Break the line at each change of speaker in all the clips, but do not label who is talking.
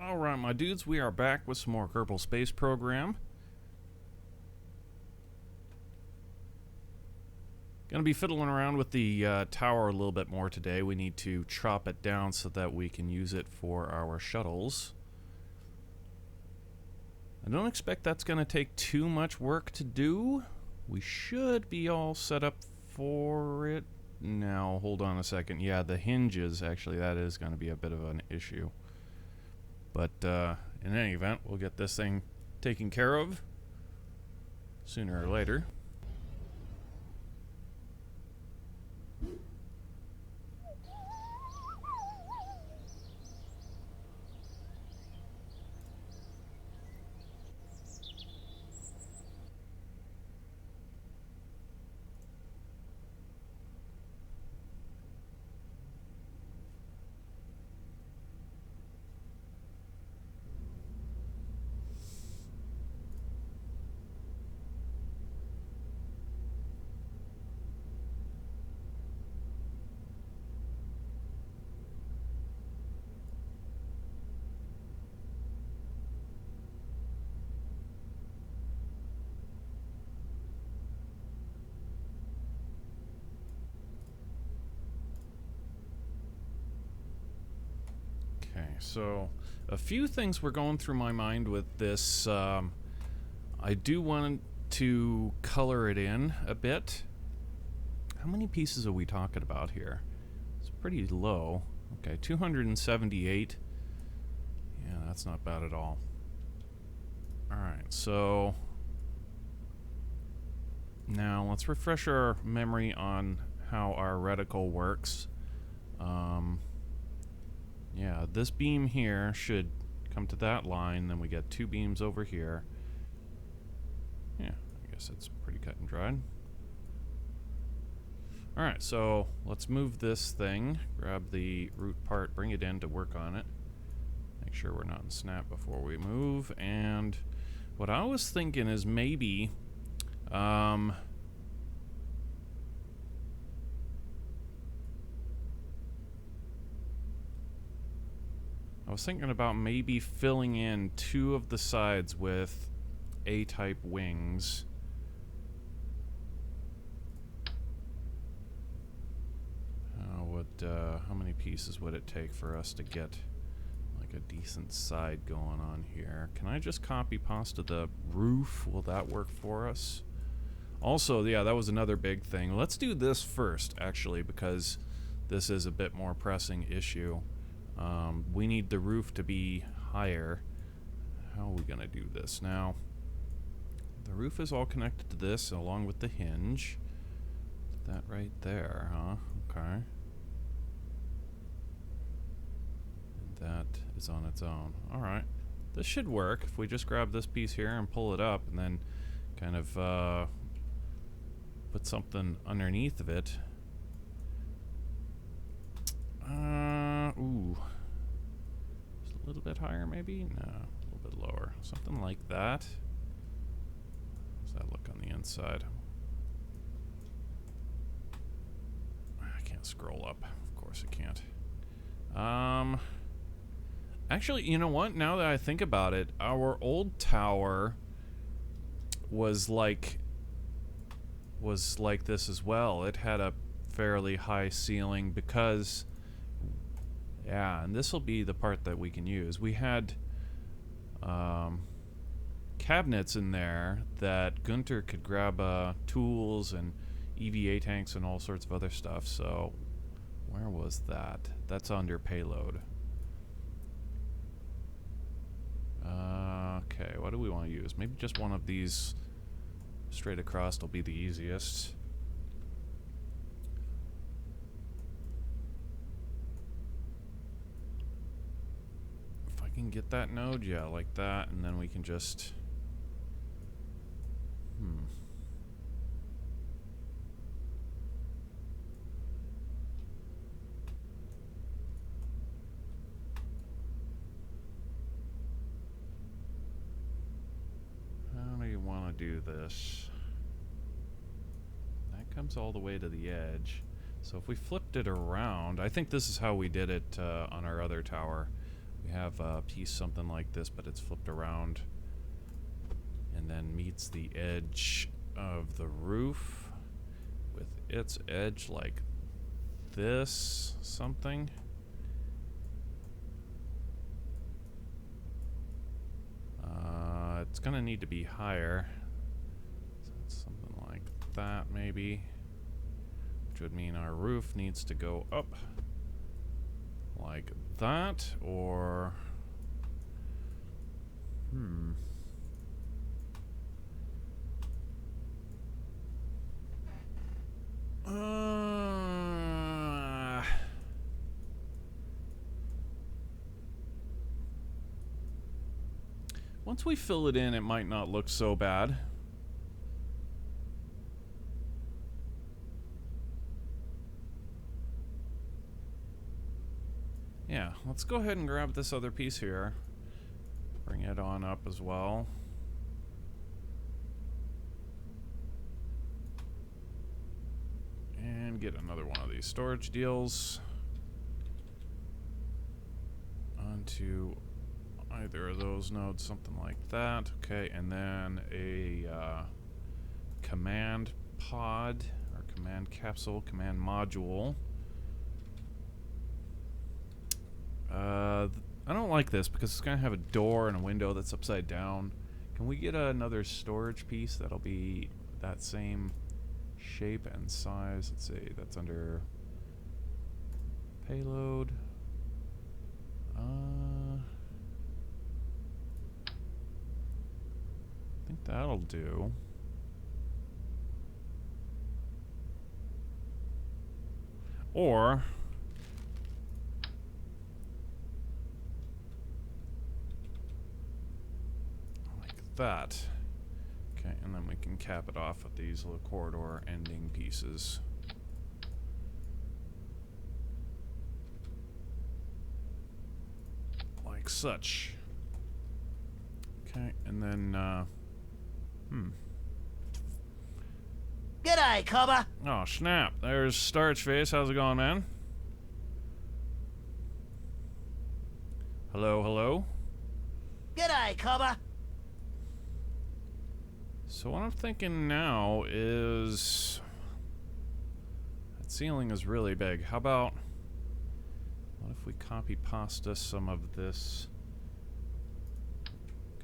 Alright, my dudes, we are back with some more Kerbal Space Program. Gonna be fiddling around with the tower a little bit more today. We need to chop it down so that we can use it for our shuttles. I don't expect that's gonna take too much work to do. We should be all set up for it. Now, hold on a second. Yeah, the hinges, actually, that is gonna be a bit of an issue. But in any event, we'll get this thing taken care of sooner or later. Okay, so a few things were going through my mind with this. I do want to color it in a bit. How many pieces are we talking about here? It's pretty low. Okay, 278. Yeah, that's not bad at all. Alright, so now let's refresh our memory on how our reticle works. Yeah, this beam here should come to that line, then we get two beams over here. Yeah, I guess it's pretty cut and dried. Alright, so let's move this thing, grab the root part, bring it in to work on it. Make sure we're not in snap before we move, and what I was thinking is maybe, I was thinking about maybe filling in two of the sides with A-type wings. How many pieces would it take for us to get like a decent side going on here? Can I just copy pasta the roof? Will that work for us? Also, yeah, that was another big thing. Let's do this first, actually, because this is a bit more pressing issue. We need the roof to be higher. How are we going to do this? Now, the roof is all connected to this along with the hinge. That right there, huh? Okay. And that is on its own. Alright. This should work if we just grab this piece here and pull it up and then kind of put something underneath of it. Ooh. Just a little bit higher, maybe? No, a little bit lower. Something like that. How does that look on the inside? I can't scroll up. Of course I can't. Actually, you know what? Now that I think about it, our old tower was like this as well. It had a fairly high ceiling because, yeah, and this will be the part that we can use. We had cabinets in there that Gunter could grab tools and EVA tanks and all sorts of other stuff. So where was that? That's under payload. Okay, what do we want to use? Maybe just one of these straight across will be the easiest. Can get that node, yeah, like that, and then we can just how do you want to do this? That comes all the way to the edge, so if we flipped it around, I think this is how we did it on our other tower. We have a piece something like this, but it's flipped around and then meets the edge of the roof with its edge like this something. It's gonna need to be higher. So it's something like that maybe, which would mean our roof needs to go up like that, or once we fill it in, it might not look so bad. Yeah, let's go ahead and grab this other piece here. Bring it on up as well. And get another one of these storage deals onto either of those nodes, something like that. Okay, and then a command pod, or command capsule, command module. I don't like this because it's going to have a door and a window that's upside down. Can we get another storage piece that'll be that same shape and size? Let's see, that's under payload. I think that'll do. Or like that. Okay, and then we can cap it off with these little corridor ending pieces. Like such. Okay, and then,
G'day, cobber.
oh, snap. There's Starch Face. How's it going, man? Hello, hello?
G'day, cobber.
So what I'm thinking now is... that ceiling is really big. How about... what if we copy pasta some of this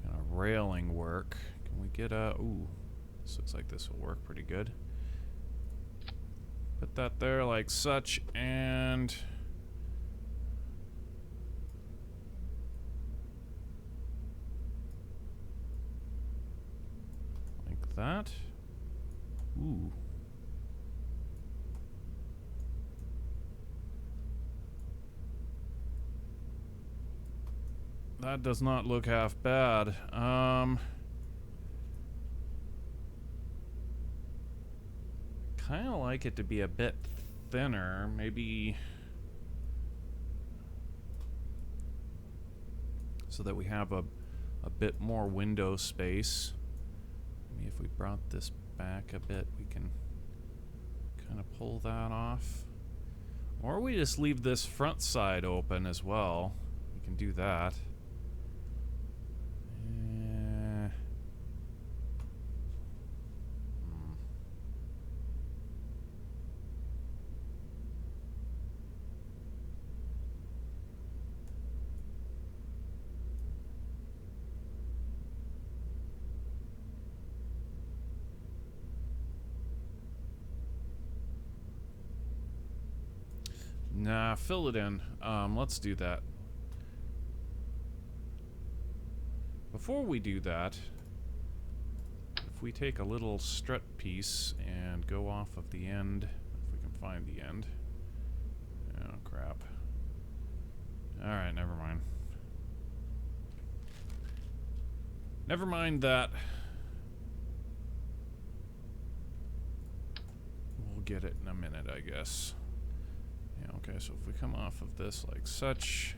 kind of railing work? Can we get a... ooh, this looks like this will work pretty good. Put that there like such, and... like that. Ooh. That does not look half bad. Kind of like it to be a bit thinner, maybe, so that we have a bit more window space. Maybe if we brought this back a bit, we can kind of pull that off. Or we just leave this front side open as well. We can do that. Nah, fill it in. Let's do that. Before we do that, if we take a little strut piece and go off of the end, if we can find the end. Oh, crap. Alright, never mind. Never mind that. We'll get it in a minute, I guess. Yeah, okay, so if we come off of this like such...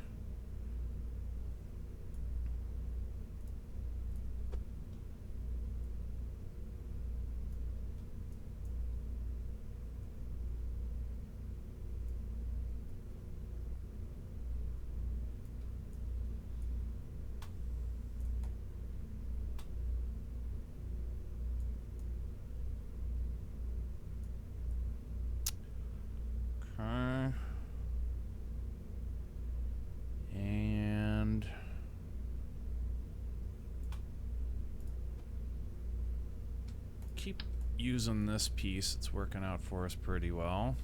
keep using this piece. It's working out for us pretty well.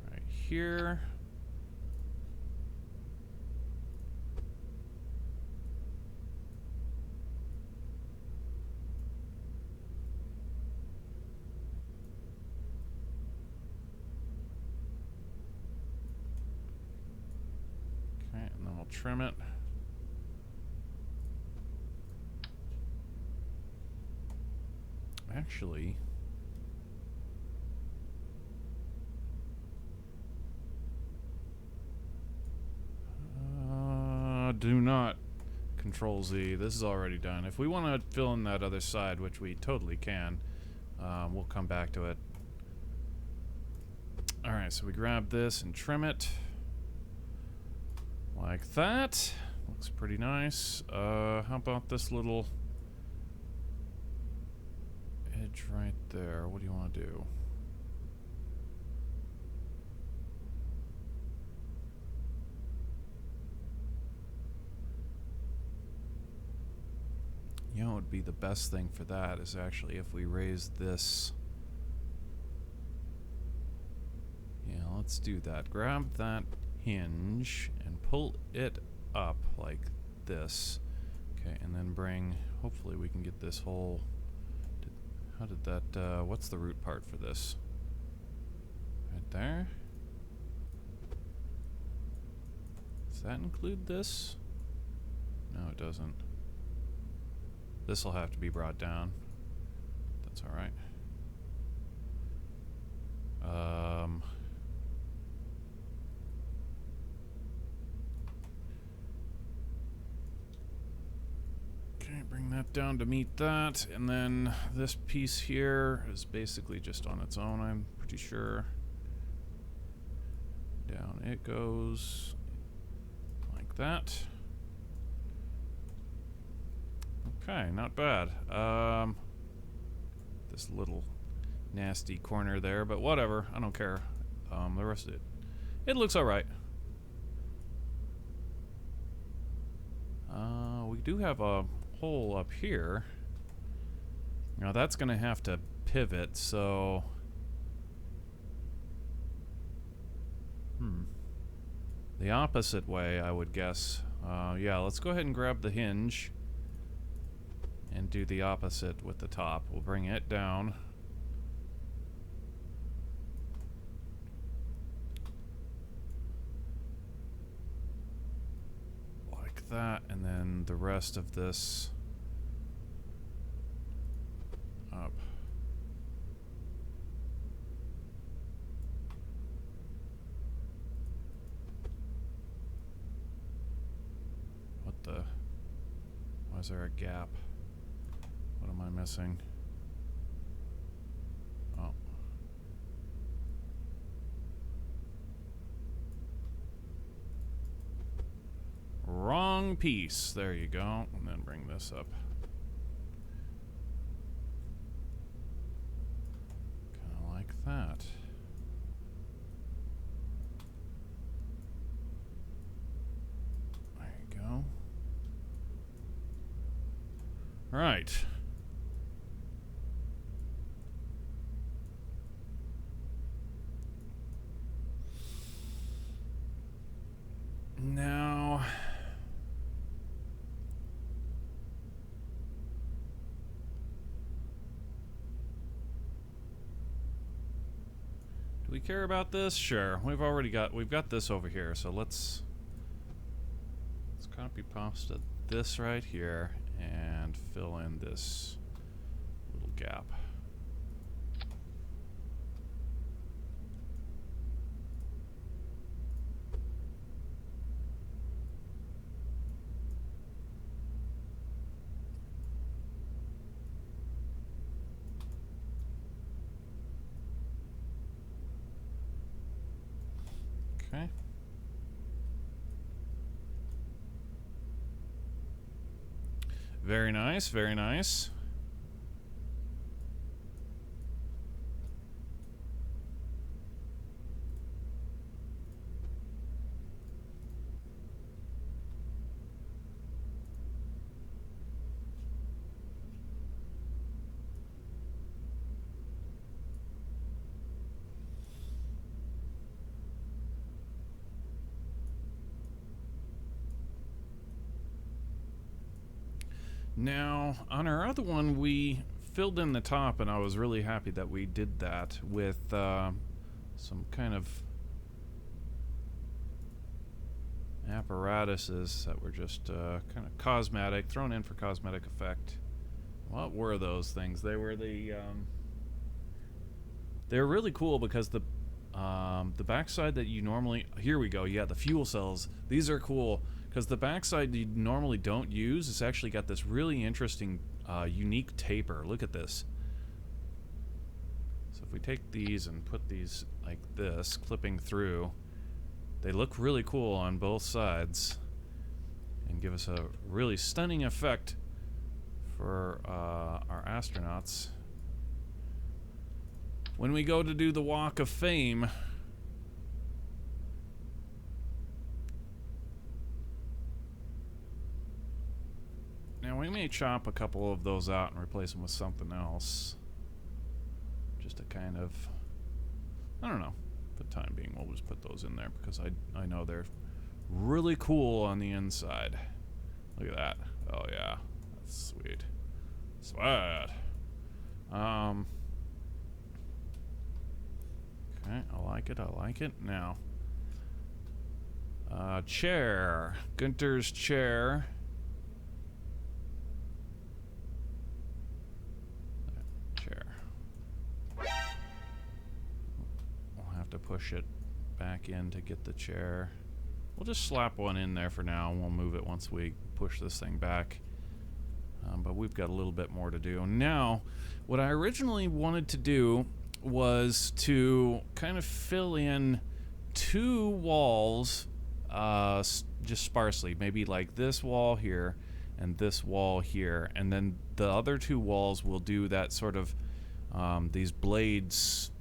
Right here. Okay, and then we'll trim it. Actually, do not Control Z. This is already done. If we want to fill in that other side, which we totally can, we'll come back to it. Alright, so we grab this and trim it. Like that. Looks pretty nice. How about this little edge right there? What do you want to do? You know what would be the best thing for that is actually if we raise this. Yeah, let's do that. Grab that hinge and pull it up like this. Okay, and then bring, hopefully we can get this whole, how did that, what's the root part for this? Right there. Does that include this? No, it doesn't. This will have to be brought down. That's all right. Okay, bring that down to meet that, and then this piece here is basically just on its own, I'm pretty sure. Down it goes, like that. Okay, not bad. This little nasty corner there, but whatever. I don't care. The rest of it, it looks all right. We do have a hole up here. Now that's gonna have to pivot, so the opposite way, I would guess. Yeah, let's go ahead and grab the hinge and do the opposite with the top. We'll bring it down. Like that, and then the rest of this up. What the? Why is there a gap? What am I missing? Oh. Wrong piece. There you go. And then bring this up. Kind of like that. There you go. All right. Now, do we care about this? Sure. We've got this over here, so let's copy pasta this right here and fill in this little gap. Okay. Very nice, very nice. Now, on our other one, we filled in the top, and I was really happy that we did that with some kind of apparatuses that were just kind of cosmetic, thrown in for cosmetic effect. What were those things? They were they're really cool because the backside that you normally, here we go, yeah, the fuel cells. These are cool because the backside you normally don't use is actually got this really interesting unique taper. Look at this. So if we take these and put these like this, clipping through, they look really cool on both sides and give us a really stunning effect for our astronauts. When we go to do the Walk of Fame, now we may chop a couple of those out and replace them with something else. Just to kind of, I don't know, for the time being, we'll just put those in there because I know they're really cool on the inside. Look at that. Oh yeah, that's sweet. Sweet. Okay, I like it, I like it. Now, chair. Gunter's chair. Chair. We'll have to push it back in to get the chair. We'll just slap one in there for now, and we'll move it once we push this thing back. But we've got a little bit more to do. Now, what I originally wanted to do was to kind of fill in two walls just sparsely, maybe like this wall here and this wall here, and then the other two walls will do that sort of these blades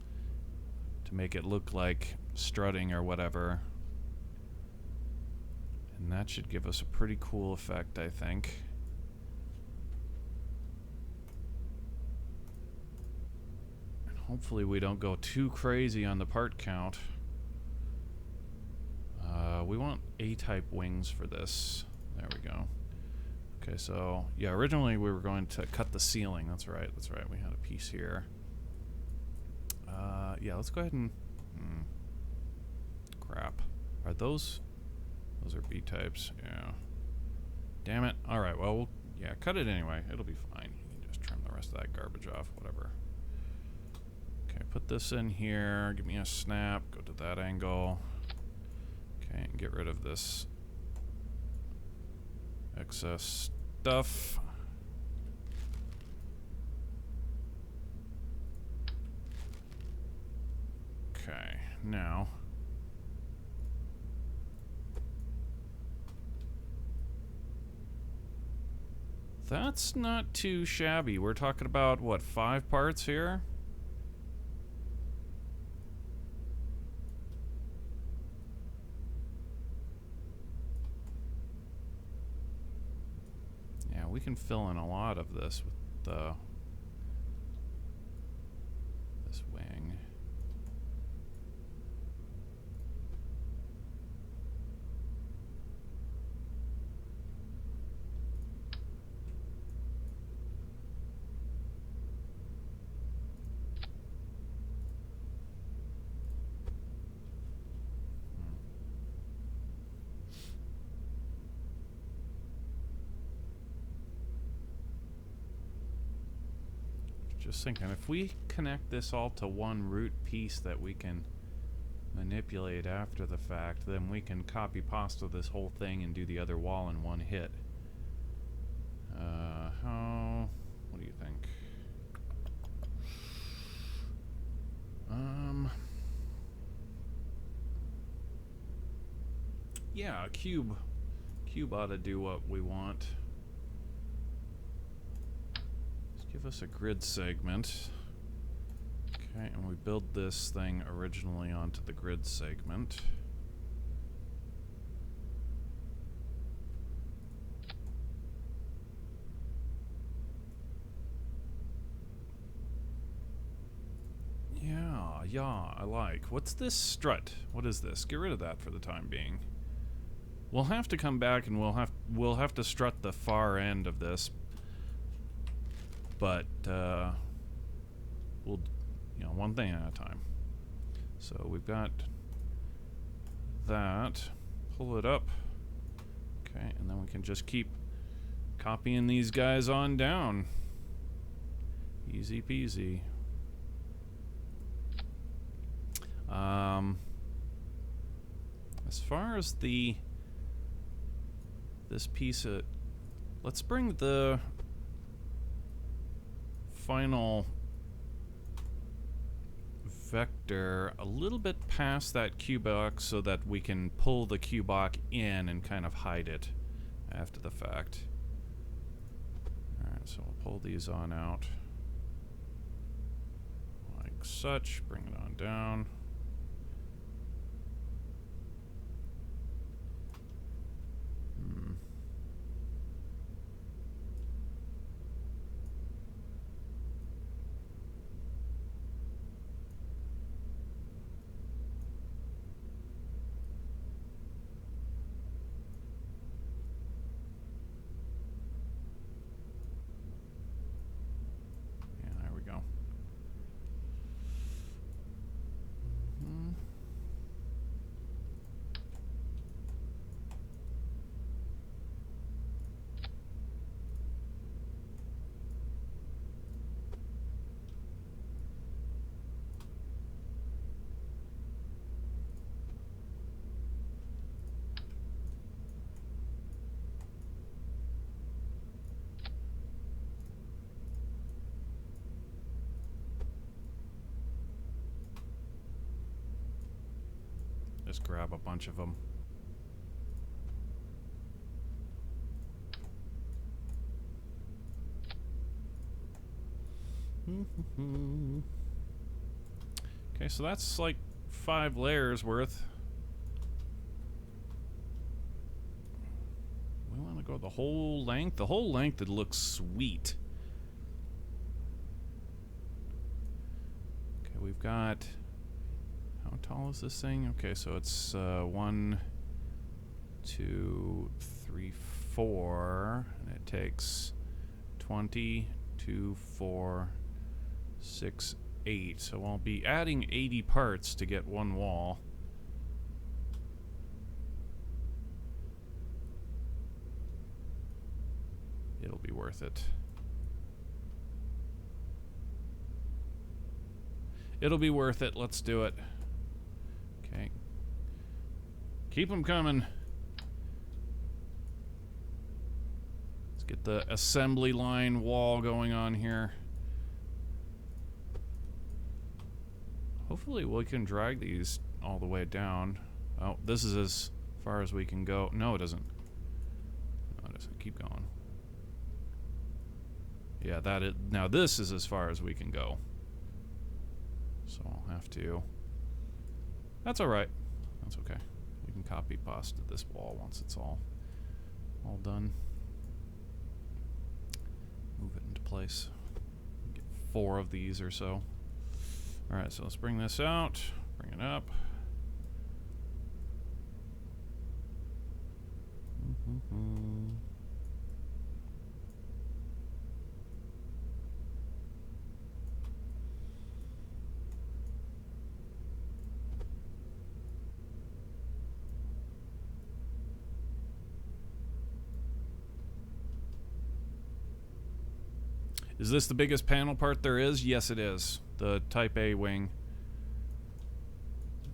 to make it look like strutting or whatever, and that should give us a pretty cool effect, I think. Hopefully we don't go too crazy on the part count. We want A-type wings for this. There we go. Okay, so yeah, originally we were going to cut the ceiling. That's right, that's right. We had a piece here. Yeah, let's go ahead and... crap. Are those... Those are B-types, yeah. Damn it. Alright, well, yeah, cut it anyway. It'll be fine. You can just trim the rest of that garbage off, whatever. Okay, put this in here. Give me a snap. Go to that angle. Okay, and get rid of this excess stuff. Okay, now... That's not too shabby. We're talking about, what, 5 parts here? Yeah, we can fill in a lot of this with this wing. Just thinking, if we connect this all to one root piece that we can manipulate after the fact, then we can copy pasta this whole thing and do the other wall in one hit. What do you think? Yeah, a cube ought to do what we want. Give us a grid segment. Okay, and we build this thing originally onto the grid segment. Yeah, I like. What's this strut? What is this? Get rid of that for the time being. We'll have to come back and we'll have to strut the far end of this. but we'll, one thing at a time. So we've got that. Pull it up. Okay, and then we can just keep copying these guys on down. Easy peasy. As far as this piece of, let's bring the final vector a little bit past that cubok so that we can pull the cubok in and kind of hide it after the fact. Alright, so we'll pull these on out like such, bring it on down. Just grab a bunch of them. Okay, so that's like 5 layers worth. We want to go the whole length. The whole length, it looks sweet. Okay, we've got... How tall is this thing? Okay, so it's 1, 2, 3, 4, and it takes 20, 2, 4, 6, 8. So I'll be adding 80 parts to get one wall. It'll be worth it. It'll be worth it. Let's do it. Okay. Keep them coming. Let's get the assembly line wall going on here. Hopefully we can drag these all the way down. Oh, this is as far as we can go. No, it doesn't. No, it doesn't. Keep going. Yeah, that is. Now this is as far as we can go. So I'll have to... That's alright. That's okay. We can copy pasta this wall once it's all done. Move it into place. Get 4 of these or so. Alright, so let's bring this out. Bring it up. Is this the biggest panel part there is? Yes, it is. The Type A wing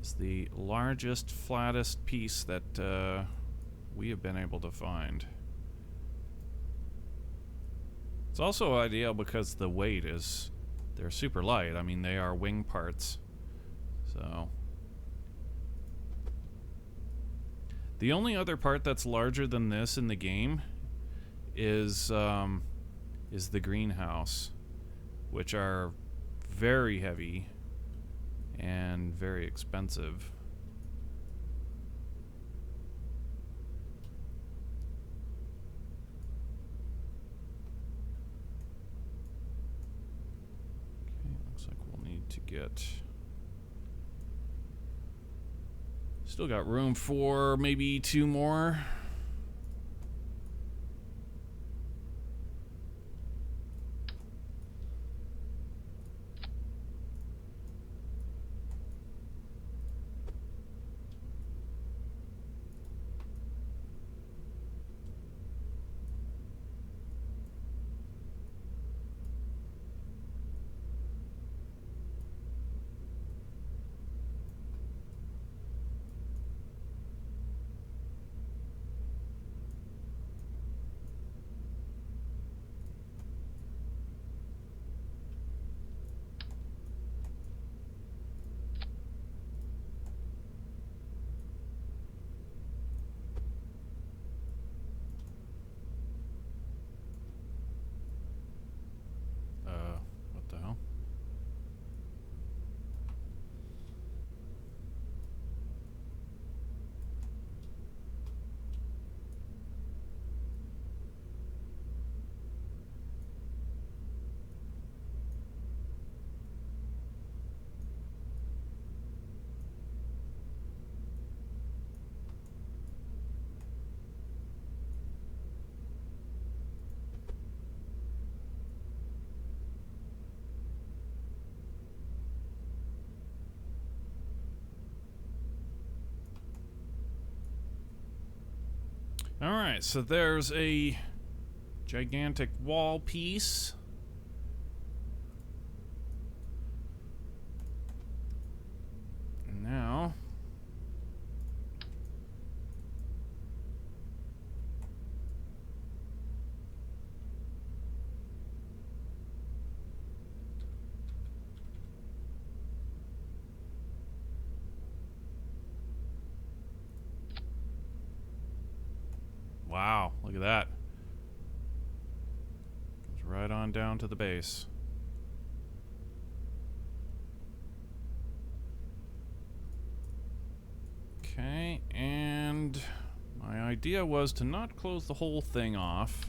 is the largest, flattest piece that we have been able to find. It's also ideal because the weight is... They're super light. I mean, they are wing parts. So... The only other part that's larger than this in the game is the greenhouse, which are very heavy and very expensive. Okay, looks like we'll need to get... Still got room for maybe 2 more. Alright, so there's a gigantic wall piece. And now... Wow, look at that. Goes right on down to the base. Okay, and my idea was to not close the whole thing off,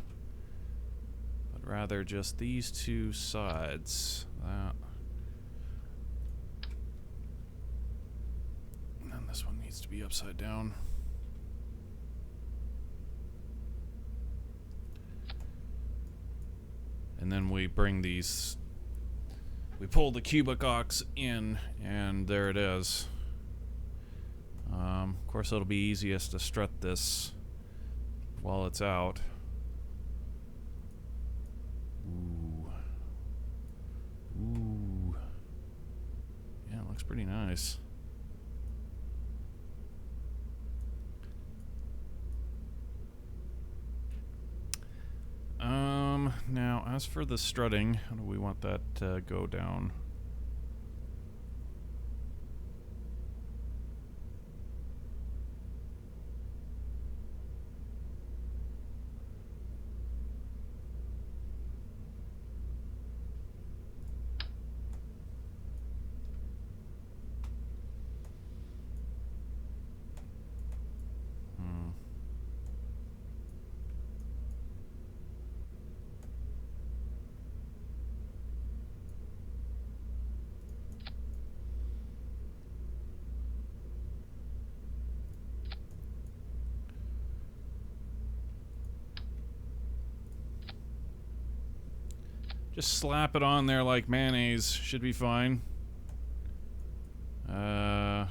but rather just these two sides. That. And then this one needs to be upside down. And then we bring these, we pull the cubic ox in, and there it is. Of course, it'll be easiest to strut this while it's out. Ooh. Ooh. Yeah, it looks pretty nice. Now, as for the strutting, how do we want that to go down? Just slap it on there like mayonnaise. Should be fine. Yeah.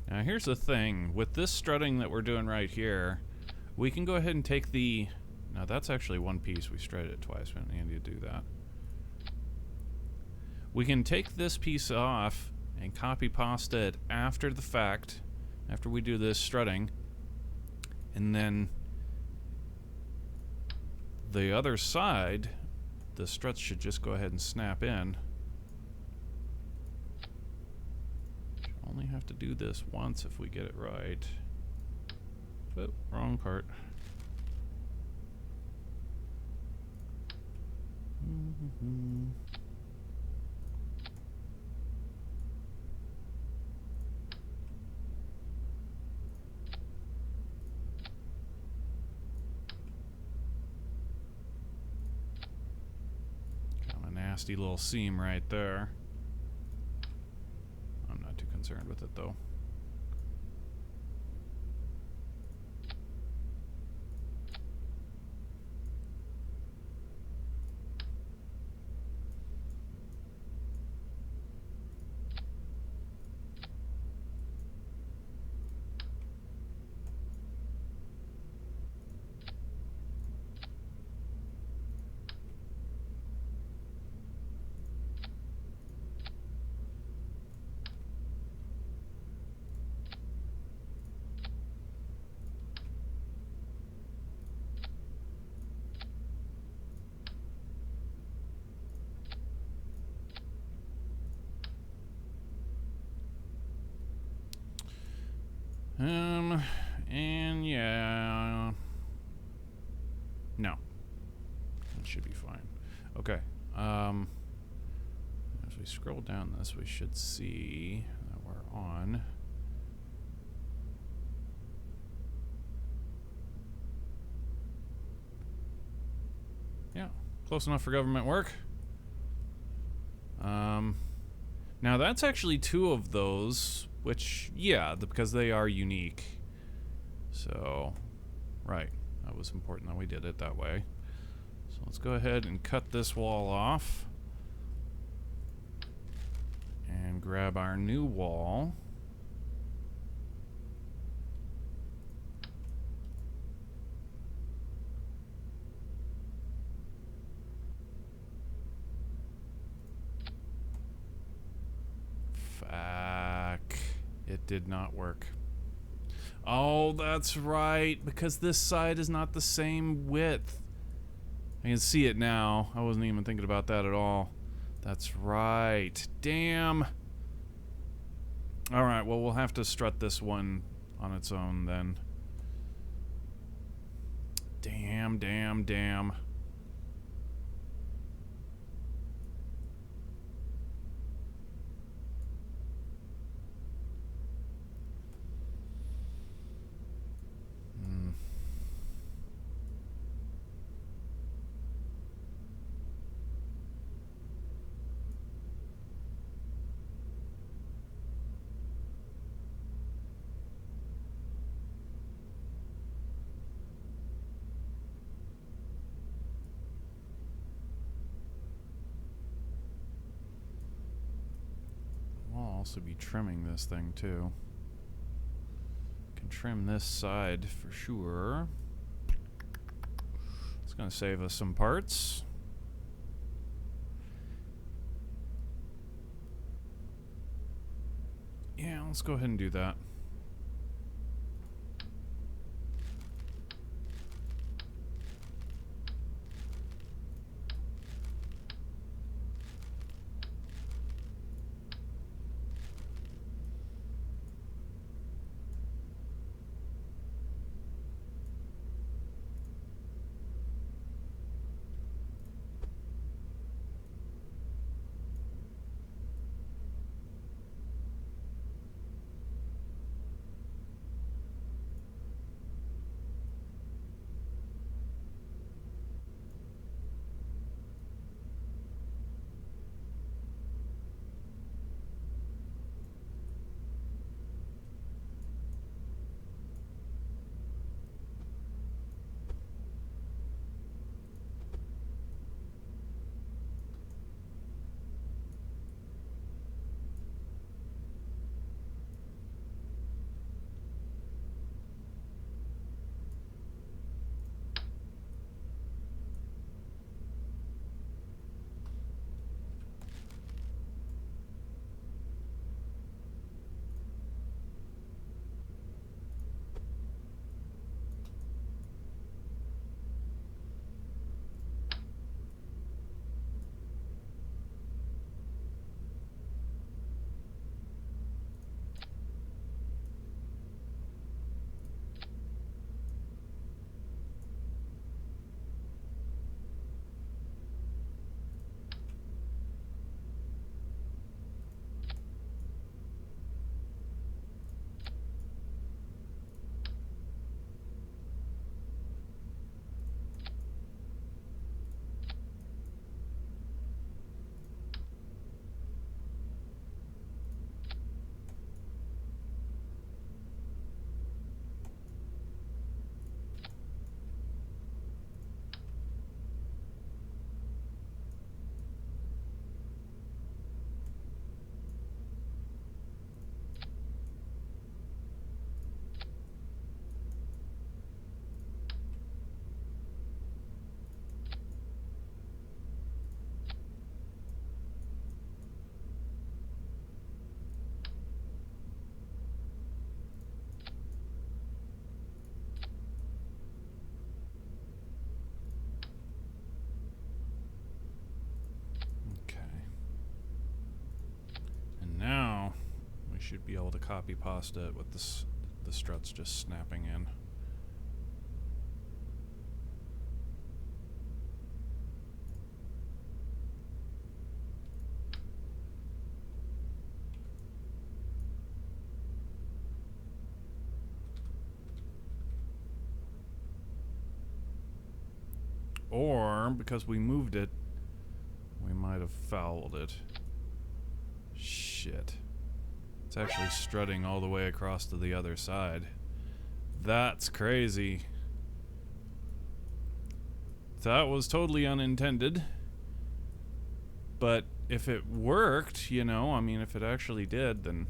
Now here's the thing. With this strutting that we're doing right here, we can go ahead and take the... Now that's actually one piece. We strutted it twice. We don't need to do that. We can take this piece off and copy pasta it after the fact, after we do this strutting, and then the other side, the struts should just go ahead and snap in. Only have to do this once if we get it right. Oh, wrong part. Kind of a nasty little seam right there. I'm not too concerned with it though. And yeah, no, that should be fine. Okay, as we scroll down this, we should see that we're on. Yeah, close enough for government work. Now that's actually two of those, which, yeah, because they are unique. So, right. That was important that we did it that way. So let's go ahead and cut this wall off. And grab our new wall. Fuck. It did not work. Oh, that's right. Because this side is not the same width. I can see it now. I wasn't even thinking about that at all. That's right. Damn. Alright, well, we'll have to strut this one on its own then. Damn, damn, damn. I'll also be trimming this thing too. Can trim this side for sure. It's gonna save us some parts. Yeah, let's go ahead and do that. Now, we should be able to copy pasta it with this, the struts just snapping in. Or, because we moved it, we might have fouled it. Shit. It's actually strutting all the way across to the other side. That's crazy. That was totally unintended. But if it worked, you know, I mean, if it actually did, then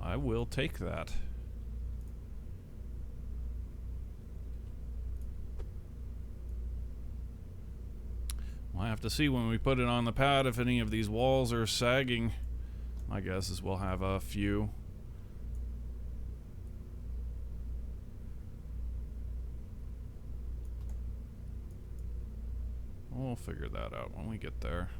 I will take that. We'll have to see when we put it on the pad if any of these walls are sagging. My guess is we'll have a few. We'll figure that out when we get there.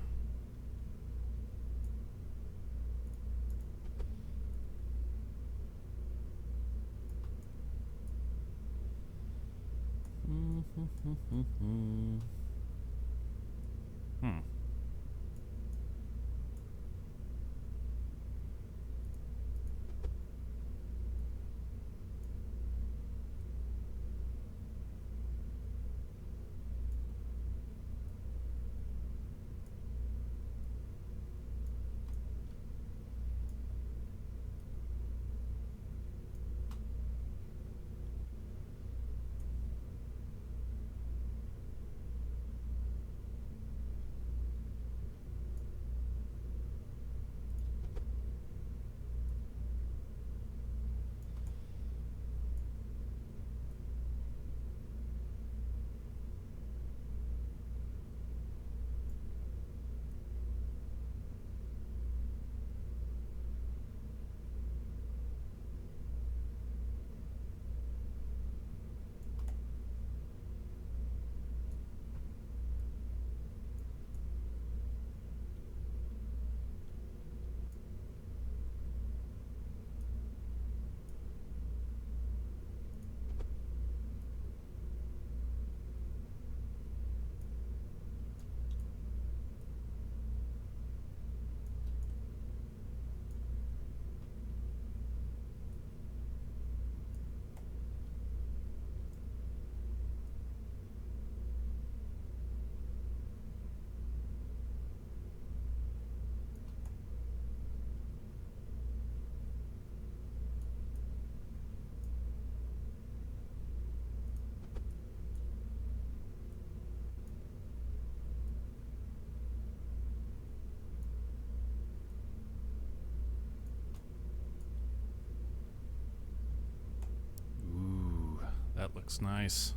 Ooh, that looks nice.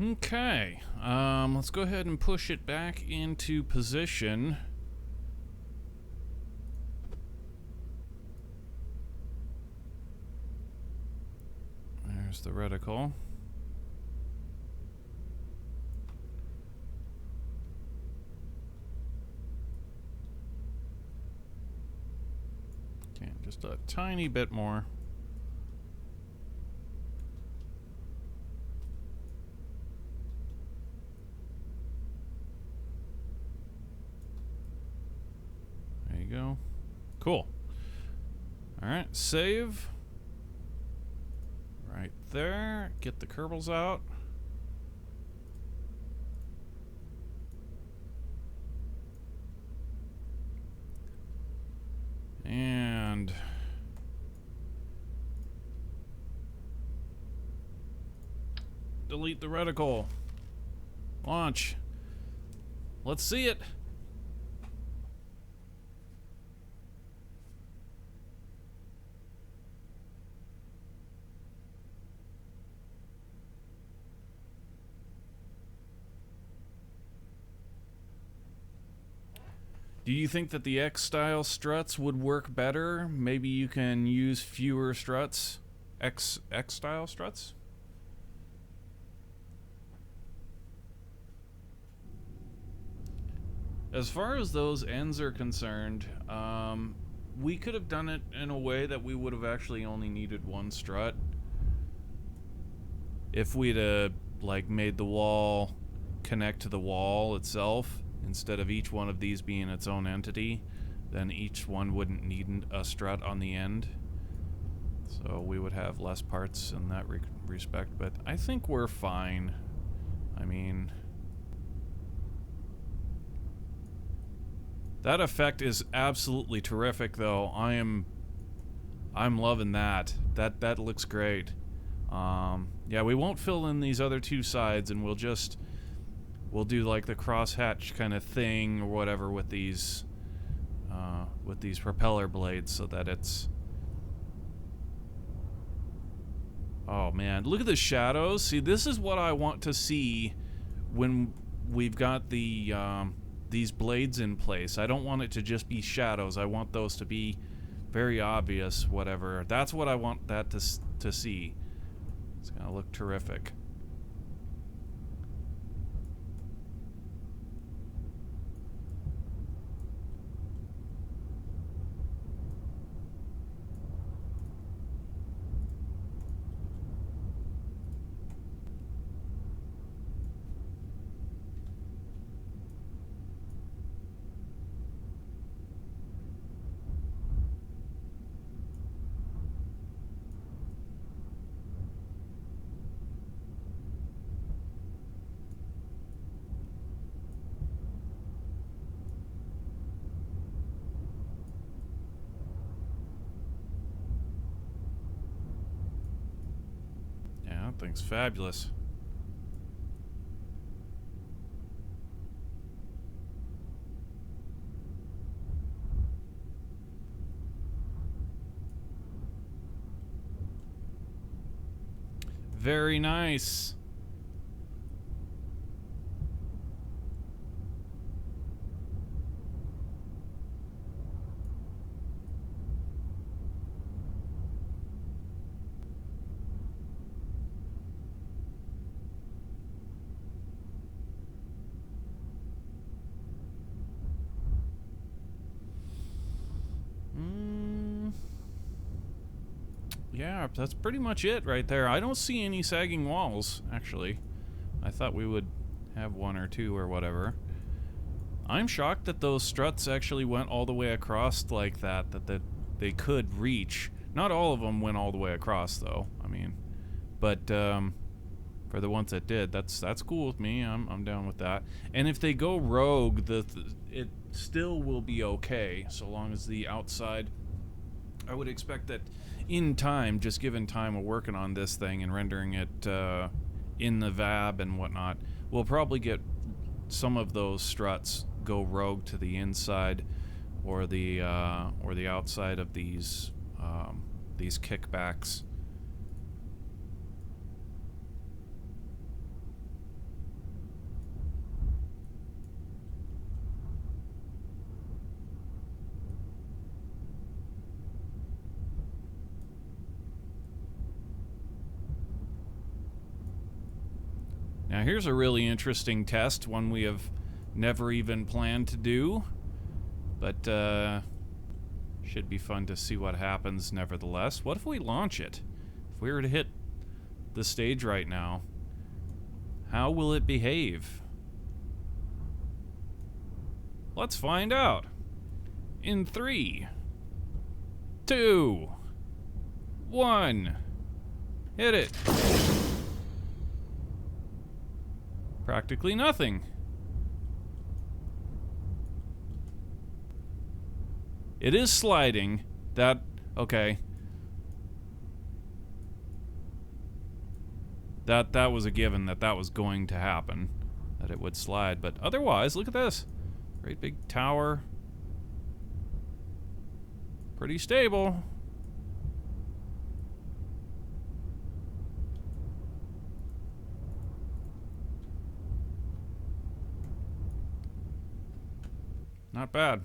Okay, let's go ahead and push it back into position. There's the reticle. Okay, just a tiny bit more. Go. Cool. Alright, save. Right there. Get the kerbals out. And delete the reticle. Launch. Let's see it. Do you think that the X-style struts would work better? Maybe you can use fewer struts? X-style struts? As far as those ends are concerned, we could have done it in a way that we would have actually only needed one strut. If we'd like made the wall connect to the wall itself, instead of each one of these being its own entity. then each one wouldn't need a strut on the end. So we would have less parts in that respect, but I think we're fine. I mean, that effect is absolutely terrific, though. I'm loving that. That looks great. Yeah, we won't fill in these other two sides, and we'll do like the crosshatch kind of thing or whatever with these propeller blades, so that it's. Oh man, look at the shadows. See, this is what I want to see when we've got the these blades in place. I don't want it to just be shadows. I want those to be very obvious, whatever. That's what I want that to see. It's gonna look terrific. Yeah, that thing's fabulous. Very nice. Yeah, that's pretty much it right there. I don't see any sagging walls, actually. I thought we would have one or two or whatever. I'm shocked that those struts actually went all the way across like that they could reach. Not all of them went all the way across, though. I mean, but for the ones that did, that's cool with me. I'm down with that. And if they go rogue, it still will be okay, so long as the outside. I would expect that in time, just given time of working on this thing and rendering it in the VAB and whatnot, we'll probably get some of those struts go rogue to the inside or the outside of these kickbacks. Now here's a really interesting test, one we have never even planned to do, but should be fun to see what happens nevertheless. What if we launch it? If we were to hit the stage right now, how will it behave? Let's find out. In 3, 2, 1, hit it. Practically nothing. It is sliding. Okay. That was a given that was going to happen, that it would slide. But otherwise, look at this. Great big tower. Pretty stable. Not bad.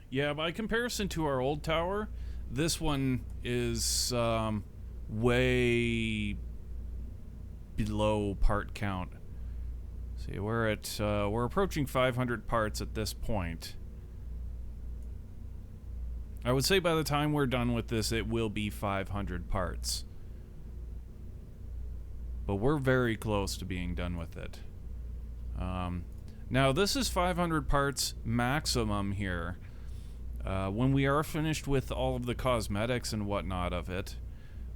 Yeah, by comparison to our old tower, this one is way below part count. See, we're approaching 500 parts at this point. I would say by the time we're done with this, it will be 500 parts. But we're very close to being done with it. Now, this is 500 parts maximum here. When we are finished with all of the cosmetics and whatnot of it,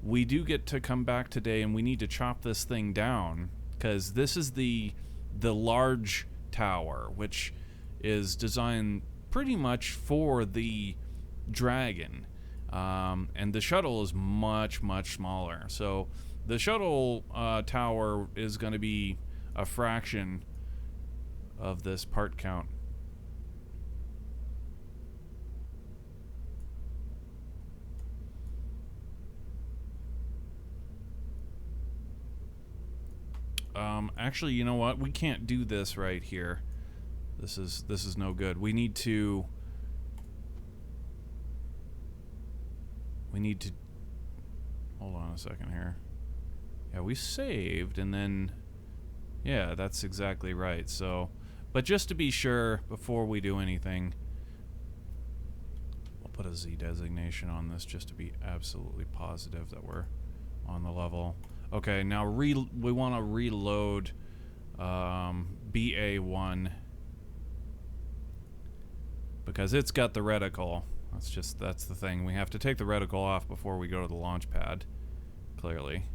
we do get to come back today and we need to chop this thing down, because this is the large tower, which is designed pretty much for the dragon, and the shuttle is much smaller. So the shuttle tower is going to be a fraction of this part count. Actually, you know what? We can't do this right here. This is no good. We need to hold on a second here. Yeah, we saved and then yeah, that's exactly right. So, but just to be sure before we do anything, we'll put a Z designation on this just to be absolutely positive that we're on the level. Okay, now we want to reload BA1 because it's got the reticle. That's the thing. We have to take the reticle off before we go to the launch pad, clearly.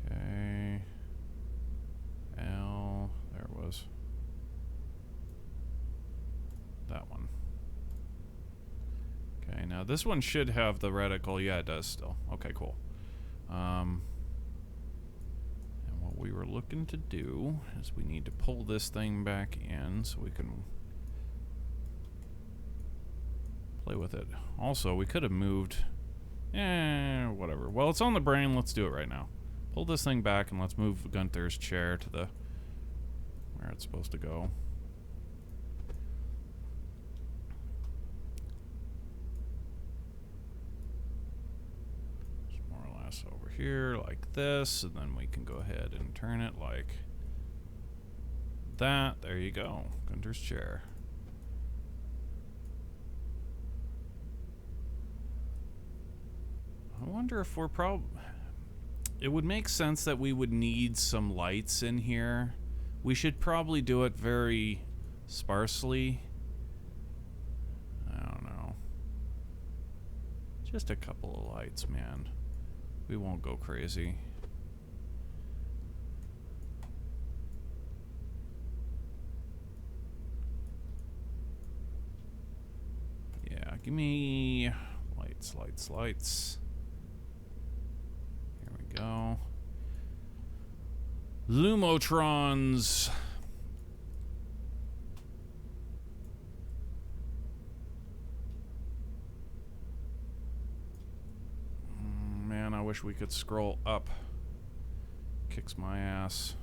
Okay. L, there it was. That one. Okay, now this one should have the reticle. Yeah, it does still. Okay, cool. And what we were looking to do is we need to pull this thing back in so we can play with it. Also, we could have moved... whatever. Well, it's on the brain. Let's do it right now. Pull this thing back and let's move Gunther's chair to the... where it's supposed to go. Just more or less over here like this, and then we can go ahead and turn it like that. There you go. Gunther's chair. I wonder if we're it would make sense that we would need some lights in here. We should probably do it very sparsely. I don't know. Just a couple of lights, man. We won't go crazy. Yeah, give me lights, lights, lights. Here we go. Lumotrons. Man, I wish we could scroll up. Kicks my ass.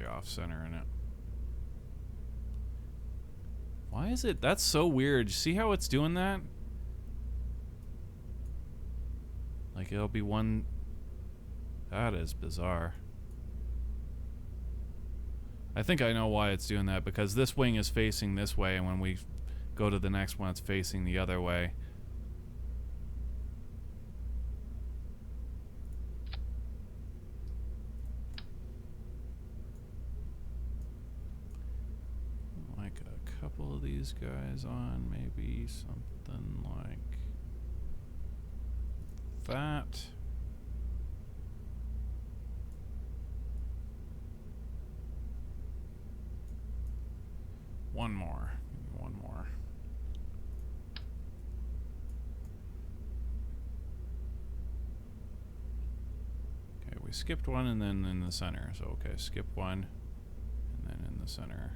Off center in it. Why is it? That's so weird. See how it's doing that? Like it'll be one. That is bizarre. I think I know why it's doing that, because this wing is facing this way, and when we go to the next one, it's facing the other way. Couple of these guys on, maybe something like that. One more. skipped one and then in the center. So, okay, skip one and then in the center.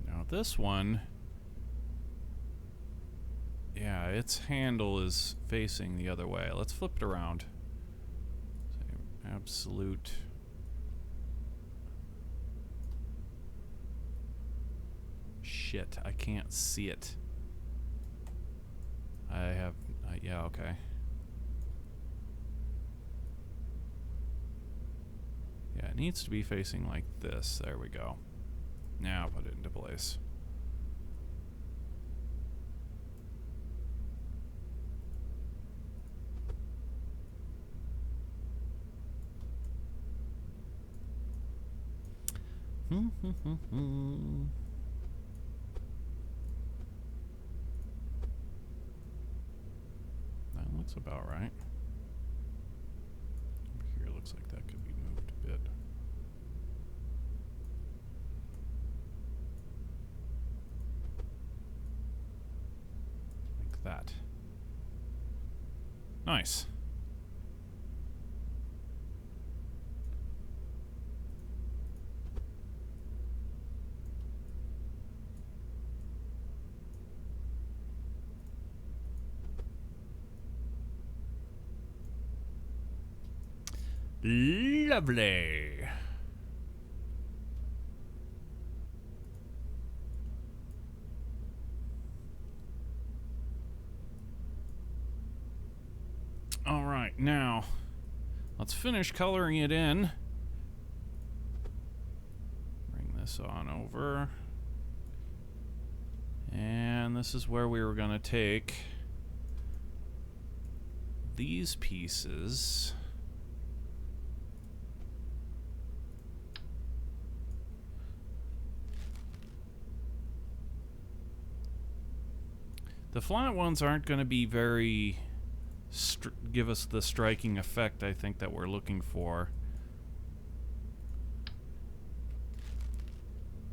Now this one, yeah, its handle is facing the other way. Let's flip it around. Say absolute. Shit, I can't see it. I have, yeah, okay. Yeah, it needs to be facing like this. There we go. Now put it into place. That looks about right. Over here looks like that could be moved a bit. Like that. Nice. Lovely. All right, now let's finish coloring it in. Bring this on over. And this is where we were going to take these pieces. The flat ones aren't going to be very give us the striking effect I think that we're looking for.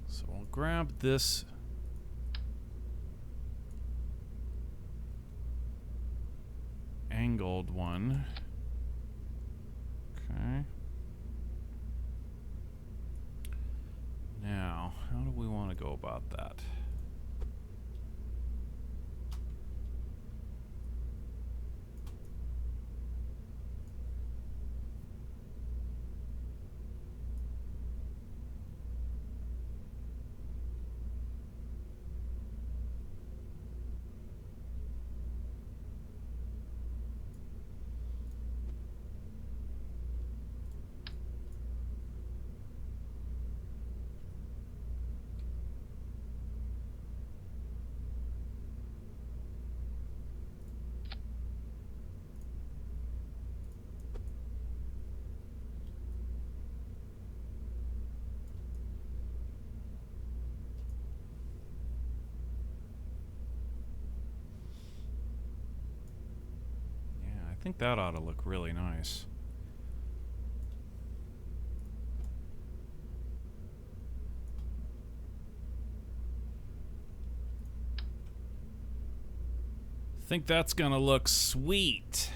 So we'll grab this angled one. Okay. Now, how do we want to go about that? I think that ought to look really nice. I think that's gonna look sweet.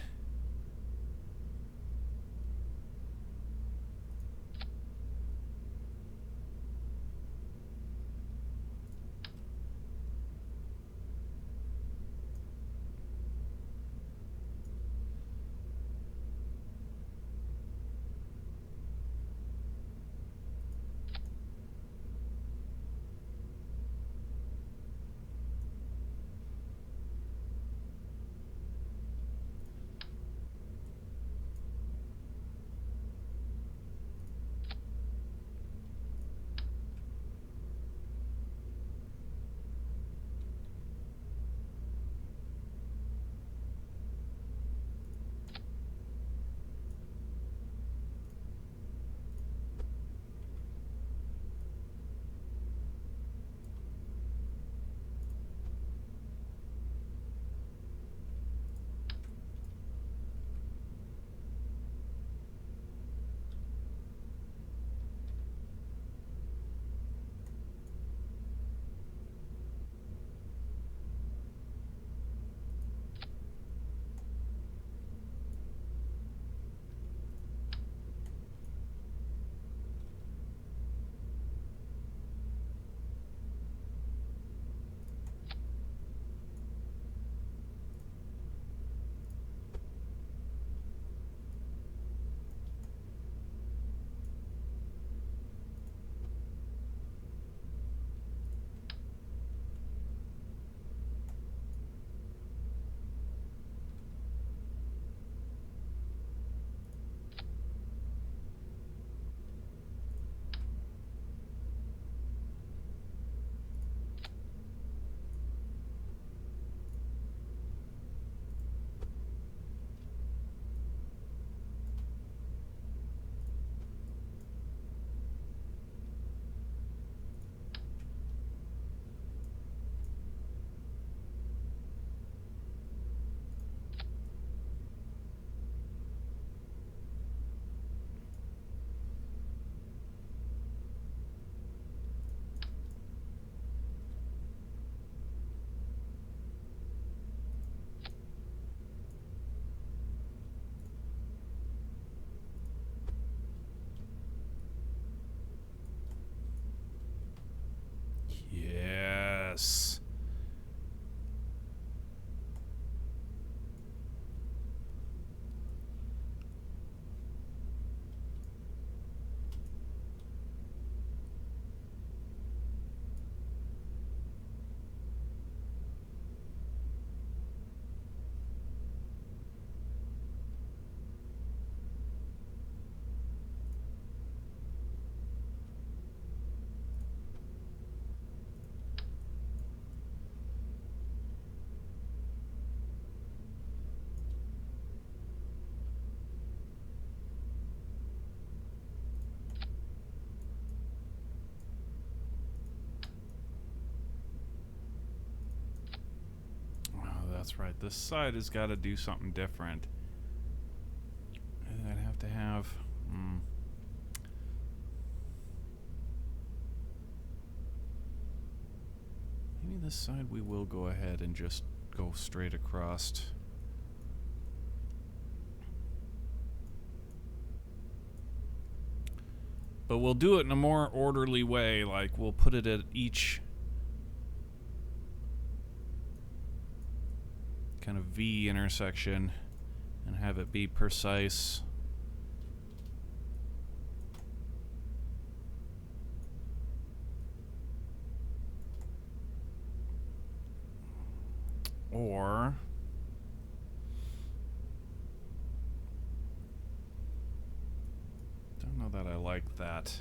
that's right. This side has got to do something different. I'd have to have... Maybe this side we will go ahead and just go straight across. But we'll do it in a more orderly way, like we'll put it at each kind of V intersection and have it be precise. Or don't know that I like that.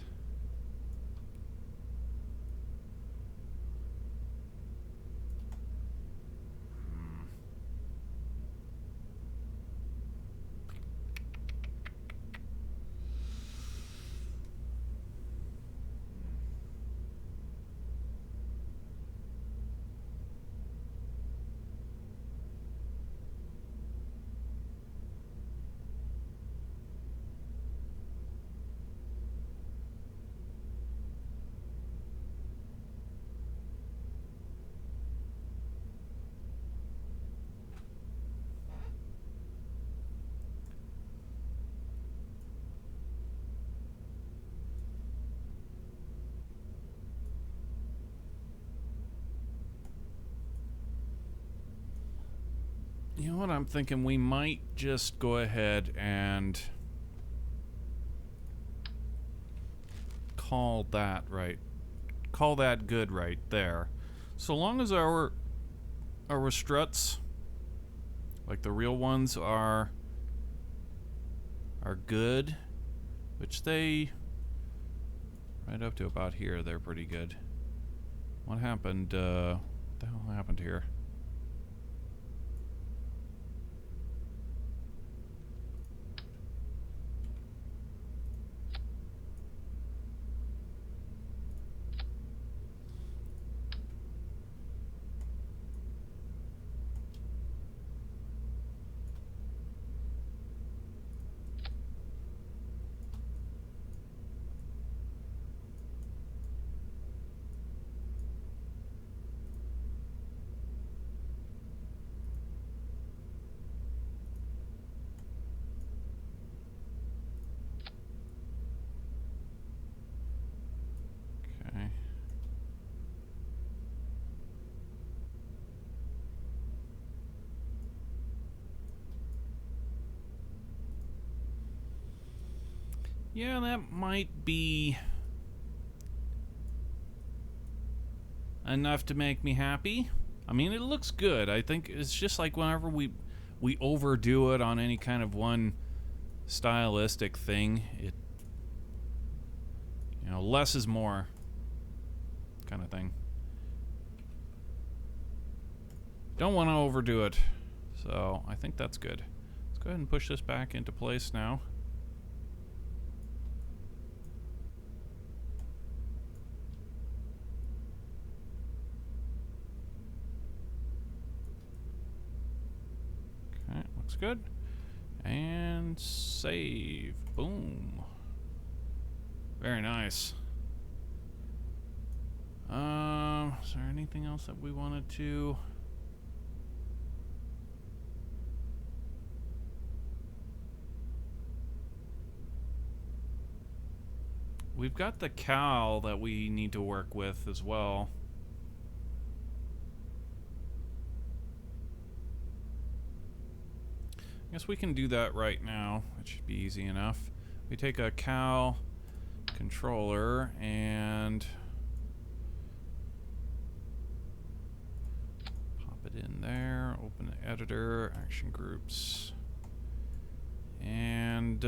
You know what I'm thinking? We might just go ahead and call that right. Call that good right there. So long as our struts, like the real ones, are good, which they right up to about here, they're pretty good. What happened? What the hell happened here? Okay. Yeah, that might be enough to make me happy. I mean, it looks good. I think it's just like whenever we overdo it on any kind of one stylistic thing, it, you know, less is more kind of thing. Don't want to overdo it. So I think that's good. Let's go ahead and push this back into place now. Okay, looks good. And save. Boom. Very nice. Is there anything else that we wanted to... We've got the cowl that we need to work with as well. I guess we can do that right now. It should be easy enough. We take a cowl controller and pop it in there. Open the editor, action groups, and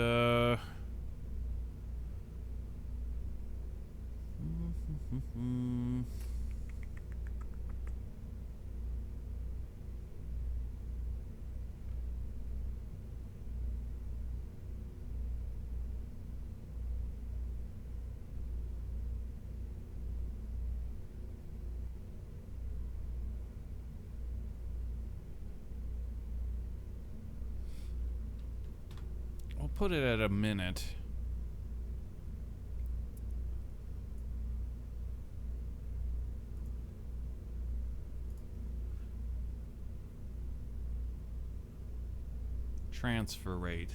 put it at a minute. Transfer rate.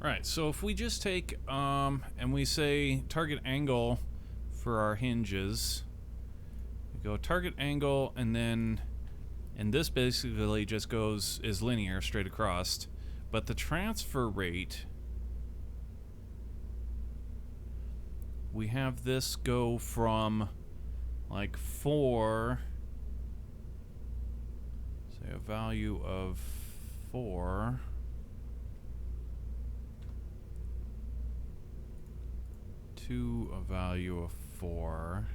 Right, so if we just take and we say target angle for our hinges, we go target angle, and this basically just is linear straight across, but the transfer rate, we have this go from like 4, say a value of 4 to a value of 4.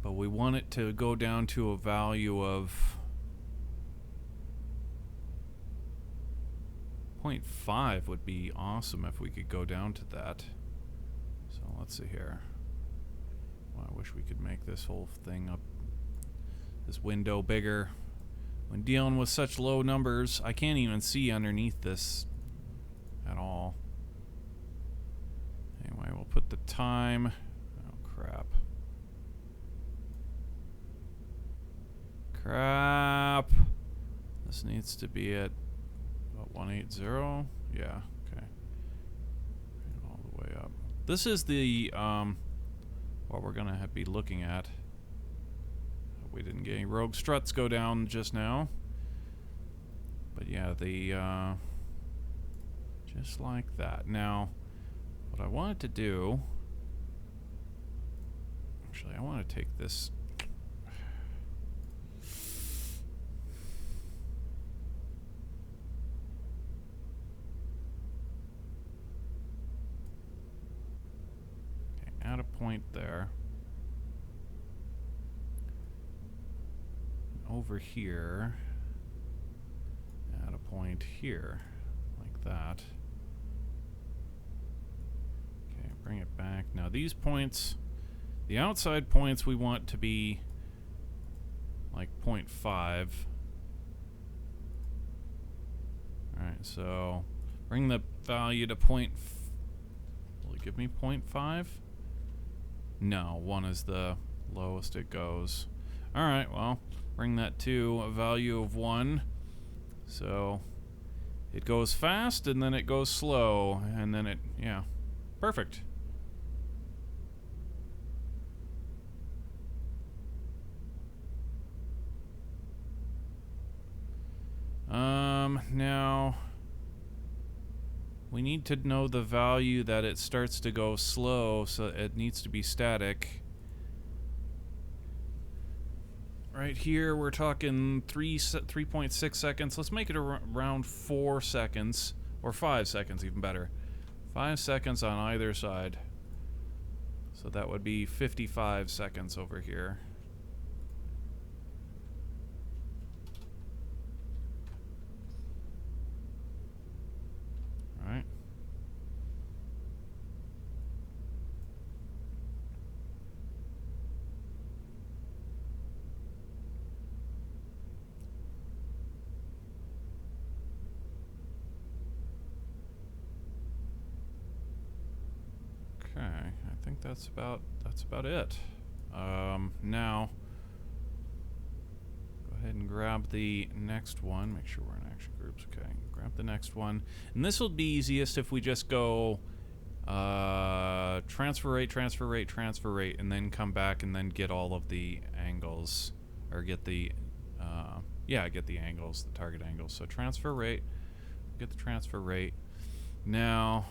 But we want it to go down to a value of 0.5 would be awesome if we could go down to that. So let's see here. Well, I wish we could make this whole thing up, this window bigger. When dealing with such low numbers, I can't even see underneath this at all. Anyway, we'll put the time. Oh, crap. Crap. This needs to be at, what, 180? Yeah, okay. All the way up. This is the, what we're gonna be looking at. We didn't get any rogue struts go down just now. But yeah, the, just like that. Now, what I wanted to do, actually, I want to take this. Okay, add a point there. Over here, add a point here, like that. Bring it back. Now these points, the outside points we want to be like 0.5. Alright, so bring the value to will it give me 0.5? No, 1 is the lowest it goes. Alright, well, bring that to a value of 1. So it goes fast and then it goes slow and then it, yeah, perfect. Now we need to know the value that it starts to go slow, so it needs to be static. Right here, we're talking 3.6 seconds. Let's make it around 4 seconds, or 5 seconds, even better. 5 seconds on either side. So that would be 55 seconds over here. Alright. Okay, I think that's about it. Now go ahead and grab the next one. Make sure we're in action groups. Okay, grab the next one, and this will be easiest if we just go transfer rate, transfer rate, transfer rate, and then come back and then get all of the angles, or get the get the angles, the target angles. So transfer rate, get the transfer rate. Now,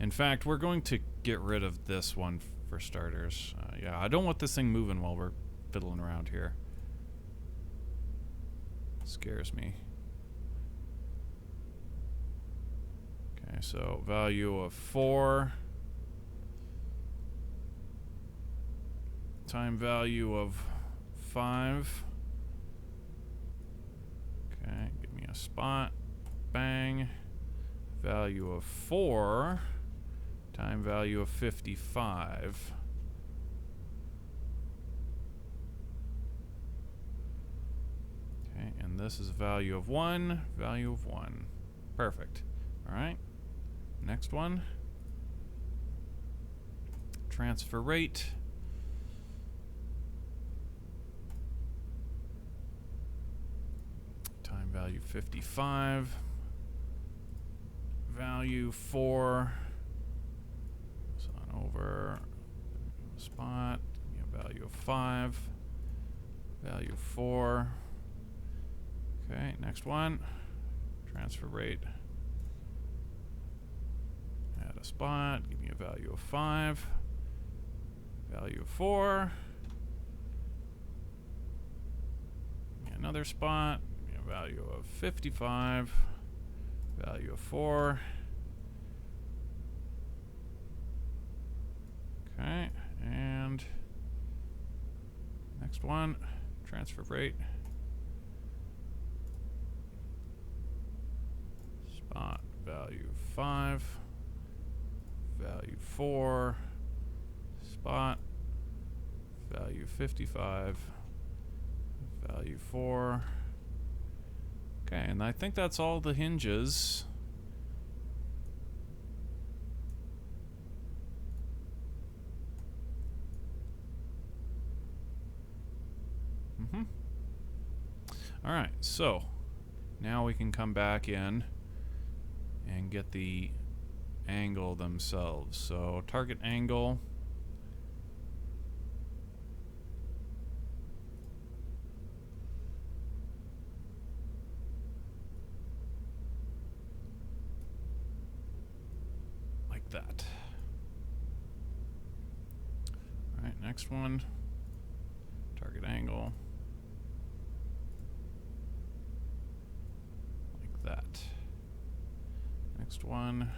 in fact, we're going to get rid of this one for starters. Yeah, I don't want this thing moving while we're fiddling around here. It scares me. Okay, so value of 4. time value of 5. Okay, give me a spot. Bang. Value of 4. Time value of 55. Okay, and this is value of 1. Value of 1. Perfect. Alright. Next one. Transfer rate. Time value 55. Value 4. So on over. Spot. Give me a value of 5. Value 4. Okay, next one. Transfer rate. Add a spot. Give me a value of 5. Value of 4. Give me another spot. Give me a value of 55. Value of 4. Okay, and next one. Transfer rate. Spot. Value 5. Value 4. Spot. Value 55. Value 4. Okay, and I think that's all the hinges. Alright, so now we can come back in and get the angle themselves. So target angle. Like that. Alright, next one. Target angle. Like that. Next one.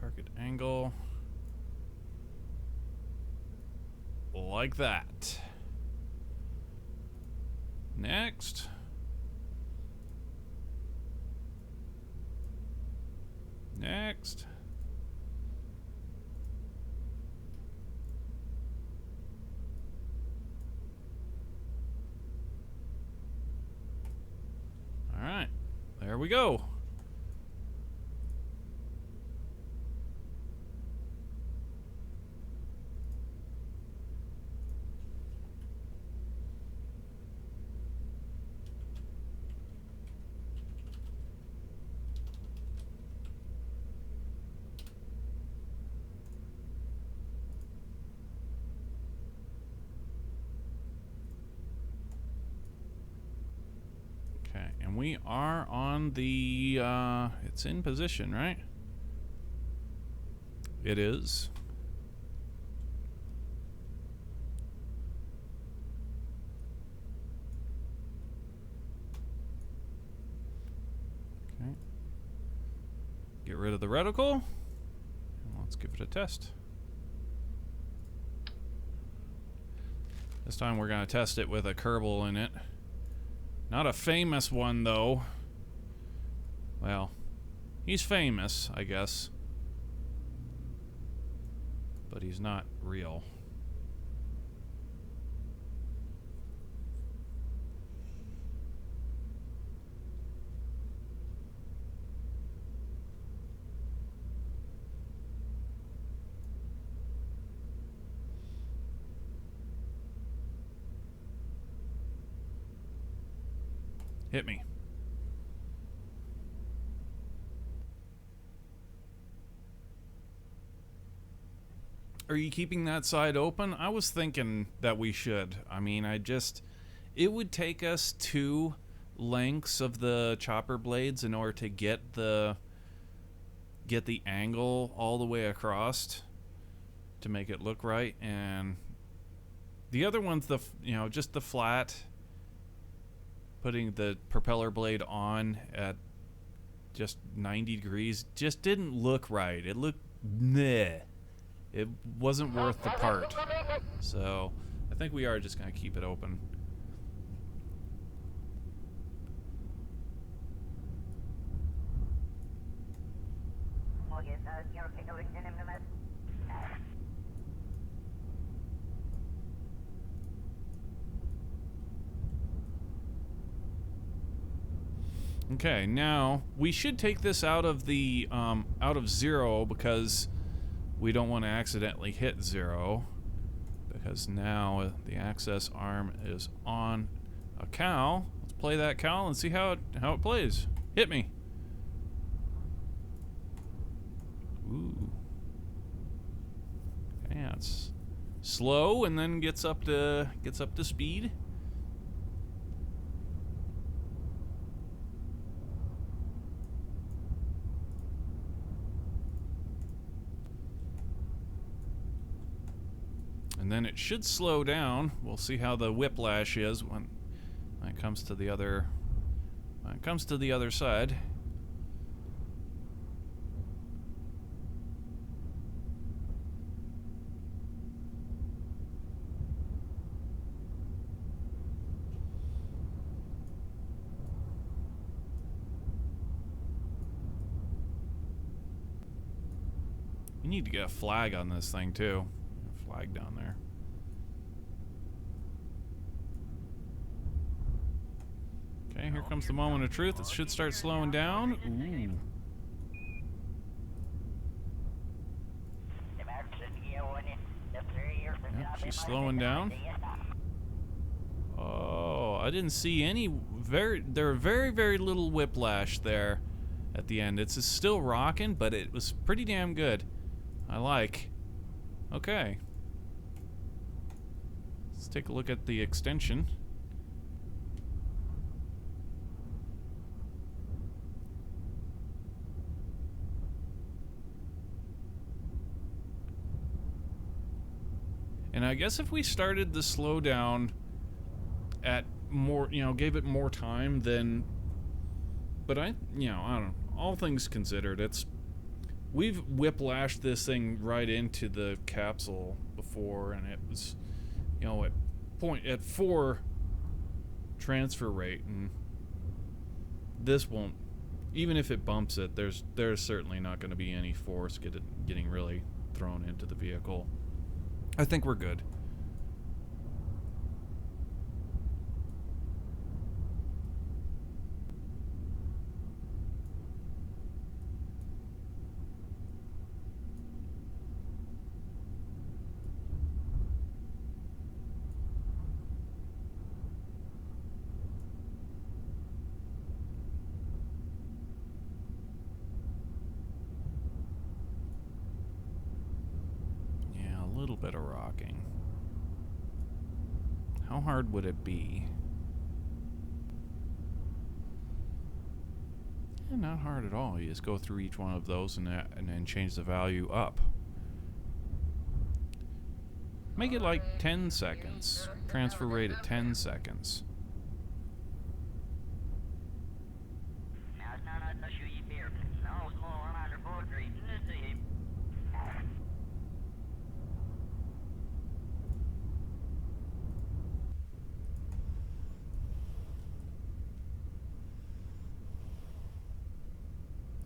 Target angle. Like that. Next. Next. All right. There we go. And we are on the, it's in position, right? It is. Okay. Get rid of the reticle. And let's give it a test. This time we're going to test it with a Kerbal in it. Not a famous one, though. Well, he's famous, I guess. But he's not real. Hit me. Are you keeping that side open? I was thinking that we should. I mean, it would take us 2 lengths of the chopper blades in order to get the angle all the way across to make it look right, and the other one's just the flat. Putting the propeller blade on at just 90 degrees just didn't look right. It looked meh. it wasn't worth the part. So I think we are just going to keep it open. Okay, now we should take this out of the out of 0 because we don't want to accidentally hit 0, because now the access arm is on a cow. Let's play that cow and see how it plays. Hit me. Ooh. Yeah, it's slow and then gets up to speed. And then it should slow down. We'll see how the whiplash is when it comes to the other side. You need to get a flag on this thing too. A flag down there. Okay, here comes the moment of truth. It should start slowing down. Ooh. Yep, she's slowing down. Oh, I didn't see any there very, very little whiplash there at the end. It's still rocking, but it was pretty damn good. I like. Okay. Let's take a look at the extension. And I guess if we started the slowdown at more, gave it more time, then, but I don't know, all things considered, we've whiplashed this thing right into the capsule before, and it was, at 4 transfer rate, and this won't, even if it bumps it, there's certainly not going to be any force getting really thrown into the vehicle. I think we're good. Yeah, a little bit of rocking. How hard would it be? Yeah, not hard at all. You just go through each one of those and then change the value up. Make it like 10 seconds. Transfer rate at 10 seconds.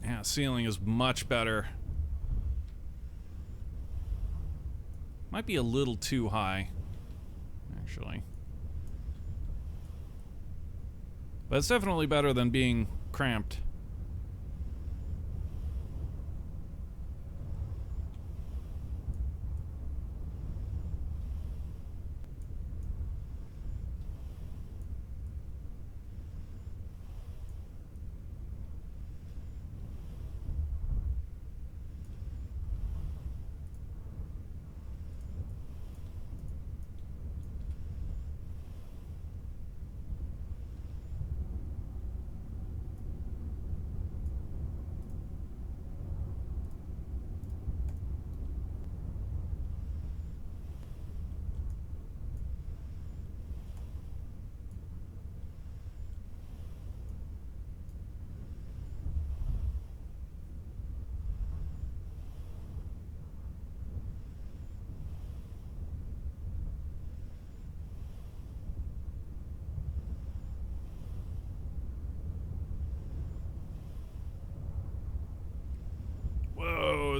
Yeah, ceiling is much better. Might be a little too high, actually. But it's definitely better than being cramped.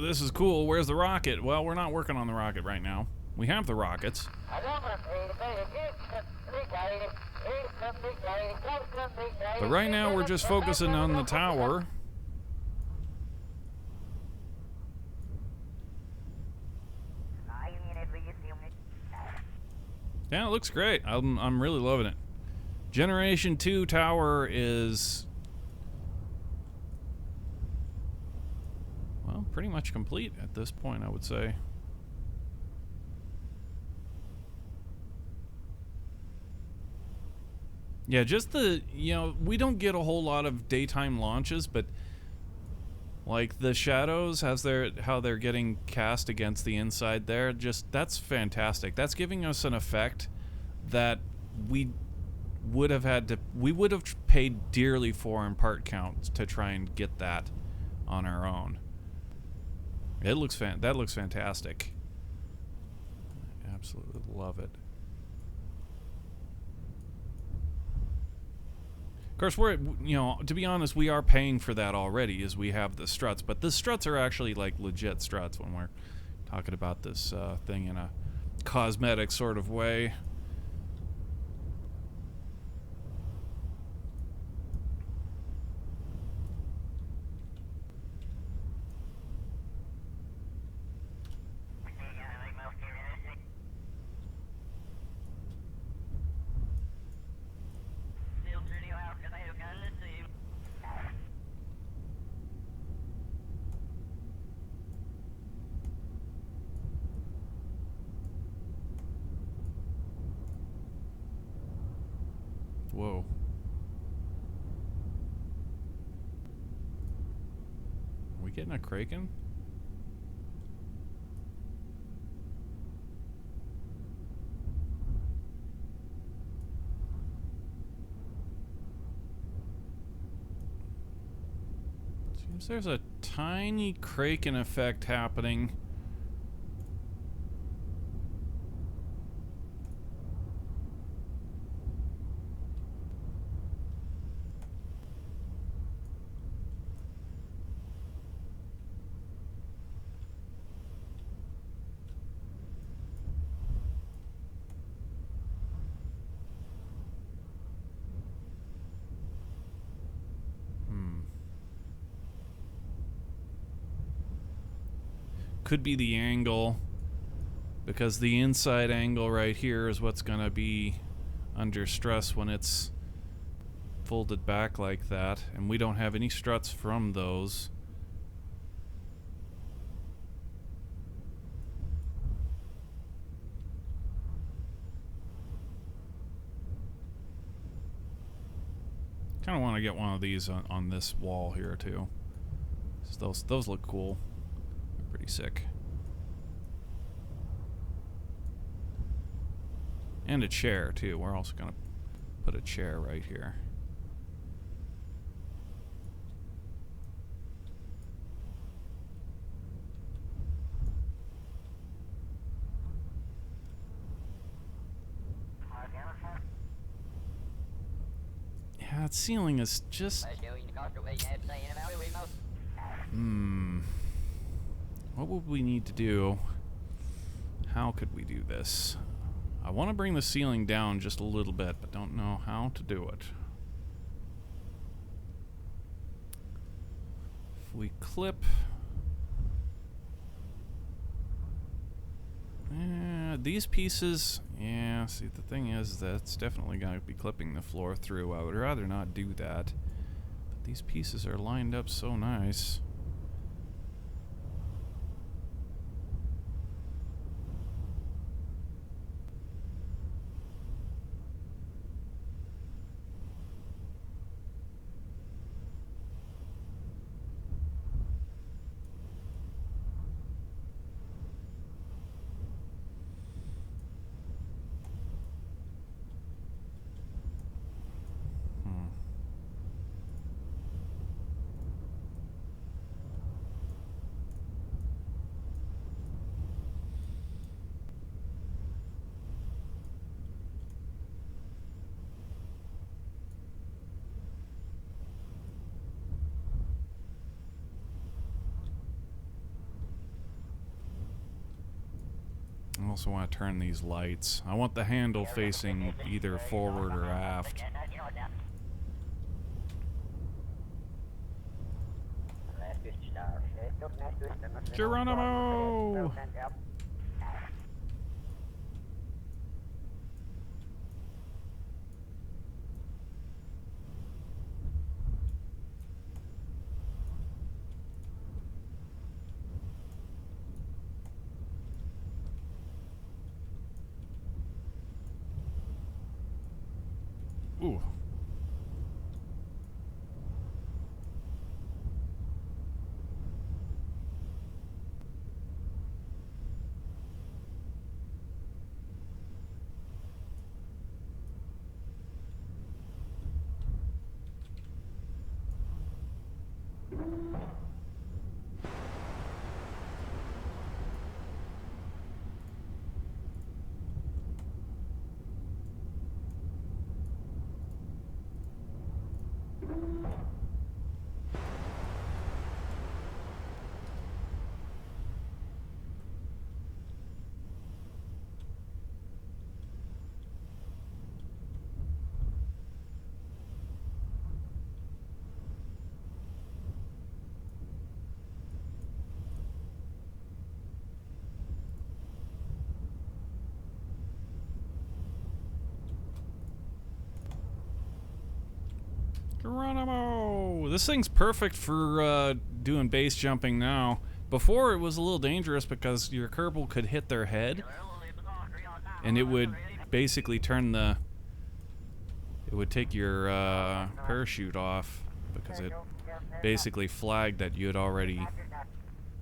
this is cool. Where's the rocket? Well, we're not working on the rocket right now. We have the rockets. But right now we're just focusing on the tower. Yeah, it looks great. I'm really loving it. Generation 2 tower is, well, pretty much complete at this point, I would say. Yeah, just the, we don't get a whole lot of daytime launches, but like the shadows as how they're getting cast against the inside there, just that's fantastic. That's giving us an effect that we would have paid dearly for in part count to try and get that on our own. That looks fantastic. I absolutely love it. Of course, we're, to be honest, we are paying for that already as we have the struts, but the struts are actually like legit struts when we're talking about this thing in a cosmetic sort of way. Whoa. Are we getting a Kraken? Seems there's a tiny Kraken effect happening. Could be the angle, because the inside angle right here is what's going to be under stress when it's folded back like that, and we don't have any struts from those. Kind of want to get one of these on this wall here too. Those look cool. Pretty sick. And a chair too. We're also gonna put a chair right here. Yeah, that ceiling is just... What would we need to do? How could we do this? I want to bring the ceiling down just a little bit, but don't know how to do it. If we clip... these pieces... Yeah, see, the thing is, that's definitely going to be clipping the floor through. I would rather not do that. But these pieces are lined up so nice. I also want to turn these lights. I want the handle facing either forward or aft. Geronimo! Ooh. Geronimo! This thing's perfect for doing base jumping now. Before it was a little dangerous because your Kerbal could hit their head and it would basically turn the... It would take your parachute off because it basically flagged that you had already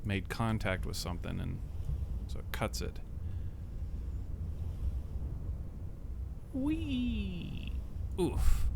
made contact with something, and so it cuts it. Whee! Oof.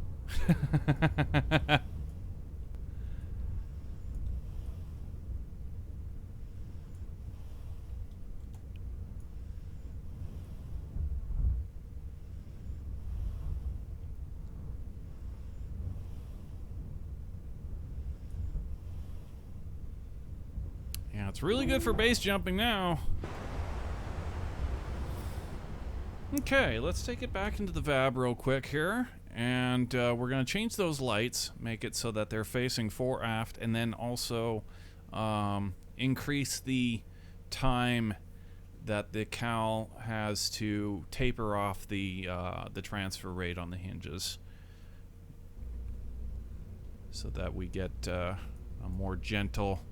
Yeah, it's really good for base jumping now. Okay, let's take it back into the VAB real quick here. And we're going to change those lights, make it so that they're facing fore aft, and then also increase the time that the cowl has to taper off the transfer rate on the hinges, so that we get a more gentle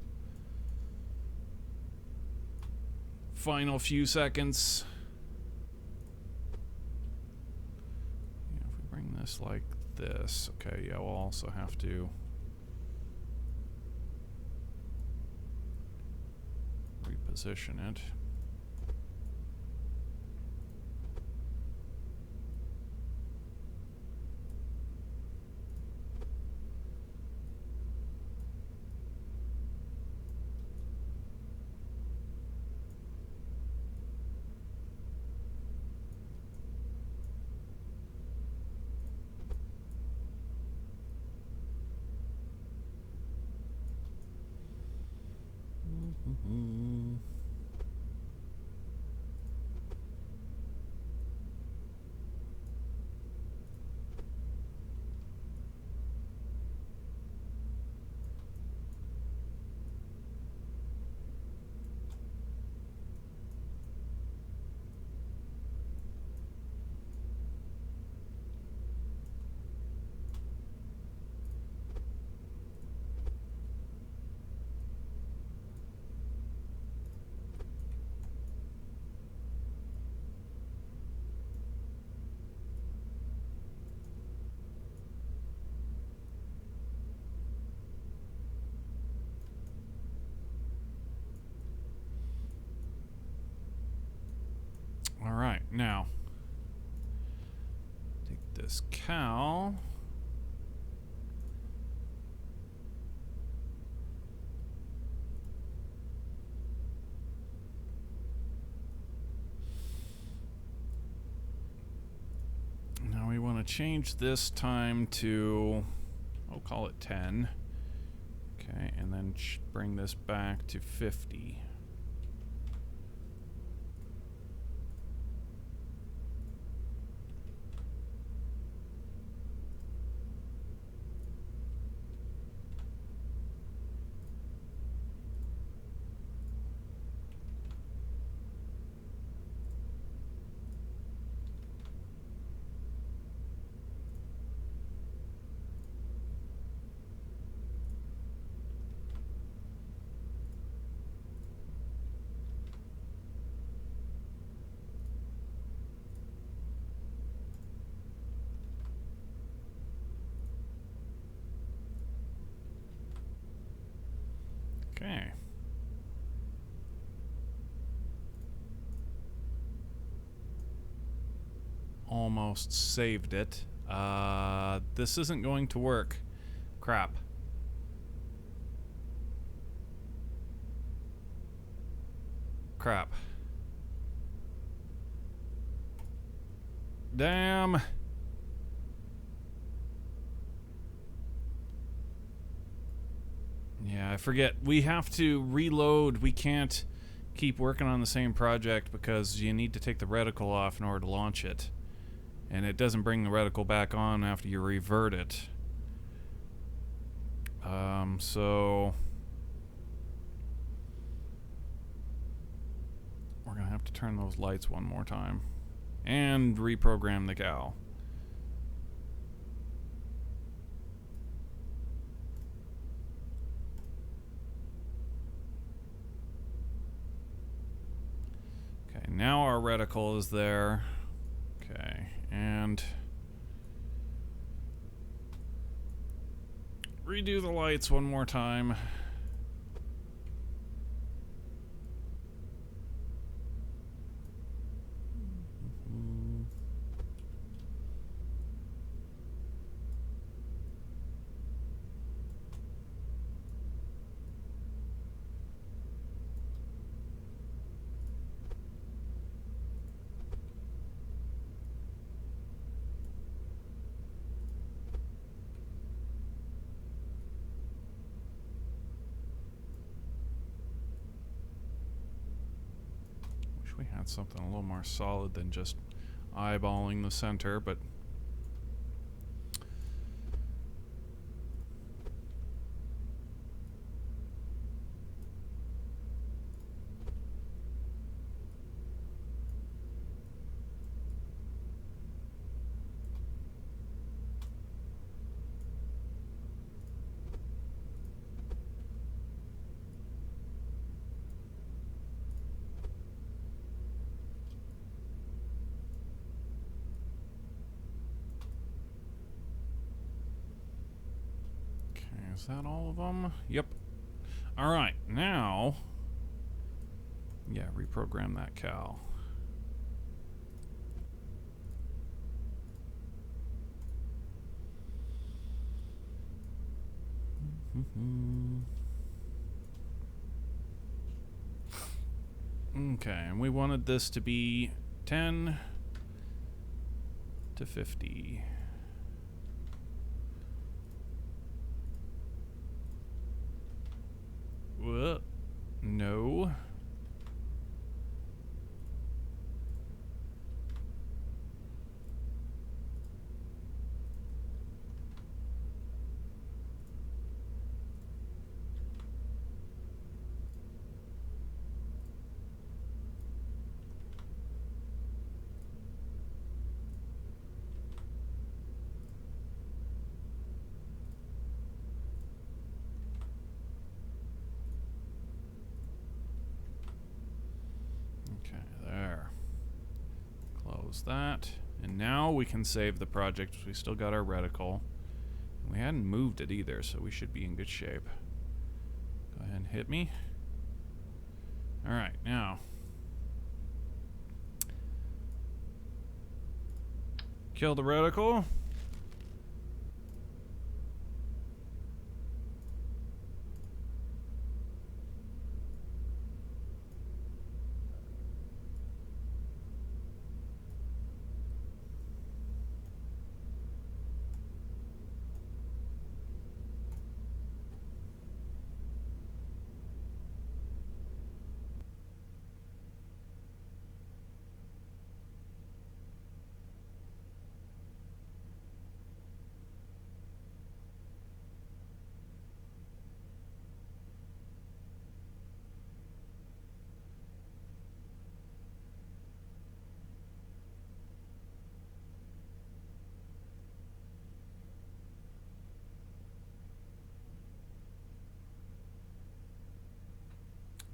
final few seconds. Bring this like this. Okay, yeah, we'll also have to reposition it. Alright, now take this cowl. Now we want to change this time to, I'll call it 10. Okay, and then bring this back to 50. Okay. Almost saved it. This isn't going to work. Crap. Crap. Damn. Yeah, I forget. We have to reload. We can't keep working on the same project because you need to take the reticle off in order to launch it. And it doesn't bring the reticle back on after you revert it. So we're gonna have to turn those lights one more time and reprogram the gal. Okay, now our reticle is there. Okay, and redo the lights one more time. We had something a little more solid than just eyeballing the center, but is that all of them? Yep. All right, now, yeah, reprogram that cal. Okay, and we wanted this to be 10 to 50. What? No. Okay, there. Close that. And now we can save the project. We still got our reticle. We hadn't moved it either, so we should be in good shape. Go ahead and hit me. Alright, now. Kill the reticle.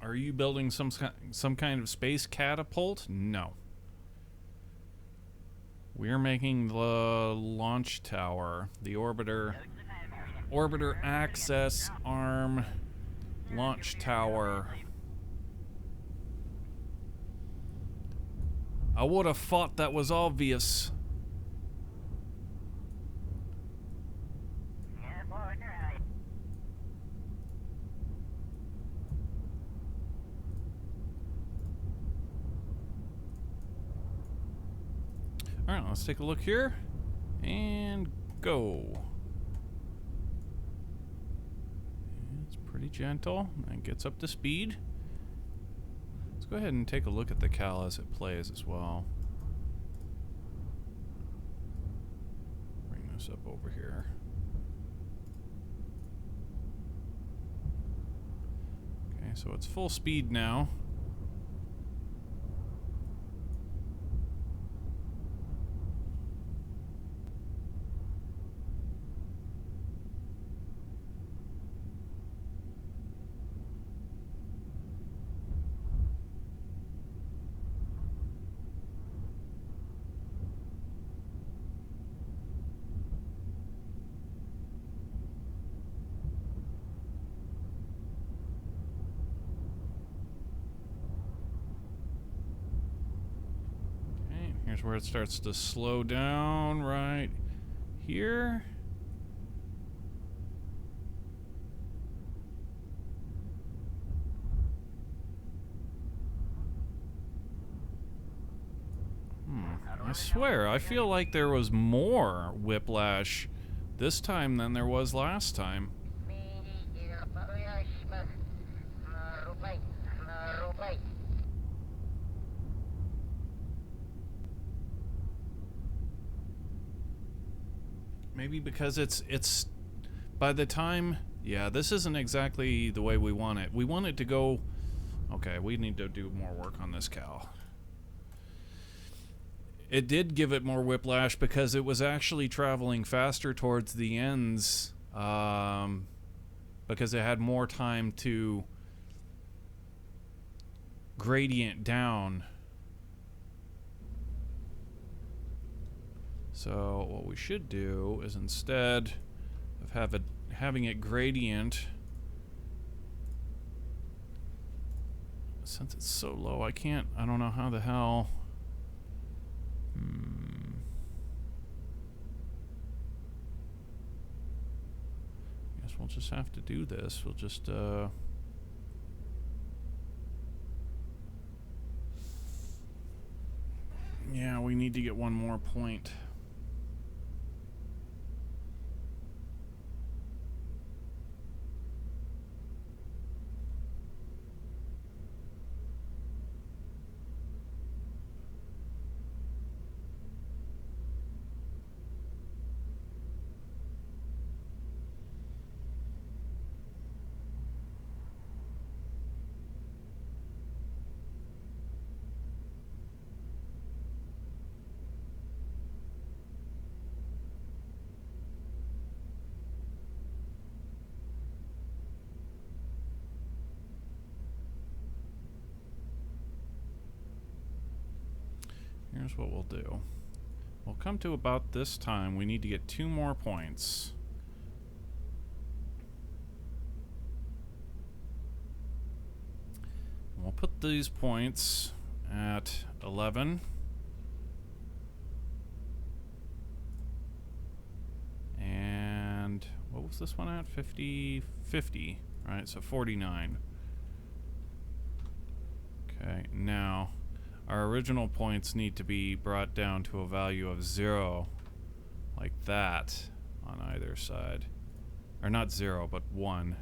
Are you building some kind of space catapult? No. We're making the launch tower, the orbiter access arm Launch tower. I would have thought that was obvious. Alright, let's take a look here. And go. It's pretty gentle and gets up to speed. Let's go ahead and take a look at the cal as it plays as well. Bring this up over here. Okay, so it's full speed now. Here's where it starts to slow down right here. I swear, I feel like there was more whiplash this time than there was last time. Maybe because it's by the time, yeah, this isn't exactly the way we want it. We want it to go, okay, we need to do more work on this cal. It did give it more whiplash because it was actually traveling faster towards the ends, because it had more time to gradient down. So what we should do is, instead of having it gradient, since it's so low, I don't know how the hell. Guess we'll just have to do this. We'll just yeah, we need to get one more point. Here's what we'll do. We'll come to about this time. We need to get 2 more points. We'll put these points at 11. And what was this one at? 50, right? So 49. Okay, now our original points need to be brought down to a value of 0, like that, on either side. Or not 0, but 1.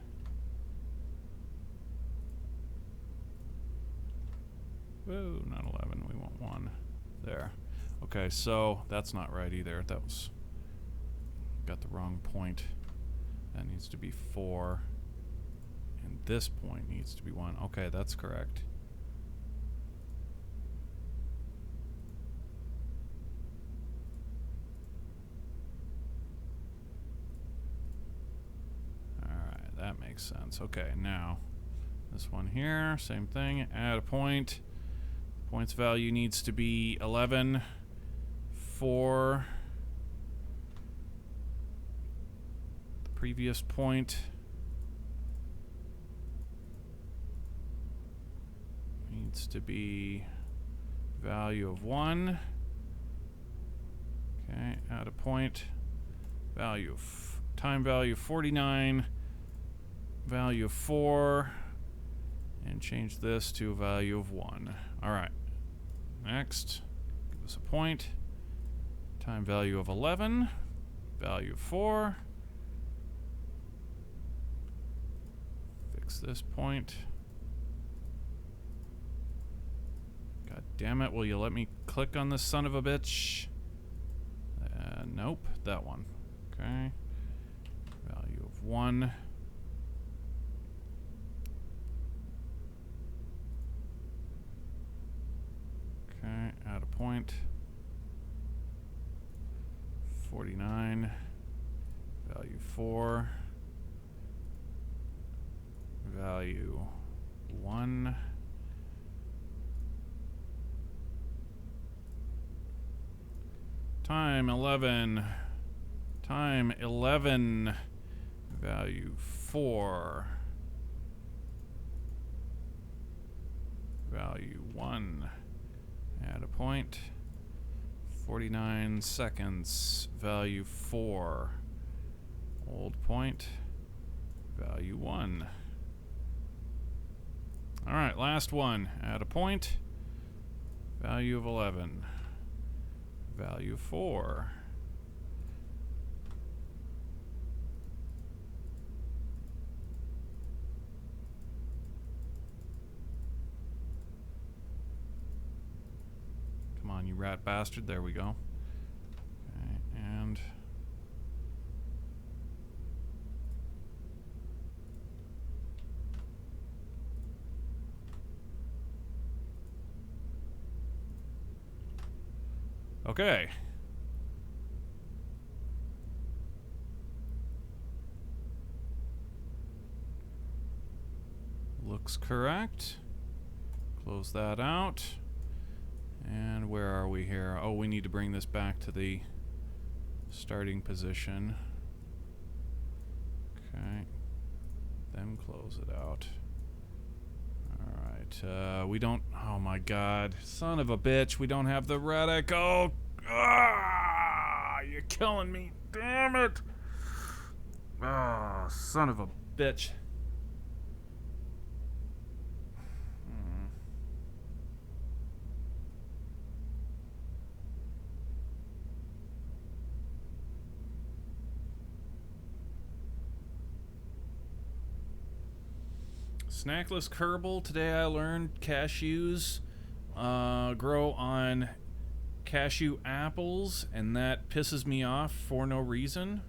Whoa, not 11, we want 1. There. Okay, so that's not right either. That was... got the wrong point. That needs to be 4. And this point needs to be 1. Okay, that's correct. That makes sense. Okay, now this one here, same thing. Add a point. Points value needs to be 11 for the previous point. needs to be value of 1. Okay, add a point. Value of time value 49. Value of 4. And change this to a value of 1. Alright. Next. Give us a point. Time value of 11. Value of 4. Fix this point. God damn it, will you let me click on this son of a bitch? Nope, that one. Okay. Value of 1. Okay, add a point. 49. Value 4. Value 1. Time 11. Time 11. Value 4. Value 1. Add a point. 49 seconds. Value 4. Old point. Value 1. Alright, last one. Add a point. Value of 11. Value 4. Come on, you rat bastard. There we go. Okay, and... Okay. Looks correct. Close that out. And where are we here? Oh, we need to bring this back to the starting position. Okay. Then close it out. Alright, we don't... Oh my god. Son of a bitch, we don't have the reticle. Oh, you're killing me. Damn it. Oh, son of a bitch. Snackless Kerbal. Today I learned cashews grow on cashew apples, and that pisses me off for no reason.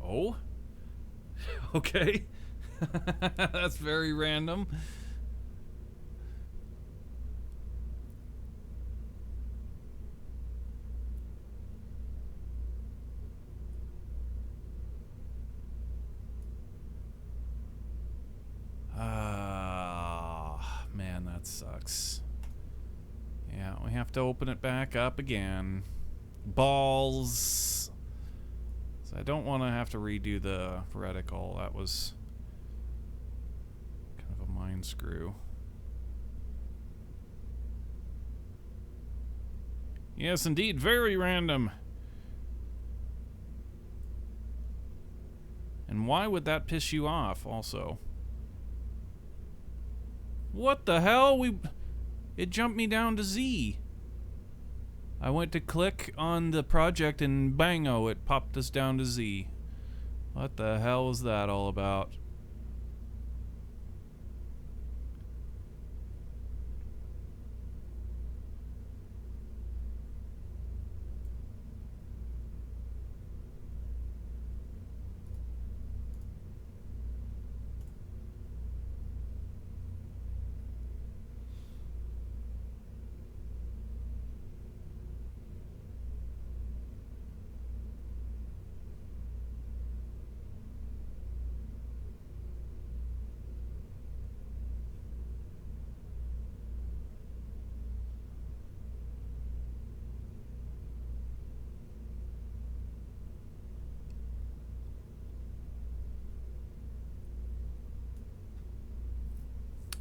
Oh? Okay. That's very random. Man, that sucks. Yeah, we have to open it back up again. Balls. So I don't want to have to redo the reticle. That was kind of a mind screw. Yes, indeed, very random. And why would that piss you off, also? What the hell? It jumped me down to Z. I went to click on the project and bango, it popped us down to Z. What the hell was that all about?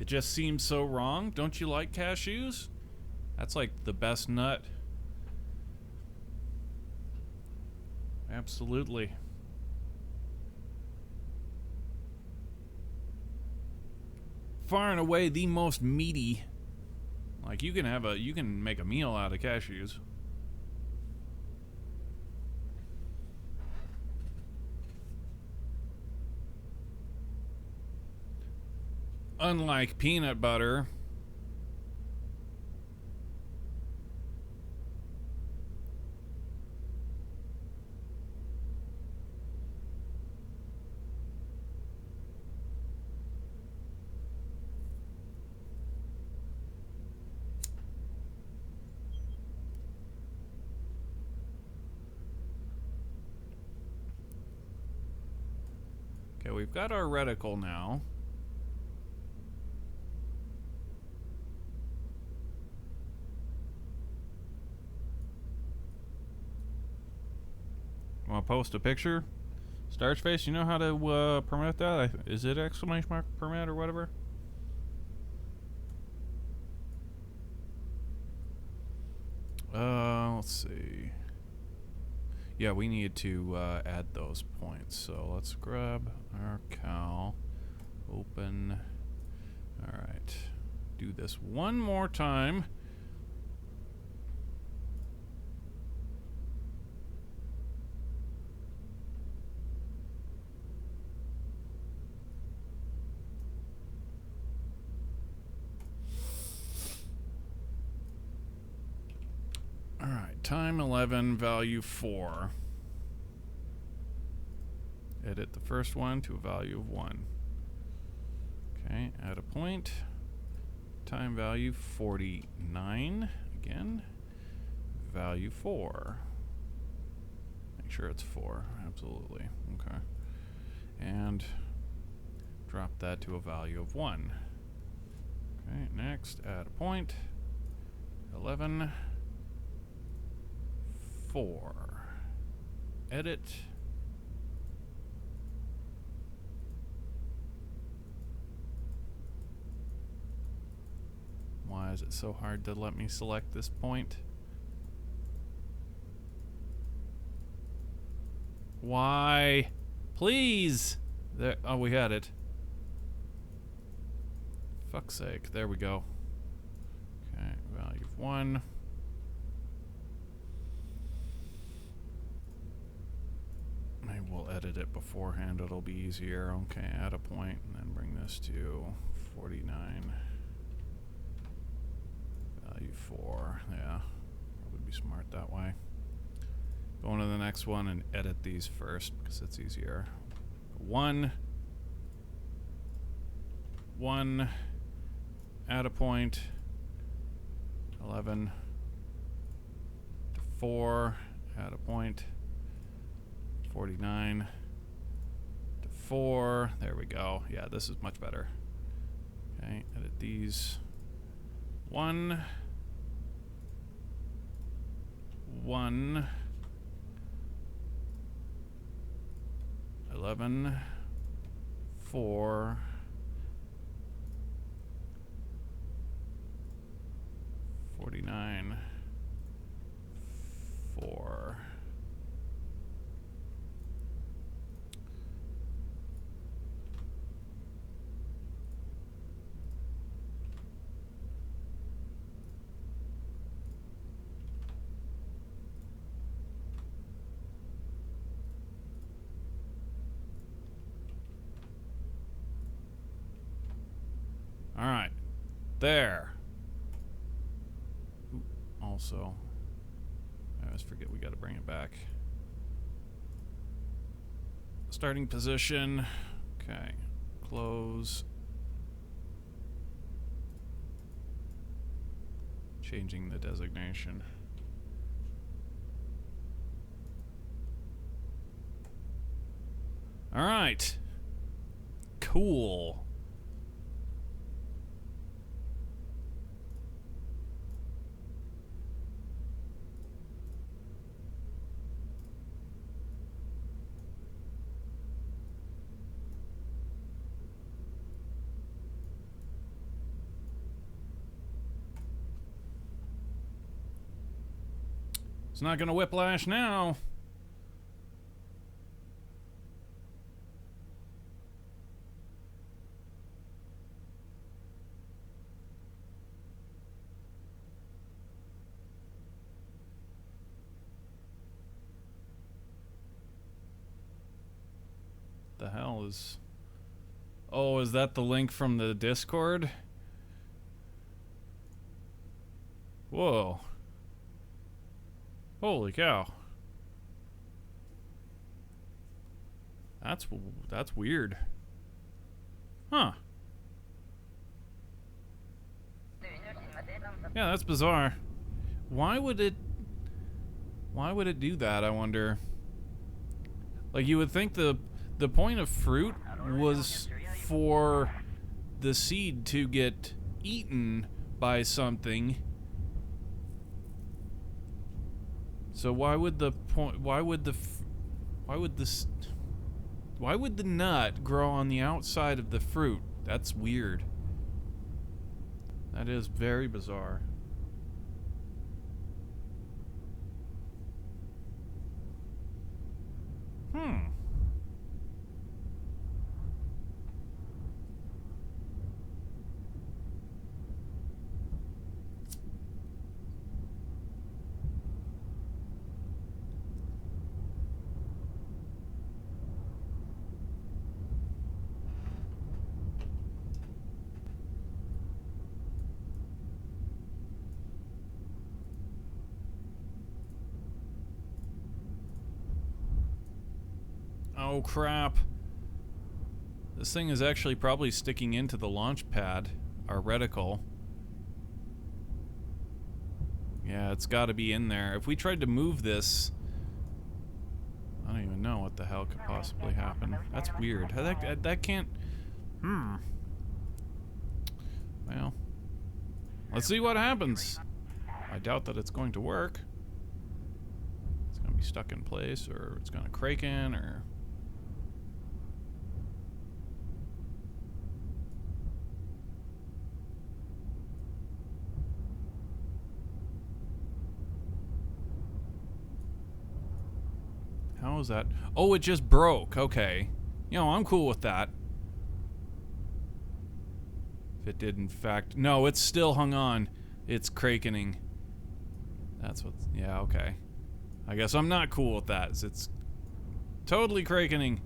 just seems so wrong. Don't you like cashews? That's like the best nut. Absolutely. Far and away the most meaty. Like you can make a meal out of cashews. Unlike peanut butter. Okay, we've got our reticle now. Want to post a picture? Starch face, you know how to permit that? Is it exclamation mark permit or whatever? Let's see. Yeah, we need to add those points. So let's grab our cal. Open. Alright. Do this one more time. Alright, time 11, value 4. Edit the first one to a value of 1. Okay, add a point. Time value 49. Again, value 4. Make sure it's 4. Absolutely. Okay. And drop that to a value of 1. Okay, next, add a point. 11. 4. Edit. Why is it so hard to let me select this point? Why? Please! There, oh, we had it. Fuck's sake. There we go. Okay, value of 1. Maybe we'll edit it beforehand. It'll be easier. Okay, add a point and then bring this to 49. Value 4. Yeah, probably be smart that way. Go on to the next one and edit these first because it's easier. 1. 1. Add a point. 11. To 4. Add a point. 49 to 4. There we go. Yeah, this is much better. Okay, edit these. 1. 1. 11. 4. 49. 4. All right, there. Ooh, also, I always forget we got to bring it back. Starting position. Okay, close. Changing the designation. All right. Cool. It's not gonna whiplash now. The hell is... Oh, is that the link from the Discord? Whoa. Holy cow. That's weird. Huh. Yeah, that's bizarre. Why would it do that, I wonder? Like, you would think the point of fruit was for the seed to get eaten by something. So why would the nut grow on the outside of the fruit? That's weird. That is very bizarre. Oh crap. This thing is actually probably sticking into the launch pad, our reticle. Yeah, it's got to be in there. If we tried to move this, I don't even know what the hell could possibly happen. That's weird. That can't... Well, let's see what happens. I doubt that it's going to work. It's going to be stuck in place, or it's going to crake in, or... How is that? Oh, it just broke. Okay. You know, I'm cool with that. If it did, in fact... No, it's still hung on. It's crakening. That's what... Yeah, okay. I guess I'm not cool with that. It's totally crakening.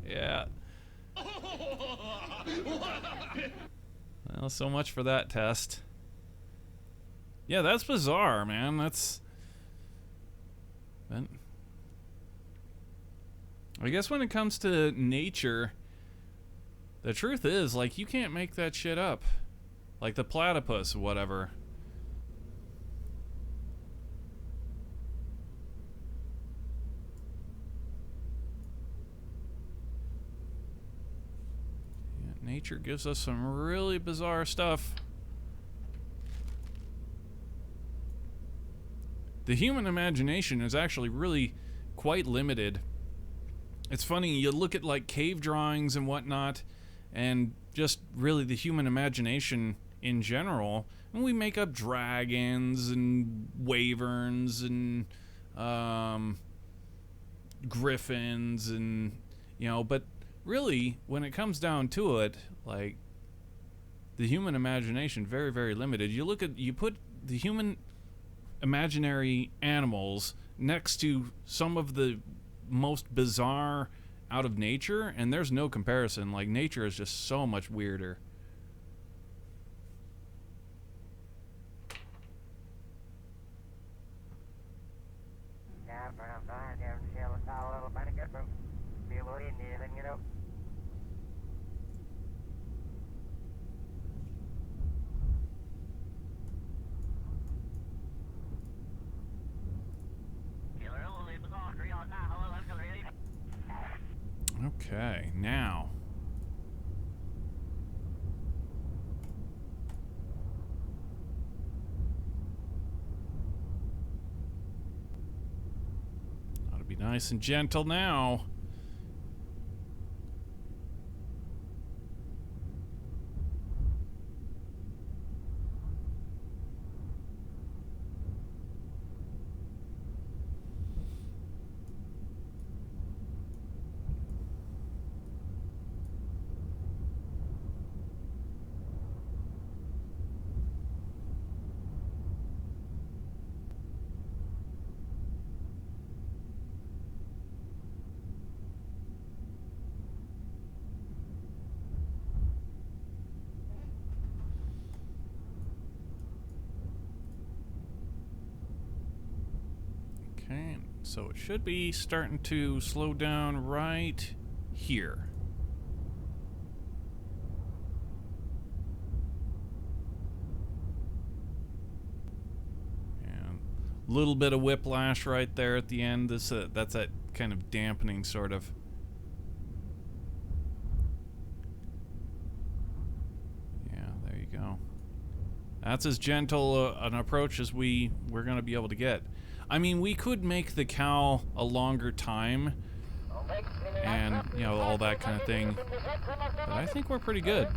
Yeah. Well, so much for that test. Yeah, that's bizarre, man. That's... I guess when it comes to nature, the truth is, like, you can't make that shit up. Like the platypus or whatever. Yeah, nature gives us some really bizarre stuff. The human imagination is actually really quite limited. It's funny, you look at like cave drawings and whatnot, and just really the human imagination in general, and we make up dragons and wyverns and griffins and, you know, but really, when it comes down to it, like, the human imagination, very, very limited. You put the human imaginary animals next to some of the most bizarre out of nature, and there's no comparison. Like, nature is just so much weirder. Okay, now. Ought to be nice and gentle now. Okay, so it should be starting to slow down right here. And a little bit of whiplash right there at the end. That's that kind of dampening sort of. Yeah, there you go. That's as gentle an approach as we're going to be able to get. I mean, we could make the cow a longer time and, you know, all that kind of thing. But I think we're pretty good.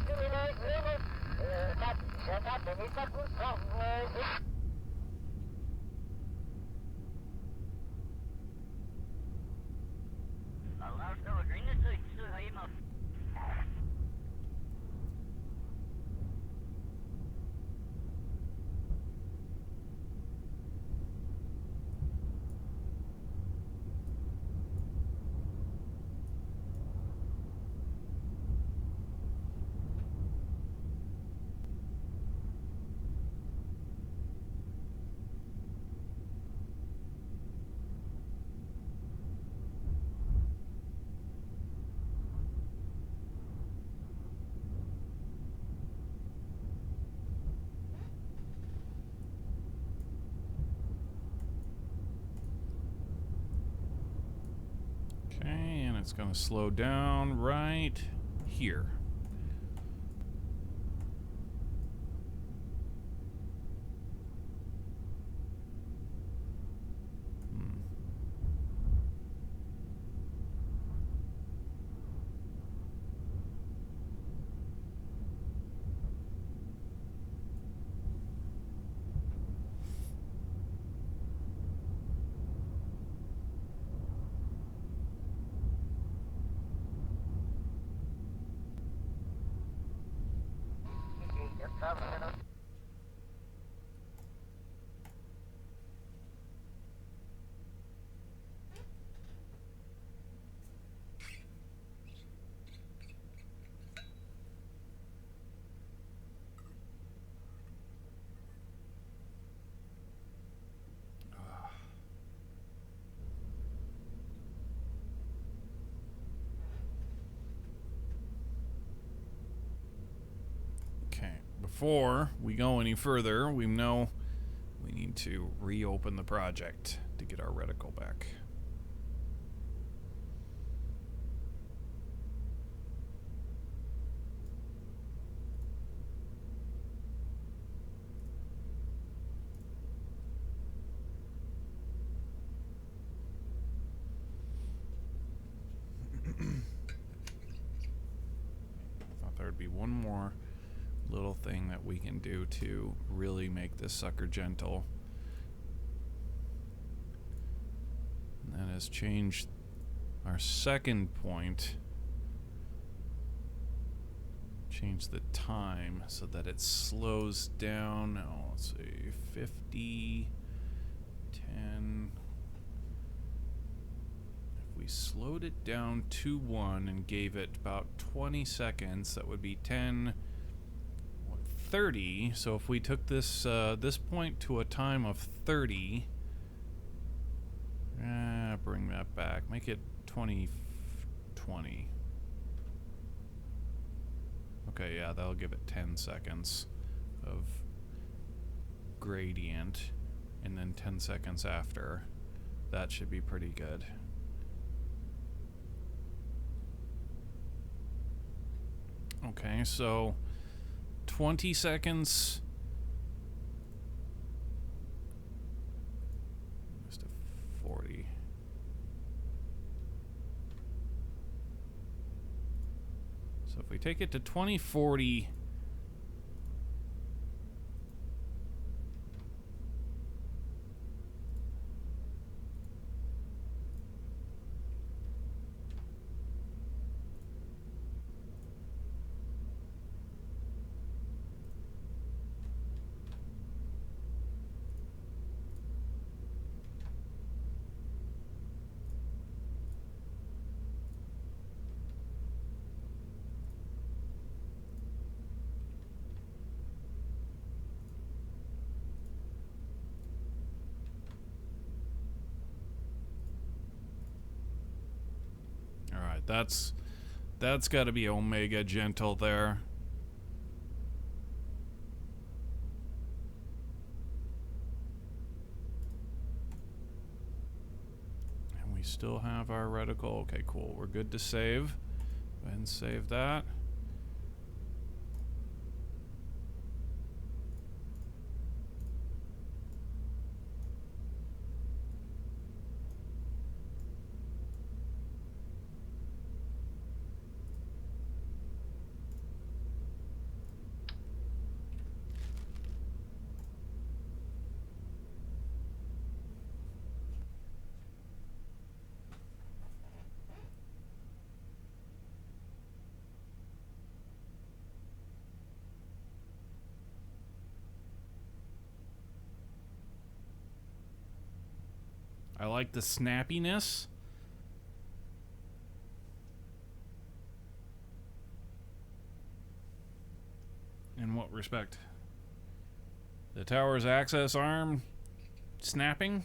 Okay, and it's going to slow down right here. Okay, before we go any further, we know we need to reopen the project to get our reticle back. Thought there would be one more little thing that we can do to really make this sucker gentle. And that is change our second point. Change the time so that it slows down. Oh, let's see, 50, 10. If we slowed it down to 1 and gave it about 20 seconds, that would be 10, 30. So if we took this this point to a time of 30, bring that back, make it 20. Okay, yeah, that'll give it 10 seconds of gradient, and then 10 seconds after. That should be pretty good. Okay, so 20 seconds. Just a 40. So if we take it to 2040, That's got to be Omega Gentle there. And we still have our reticle. Okay, cool. We're good to save. Go ahead and save that. I like the snappiness. In what respect? The tower's access arm snapping?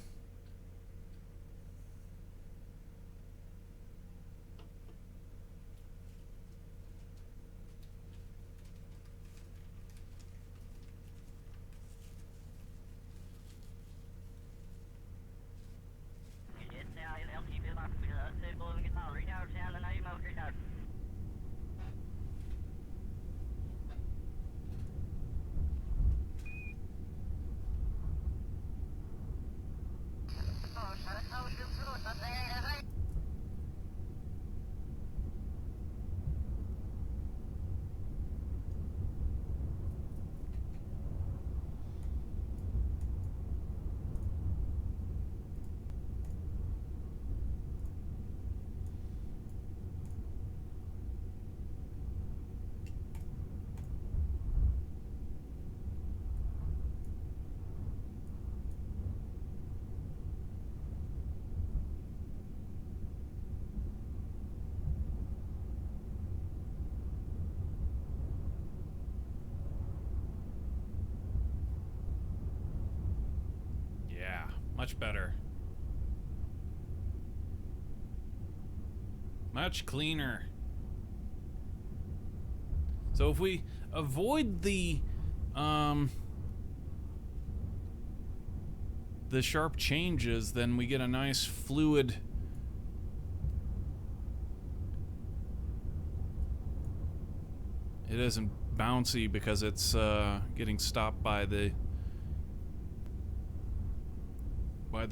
Yeah, much better. Much cleaner. So if we avoid the sharp changes, then we get a nice fluid it isn't bouncy because it's getting stopped by the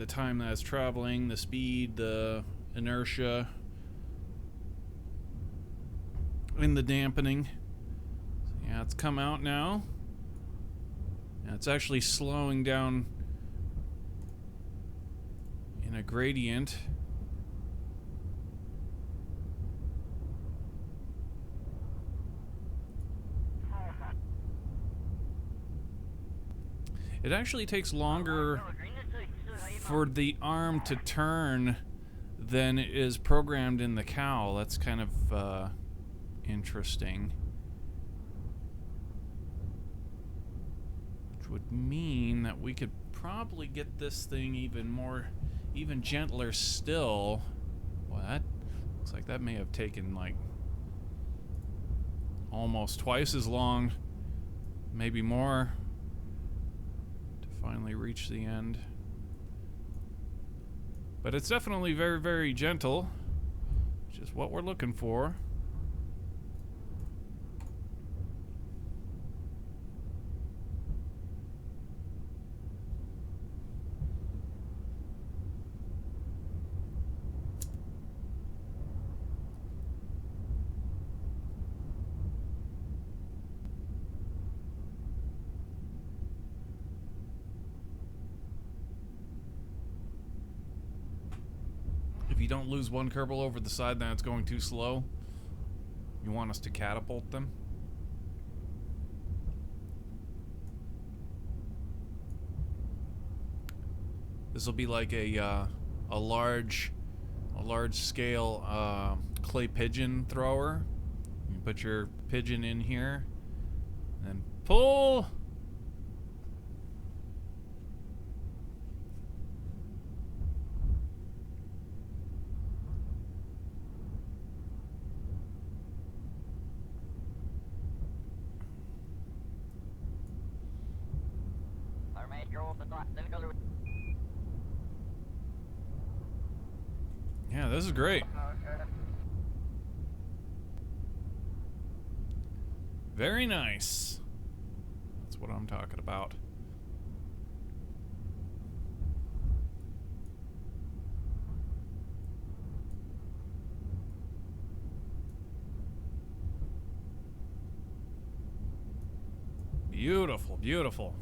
time that it's traveling, the speed, the inertia, and the dampening. So yeah, it's come out now. And it's actually slowing down in a gradient. It actually takes longer for the arm to turn than is programmed in the cowl. That's kind of interesting. Which would mean that we could probably get this thing even gentler still. Well, that looks like that may have taken like almost twice as long, maybe more, to finally reach the end. But it's definitely very, very gentle, which is what we're looking for. If you don't lose one Kerbal over the side, then it's going too slow. You want us to catapult them? This will be like a large scale clay pigeon thrower. You put your pigeon in here, and pull. Yeah, this is great. Very nice. That's what I'm talking about. Beautiful, beautiful.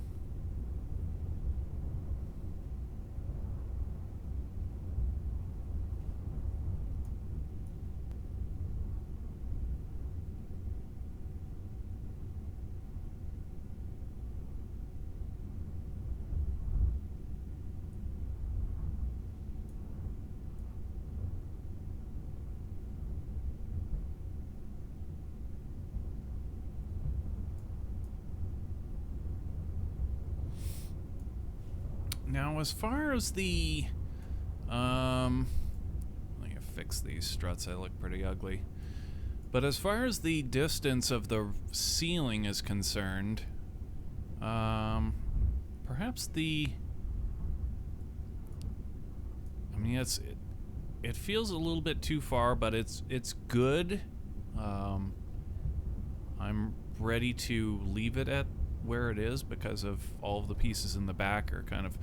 Now, as far as the, let me fix these struts. They look pretty ugly. But as far as the distance of the ceiling is concerned, perhaps the, I mean, it feels a little bit too far, but it's good. I'm ready to leave it at where it is because of all of the pieces in the back are kind of,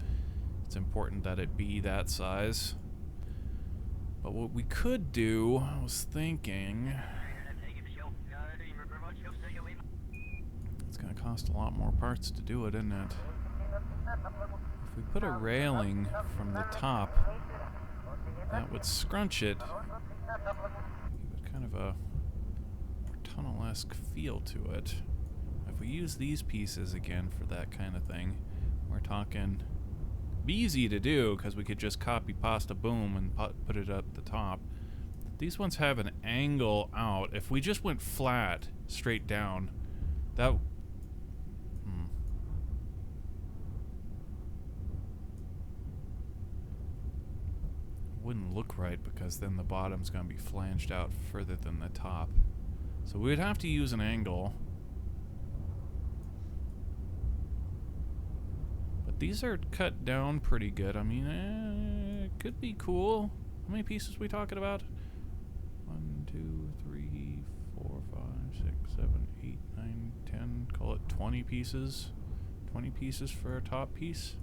it's important that it be that size. But what we could do, I was thinking, it's going to cost a lot more parts to do it, isn't it? If we put a railing from the top, that would scrunch it, give it kind of a more tunnel-esque feel to it. If we use these pieces again for that kind of thing, we're talking, be easy to do because we could just copy pasta boom and put it at the top. These ones have an angle out. If we just went flat straight down, that wouldn't look right because then the bottom's going to be flanged out further than the top. So we'd have to use an angle. But these are cut down pretty good. I mean, it could be cool. How many pieces are we talking about? 1, 2, 3, 4, 5, 6, 7, 8, 9, 10. Call it 20 pieces. 20 pieces for a top piece.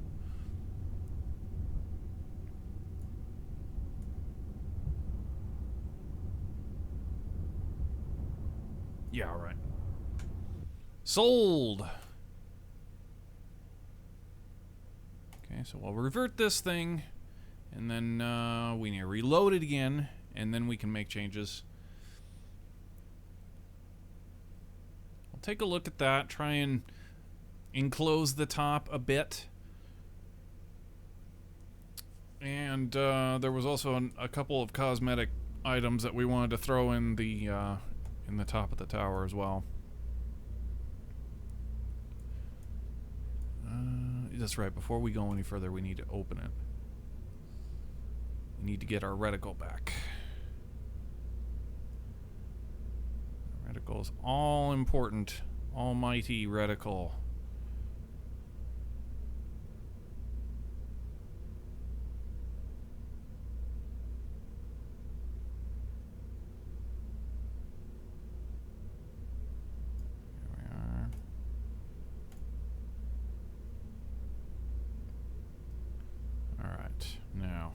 Yeah, right. Sold! Okay, so I'll revert this thing, and then we need to reload it again, and then we can make changes. I'll take a look at that, try and enclose the top a bit. And there was also a couple of cosmetic items that we wanted to throw in the top of the tower as well. That's right, before we go any further, we need to open it. We need to get our reticle back. Reticle's all important. Almighty reticle. Now,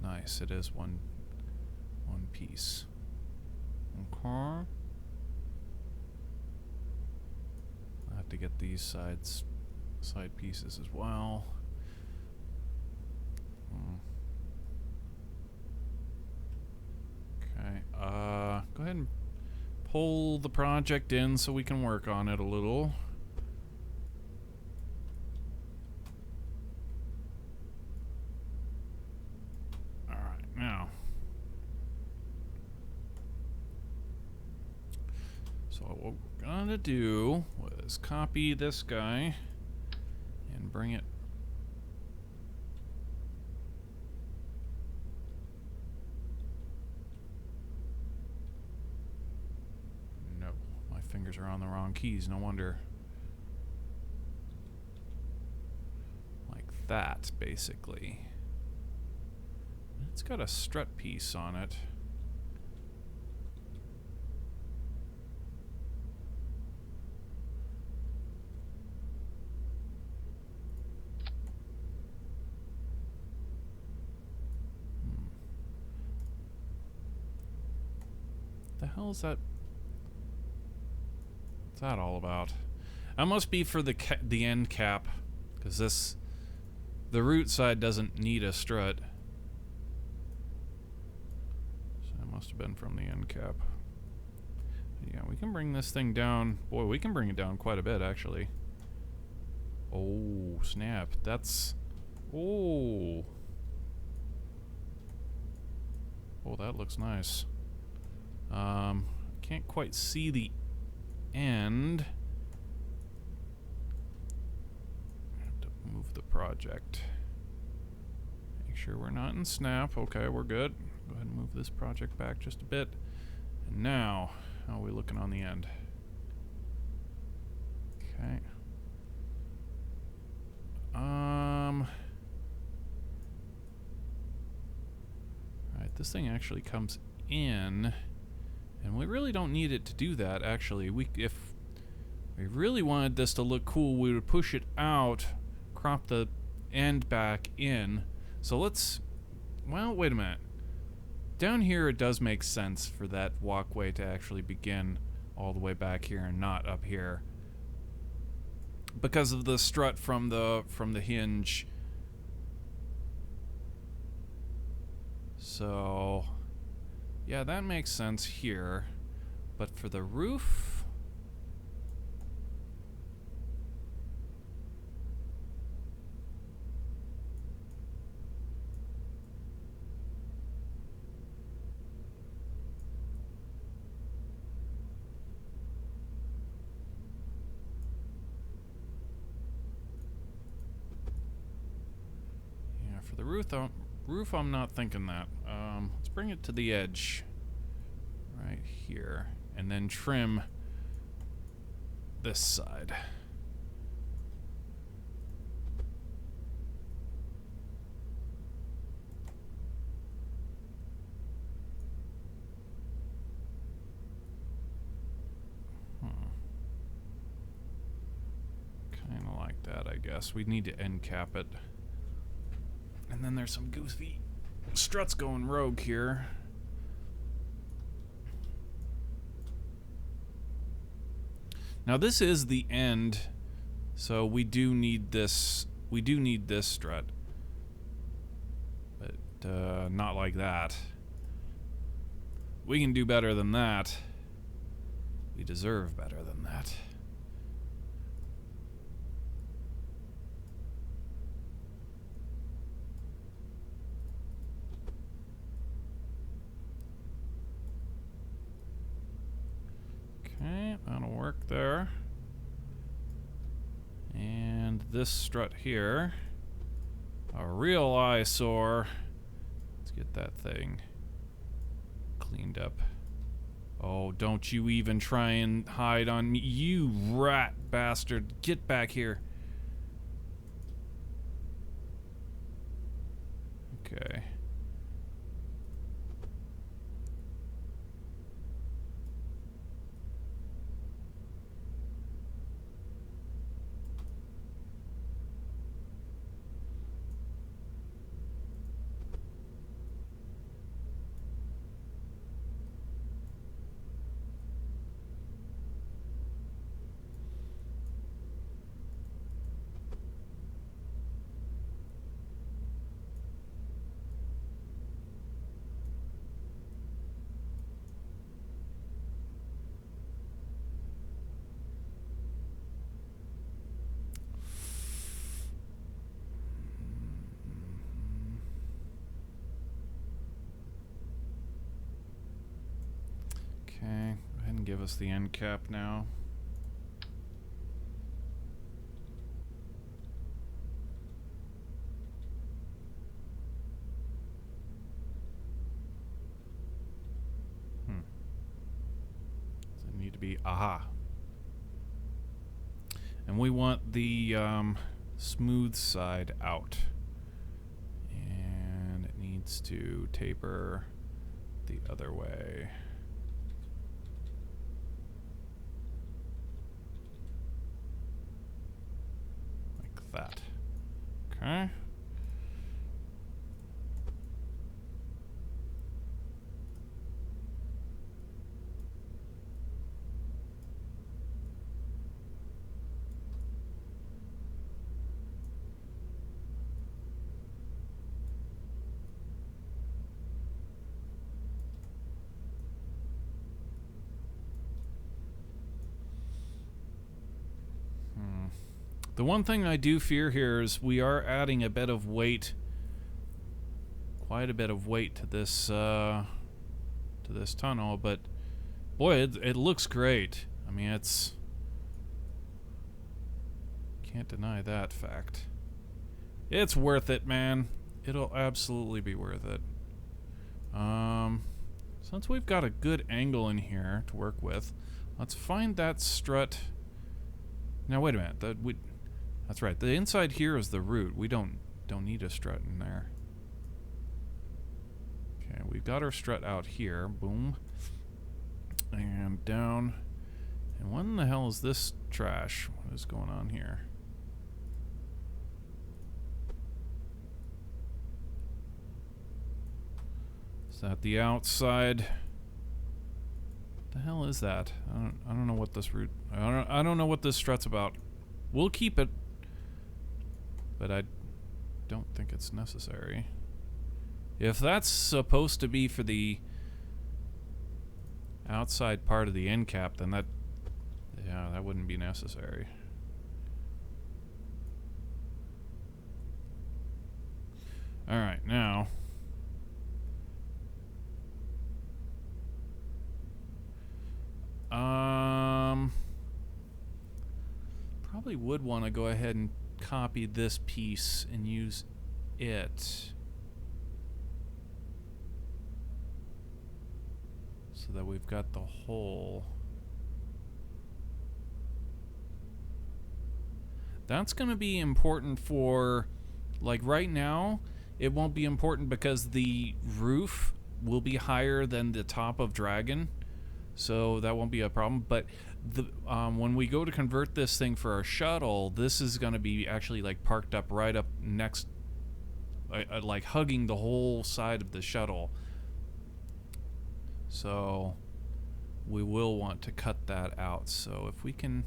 nice. It is one piece. Okay. I have to get these side pieces as well. Okay. Go ahead and pull the project in so we can work on it a little. Now, so what we're gonna do is copy this guy and bring it. No, fingers are on the wrong keys, no wonder. Like that, basically. It's got a strut piece on it. The hell is that? What's that all about? That must be for the end cap, because the root side doesn't need a strut. So that must have been from the end cap. Yeah, we can bring this thing down. Boy, we can bring it down quite a bit, actually. Oh, snap. That's... Oh. Oh, that looks nice. Can't quite see the end. I have to move the project. Make sure we're not in snap. Okay, we're good. Go ahead and move this project back just a bit. And now, how are we looking on the end? Okay. Alright, this thing actually comes in, and we really don't need it to do that, actually. If we really wanted this to look cool, we would push it out, crop the end back in. So let's... Well, wait a minute. Down here it does make sense for that walkway to actually begin all the way back here and not up here, because of the strut from the hinge. So yeah, that makes sense here. But for the roof, yeah, for the roof I'm not thinking that. Let's bring it to the edge right here, and then trim this side. Kind of like that, I guess. We need to end cap it. And then there's some goofy struts going rogue here. Now this is the end, so we do need this. We do need this strut, but not like that. We can do better than that. We deserve better than that. Okay, that'll work there. And this strut here, a real eyesore. Let's get that thing cleaned up. Oh, don't you even try and hide on me, you rat bastard. Get back here. Okay. Okay, go ahead and give us the end cap now. Does it need to be... Aha. And we want the smooth side out. And it needs to taper the other way. Like that. Okay. The one thing I do fear here is we are adding a bit of weight, quite a bit of weight to this tunnel, but boy, it looks great. I mean, can't deny that fact. It's worth it, man. It'll absolutely be worth it. Since we've got a good angle in here to work with, let's find that strut. Now wait a minute. That's right. The inside here is the root. We don't need a strut in there. Okay, we've got our strut out here. Boom. And down. And what in the hell is this trash? What is going on here? Is that the outside? What the hell is that? I don't know what this root. I don't know what this strut's about. We'll keep it, but I don't think it's necessary. If that's supposed to be for the outside part of the end cap, then that wouldn't be necessary. All right, now. Probably would want to go ahead and copy this piece and use it so that we've got the whole. That's going to be important for, like right now, it won't be important because the roof will be higher than the top of Dragon. So that won't be a problem, but when we go to convert this thing for our shuttle, this is going to be actually like parked up right up next, like hugging the whole side of the shuttle. So we will want to cut that out. So if we can...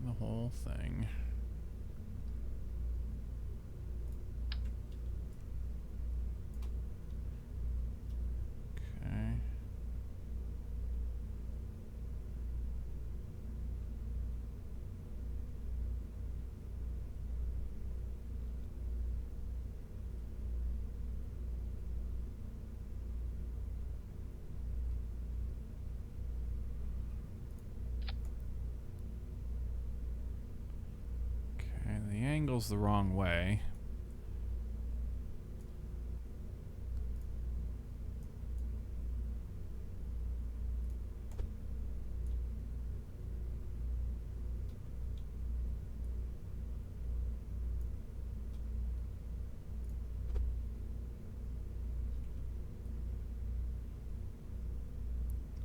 the whole thing... The angle's the wrong way.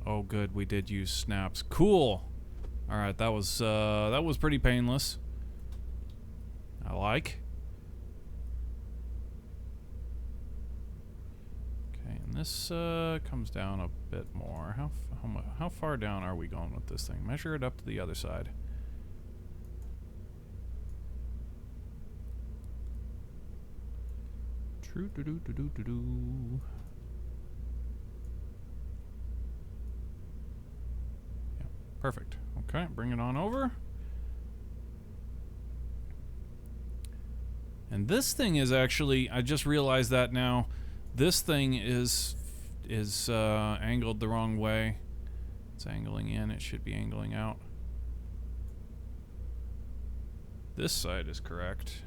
Oh, good, we did use snaps. Cool. All right, that was pretty painless. I like. Okay, and this comes down a bit more. How far down are we going with this thing? Measure it up to the other side. True do do do do do do. Yeah, perfect. Okay, bring it on over. And this thing is actually, I just realized that now, this thing is angled the wrong way. It's angling in, it should be angling out. This side is correct.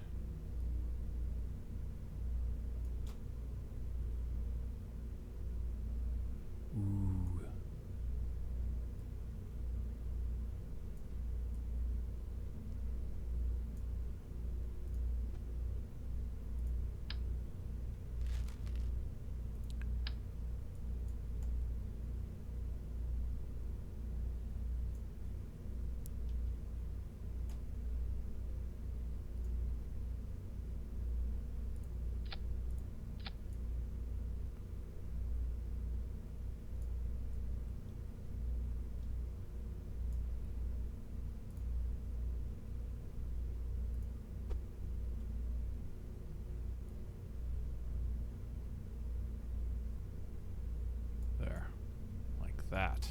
that.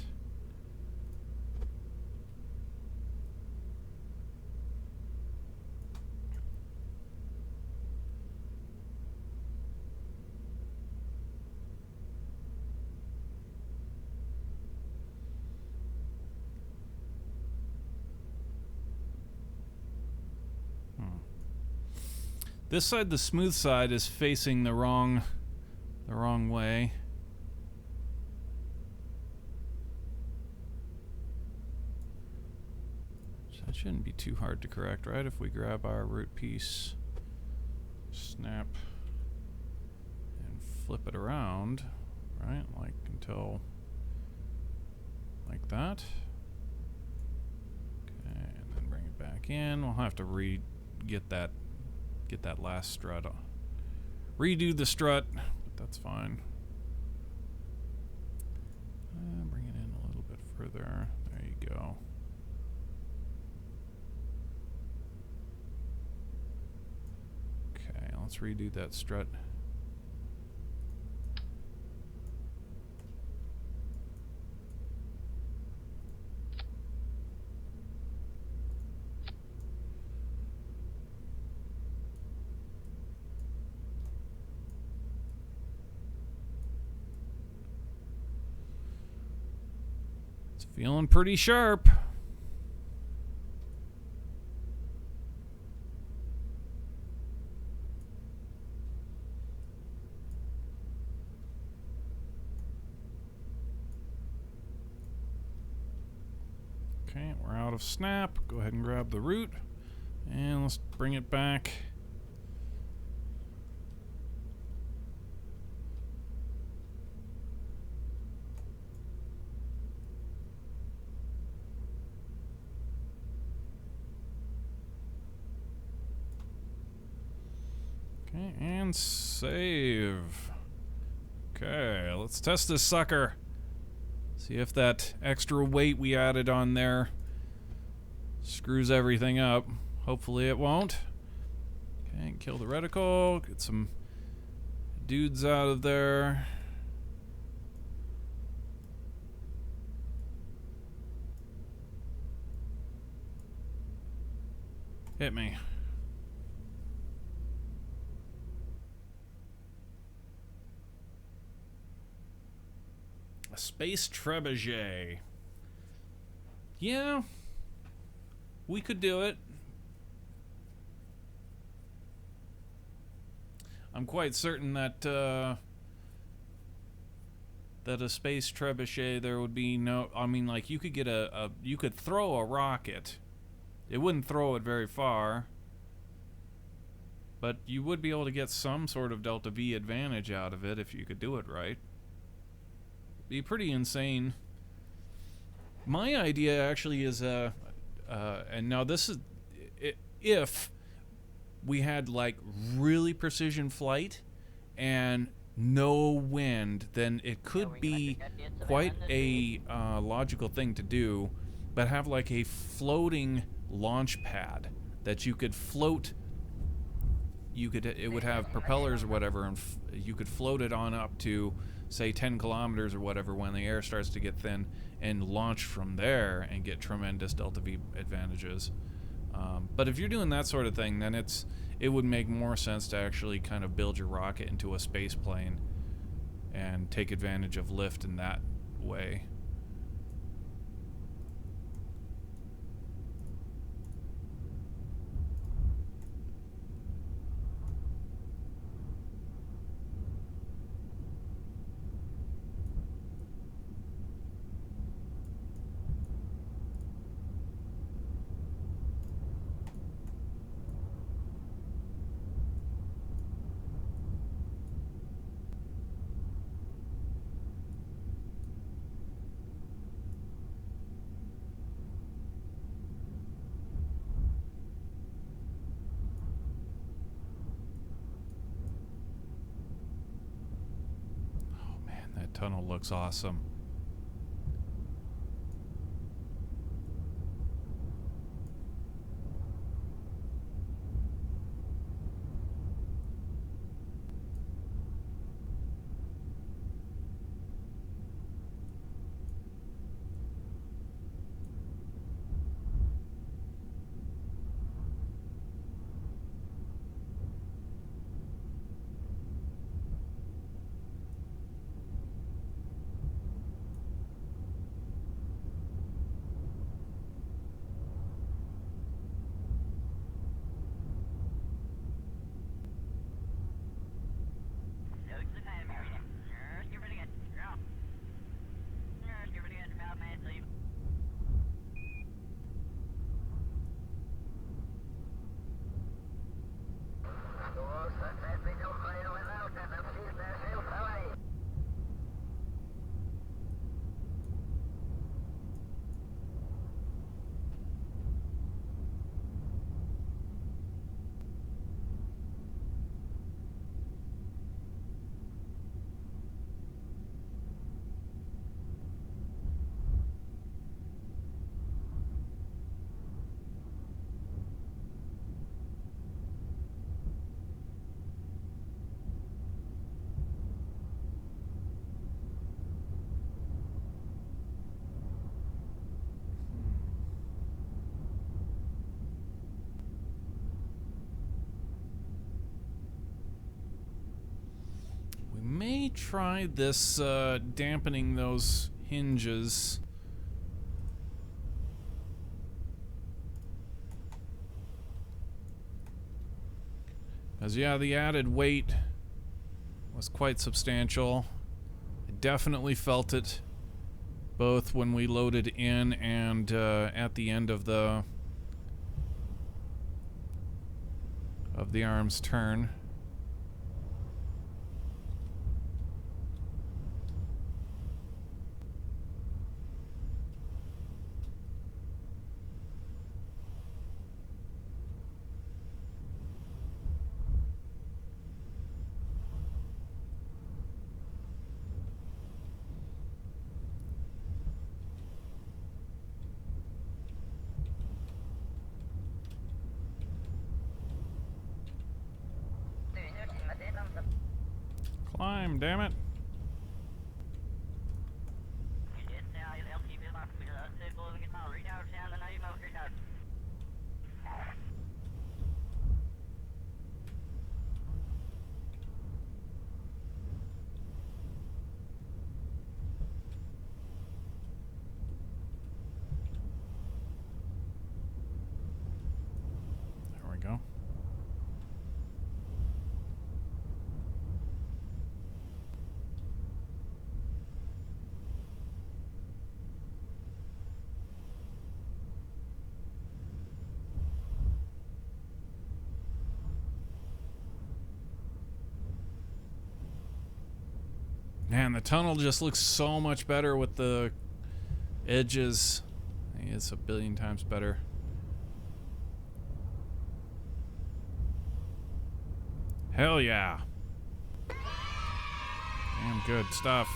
This side, the smooth side, is facing the wrong way. So that shouldn't be too hard to correct, right? If we grab our root piece, snap, and flip it around, right? Like until like that. Okay, and then bring it back in. We'll have to get that last strut on. Redo the strut, but that's fine. Bring it in a little bit further. There you go. Okay, let's redo that strut. Feeling pretty sharp. Okay, we're out of snap. Go ahead and grab the root. And let's bring it back. Okay, and save. Okay, let's test this sucker. See if that extra weight we added on there screws everything up. Hopefully it won't. Okay, kill the reticle. Get some dudes out of there. Hit me. A space trebuchet. Yeah, we could do it. I'm quite certain that that a space trebuchet there would be no. I mean, like you could get you could throw a rocket. It wouldn't throw it very far, but you would be able to get some sort of delta V advantage out of it if you could do it right. Be pretty insane. My idea actually is and now this is if we had like really precision flight and no wind, then it could be quite a logical thing to do, but have like a floating launch pad that you could float. It would have propellers or whatever, and you could float it on up to say 10 kilometers or whatever when the air starts to get thin, and launch from there and get tremendous delta V advantages. But if you're doing that sort of thing, then it would make more sense to actually kind of build your rocket into a space plane and take advantage of lift in that way. That tunnel looks awesome. may try this dampening those hinges. As yeah, the added weight was quite substantial. I definitely felt it both when we loaded in and at the end of the arm's turn. Climb, damn it. There we go. Man, the tunnel just looks so much better with the edges. It's a billion times better. Hell yeah. Damn good stuff.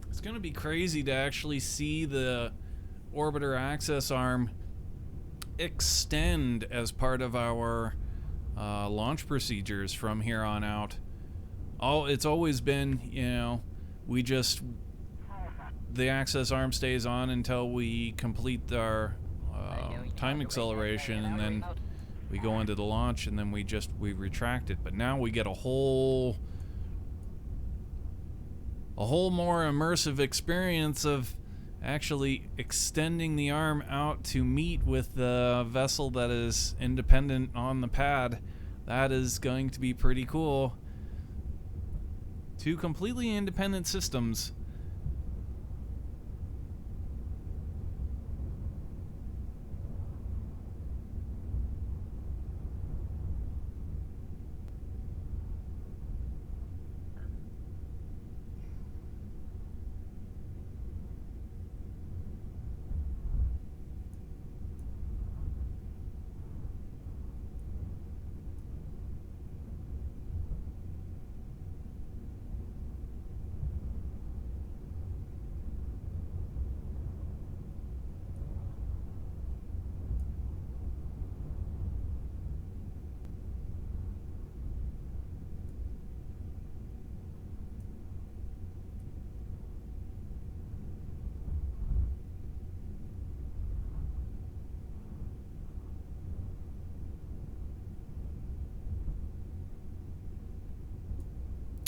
It's gonna be crazy to actually see the orbiter access arm extend as part of our launch procedures from here on out. It's always been, you know, the access arm stays on until we complete our time acceleration, and then we go into the launch, and then we retract it. But now we get a whole more immersive experience of actually extending the arm out to meet with the vessel that is independent on the pad. That is going to be pretty cool. Two completely independent systems.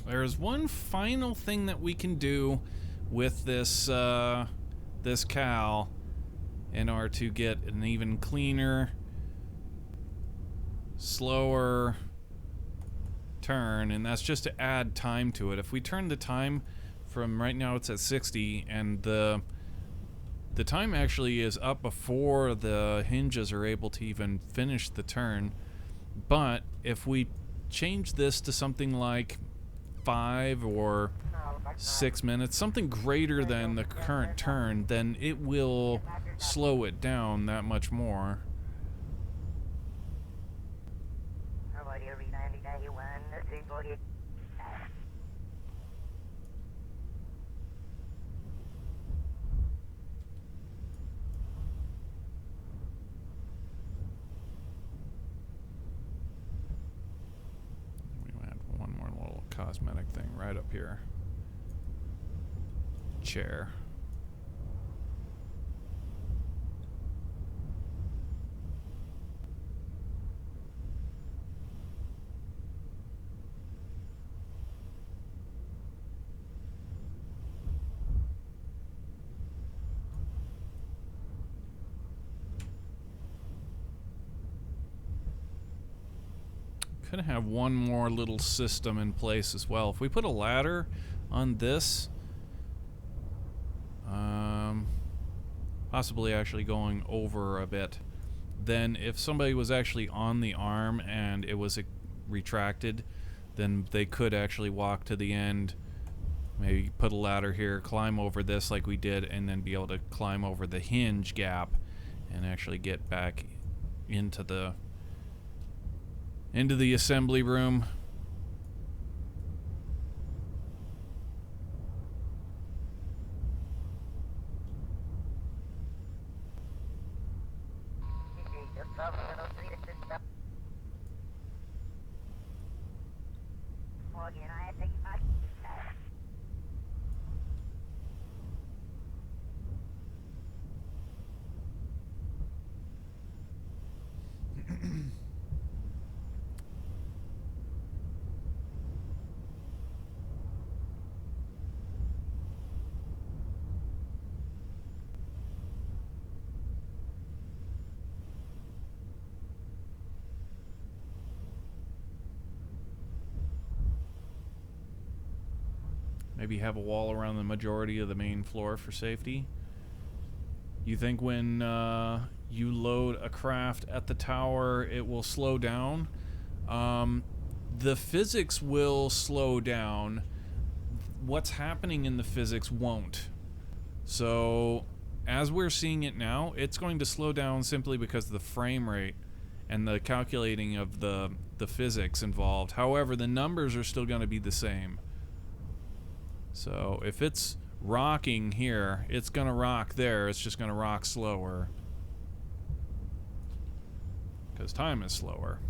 There's one final thing that we can do with this this cowl in order to get an even cleaner, slower turn, and that's just to add time to it. If we turn the time from right now, it's at 60, and the time actually is up before the hinges are able to even finish the turn. But if we change this to something like 5 or 6 minutes, something greater than the current turn, then it will slow it down that much more. cosmetic thing right up here. Chair. Could have one more little system in place as well. If we put a ladder on this, possibly actually going over a bit, then if somebody was actually on the arm and it was retracted, then they could actually walk to the end, maybe put a ladder here, climb over this like we did, and then be able to climb over the hinge gap and actually get back into the assembly room. Maybe have a wall around the majority of the main floor for safety. You think when you load a craft at the tower, it will slow down? The physics will slow down. What's happening in the physics won't. So, as we're seeing it now, it's going to slow down simply because of the frame rate and the calculating of the physics involved. However, the numbers are still going to be the same. So if it's rocking here, it's going to rock there. It's just going to rock slower. Because time is slower.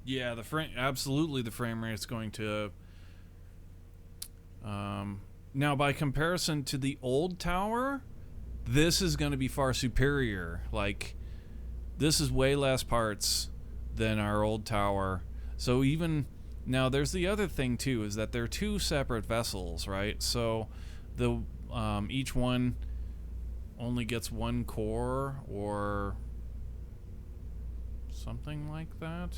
Yeah, absolutely the frame rate is going to... now, by comparison to the old tower, this is going to be far superior. Like, this is way less parts than our old tower. So even... Now, there's the other thing, too, is that they're two separate vessels, right? So, each one only gets one core, or something like that.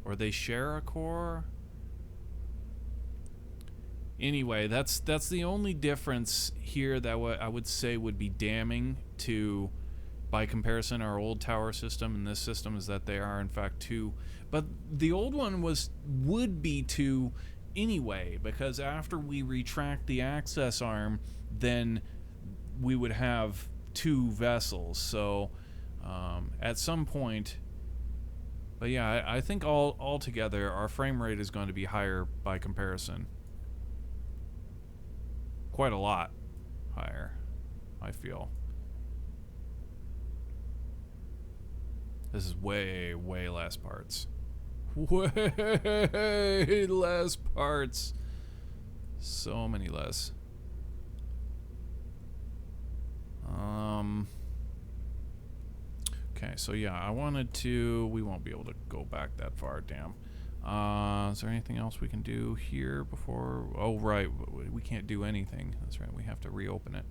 Or they share a core. Anyway, that's the only difference here that I would say would be damning to, by comparison, our old tower system and this system, is that they are in fact two. But the old one would be two anyway, because after we retract the access arm, then we would have two vessels. So at some point... But yeah, I think all together, our frame rate is going to be higher by comparison. Quite a lot higher, I feel. This is way, way less parts. Way less parts. So many less. Okay, so yeah, I wanted to... We won't be able to go back that far, damn. Is there anything else we can do here before... Oh, right, we can't do anything. That's right, we have to reopen it.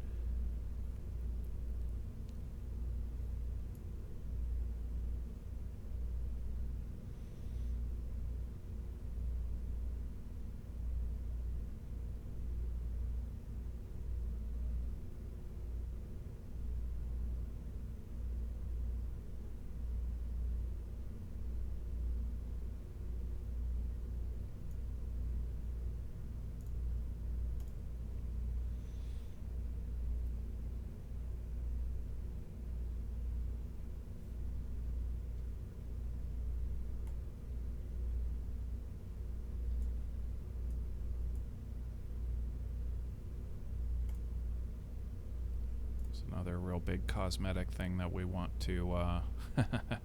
It's another real big cosmetic thing that we want to,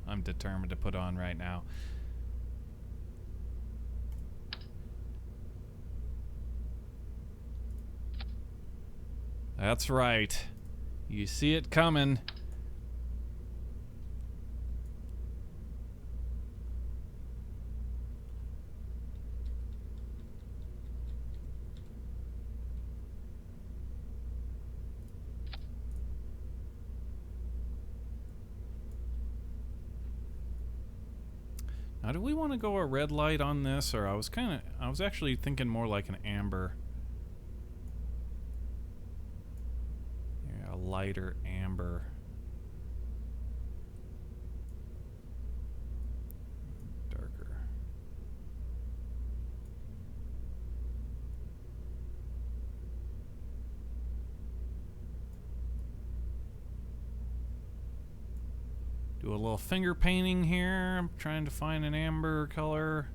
I'm determined to put on right now. That's right. You see it coming. Now, do we want to go a red light on this, or I was actually thinking more like an amber. Yeah, a lighter amber. Darker. Do a little finger painting here. I'm trying to find an amber color.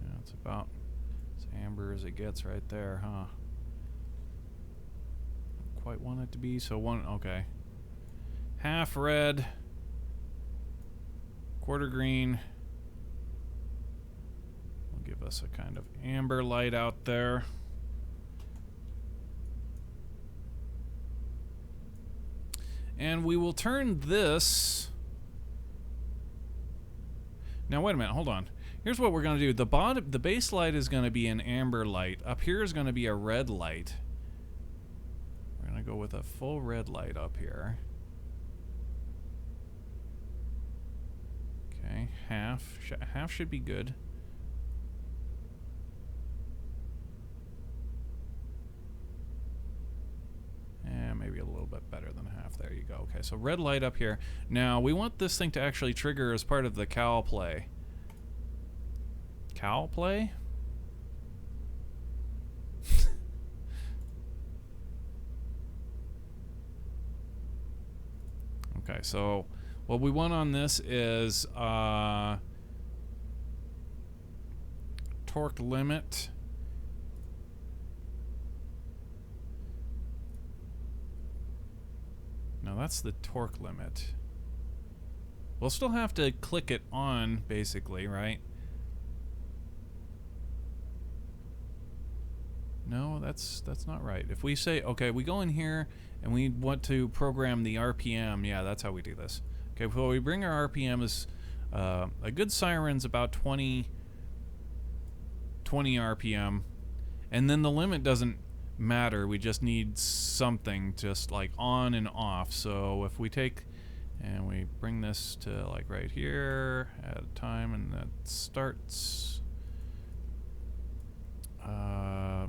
Yeah, it's about as amber as it gets right there, huh? Don't quite want it to be, so okay. Half red, quarter green. Will give us a kind of amber light out there. And we will turn this... Now, wait a minute. Hold on. Here's what we're going to do. The base light is going to be an amber light. Up here is going to be a red light. We're going to go with a full red light up here. Okay, half. Half should be good. And maybe a little bit better than half. There you go. Okay, so red light up here. Now, we want this thing to actually trigger as part of the cowl play. Cowl play? Okay, so what we want on this is torque limit. Now that's the torque limit. We'll still have to click it on, basically, right? No, that's not right. If we say, okay, we go in here and we want to program the RPM, yeah, that's how we do this. Okay, well, we bring our RPM is a good siren's about 20 RPM, and then the limit doesn't matter. We just need something just like on and off. So if we take and we bring this to like right here at a time, and that starts,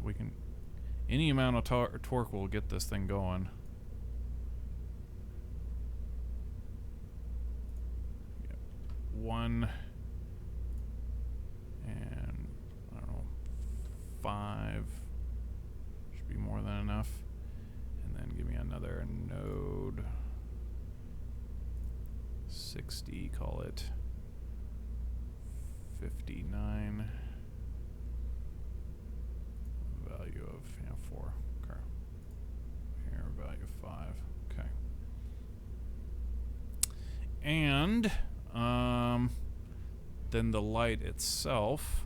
we can, any amount of torque will get this thing going. Yep. 1 and I don't know, 5 should be more than enough. And then give me another node. 60, call it 59. Value of 4. Okay. Here, value 5. Okay. And then the light itself.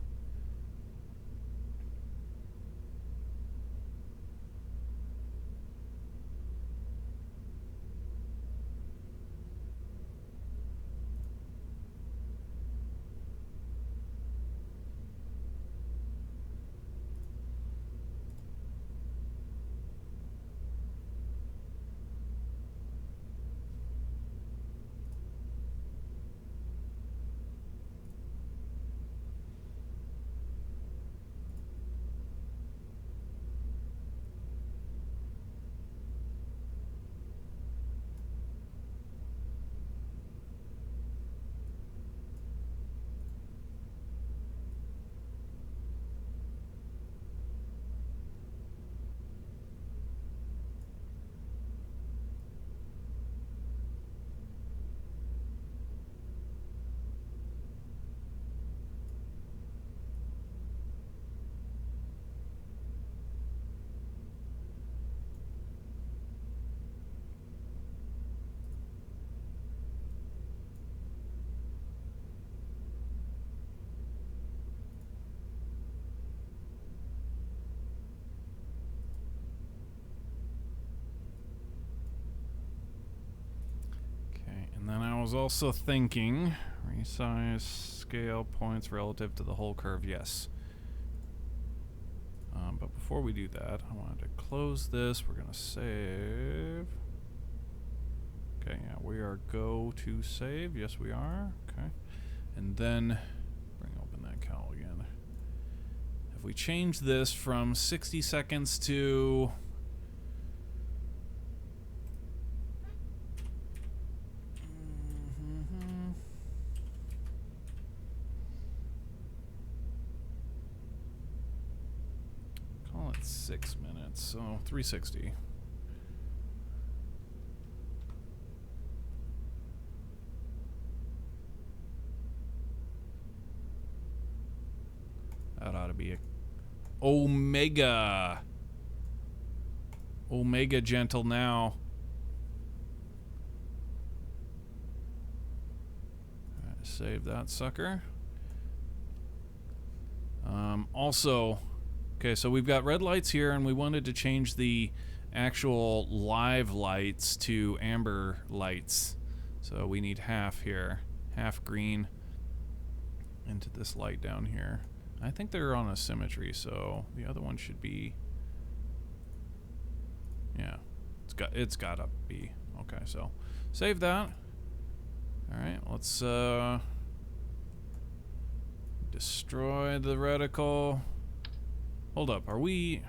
was also thinking, resize scale points relative to the whole curve, yes. But before we do that, I wanted to close this. We're gonna save. Okay, yeah, we are go to save. Yes, we are. Okay. And then bring open that cal again. If we change this from 60 seconds to call it 6 minutes, so 360. That ought to be a Omega. Omega gentle now. Alright, save that sucker. Also, okay, so we've got red lights here, and we wanted to change the actual live lights to amber lights. So we need half here, half green into this light down here. I think they're on a symmetry, so the other one should be, yeah, it's gotta be. Okay, so save that. All right, let's destroy the reticle. Hold up, are we?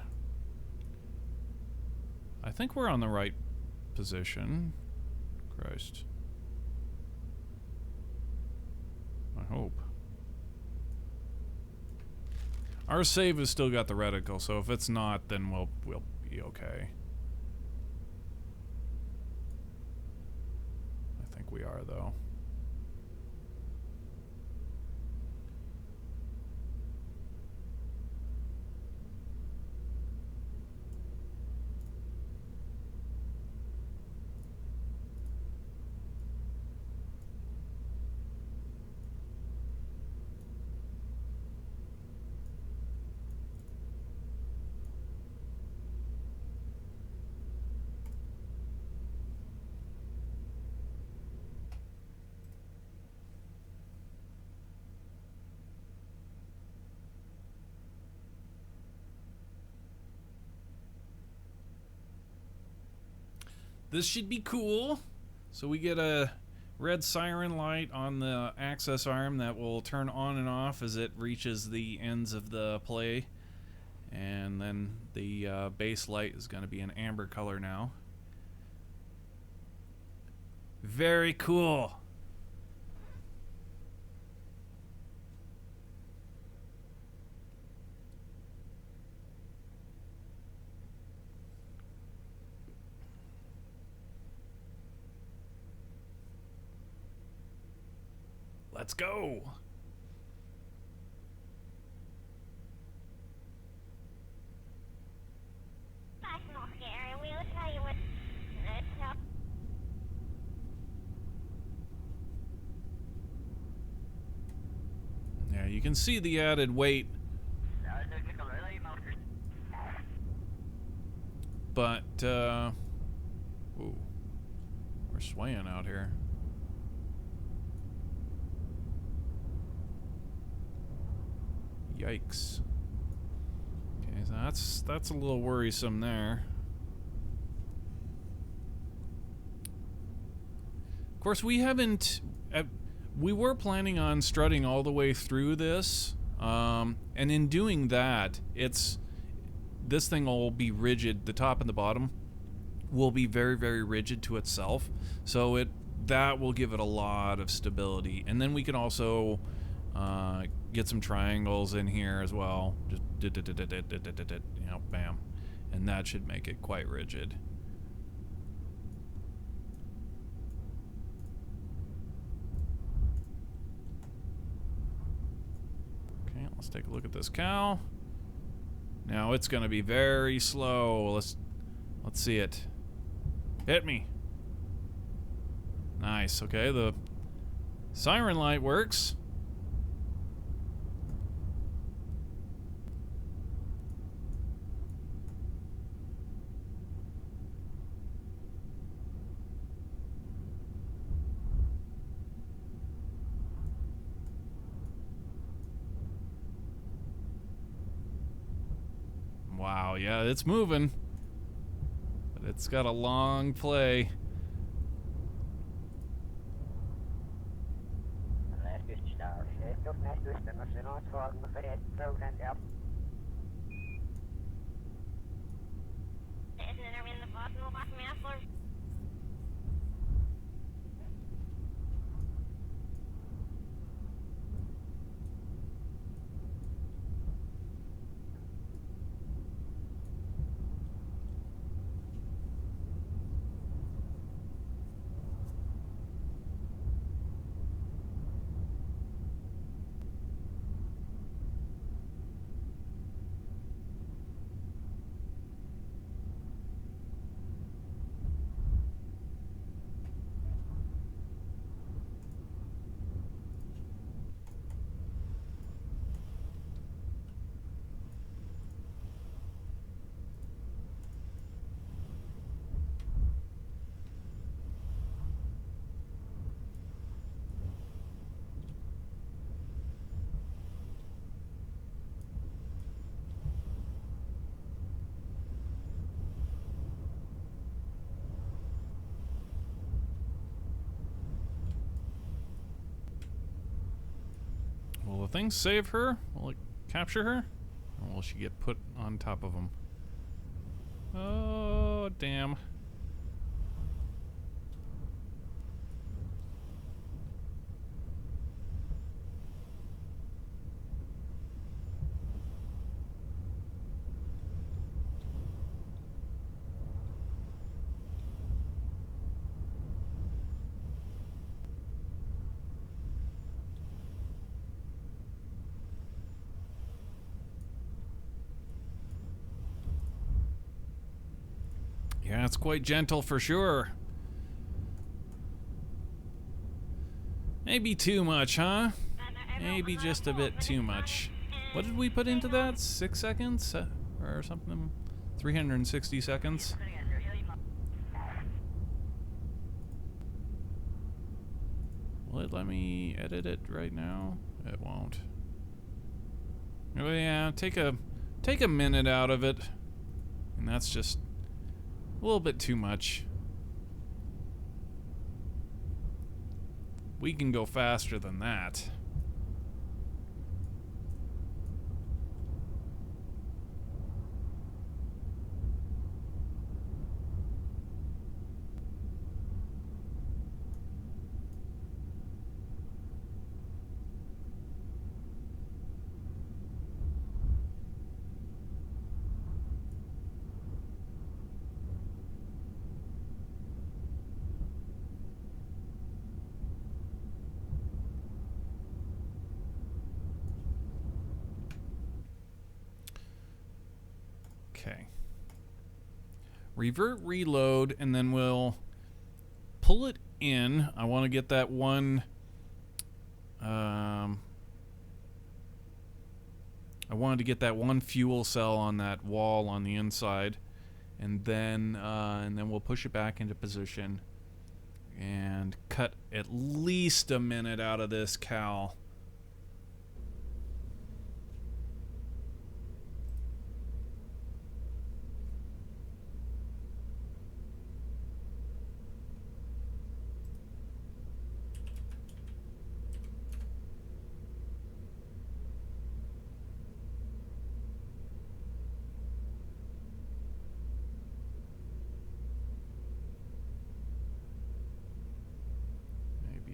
I think we're on the right position. Christ. I hope. Our save has still got the reticle, so if it's not, then we'll be okay. I think we are, though. This should be cool. So we get a red siren light on the access arm that will turn on and off as it reaches the ends of the play. And then the base light is going to be an amber color now. Very cool. Let's go.
That's not scary. We will tell you what.
Yeah, you can see the added weight. But, ooh, we're swaying out here. Yikes. Okay, so that's a little worrisome there. Of course, we haven't... we were planning on strutting all the way through this, and in doing that, this thing will be rigid. The top and the bottom will be very, very rigid to itself, so that will give it a lot of stability. And then we can also get some triangles in here as well. Just you know, bam, and that should make it quite rigid. Okay, let's take a look at this cow. Now it's gonna be very slow. Let's see it. Hit me. Nice. Okay, the siren light works. yeah, it's moving. But it's got a long play. Will the thing save her? Will it capture her? Or will she get put on top of him? Oh, damn. Yeah, it's quite gentle for sure. Maybe too much, huh? Maybe just a bit too much. What did we put into that? 6 seconds? Or something? 360 seconds? Will it let me edit it right now? It won't. Oh yeah, take a minute out of it. And that's just a little bit too much. We can go faster than that. Okay. Revert reload, and then we'll pull it in. I want to get that one. I wanted to get that one fuel cell on that wall on the inside, and then we'll push it back into position and cut at least a minute out of this cal.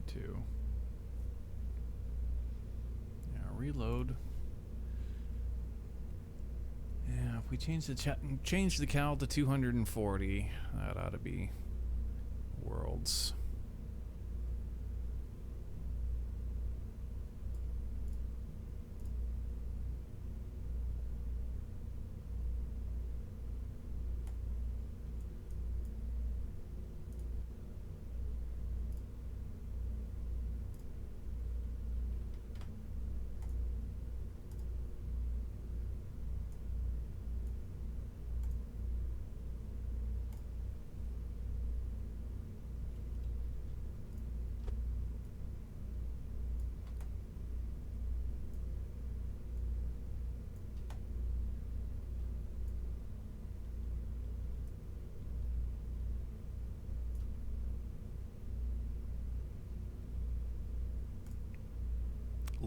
Two. Yeah, reload. Yeah, if we change the cal to 240, that ought to be worlds.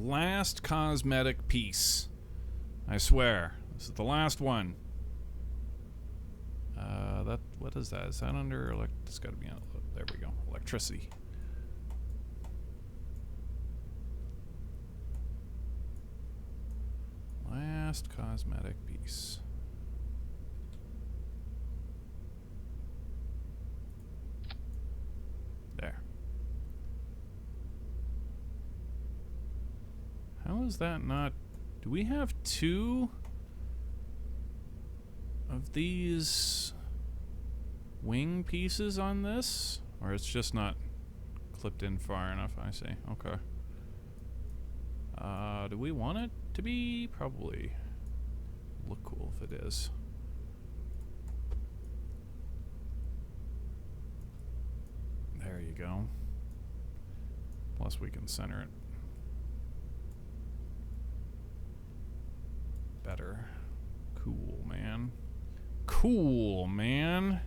Last cosmetic piece. I swear. This is the last one. What is that? Is that under it's gotta be on, there we go. Electricity. Last cosmetic piece. There. How is that not... Do we have 2 of these wing pieces on this? Or it's just not clipped in far enough, I see. Okay. Do we want it to be? Probably. Look cool if it is. There you go. Plus we can center it better. Cool, man. Cool, man.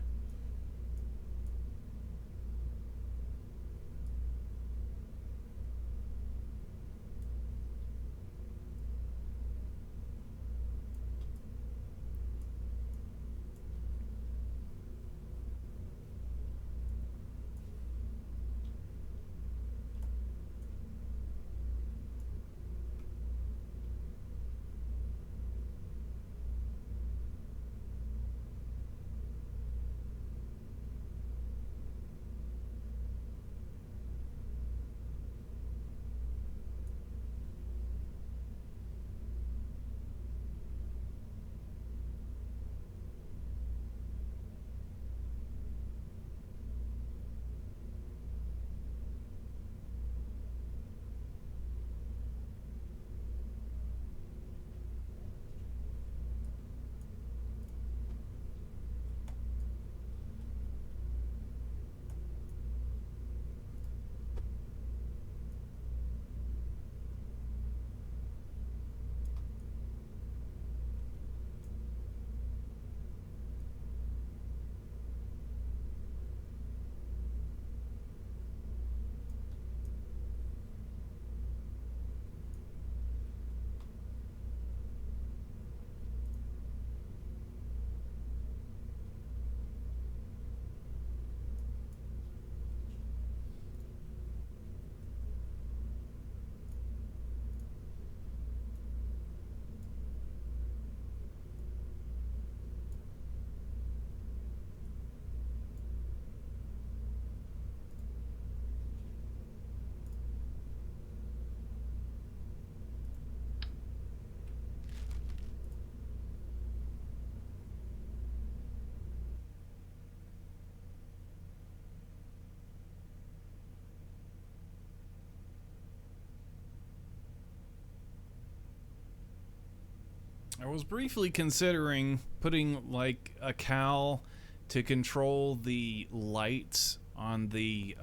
I was briefly considering putting like a cowl to control the lights on the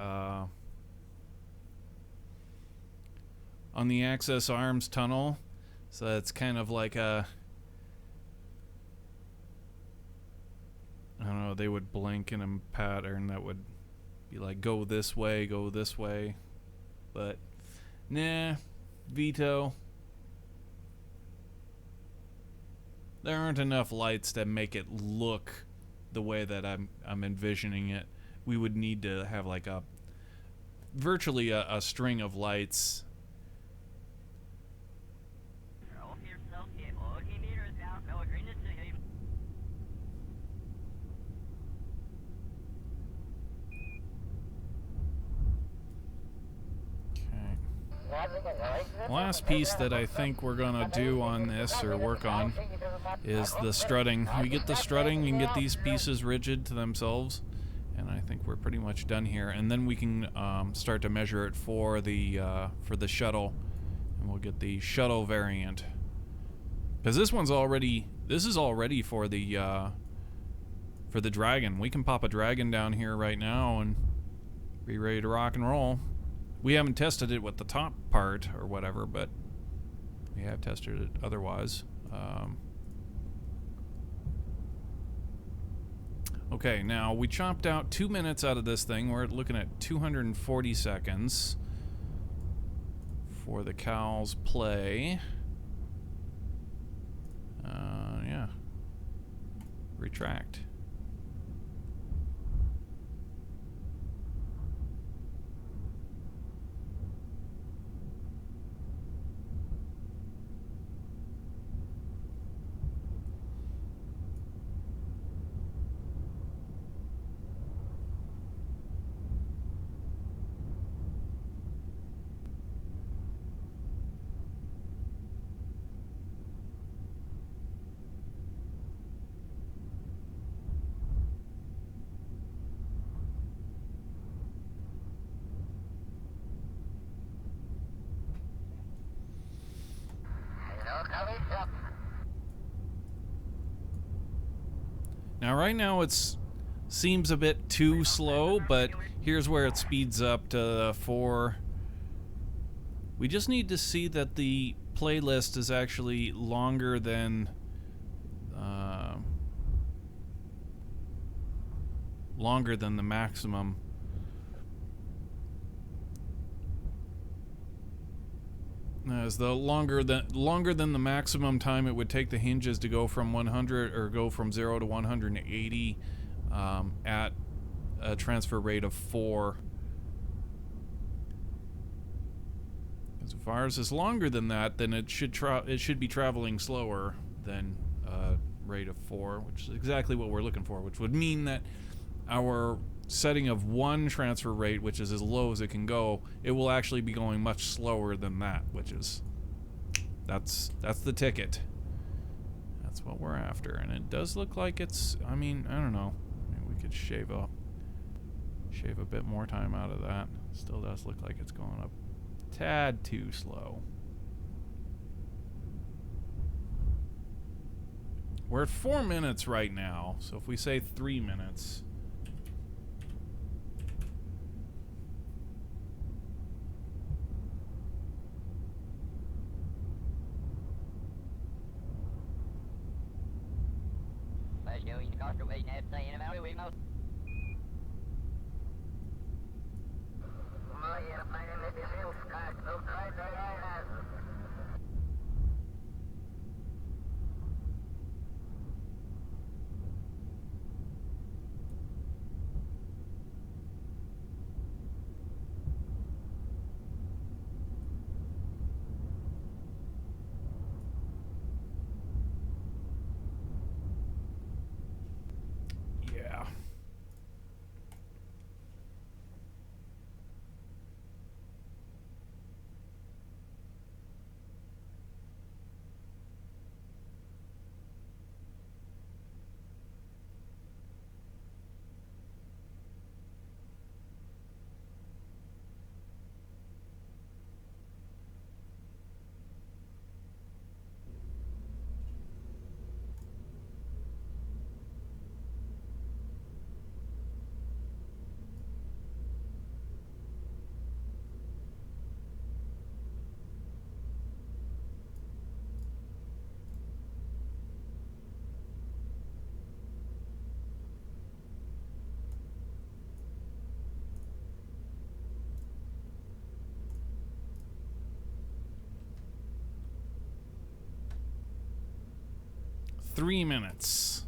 access arms tunnel, so it's kind of like a, I don't know, they would blink in a pattern that would be like go this way, but nah, veto. There aren't enough lights to make it look the way that I'm envisioning it. We would need to have like a virtually a string of lights. Last piece that I think we're gonna do on this, or work on, is the strutting. We get the strutting and get these pieces rigid to themselves, and I think we're pretty much done here. And then we can start to measure it for the shuttle, and we'll get the shuttle variant. Because this is already for the dragon. We can pop a dragon down here right now and be ready to rock and roll. We haven't tested it with the top part or whatever, but we have tested it otherwise. Okay, now we chopped out 2 minutes out of this thing. We're looking at 240 seconds before the cows play. Yeah. Retract. Now, right now, seems a bit too slow, but here's where it speeds up to 4. We just need to see that the playlist is actually longer than the maximum. As the longer than the maximum time it would take the hinges to go from 100 or go from 0 to 180 at a transfer rate of 4. Because if ours is longer than that, then it should be traveling slower than a rate of 4, which is exactly what we're looking for. Which would mean that our setting of 1 transfer rate, which is as low as it can go, it will actually be going much slower than that, which is that's the ticket. That's what we're after, and it does look like it's. I mean, I don't know. Maybe we could shave a bit more time out of that. Still does look like it's going up a tad too slow. We're at 4 minutes right now, so if we say 3 minutes. Yeah. Three minutes.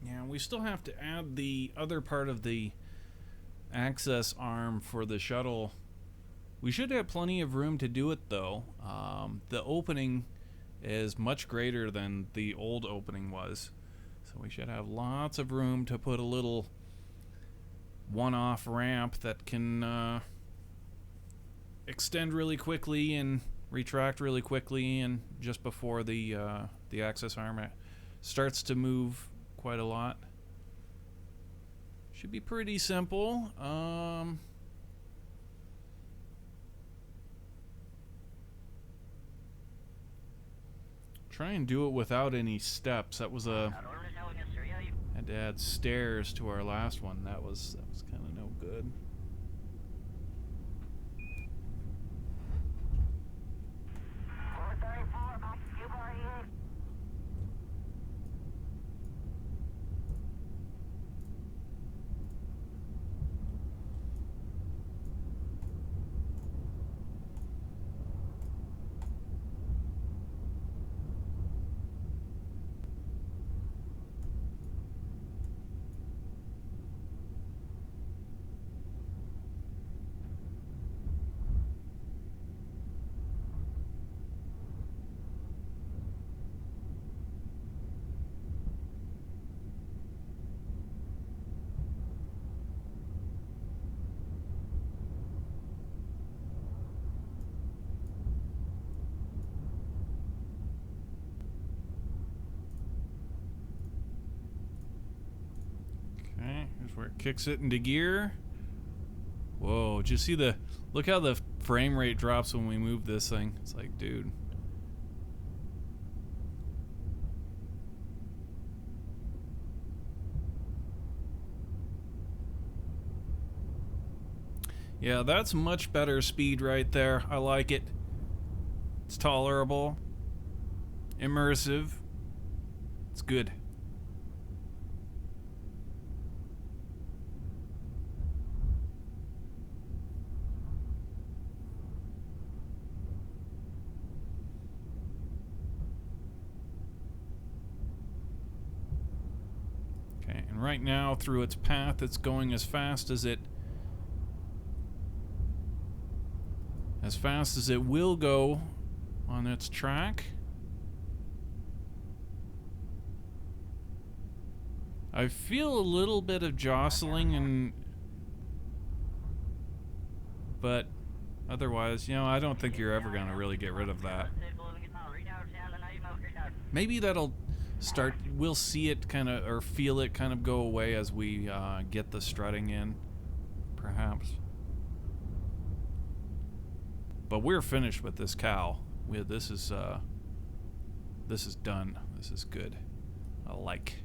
Yeah, we still have to add the other part of the access arm for the shuttle. We should have plenty of room to do it, though. The opening is much greater than the old opening was. So we should have lots of room to put a little one-off ramp that can extend really quickly and retract really quickly, and just before the access arm starts to move quite a lot. Should be pretty simple. Try and do it without any steps. That was a... had to add stairs to our last one. That was kind of no good. Okay, here's where it kicks it into gear. Whoa, did you see the... look how the frame rate drops when we move this thing. It's like, dude. Yeah, that's much better speed right there. I like it. It's tolerable. Immersive. It's good. Okay, and right now through its path it's going as fast as it will go on its track. I feel a little bit of jostling but otherwise, you know, I don't think you're ever going to really get rid of that. Maybe that'll start, we'll see it kind of, or feel it kind of go away as we get the strutting in, perhaps. But we're finished with this cow. This is done. This is good. I like.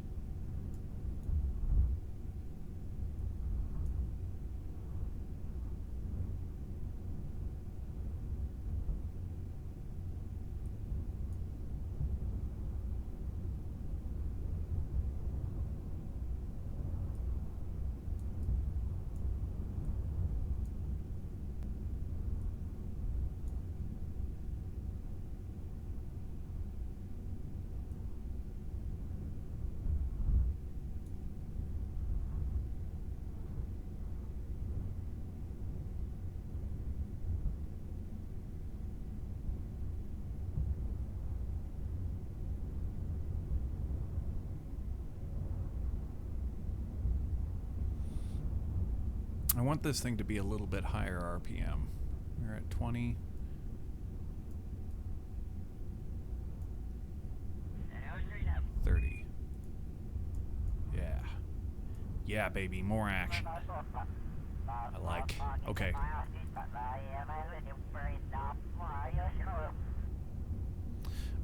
I want this thing to be a little bit higher RPM. We're at 20. Yeah. Yeah, baby, more action. I like. Okay.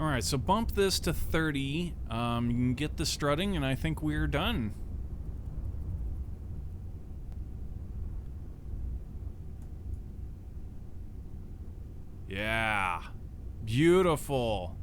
Alright, so bump this to 30. You can get the strutting, and I think we're done. Yeah. Beautiful.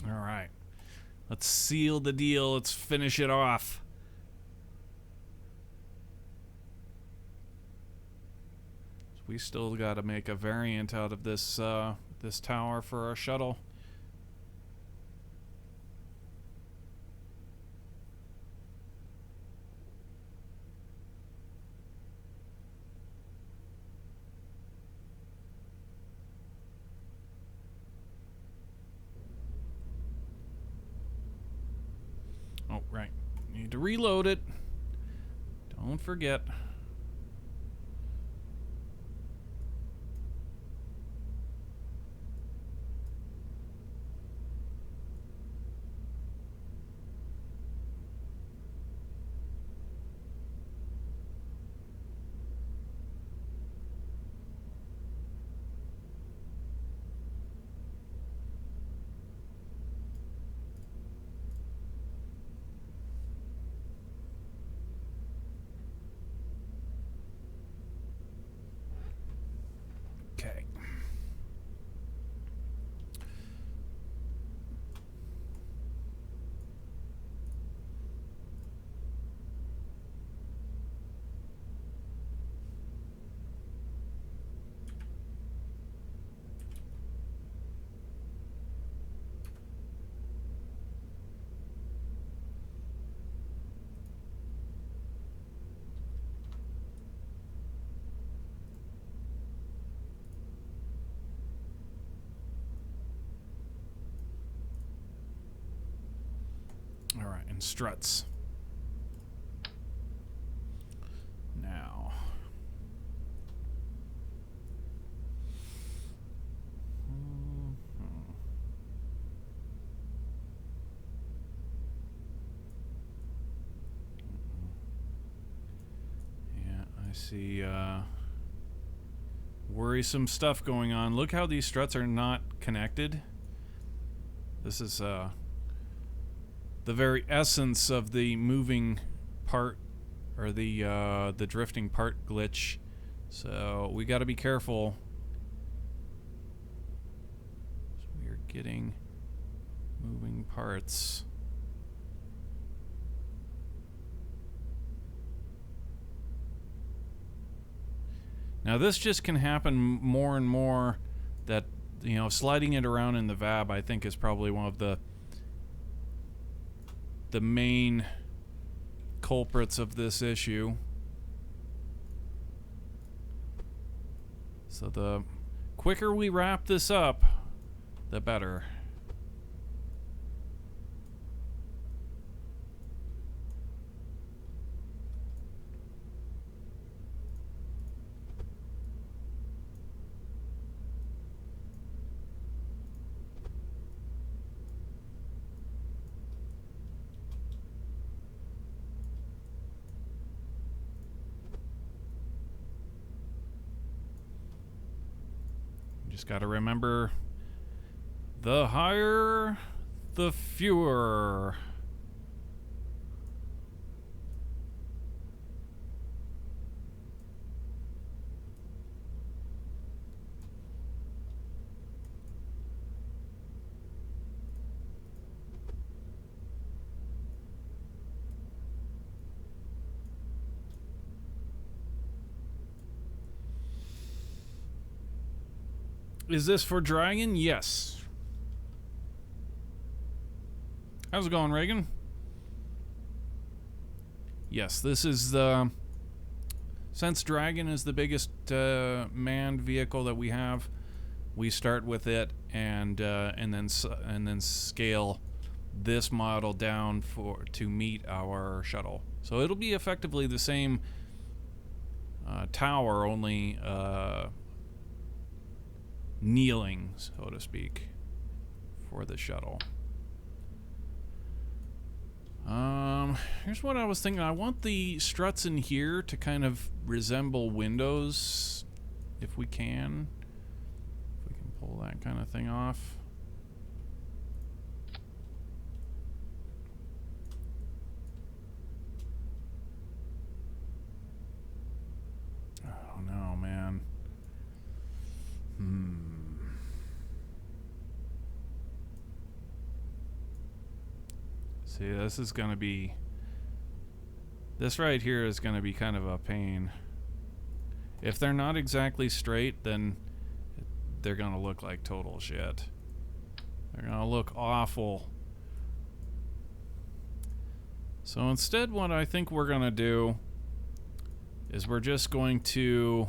All right. Let's seal the deal. Let's finish it off. we still got to make a variant out of this this tower for our shuttle. Oh, right. Need to reload it. Don't forget. Okay. All right, and struts. Now. Yeah, I see worrisome stuff going on. Look how these struts are not connected. This is the very essence of the moving part, or the drifting part glitch. So we got to be careful. So we are getting moving parts. Now this just can happen more and more. That, you know, sliding it around in the VAB, I think, is probably one of the main culprits of this issue. So the quicker we wrap this up, the better. Just got to remember, the higher, the fewer. Is this for Dragon? Yes. How's it going, Reagan? Yes, this is the... Since Dragon is the biggest manned vehicle that we have, we start with it and then scale this model down to meet our shuttle. So it'll be effectively the same tower, only kneeling, so to speak, for the shuttle. Here's what I was thinking. I want the struts in here to kind of resemble windows, if we can. If we can pull that kind of thing off. I don't know, man. See, this is gonna be... This right here is gonna be kind of a pain. If they're not exactly straight, then they're gonna look like total shit. They're gonna look awful. So instead, what I think we're gonna do is we're just going to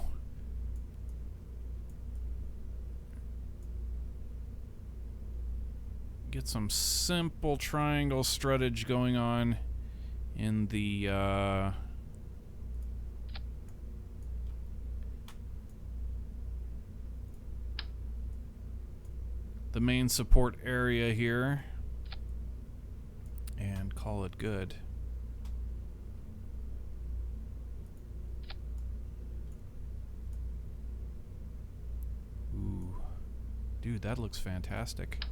get some simple triangle struttage going on in the main support area here and call it good. Ooh. Dude, that looks fantastic.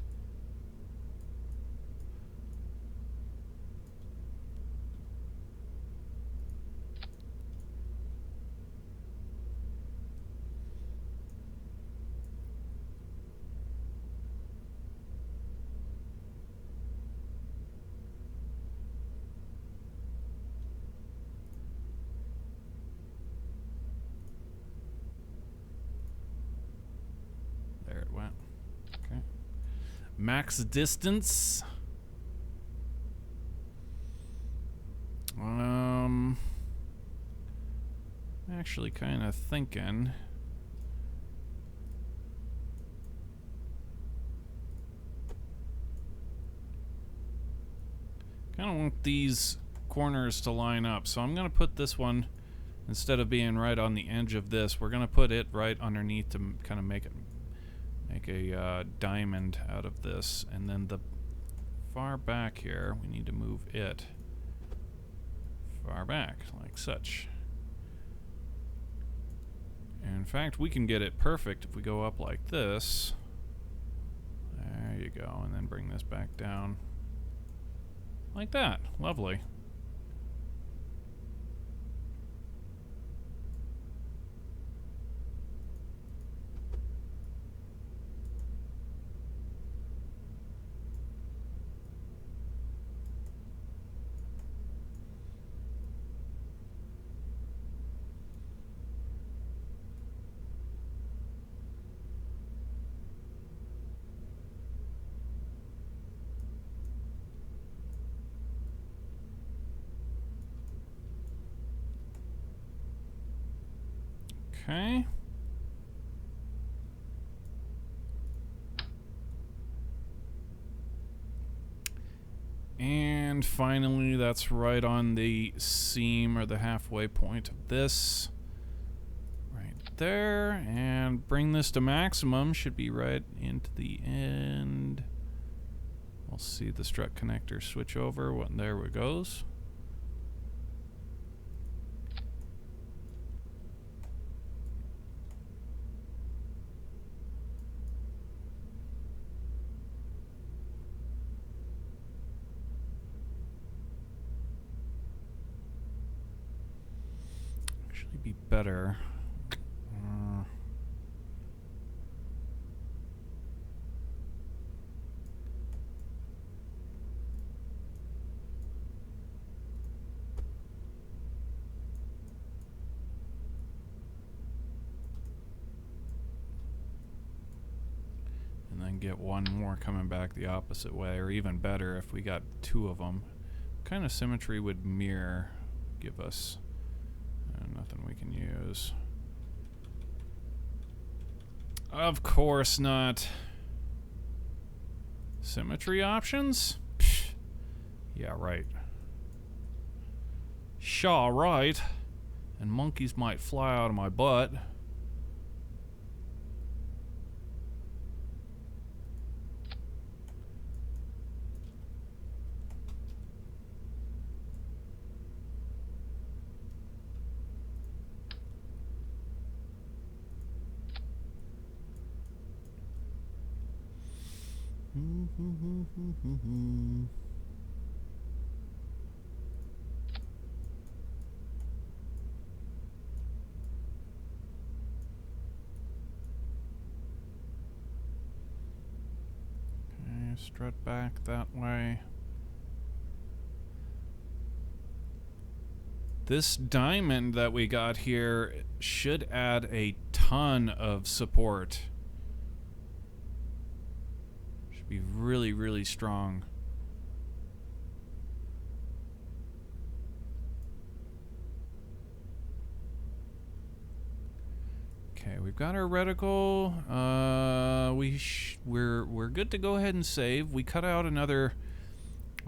There it went. Okay. Max distance. Actually kind of thinking want these corners to line up, so I'm gonna put this one, instead of being right on the edge of this, we're gonna put it right underneath to kind of make a diamond out of this, and then the far back here we need to move it far back like such. And in fact, we can get it perfect if we go up like this. There you go, and then bring this back down like that. Lovely. Okay. And finally, that's right on the seam or the halfway point of this. Right there. And bring this to maximum. Should be right into the end. We'll see the strut connector switch over. There it goes. Be better. And then get one more coming back the opposite way, or even better if we got two of them. What kind of symmetry would mirror give us? Nothing we can use. Of course not. Symmetry options? Psh. Yeah, right. Shaw, right. And monkeys might fly out of my butt. Okay, strut back that way. This diamond that we got here should add a ton of support. Should be really, really strong. Okay, we've got our reticle. We're good to go ahead and save. We cut out another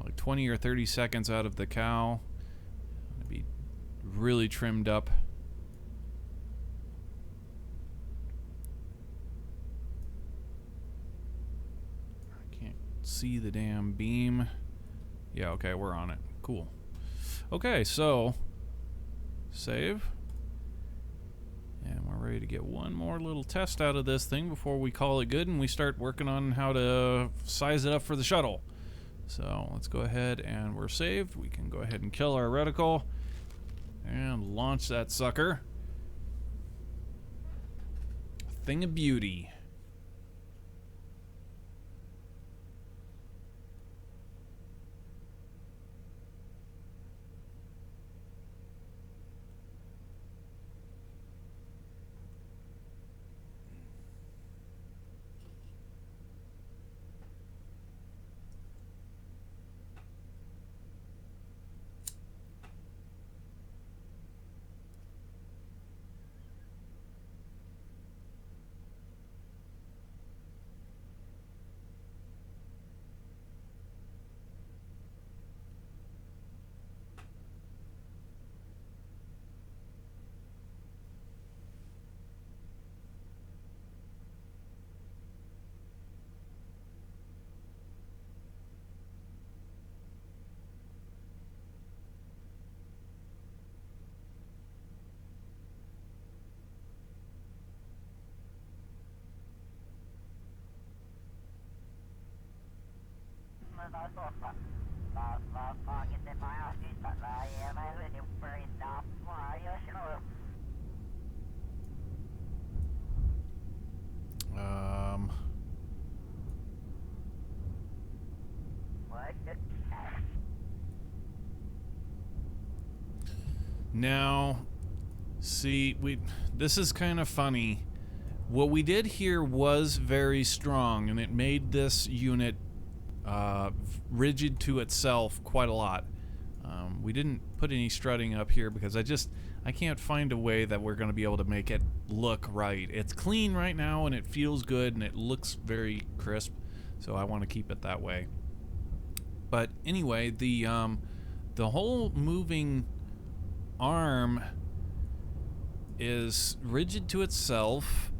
like 20 or 30 seconds out of the cow. It'll be really trimmed up. I can't see the damn beam. Yeah, okay, we're on it. Cool. Okay, so save. And we're ready to get one more little test out of this thing before we call it good and we start working on how to size it up for the shuttle. So let's go ahead and we're saved. We can go ahead and kill our reticle and launch that sucker. A thing of beauty. Now, see, this is kind of funny. What we did here was very strong, and it made this unit rigid to itself quite a lot. We didn't put any strutting up here because I can't find a way that we're going to be able to make it look right. It's clean right now, and it feels good, and it looks very crisp, so I want to keep it that way. But anyway, the whole moving arm is rigid to itself,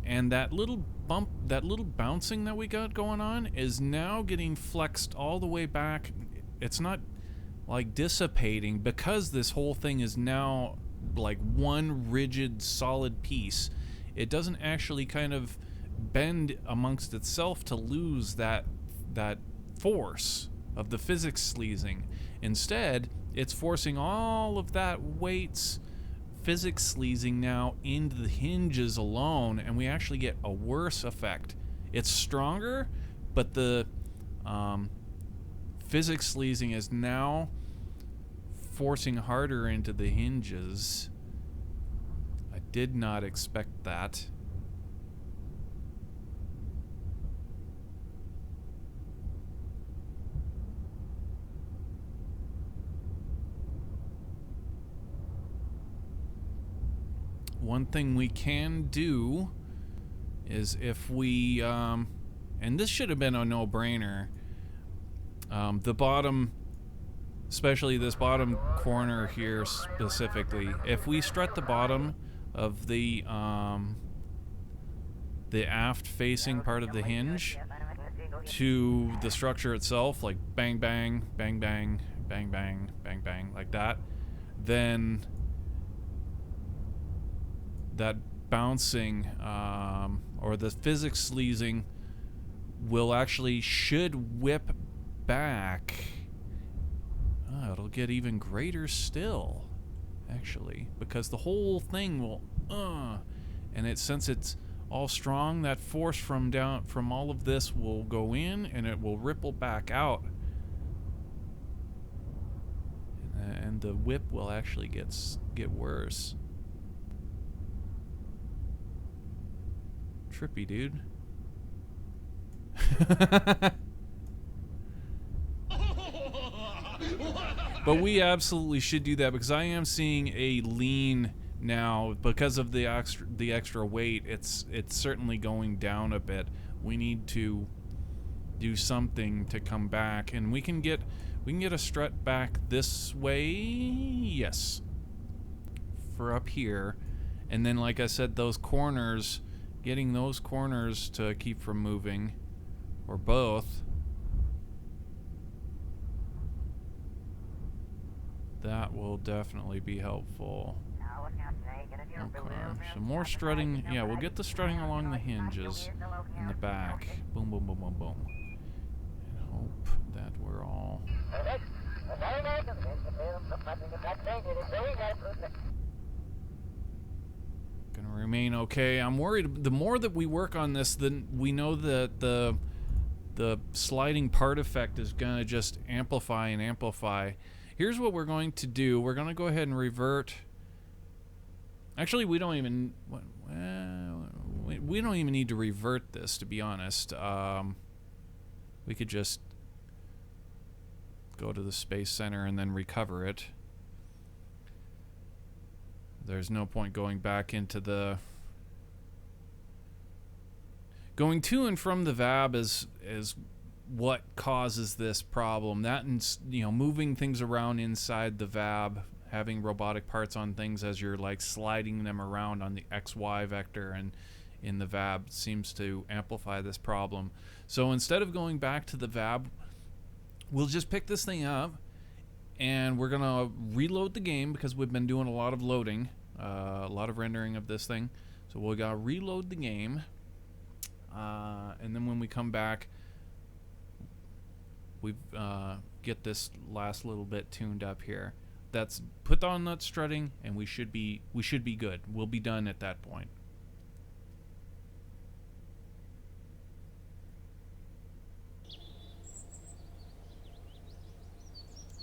and that little bump, that little bouncing that we got going on is now getting flexed all the way back. It's not like dissipating because this whole thing is now like one rigid solid piece. It doesn't actually kind of bend amongst itself to lose that force of the physics sleazing. Instead, it's forcing all of that weight's physics sleazing now into the hinges alone, and we actually get a worse effect. It's stronger, but the physics sleazing is now forcing harder into the hinges. I did not expect that. One thing we can do is if we, and this should have been a no-brainer, the bottom, especially this bottom corner here specifically, if we strut the bottom of the aft-facing part of the hinge to the structure itself, like bang, bang, bang, bang, bang, bang, bang, bang, like that, then that bouncing or the physics sleazing should whip back. It'll get even greater still, actually, because the whole thing will and since it's all strong, that force from all of this will go in and it will ripple back out. And and the whip will actually get worse. Trippy, dude. But we absolutely should do that because I am seeing a lean now because of the extra weight. It's certainly going down a bit. We need to do something to come back, and we can get a strut back this way. Yes, for up here, and then like I said, those corners, getting those corners to keep from moving, or both. That will definitely be helpful. Okay, so more strutting. Yeah, we'll get the strutting along the hinges in the back. Boom, boom, boom, boom, boom. And hope that we're all... gonna remain okay. I'm worried the more that we work on this, then we know that the sliding part effect is gonna just amplify and amplify. Here's what we're going to do. We're going to go ahead and revert. Actually, we don't even need to revert this, to be honest. We could just go to the Space Center and then recover it. There's no point going back into the... Going to and from the VAB is what causes this problem. That and, you know, moving things around inside the VAB, having robotic parts on things as you're like sliding them around on the XY vector and in the VAB seems to amplify this problem. So instead of going back to the VAB, we'll just pick this thing up and we're gonna reload the game because we've been doing a lot of loading, a lot of rendering of this thing. So we're gonna reload the game, and then when we come back, we get this last little bit tuned up here. That's put on that strutting, and we should be good. We'll be done at that point.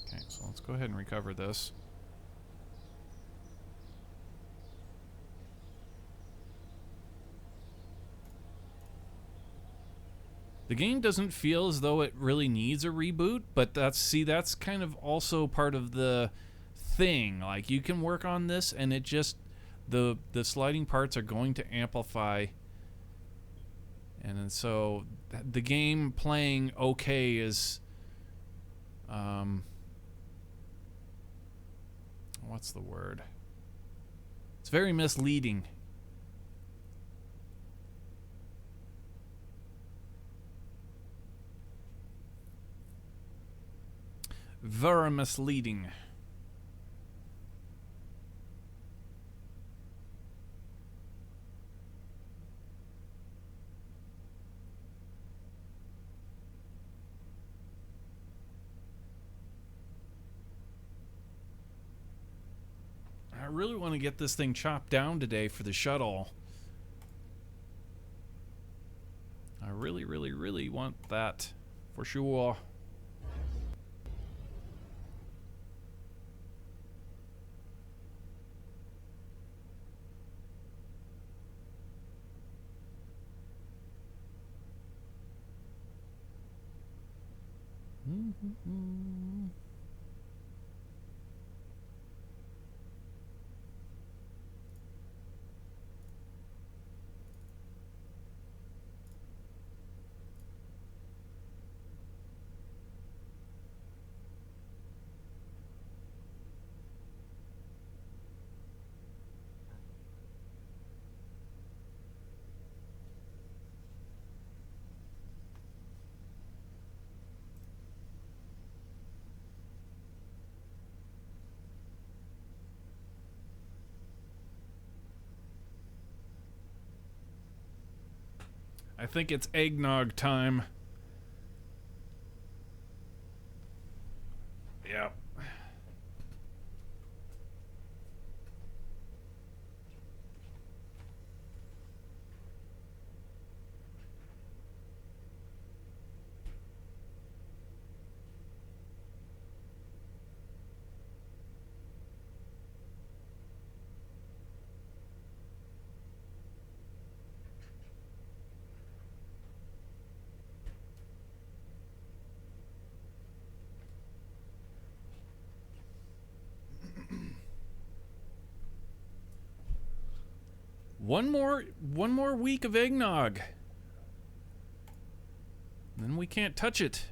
Okay, so let's go ahead and recover this. The game doesn't feel as though it really needs a reboot, but that's kind of also part of the thing. Like, you can work on this and it just the sliding parts are going to amplify, and then so the game playing okay is what's the word? It's very misleading. Very misleading. I really want to get this thing chopped down today for the shuttle. I really, really, really want that for sure. I think it's eggnog time. Yep. One more week of eggnog. Then we can't touch it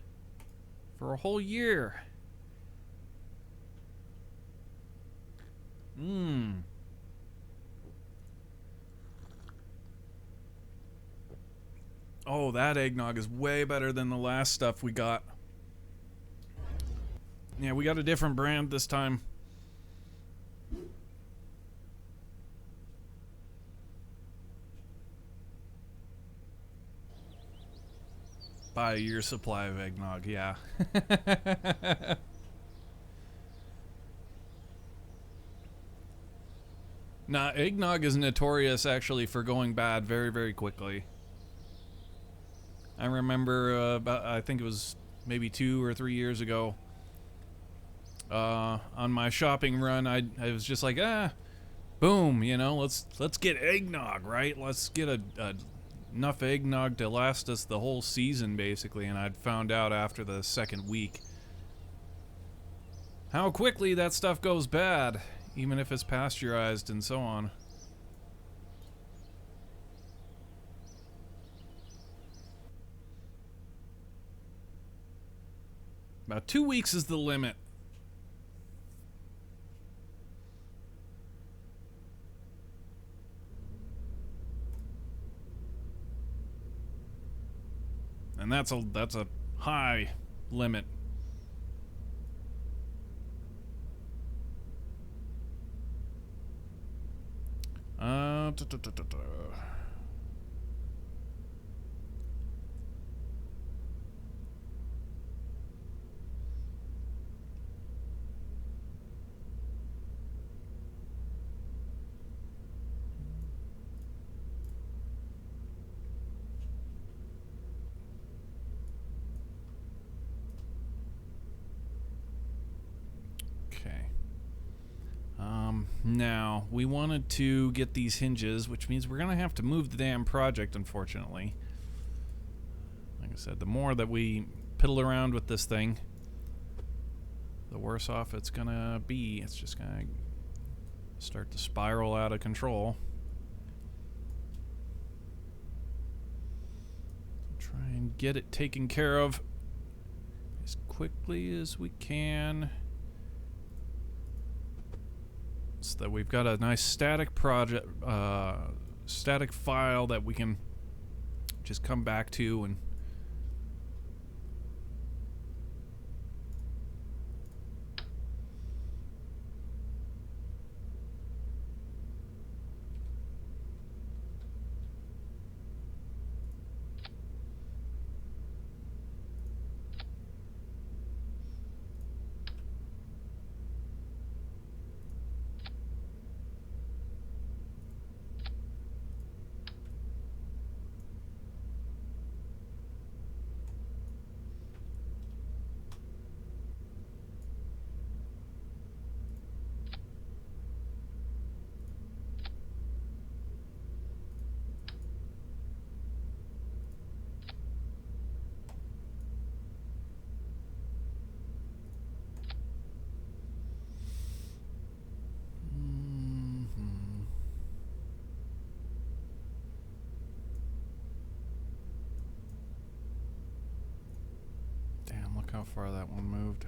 for a whole year. Mmm. Oh, that eggnog is way better than the last stuff we got. Yeah, we got a different brand this time. Buy a year's supply of eggnog, yeah. Nah, eggnog is notorious actually for going bad very, very quickly. I remember I think it was maybe 2 or 3 years ago. On my shopping run, I was just like, boom, you know, let's get eggnog, right? Let's get enough eggnog to last us the whole season, basically. And I'd found out after the second week how quickly that stuff goes bad, even if it's pasteurized and so on. About 2 weeks is the limit. And that's a high limit. Okay. Now, we wanted to get these hinges, which means we're going to have to move the damn project, unfortunately. Like I said, the more that we piddle around with this thing, the worse off it's going to be. It's just going to start to spiral out of control. Try and get it taken care of as quickly as we can, so that we've got a nice static project, static file that we can just come back to and how far that one moved.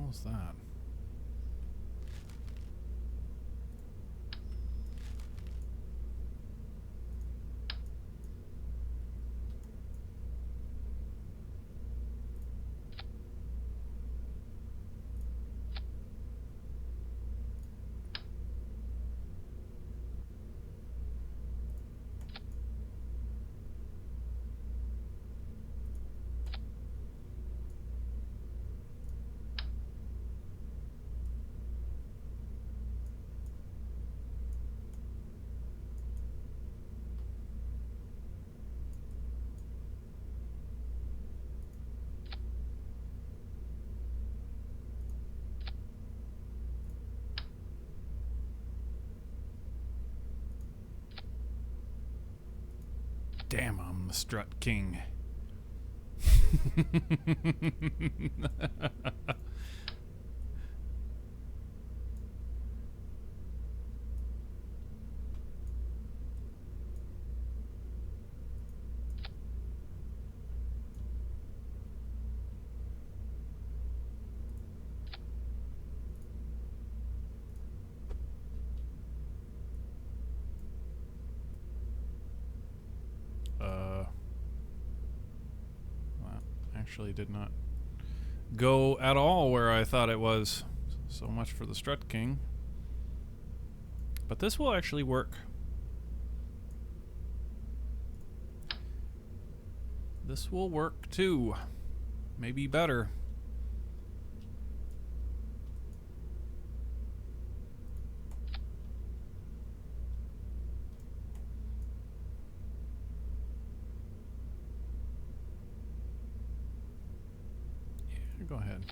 hell is that? Damn, I'm the strut king. That actually did not go at all where I thought it was. So much for the strut king. But this will actually work. This will work too. Maybe better. Yeah, go ahead.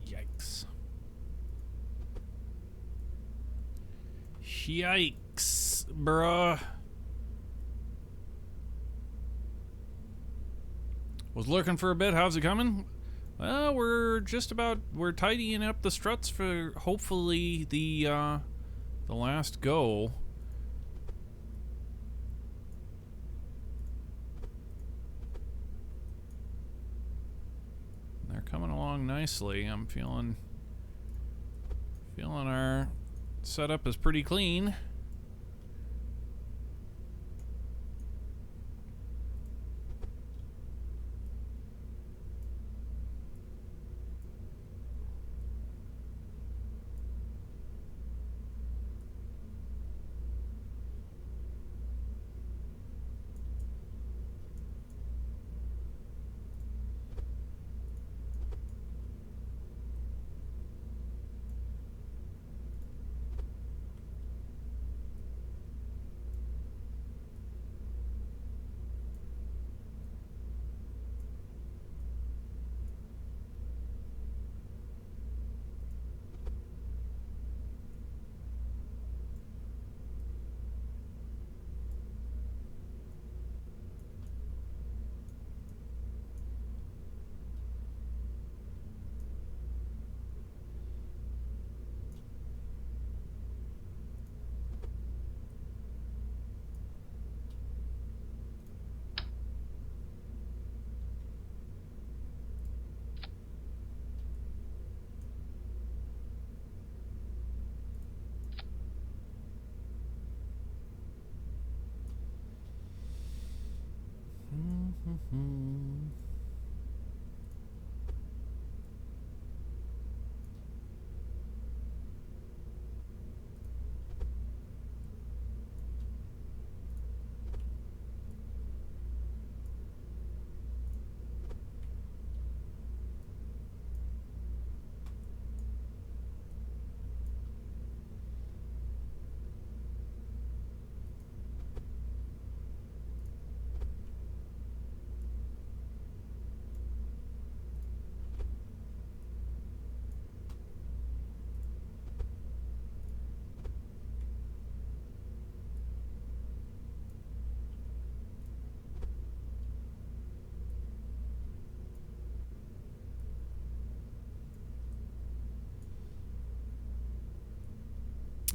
Yikes. Yikes, bruh. Was looking for a bit. How's it coming? Well, we're tidying up the struts for hopefully the last go. They're coming along nicely. I'm feeling our setup is pretty clean.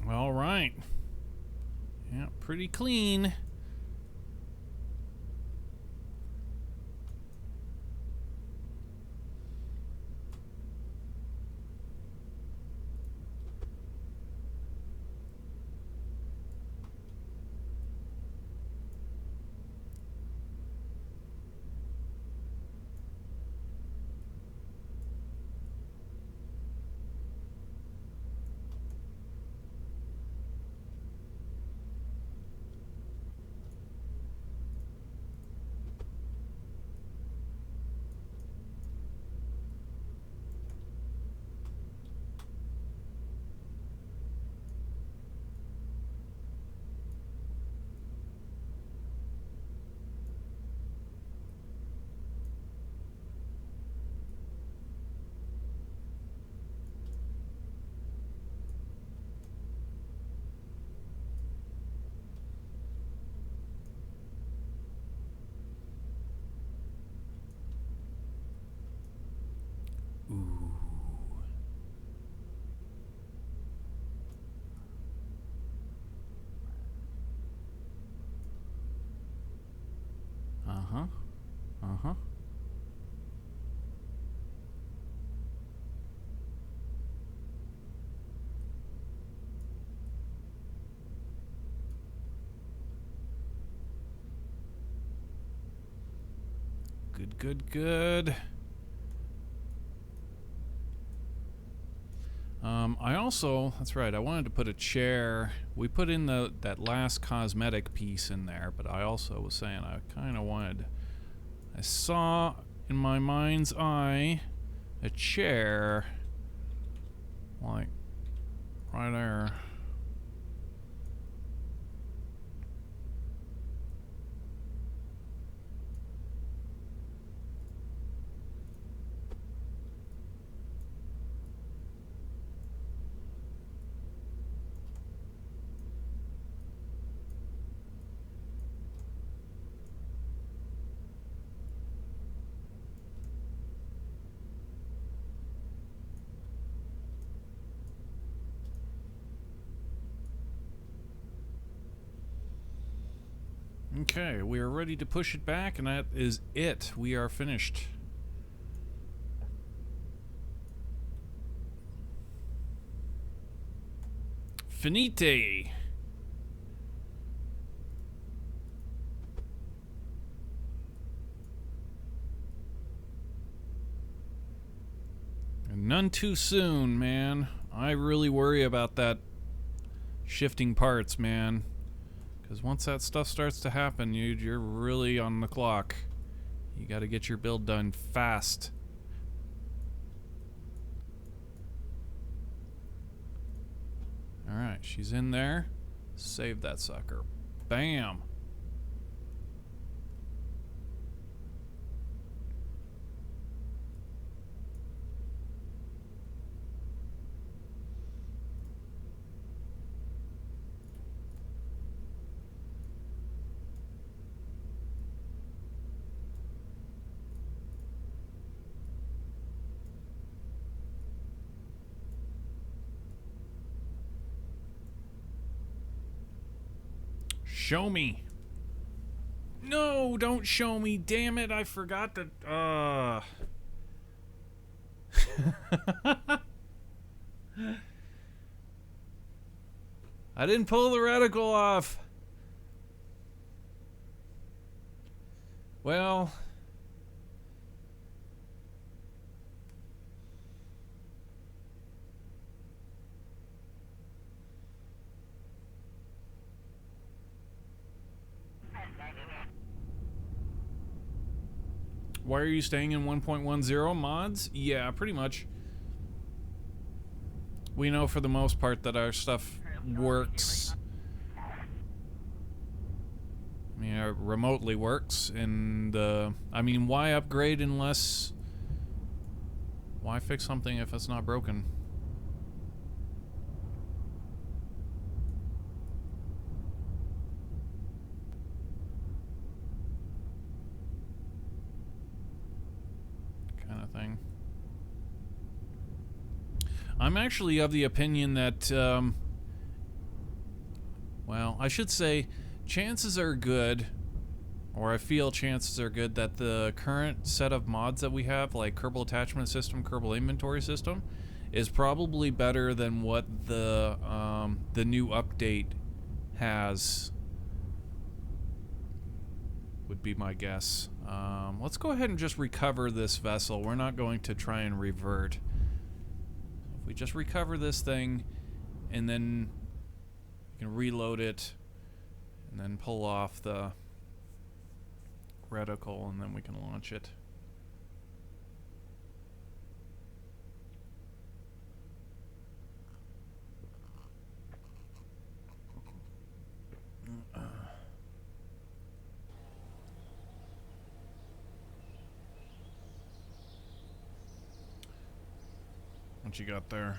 All right. Yeah, pretty clean. Good, good. I also, that's right, I wanted to put a chair. We put in that last cosmetic piece in there, but I also was saying I kind of wanted, I saw in my mind's eye a chair, like, right there. Okay, we are ready to push it back, and that is it. We are finished. Finite. And none too soon, man. I really worry about that shifting parts, man. Because once that stuff starts to happen, you're really on the clock. You got to get your build done fast. Alright, she's in there. Save that sucker. Bam! Show me. No, don't show me. Damn it, I forgot that. I didn't pull the reticle off. Well. Why are you staying in 1.10 mods? Yeah, pretty much. We know for the most part that our stuff works. I mean, it remotely works, and I mean, why upgrade unless... Why fix something if it's not broken? Kind of thing. I'm actually of the opinion that, well, I should say, chances are good, or I feel chances are good that the current set of mods that we have, like Kerbal Attachment System, Kerbal Inventory System, is probably better than what the new update has. Would be my guess. Let's go ahead and just recover this vessel. We're not going to try and revert. If we just recover this thing, and then we can reload it, and then pull off the reticle, and then we can launch it. What you got there?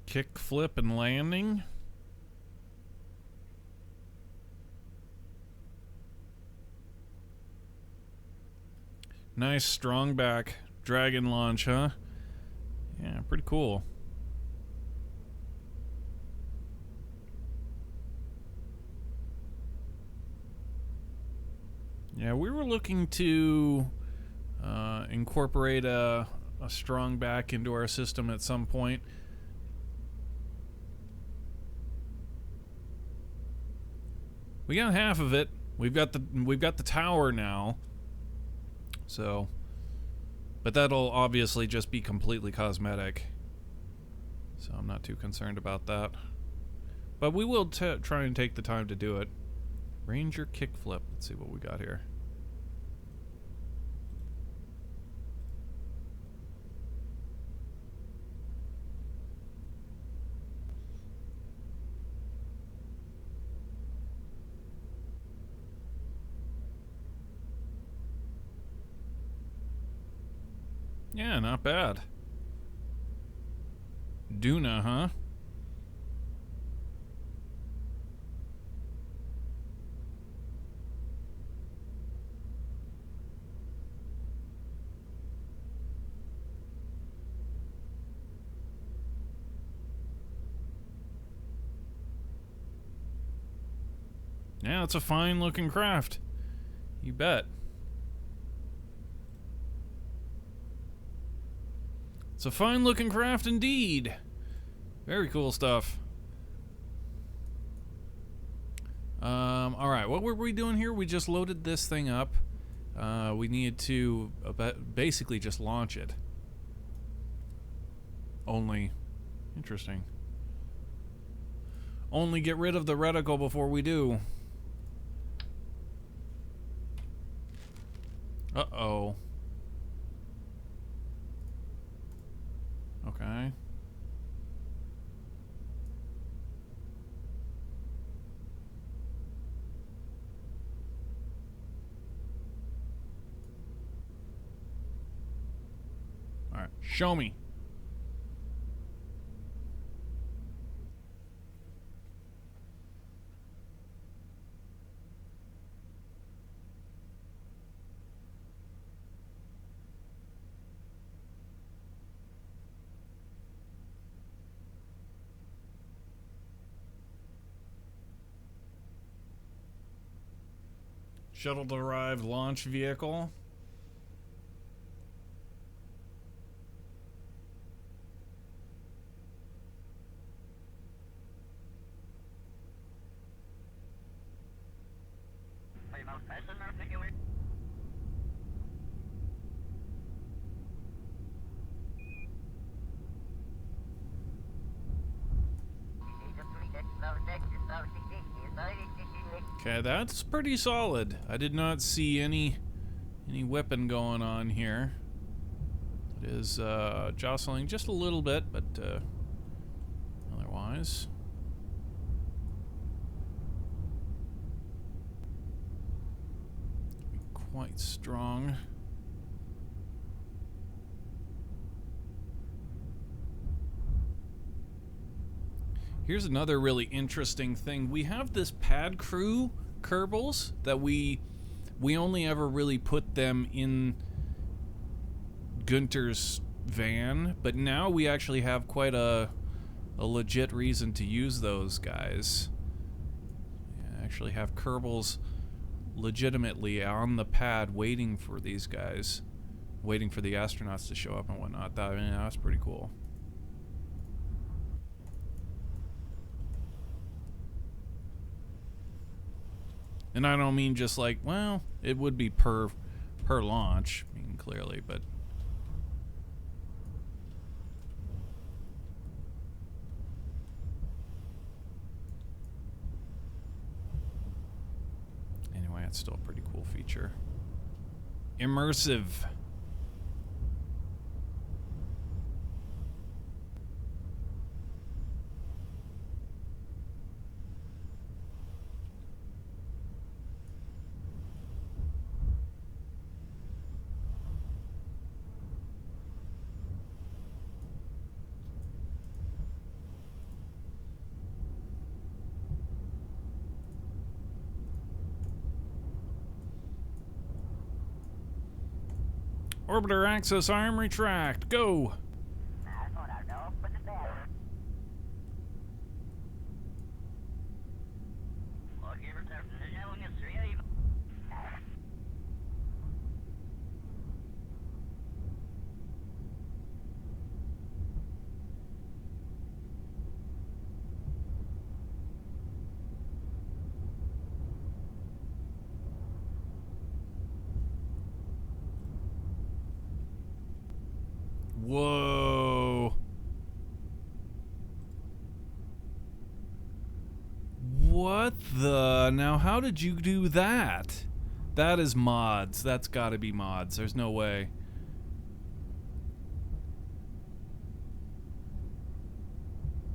Kick, flip, and landing. Nice strong back dragon launch, huh? Yeah, pretty cool. Yeah, we were looking to incorporate a strong back into our system at some point. We got half of it. We've got the tower now. So, but that'll obviously just be completely cosmetic. So I'm not too concerned about that. But we will try and take the time to do it. Ranger kickflip. Let's see what we got here. Yeah, not bad. Duna, huh? Yeah, it's a fine looking craft. You bet. It's a fine looking craft indeed. Very cool stuff. Alright, what were we doing here? We just loaded this thing up. We needed to basically just launch it. Only, interesting. Only get rid of the reticle before we do. Uh-oh. Okay. Alright, show me. Shuttle-derived launch vehicle. Okay, that's pretty solid. I did not see any weapon going on here. It is jostling just a little bit, but otherwise. Quite strong. Here's another really interesting thing. We have this pad crew Kerbals that we only ever really put them in Gunter's van, but now we actually have quite a legit reason to use those guys. Yeah, actually have Kerbals legitimately on the pad waiting for these guys, waiting for the astronauts to show up and whatnot. I mean, that's pretty cool. And I don't mean just like, well, it would be per launch, I mean, clearly, but anyway, it's still a pretty cool feature. Immersive. Orbiter access arm retract. Go. Whoa. What the? Now, how did you do that? That is mods. That's gotta be mods. There's no way.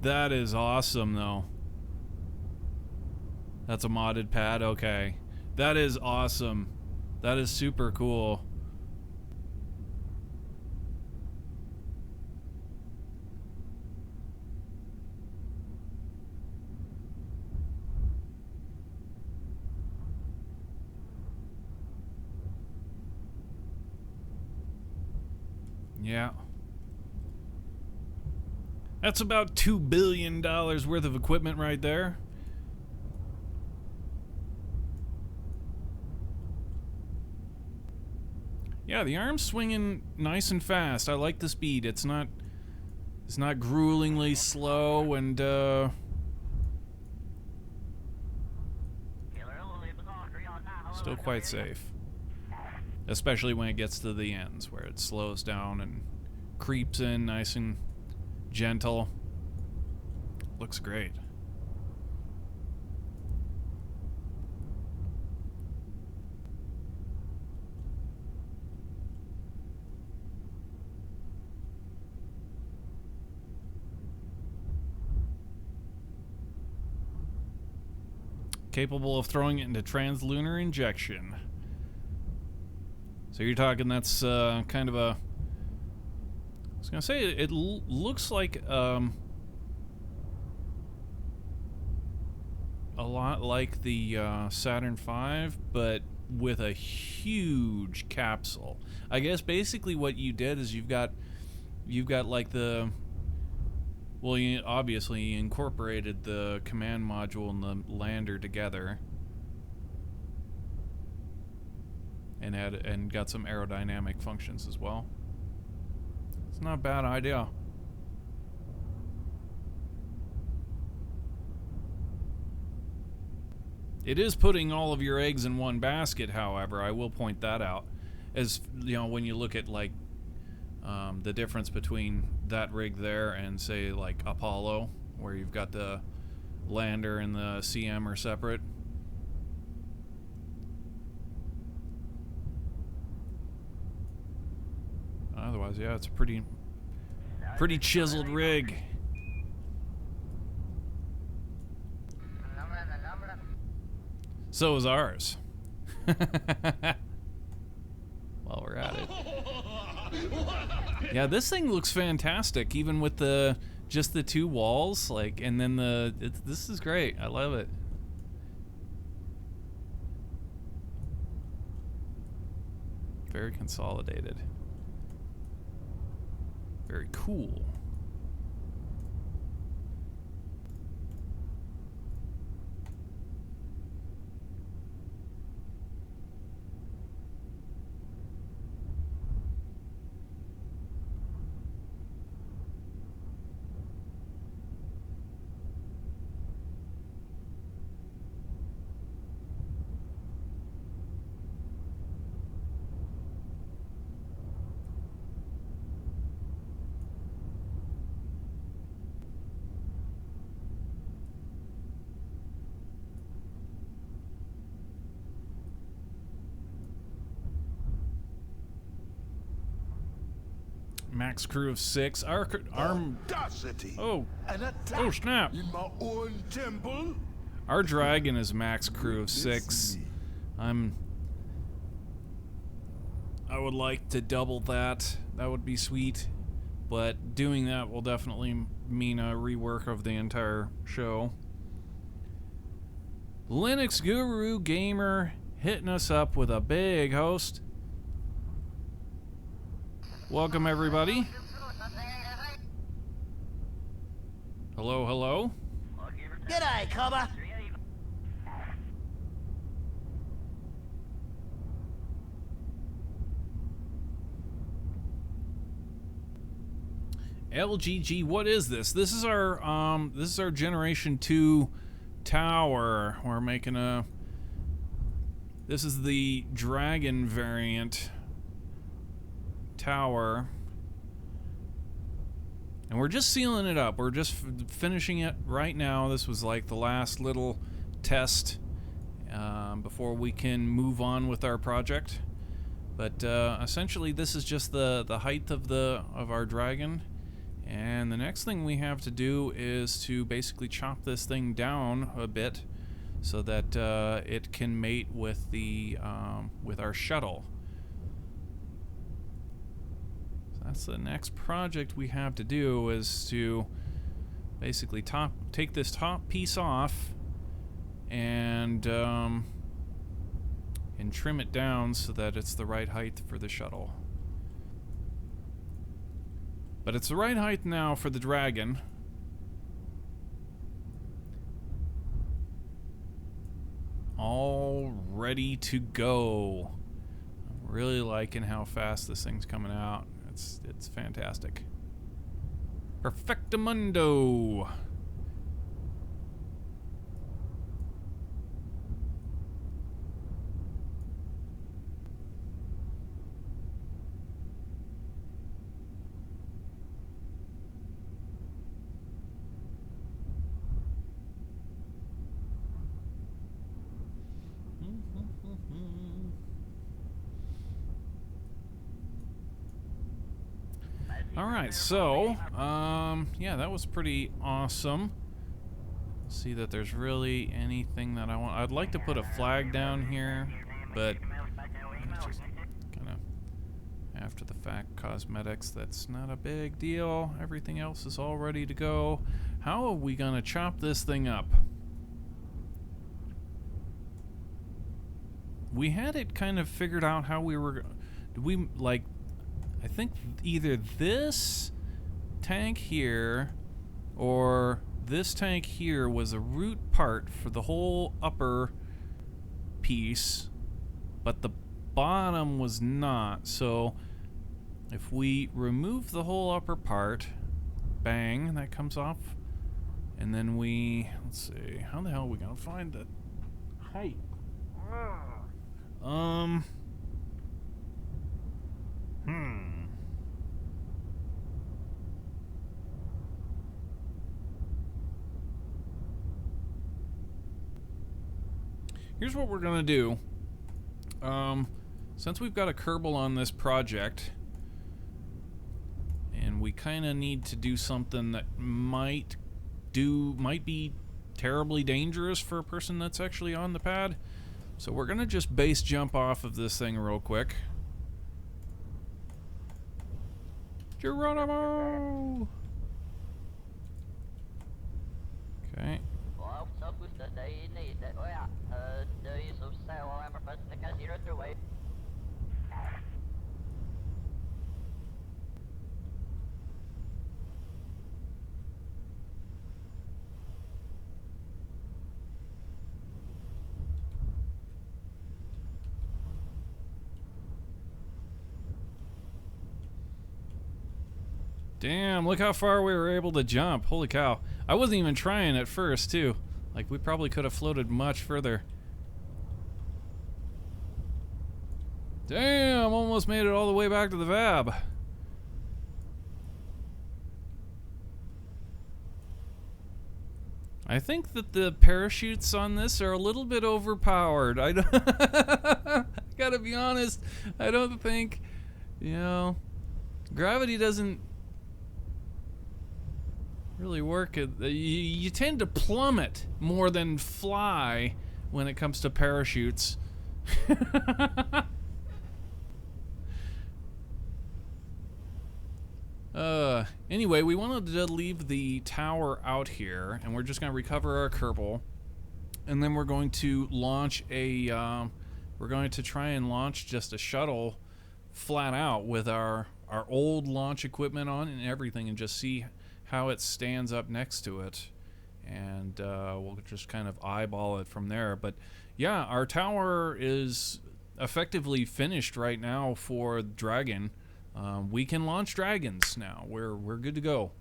That is awesome, though. That's a modded pad? Okay. That is awesome. That is super cool. Yeah. That's about $2 billion worth of equipment right there. Yeah, the arm's swinging nice and fast. I like the speed. It's not gruelingly slow and still quite safe. Especially when it gets to the ends, where it slows down and creeps in nice and gentle. Looks great. Capable of throwing it into translunar injection. So you're talking that's kind of a... I was gonna say it looks like a lot like the Saturn V, but with a huge capsule. I guess basically what you did is you've got like the... Well, you obviously incorporated the command module and the lander together. And got some aerodynamic functions as well. It's not a bad idea. It is putting all of your eggs in one basket, however. I will point that out. As you know, when you look at like the difference between that rig there and say like Apollo, where you've got the lander and the CM are separate. Otherwise, yeah, it's a pretty chiseled rig. So is ours. While we're at it. Yeah, this thing looks fantastic, even with just the two walls, like, and then this is great. I love it. Very consolidated. Very cool. Max crew of 6.
Audacity.
Oh
An
snap!
in my own temple.
Our dragon is max crew of 6. I would like to double that. That would be sweet. But doing that will definitely mean a rework of the entire show. Linux Guru Gamer hitting us up with a big host. Welcome, everybody. Hello, hello.
G'day, cobber.
LGG, what is this? This is our Generation 2 tower. We're making this is the Dragon variant tower. And we're just sealing it up. We're just finishing it right now. This was like the last little test before we can move on with our project. But essentially, this is just the height of our dragon. And the next thing we have to do is to basically chop this thing down a bit so that it can mate with with our shuttle. So that's the next project we have to do, is to basically take this top piece off and trim it down so that it's the right height for the shuttle. But it's the right height now for the dragon. All ready to go. I'm really liking how fast this thing's coming out. It's fantastic. Perfectamundo. Alright, so, yeah, that was pretty awesome. See that there's really anything that I want. I'd like to put a flag down here, but it's just kind of after the fact cosmetics. That's not a big deal. Everything else is all ready to go. How are we gonna chop this thing up? We had it kind of figured out how we were. Did we, like, I think either this tank here or this tank here was a root part for the whole upper piece, but the bottom was not. So if we remove the whole upper part, bang, that comes off. And then let's see, how the hell are we gonna find the height? Here's what we're gonna do. Since we've got a Kerbal on this project, and we kind of need to do something that might be terribly dangerous for a person that's actually on the pad. So we're gonna just base jump off of this thing real quick. Geronimo! Okay. Damn, look how far we were able to jump. Holy cow. I wasn't even trying at first, too. Like, we probably could have floated much further. Damn, almost made it all the way back to the VAB. I think that the parachutes on this are a little bit overpowered. I gotta be honest. I don't think, gravity doesn't really work. You tend to plummet more than fly when it comes to parachutes. Anyway, we wanted to leave the tower out here, and we're just going to recover our Kerbal, and then we're going to launch we're going to try and launch just a shuttle flat out with our old launch equipment on and everything, and just see how it stands up next to it, and we'll just kind of eyeball it from there. But yeah, our tower is effectively finished right now for Dragon. We can launch dragons now. We're good to go.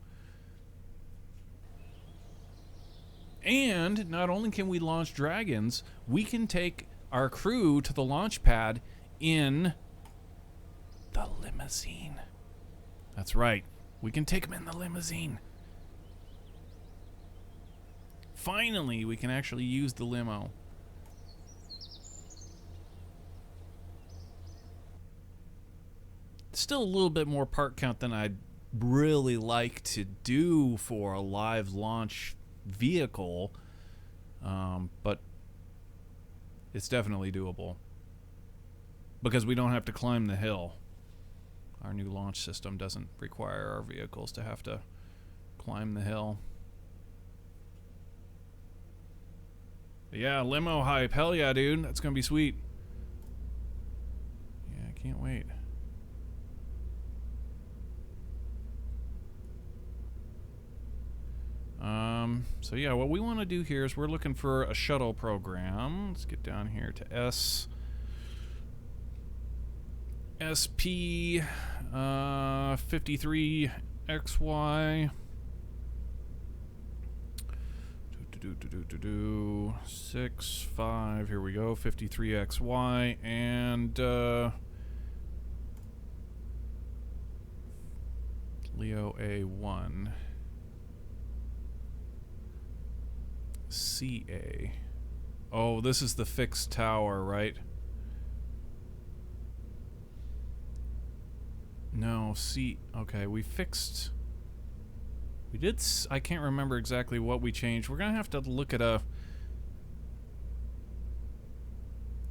And not only can we launch dragons, we can take our crew to the launch pad in the limousine. That's right. We can take him in the limousine. Finally, we can actually use the limo. Still a little bit more part count than I'd really like to do for a live launch vehicle, but it's definitely doable because we don't have to climb the hill. Our new launch system doesn't require our vehicles to have to climb the hill. But yeah, limo hype. Hell yeah, dude. That's gonna be sweet. Yeah, I can't wait. So yeah, what we want to do here is we're looking for a shuttle program. Let's get down here to SP 53XY 65. Here we go, 53XY and Leo A1. CA. Oh, this is the fixed tower, right? No, C. Okay, we fixed. We did. I can't remember exactly what we changed. We're gonna have to look at a.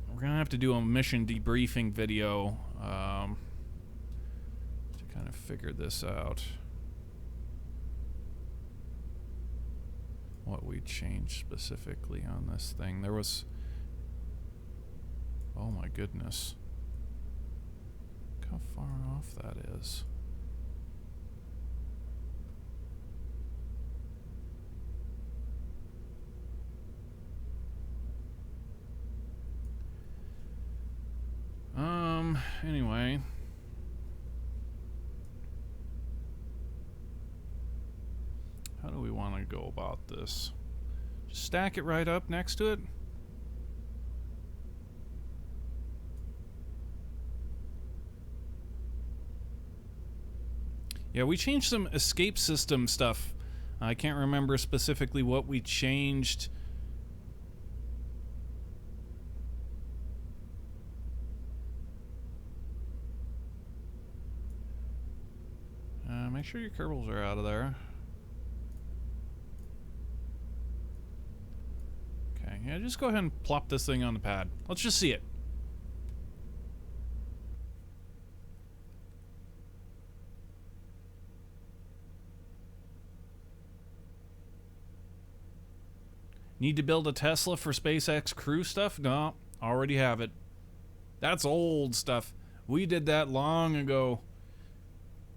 We're gonna have to do a mission debriefing video to kind of figure this out. What we changed specifically on this thing. There was... Oh my goodness. Look how far off that is. Anyway. How do we want to go about this? Just stack it right up next to it? Yeah, we changed some escape system stuff. I can't remember specifically what we changed. Make sure your Kerbals are out of there. Okay, yeah, just go ahead and plop this thing on the pad. Let's just see it. Need to build a Tesla for SpaceX Crew stuff? No, already have it. That's old stuff. We did that long ago.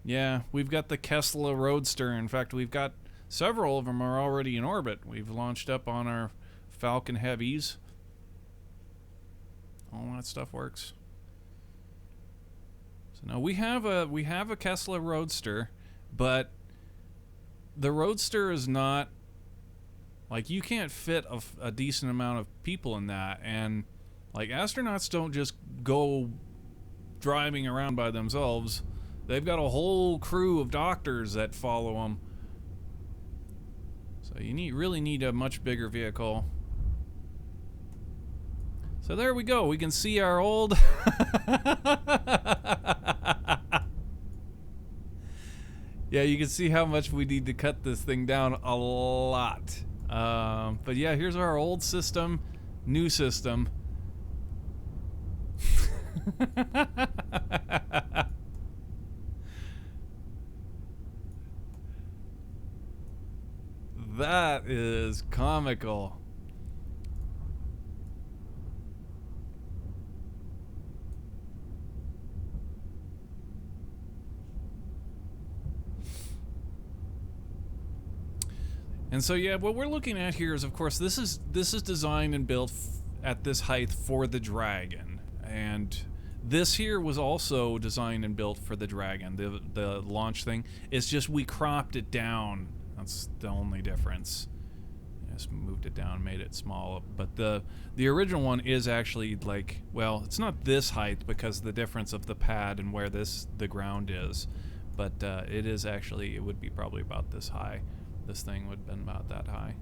Yeah, we've got the Tesla Roadster. In fact, we've got several of them are already in orbit. We've launched up on our Falcon Heavies. All that stuff works. So now we have a Tesla Roadster, but the Roadster is not like you can't fit a decent amount of people in that, and like astronauts don't just go driving around by themselves. They've got a whole crew of doctors that follow them. So you really need a much bigger vehicle. So there we go. We can see our old... Yeah, you can see how much we need to cut this thing down a lot. But yeah, here's our old system, new system. That is comical. And so yeah, what we're looking at here is, of course, this is designed and built at this height for the Dragon, and this here was also designed and built for the Dragon. The launch thing. It's just we cropped it down. That's the only difference. Just moved it down, made it small. But the original one is actually like, well, it's not this height because the difference of the pad and where the ground is. but it is actually, it would be probably about this high. This thing would have been about that high.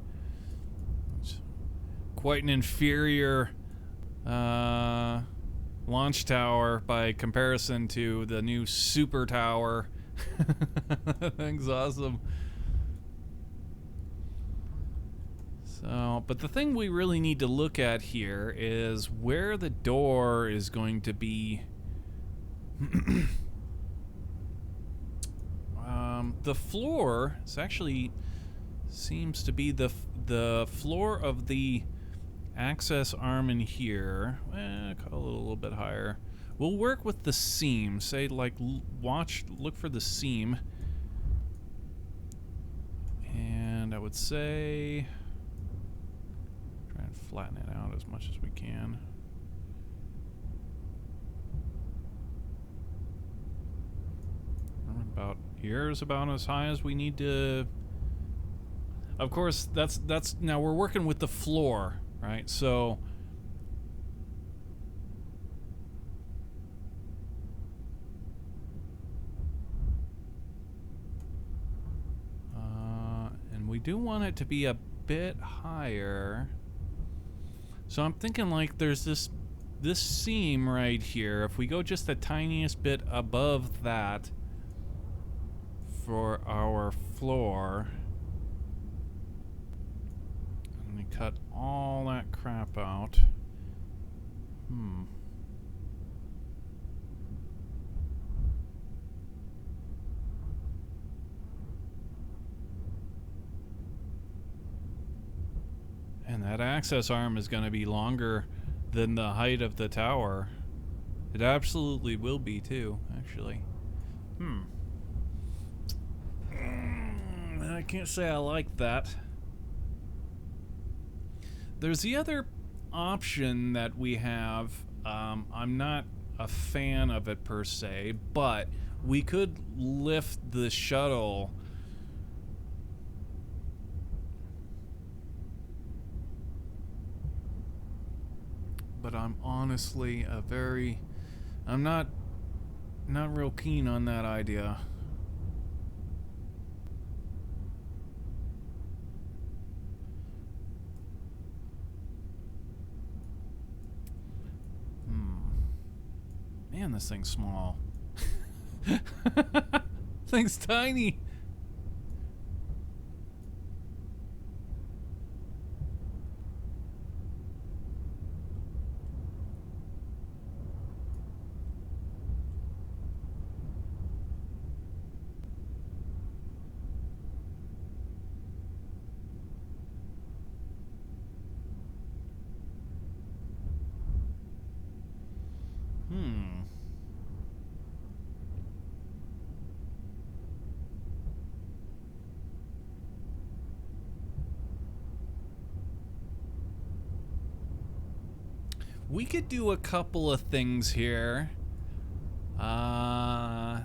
It's quite an inferior launch tower by comparison to the new super tower. That thing's awesome. So, but the thing we really need to look at here is where the door is going to be. The floor is actually seems to be the floor of the access arm in here. Call it a little bit higher. We'll work with the seam. Say, like, look for the seam. And I would say, try and flatten it out as much as we can. About here is about as high as we need to. Of course, that's now we're working with the floor, right? So and we do want it to be a bit higher. So I'm thinking like there's this seam right here. If we go just the tiniest bit above that for our floor, and we cut all that crap out. And that access arm is going to be longer than the height of the tower. It absolutely will be too, actually. I can't say I like that. There's the other option that we have. I'm not a fan of it per se, but we could lift the shuttle. But I'm honestly I'm not real keen on that idea. Man, this thing's small. Thing's tiny. We could do a couple of things here. Now,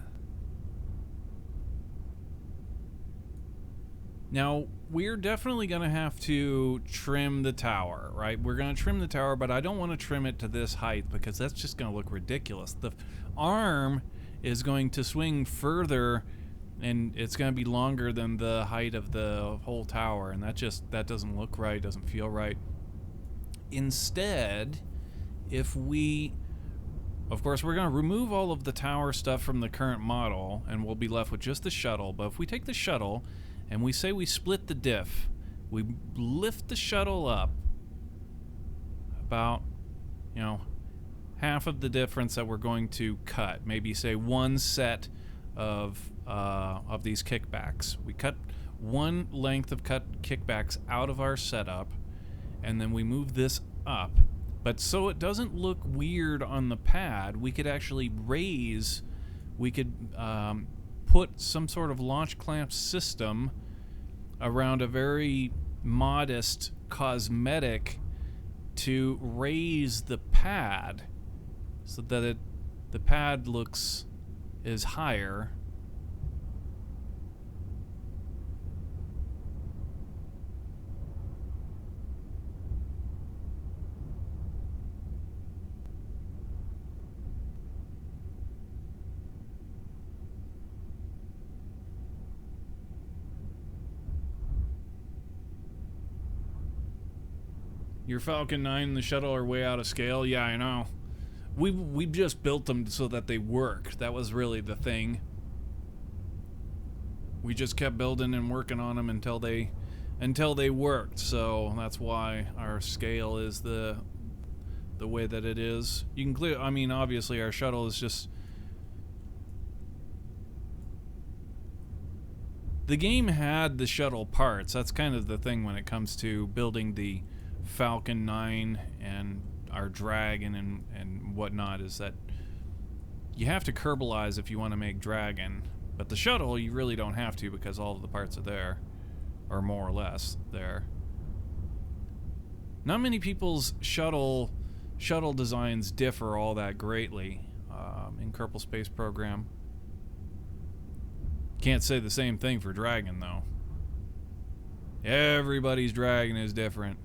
we're definitely going to have to trim the tower, right? We're going to trim the tower, but I don't want to trim it to this height because that's just going to look ridiculous. The arm is going to swing further, and it's going to be longer than the height of the whole tower, and that doesn't look right, doesn't feel right. Instead, if we, of course, we're going to remove all of the tower stuff from the current model, and we'll be left with just the shuttle. But if we take the shuttle and we say we split the diff, we lift the shuttle up about, half of the difference that we're going to cut. Maybe say one set of these kickbacks. We cut one length of kickbacks out of our setup, and then we move this up. But so it doesn't look weird on the pad, we could actually put some sort of launch clamp system around a very modest cosmetic to raise the pad so that the pad is higher. Your Falcon 9 and the shuttle are way out of scale. Yeah, I know. We just built them so that they work. That was really the thing. We just kept building and working on them until they worked. So that's why our scale is the way that it is. You can clear. I mean, obviously, our shuttle is just. The game had the shuttle parts. That's kind of the thing when it comes to building the Falcon 9 and our Dragon and whatnot, is that you have to Kerbalize if you want to make Dragon, but the shuttle you really don't have to because all of the parts are there, or more or less there. Not many people's shuttle designs differ all that greatly in Kerbal Space Program. Can't say the same thing for Dragon, though. Everybody's Dragon is different.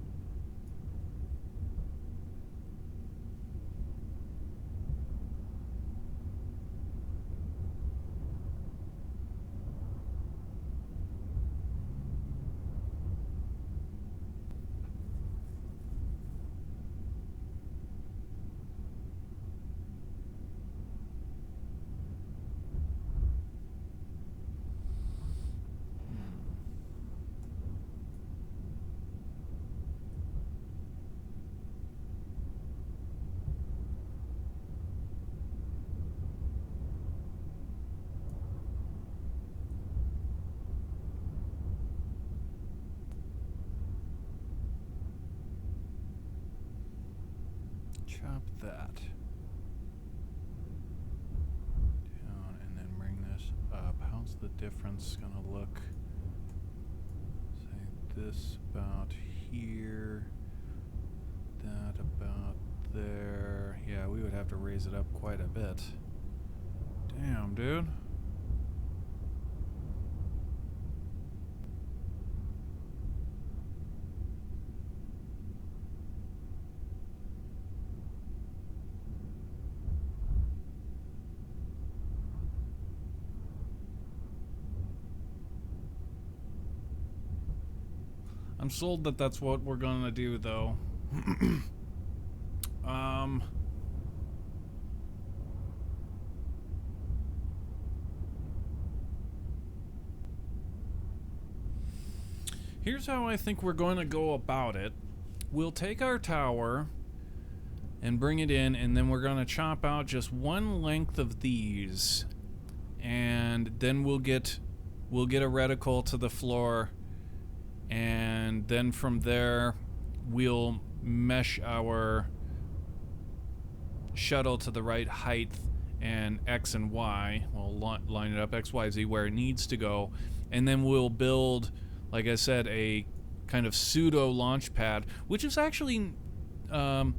Chop that down and then bring this up. How's the difference gonna look? Say this about here, that about there. Yeah, we would have to raise it up quite a bit. Damn, dude. I'm sold that that's what we're gonna do, though. Here's how I think we're going to go about it. We'll take our tower and bring it in, and then we're going to chop out just one length of these, and then we'll get a reticle to the floor. And then from there, we'll mesh our shuttle to the right height and X and Y. We'll line it up X, Y, Z where it needs to go. And then we'll build, like I said, a kind of pseudo launch pad, which is actually kind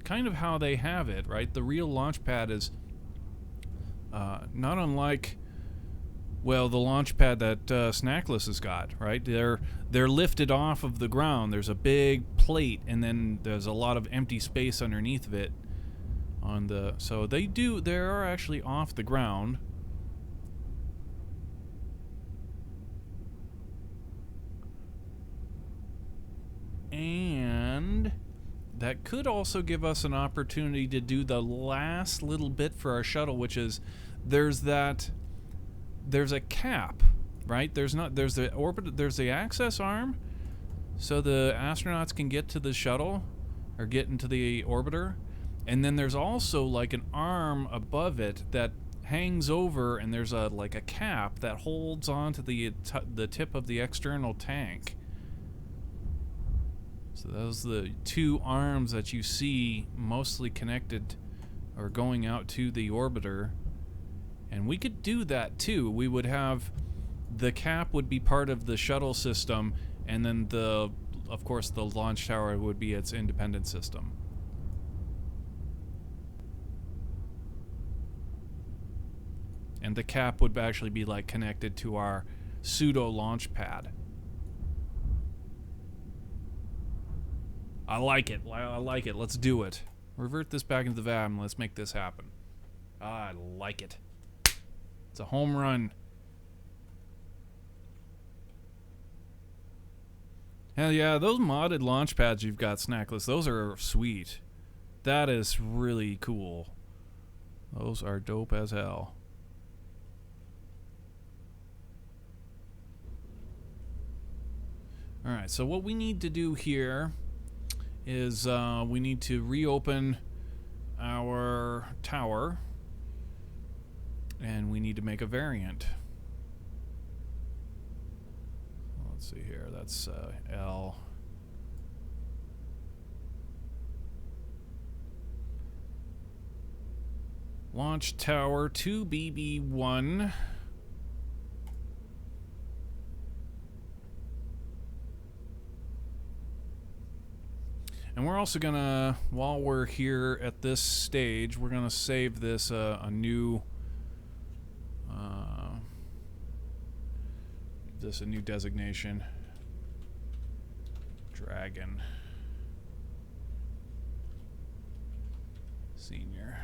of how they have it, right? The real launch pad is not unlike... well, the launch pad that Snackless has got, right? They're lifted off of the ground. There's a big plate, and then there's a lot of empty space underneath of it. So they are actually off the ground. And that could also give us an opportunity to do the last little bit for our shuttle, which is there's a cap, right? There's the orbit, there's the access arm, so the astronauts can get to the shuttle or get into the orbiter, and then there's also like an arm above it that hangs over, and there's a cap that holds onto the tip of the external tank. So those are the two arms that you see mostly connected or going out to the orbiter. And we could do that too. We would have the cap would be part of the shuttle system, and then of course the launch tower would be its independent system. And the cap would actually be like connected to our pseudo launch pad. I like it. I like it. Let's do it. Revert this back into the VAB and let's make this happen. I like it. It's a home run. Hell yeah, those modded launch pads you've got, Snackless, those are sweet. That is really cool. Those are dope as hell. Alright, so what we need to do here is we need to reopen our tower. And we need to make a variant. Let's see here, that's L. Launch tower 2BB1. And we're also gonna, while we're here at this stage, we're gonna save this a new a new designation. Dragon Senior.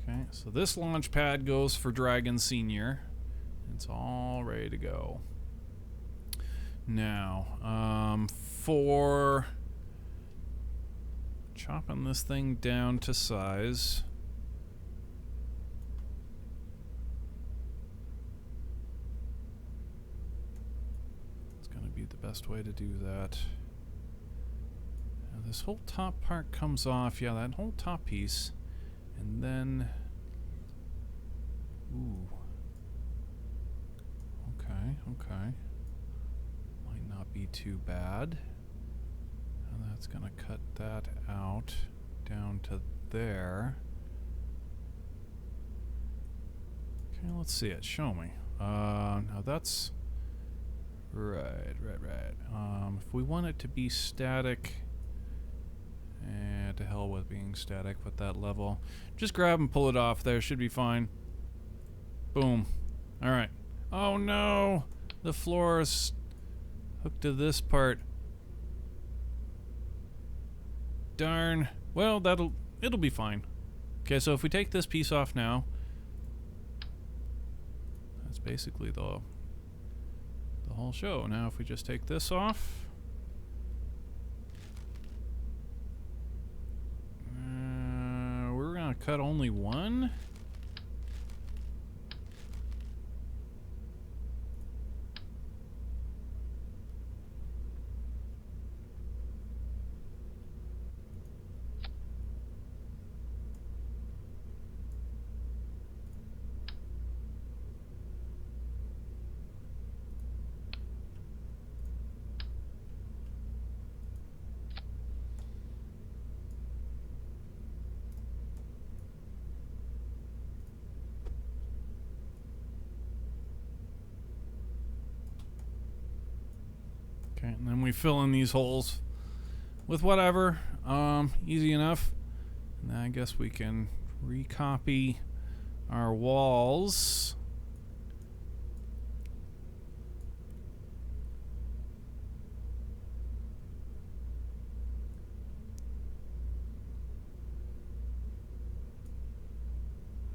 Okay, so this launch pad goes for Dragon Senior. It's all ready to go. Now, for chopping this thing down to size, it's going to be the best way to do that. Now, this whole top part comes off. Yeah, that whole top piece. And then... Ooh. Okay, okay. Might not be too bad. And that's gonna cut that out down to there. Okay, let's see it. Show me. Now that's... Right. If we want it to be static... to hell with being static with that level. Just grab and pull it off there. Should be fine. Boom. Alright. Oh no! The floor is hooked to this part. Darn. Well, it'll be fine. Okay, so if we take this piece off now, that's basically the whole show. Now if we just take this off, we're gonna cut only one. Okay, and then we fill in these holes with whatever, easy enough. And then I guess we can recopy our walls.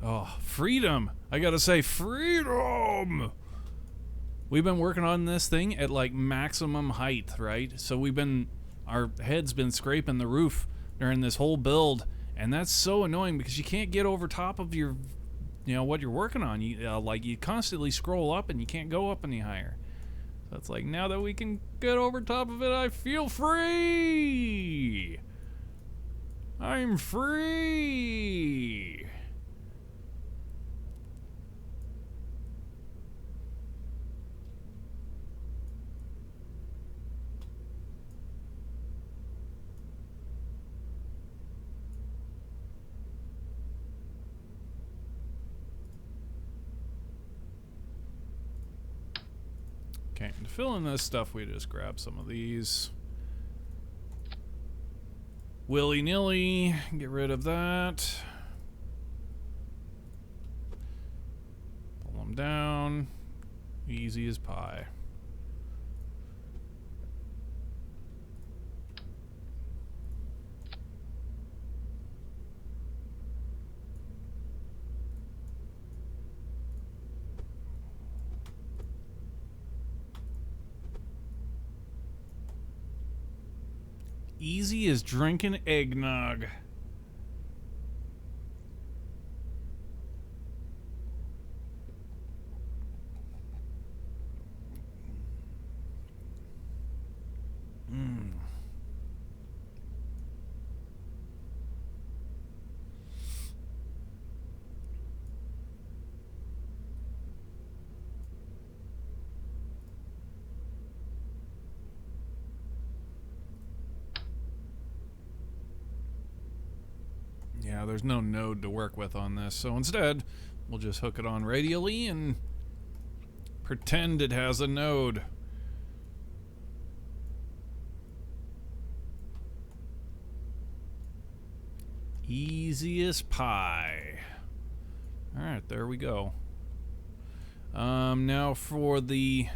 Oh, freedom! I gotta say, freedom! We've been working on this thing at like maximum height, right? So our head's been scraping the roof during this whole build, and that's so annoying because you can't get over top of your, what you're working on. You constantly scroll up and you can't go up any higher. So it's like, now that we can get over top of it, I feel free. I'm free. Okay, to fill in this stuff, we just grab some of these. Willy-nilly, get rid of that. Pull them down. Easy as pie. Easy as drinking eggnog. Yeah, there's no node to work with on this, so instead, we'll just hook it on radially and pretend it has a node. Easy as pie. Alright, there we go. Now for the...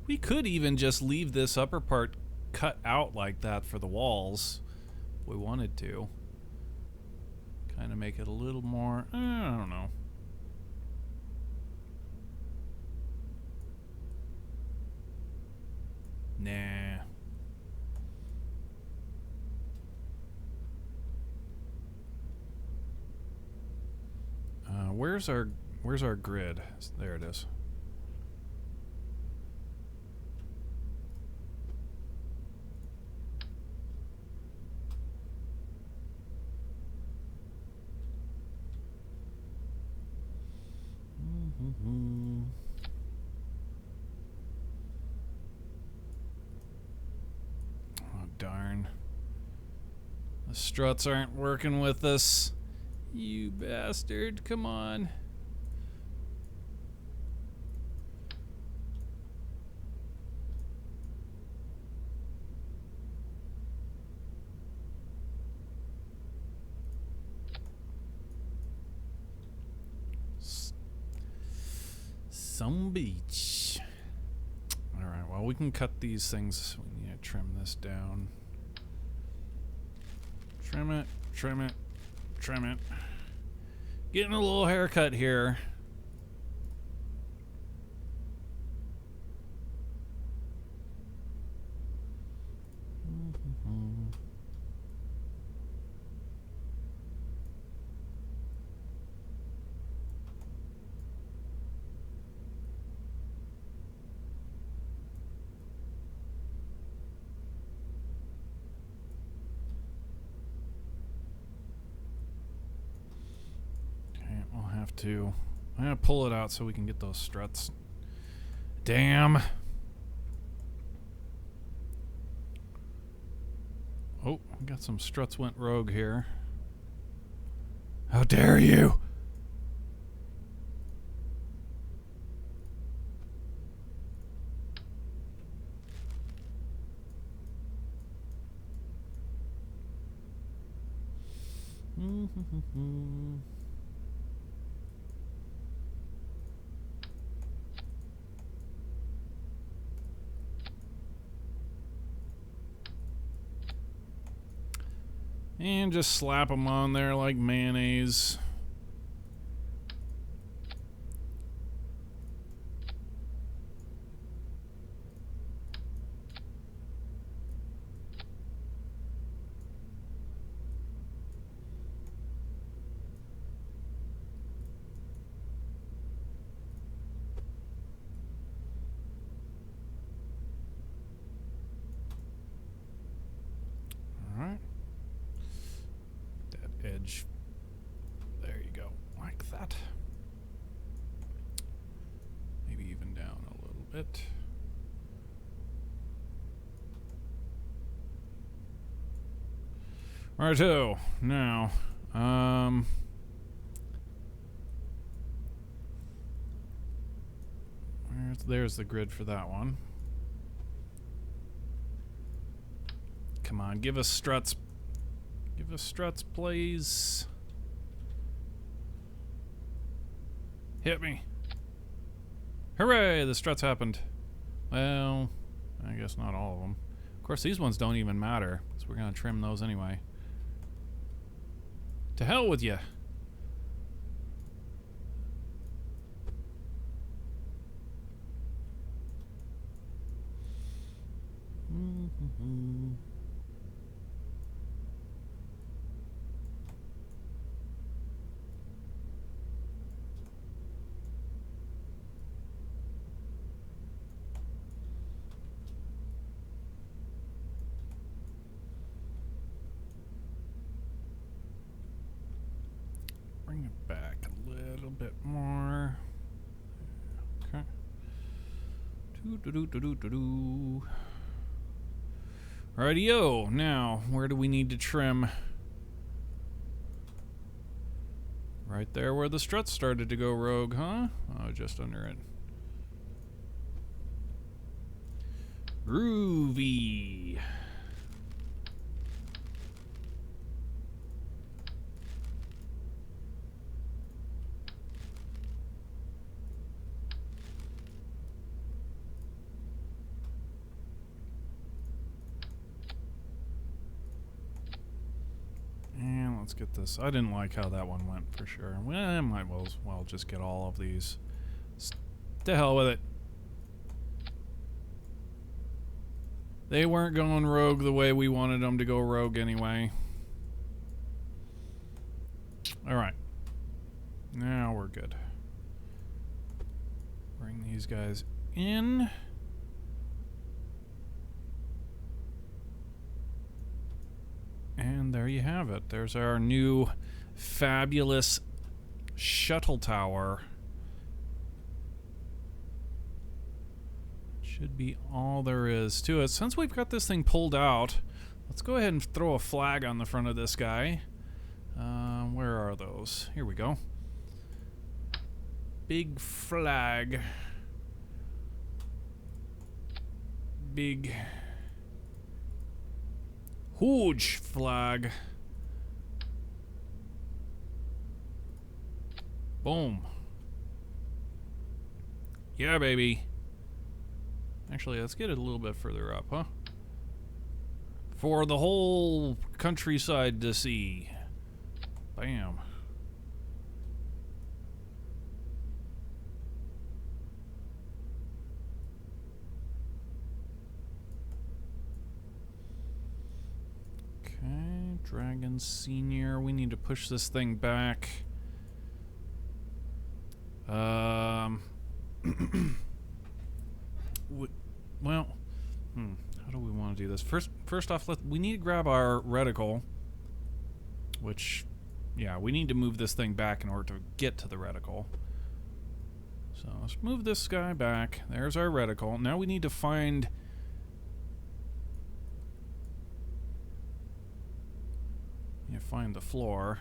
We could even just leave this upper part cut out like that for the walls, if we wanted to. Kind of make it a little more, I don't know. Nah. Where's our grid? There it is. Oh, darn. The struts aren't working with us. You bastard, come on. Some beach. Alright, well, we can cut these things. We need to trim this down. Trim it, trim it, trim it. Getting a little haircut here. I'm gonna pull it out so we can get those struts. Damn. Oh, we got some struts went rogue here. How dare you? And just slap them on there like mayonnaise. All right. Edge. There you go, like that. Maybe even down a little bit. Righto. Now, there's the grid for that one. Come on, give us struts. Give us struts, please. Hit me. Hooray, the struts happened. Well, I guess not all of them. Of course, these ones don't even matter, because we're going to trim those anyway. To hell with you. back a little bit more. Okay. Doo-doo-doo-doo-doo-doo. Rightio. Now, where do we need to trim? Right there where the struts started to go rogue, huh? Oh, just under it. Groovy. And let's get this. I didn't like how that one went for sure. Well, I might well just get all of these. To hell with it. They weren't going rogue the way we wanted them to go rogue anyway. Alright. Now we're good. Bring these guys in. And there you have it. There's our new fabulous shuttle tower. Should be all there is to it. Since we've got this thing pulled out, let's go ahead and throw a flag on the front of this guy. Where are those? Here we go. Big flag. Big... huge flag. Boom. Yeah, baby. Actually, let's get it a little bit further up, huh? For the whole countryside to see. Bam. Dragon Senior. We need to push this thing back. Well, how do we want to do this? First off, we need to grab our reticle, which, yeah, we need to move this thing back in order to get to the reticle. So let's move this guy back. There's our reticle. Now we need to find... find the floor.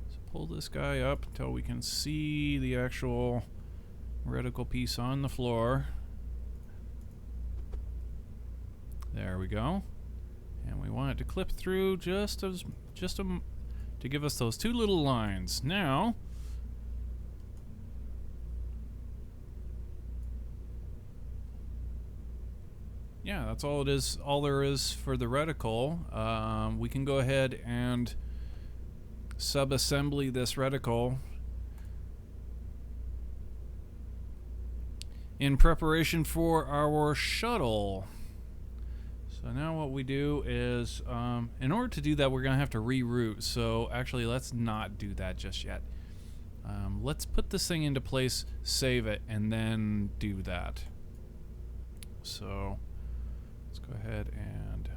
So pull this guy up until we can see the actual reticle piece on the floor. There we go. And we want it to clip through to give us those two little lines. Now, yeah, that's all it is. All there is for the reticle. We can go ahead and sub-assembly this reticle in preparation for our shuttle. So now what we do is, in order to do that, we're going to have to reroute. So actually, let's not do that just yet. Let's put this thing into place, save it, and then do that. So... let's go ahead and,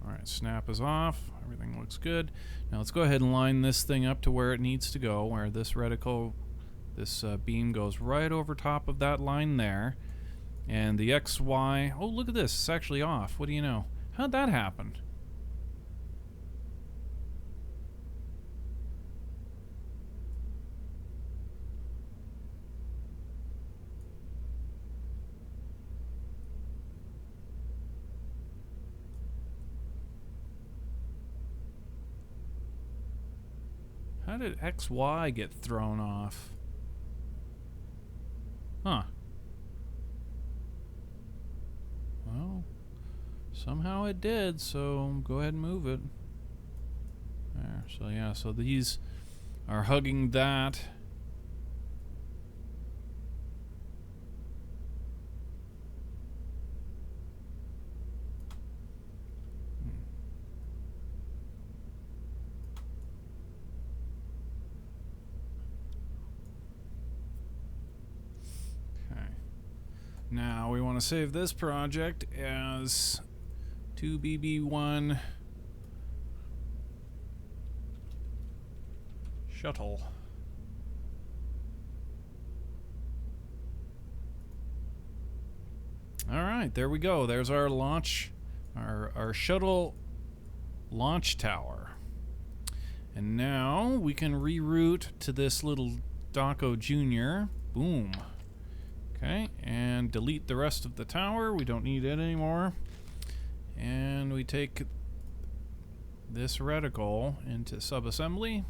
alright, snap is off. Everything looks good. Now let's go ahead and line this thing up to where it needs to go, where this reticle, this beam goes right over top of that line there. And the XY, oh, look at this, it's actually off. What do you know? How'd that happen? How did XY get thrown off? Huh. Well, somehow it did, so go ahead and move it. There, so yeah, so these are hugging that. Now we want to save this project as 2BB1 shuttle. right, there we go. There's our launch, our shuttle launch tower. And now we can reroute to this little Daco Jr. Boom. Okay, and delete the rest of the tower. We don't need it anymore. And we take this reticle into subassembly.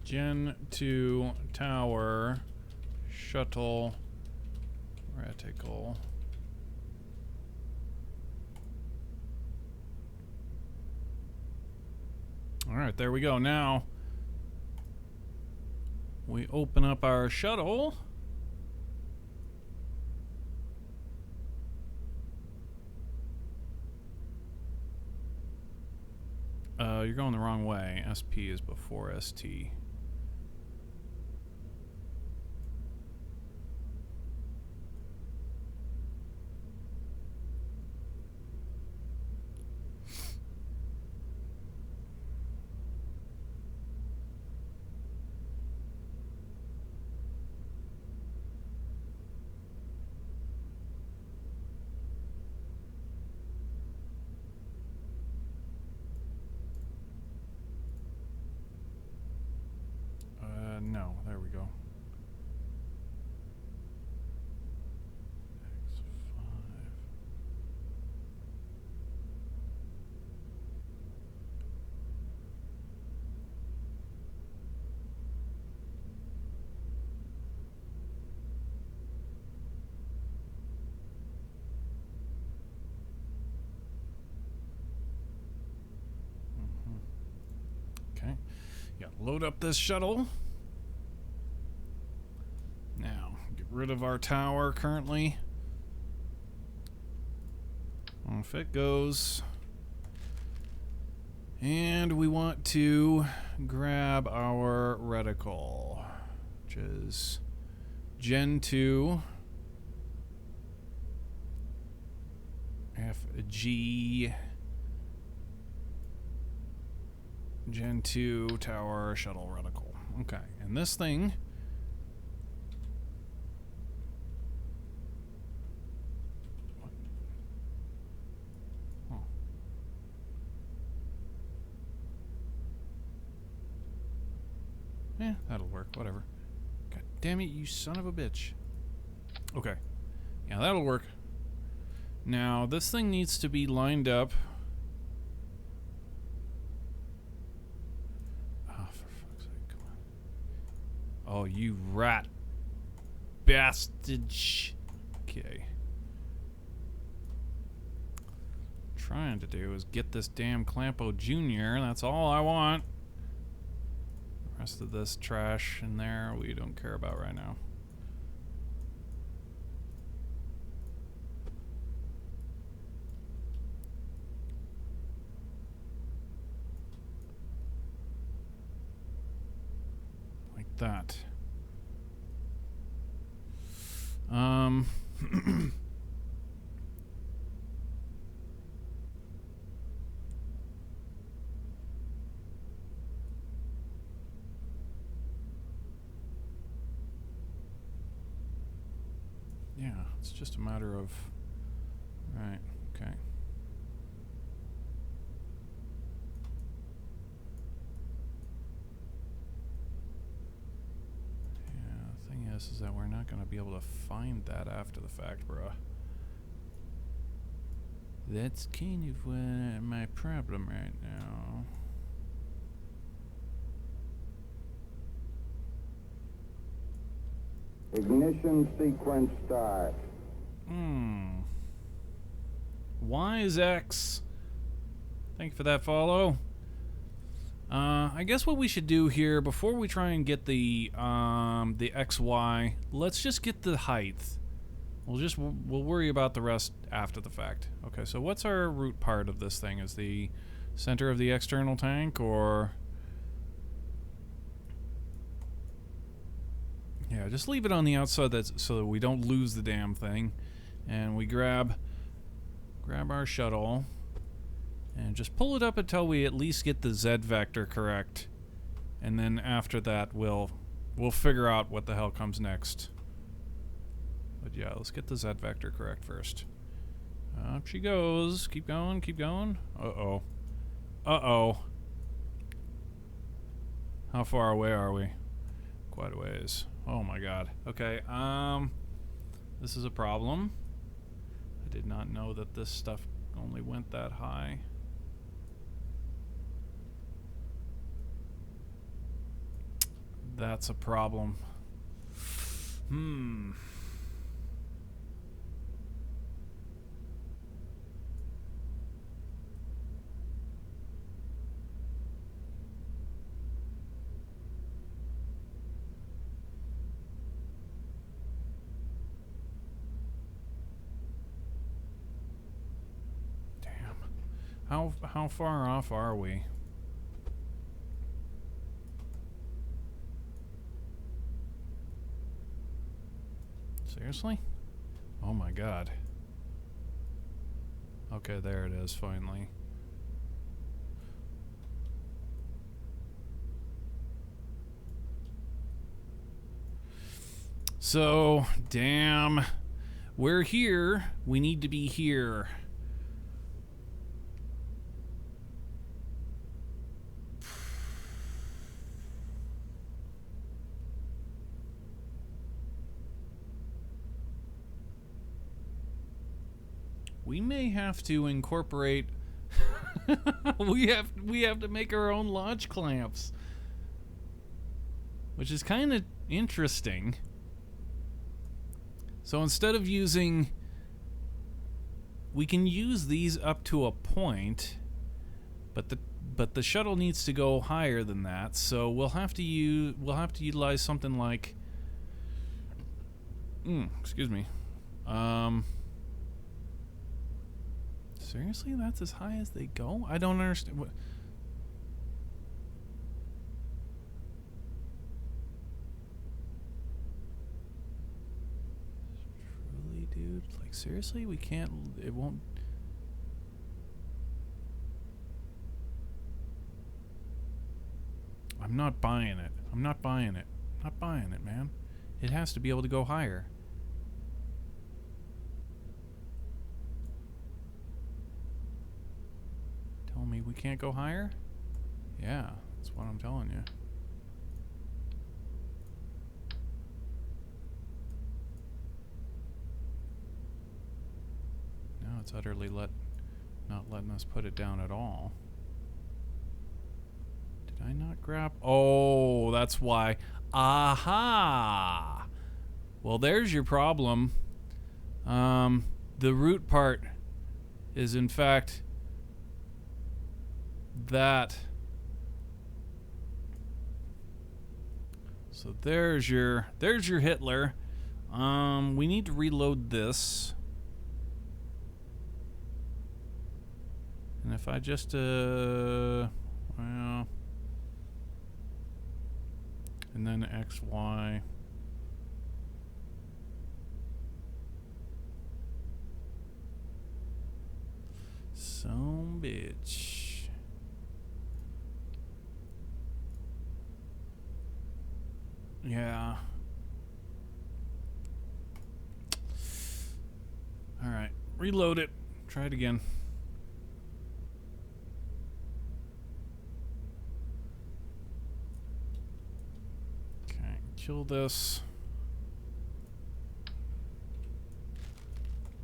Gen 2 tower shuttle reticle. All right, there we go. Now we open up our shuttle. You're going the wrong way. SP is before ST. No, there we go. X5. Okay. Yeah, load up this shuttle. Now, get rid of our tower currently. Off it goes. And we want to grab our reticle, which is Gen 2 FG Gen 2 tower shuttle reticle. Okay, and this thing that'll work, whatever. God damn it, you son of a bitch. Okay. Yeah, that'll work. Now, this thing needs to be lined up. Oh, for fuck's sake, come on. Oh, you rat bastard. Okay. Trying to do is get this damn Clampo Jr. That's all I want. Rest of this trash in there we don't care about right now. Like that. Yeah, it's just a matter of... Right, okay. Yeah, the thing is that we're not going to be able to find that after the fact, bruh. That's kind of my problem right now.
Ignition sequence start.
Y is X. Thank you for that follow. I guess what we should do here before we try and get the XY, let's just get the height. We'll worry about the rest after the fact. Okay, so what's our root part of this thing? Is the center of the external tank, or... Yeah, just leave it on the outside so that we don't lose the damn thing. And we grab grab our shuttle and just pull it up until we at least get the Z vector correct. And then after that, we'll figure out what the hell comes next. But yeah, let's get the Z vector correct first. Up she goes. Keep going, keep going. Uh-oh. Uh-oh. How far away are we? Quite a ways. Oh my god. Okay, this is a problem. I did not know that this stuff only went that high. That's a problem. How far off are we? Seriously? Oh my god. Okay, there it is, finally. So, damn. We're here. We need to be here. We may have to incorporate we have to make our own launch clamps, which is kind of interesting. So instead of using, we can use these up to a point, but the shuttle needs to go higher than that. So we'll have to utilize something like excuse me. Seriously, that's as high as they go? I don't understand what. Truly, dude, like seriously, we can't. It won't. I'm not buying it. I'm not buying it. I'm not buying it, man. It has to be able to go higher. Tell me we can't go higher? Yeah, that's what I'm telling you. No, it's utterly not letting us put it down at all. Did I not grab? Oh, that's why. Aha! Well, there's your problem. The root part is in fact that. So there's your Hitler. We need to reload this. And if I just well, and then X, Y. Some bitch. Yeah. All right. Reload it. Try it again. Okay. Kill this.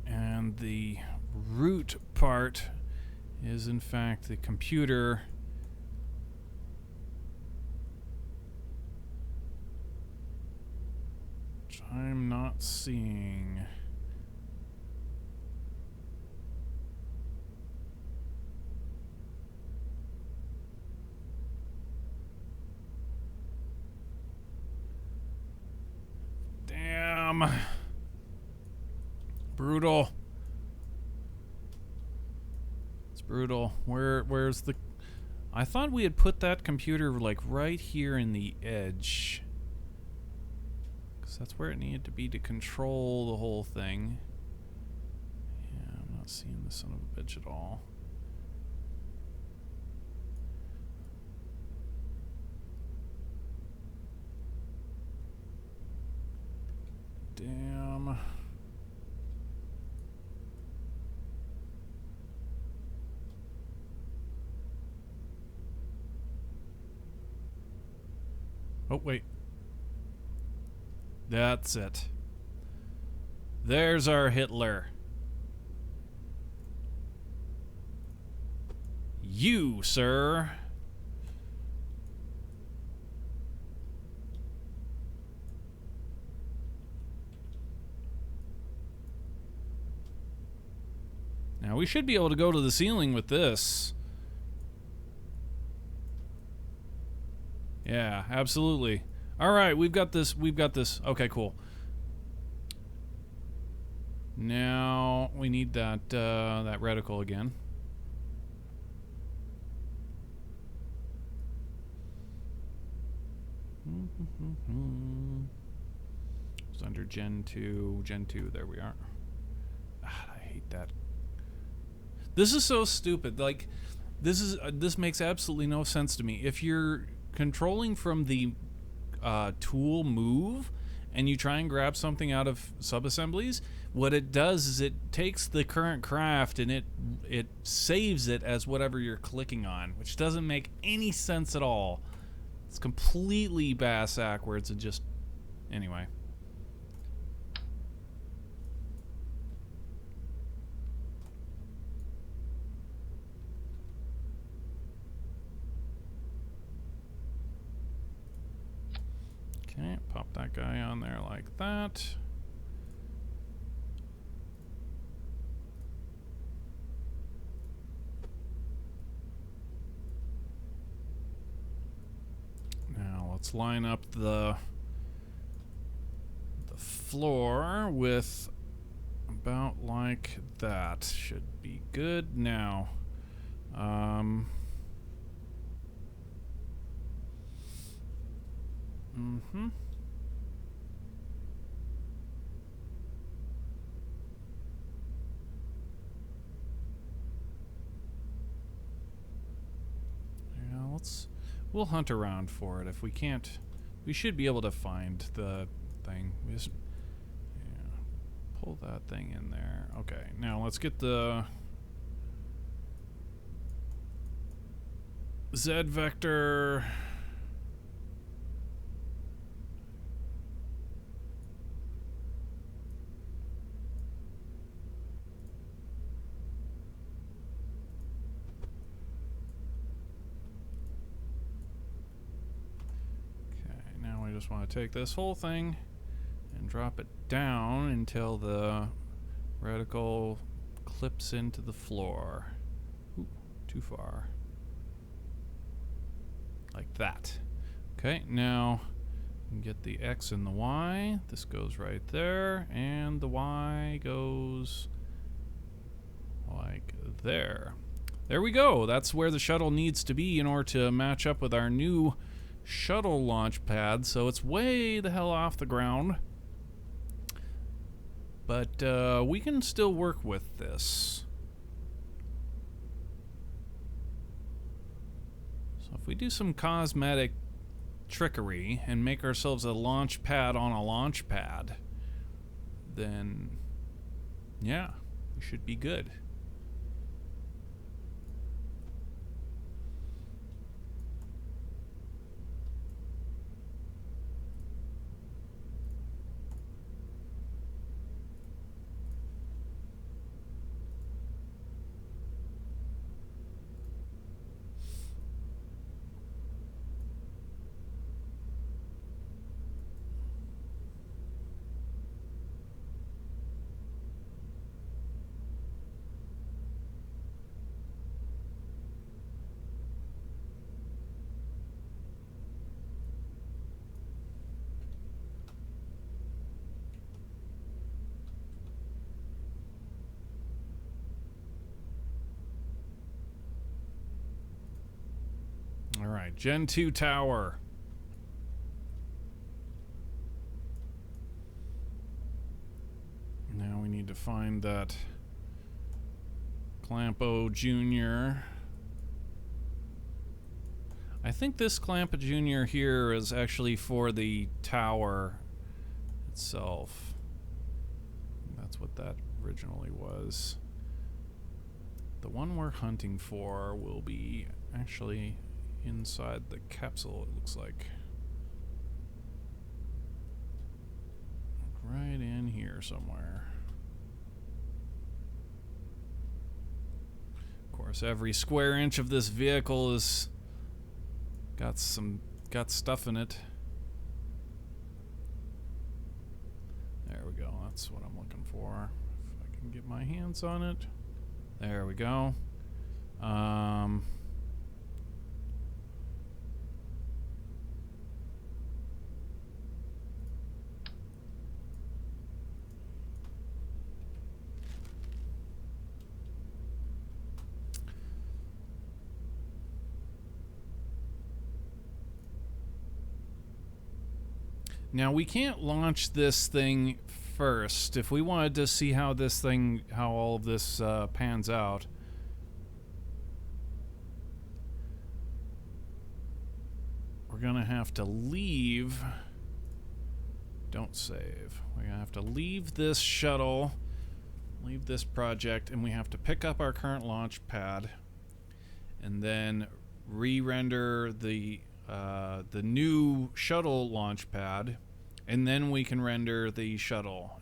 And the root part is in fact the computer. Which I'm not seeing. Damn. Brutal. It's brutal. Where's the... I thought we had put that computer like right here in the edge. Because that's where it needed to be to control the whole thing. Yeah, I'm Not seeing the son of a bitch at all. Damn. Oh, wait. That's it. There's our Hitler. You, sir. Now we should be able to go to the ceiling with this. Yeah, absolutely. All right, we've got this. We've got this. Okay, cool. Now we need that that reticle again. It's under Gen 2. Gen 2. There we are. Ah, I hate that. This is so stupid. Like, this makes absolutely no sense to me. If you're controlling from the tool move and you try and grab something out of subassemblies, what it does is it takes the current craft and it saves it as whatever you're clicking on, which doesn't make any sense at all. It's completely bass-backwards and just... Anyway. Okay, pop that guy on there like that. Now let's line up the floor with about like that. Should be good now. Yeah, we'll hunt around for it. If we can't, we should be able to find the thing. We just, yeah, pull that thing in there. Okay, now let's get the Z vector. Just want to take this whole thing and drop it down until the reticle clips into the floor. Ooh, too far. Like that. Okay, now get the X and the Y. This goes right there, and the Y goes like there. There we go. That's where the shuttle needs to be in order to match up with our new shuttle launch pad, so it's way the hell off the ground, but we can still work with this. So if we do some cosmetic trickery and make ourselves a launch pad on a launch pad, then yeah, we should be good. All right, Gen 2 tower. Now we need to find that Clampo Jr. I think this Clampo Jr. here is actually for the tower itself. That's what that originally was. The one we're hunting for will be actually inside the capsule, it looks like. Right in here somewhere. Of course, every square inch of this vehicle has got stuff in it. There we go. That's what I'm looking for. If I can get my hands on it. There we go. Now we can't launch this thing first. If we wanted to see how all of this pans out, we're gonna have to leave. Don't save. We're gonna have to leave this shuttle, leave this project, and we have to pick up our current launch pad, and then re-render the new shuttle launch pad, and then we can render the shuttle,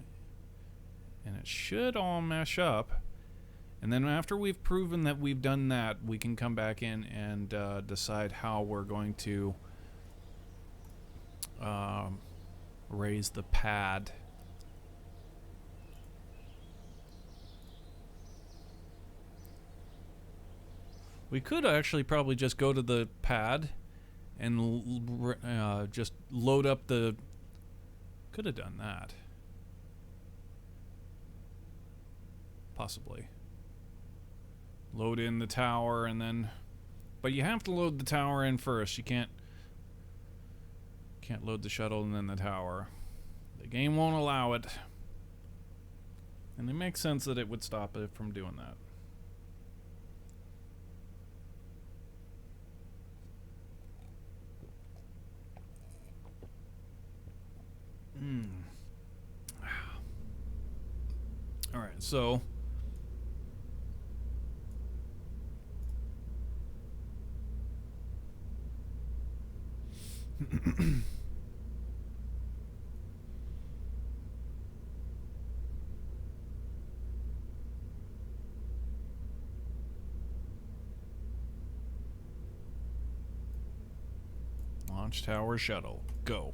and it should all mesh up. And then after we've proven that we've done that, we can come back in and decide how we're going to raise the pad. We could actually probably just go to the pad and just load up the... Could have done that. Possibly. Load in the tower and then... But you have to load the tower in first. You can't load the shuttle and then the tower. The game won't allow it. And it makes sense that it would stop it from doing that. Alright, so launch tower shuttle, go.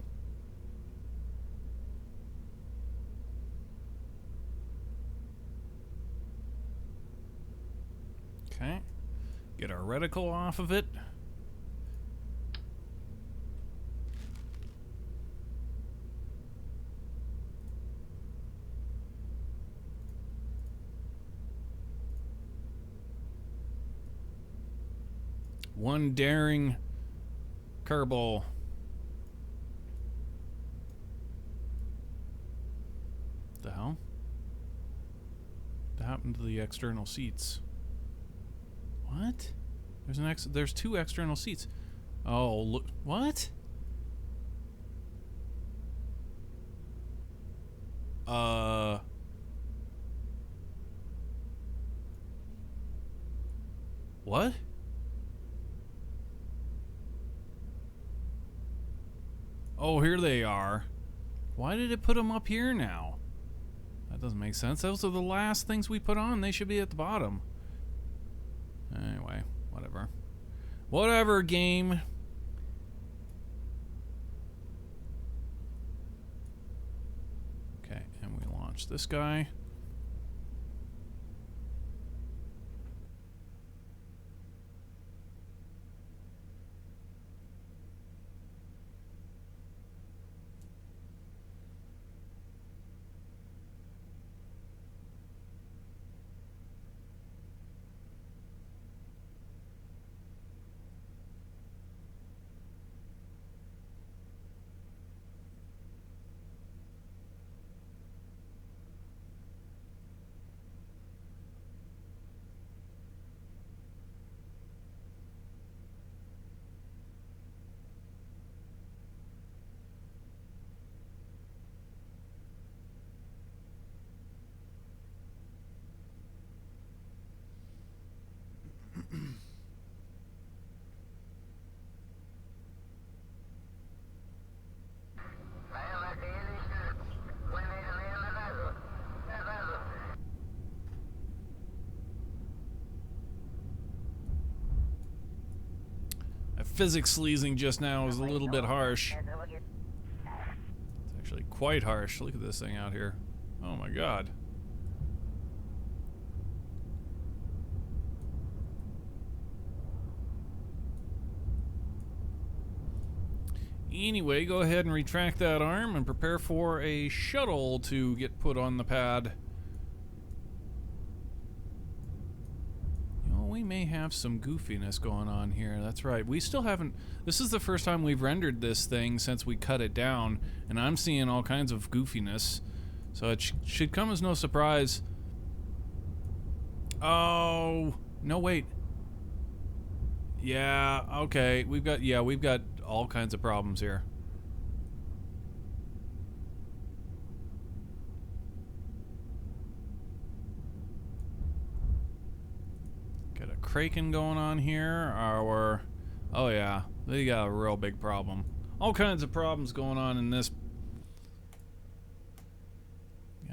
Okay, get our reticle off of it. One daring Kerbal. The hell? What happened to the external seats? What? There's two external seats. Oh, look. What? What? Oh, here they are. Why did it put them up here now? That doesn't make sense. Those are the last things we put on. They should be at the bottom. Anyway, whatever. Whatever, game. Okay, and we launch this guy. physics sleazing just now was a little bit harsh. It's actually quite harsh. Look at this thing out here. Oh my god. Anyway, go ahead and retract that arm and prepare for a shuttle to get put on the pad. You know, we may have some goofiness going on here. That's right. We still haven't... This is the first time we've rendered this thing since we cut it down, and I'm seeing all kinds of goofiness. So it should come as no surprise. Oh, no, wait. Yeah, okay. We've got all kinds of problems here. Got a kraken going on here, or oh yeah, they got a real big problem. All kinds of problems going on in this.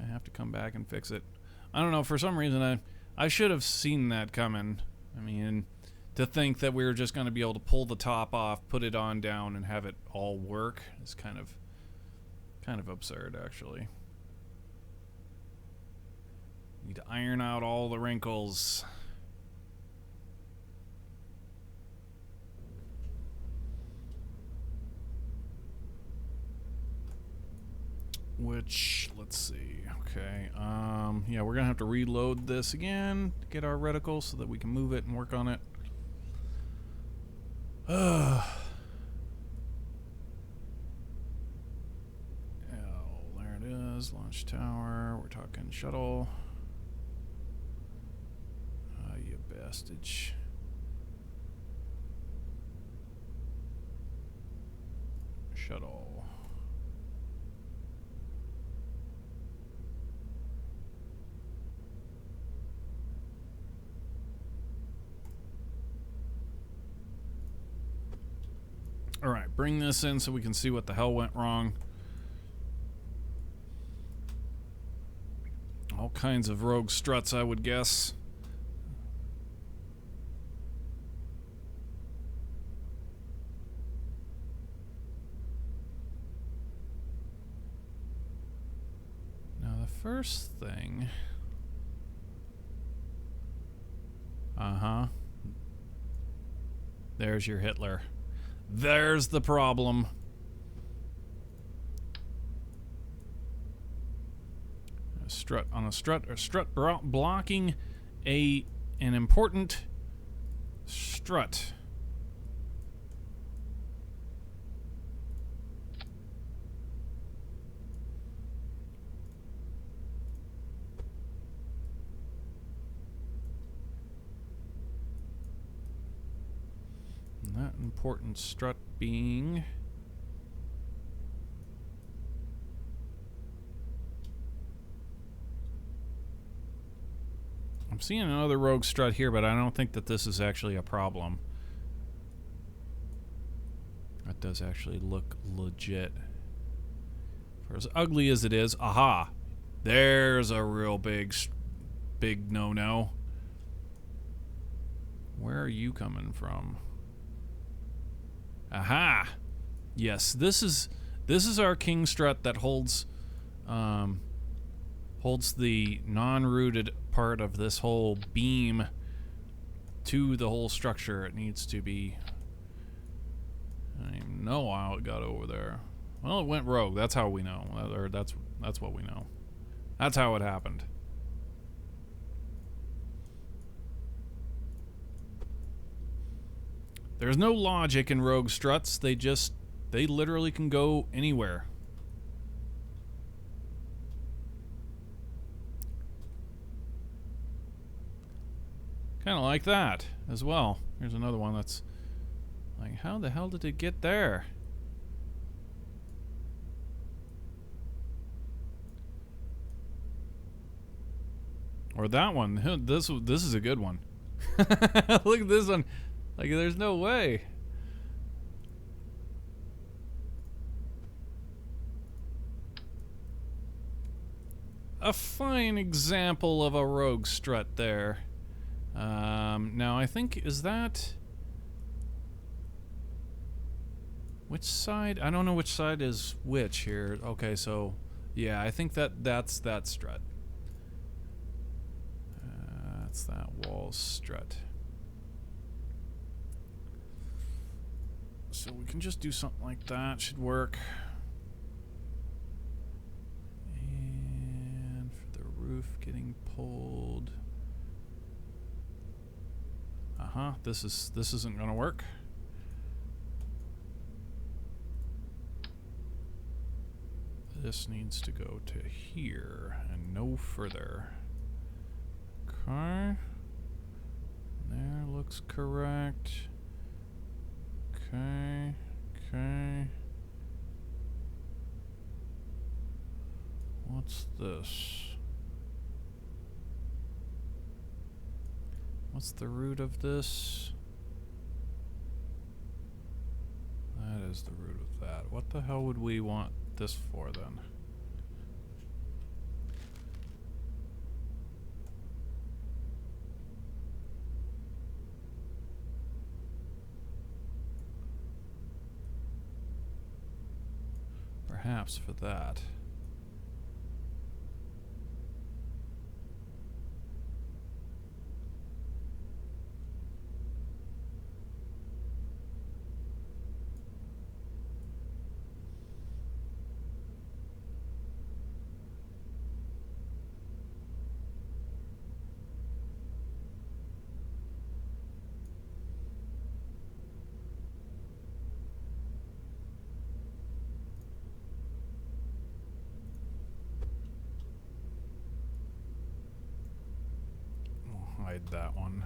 I have to come back and fix it. I don't know, for some reason I should have seen that coming. I mean, to think that we were just going to be able to pull the top off, put it on down, and have it all work is kind of absurd, actually. Need to iron out all the wrinkles. Which, let's see. Okay. Yeah, we're gonna have to reload this again to get our reticle so that we can move it and work on it. Oh, there it is. Launch tower. We're talking shuttle. Ah, you bastage. Shuttle. Alright, bring this in so we can see what the hell went wrong. All kinds of rogue struts, I would guess. Now the first thing... There's your Hitler. There's the problem. A strut blocking an important strut. That important strut being I'm seeing another rogue strut here, but I don't think that this is actually a problem. That does actually look legit. For as ugly as it is, aha! There's a real big no-no. Where are you coming from? Aha! Yes, this is our king strut that holds the non-rooted part of this whole beam to the whole structure. It needs to be. I don't even know how it got over there. Well, it went rogue. That's how we know. Or that's what we know. That's how it happened. There's no logic in rogue struts. They literally can go anywhere. Kind of like that as well. Here's another one that's like, how the hell did it get there? Or that one. This is a good one. Look at this one. Like, there's no way. A fine example of a rogue strut there. Now I think, is that... Which side? I don't know which side is which here. Okay, so yeah, I think that's that strut. That's that wall strut. So we can just do something like that. Should work. And for the roof getting pulled. This isn't gonna work. This needs to go to here and no further. Okay. There looks correct. Okay. Okay. What's this? What's the root of this? That is the root of that. What the hell would we want this for then? Perhaps for that. Hide that one.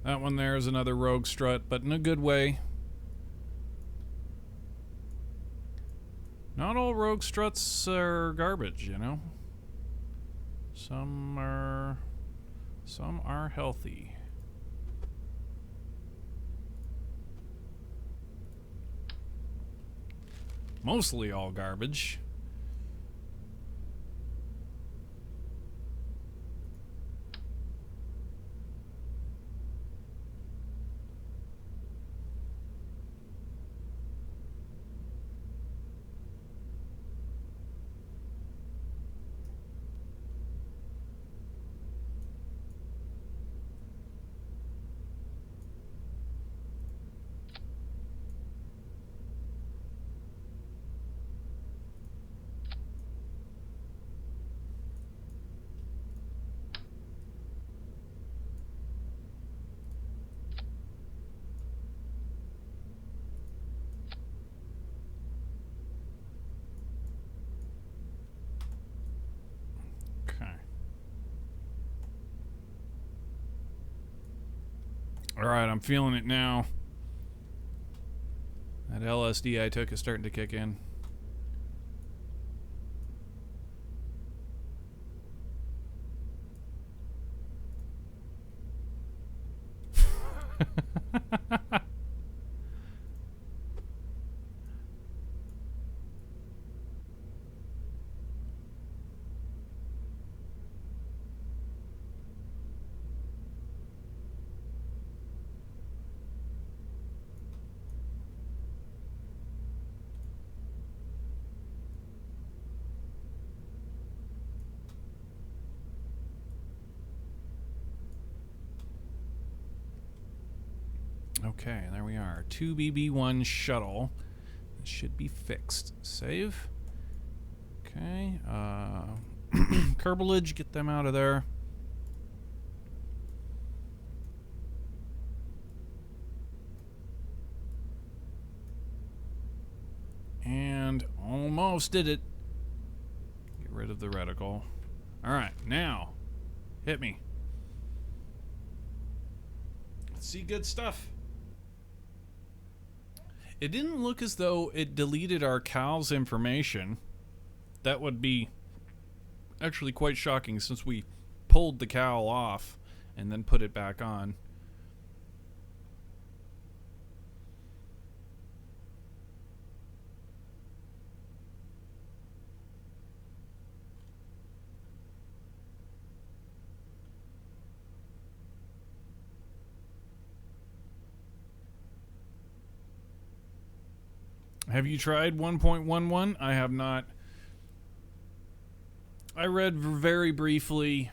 That one there is another rogue strut, but in a good way. Not all rogue struts are garbage, you know. Some are healthy. Mostly all garbage. Alright, I'm feeling it now. That LSD I took is starting to kick in. Okay, there we are. 2BB1 shuttle. It should be fixed. Save. Okay. Curbilage, get them out of there. And almost did it. Get rid of the reticle. Alright, now. Hit me. Let's see good stuff. It didn't look as though it deleted our CAL's information. That would be actually quite shocking since we pulled the CAL off and then put it back on. Have you tried 1.11? I have not. I read very briefly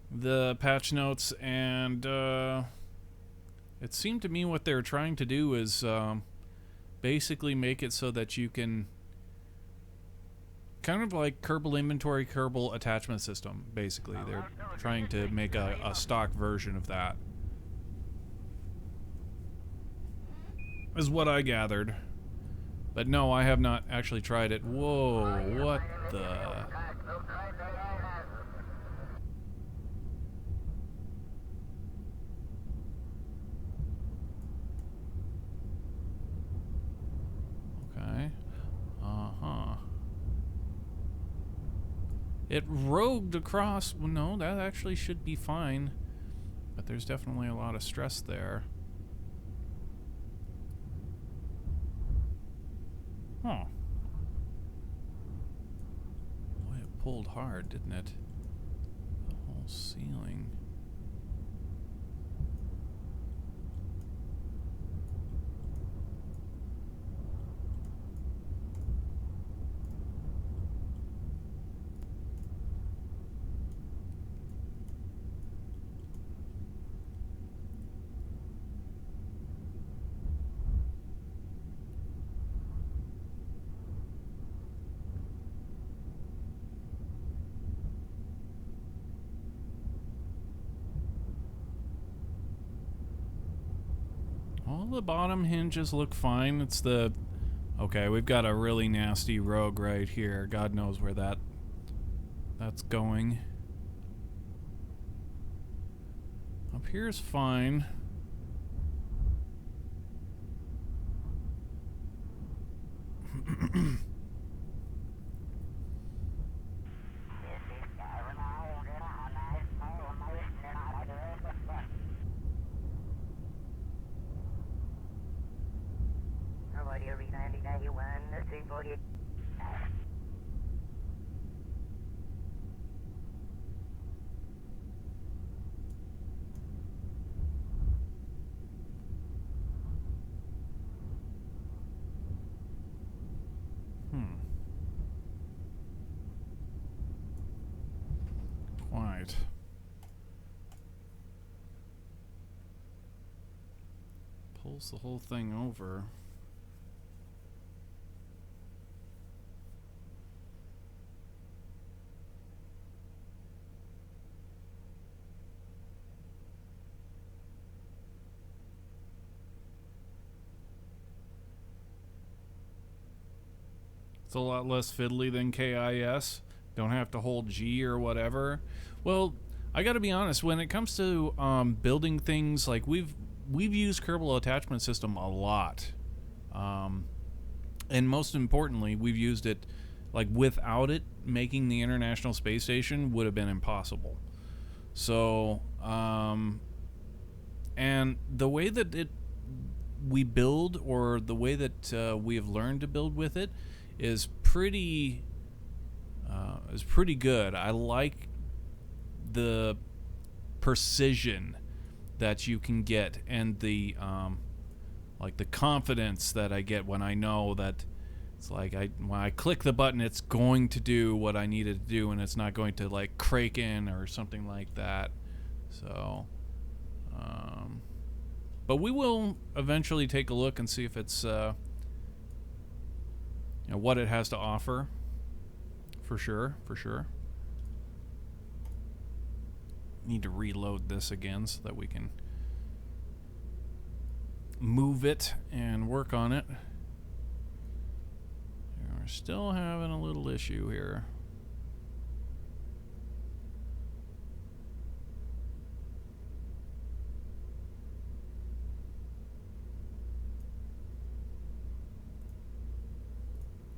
the patch notes, and it seemed to me what they're trying to do is basically make it so that you can kind of like Kerbal Inventory, Kerbal Attachment System, basically. They're trying to make a stock version of that. Is what I gathered. But no, I have not actually tried it. Whoa, what the... Okay. Uh-huh. It rogued across... Well, no, that actually should be fine. But there's definitely a lot of stress there. Huh. Boy, it pulled hard, didn't it? The whole ceiling. All the bottom hinges look fine. It's the... Okay, we've got a really nasty rogue right here. God knows where that's going. Up here's fine. Quite. Pulls the whole thing over. It's a lot less fiddly than KIS. Don't have to hold G or whatever. Well, I gotta be honest, when it comes to building things, like we've used Kerbal Attachment System a lot. And most importantly, we've used it, like without it, making the International Space Station would have been impossible. So, and the way that we build, or the way that we have learned to build with it, is pretty good. I like the precision that you can get, and the like the confidence that I get when I know that it's like when I click the button, it's going to do what I need it to do, and it's not going to like crake in or something like that. So, but we will eventually take a look and see if it's you know, what it has to offer. For sure. Need to reload this again so that we can move it and work on it. We're still having a little issue here.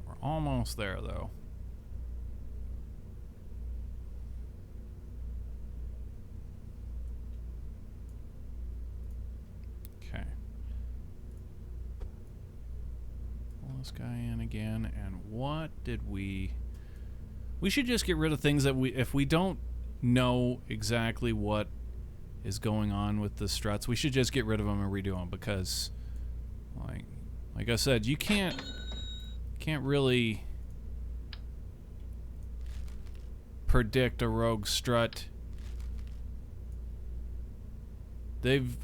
We're almost there, though. Okay. Pull this guy in again, and what did we should just get rid of things that if we don't know exactly what is going on with the struts, we should just get rid of them and redo them, because like Like I said, you can't really predict a rogue strut.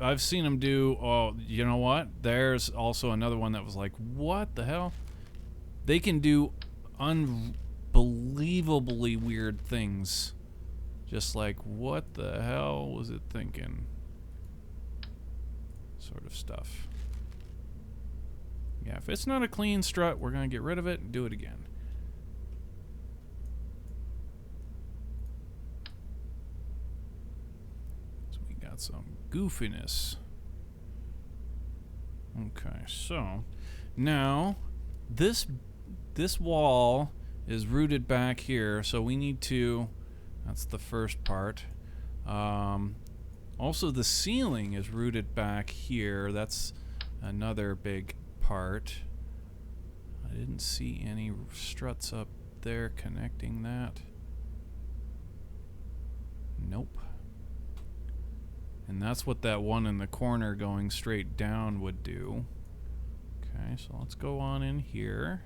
I've seen them do, oh, you know what? There's also another one that was like, what the hell? They can do unbelievably weird things. Just like, what the hell was it thinking? Sort of stuff. Yeah, if it's not a clean strut, we're going to get rid of it and do it again. So we got some goofiness. Okay, so now this wall is rooted back here, so we need to, that's the first part. Also the ceiling is rooted back here. That's another big part. I didn't see any struts up there connecting that. Nope. And that's what that one in the corner going straight down would do. Okay, so let's go on in here.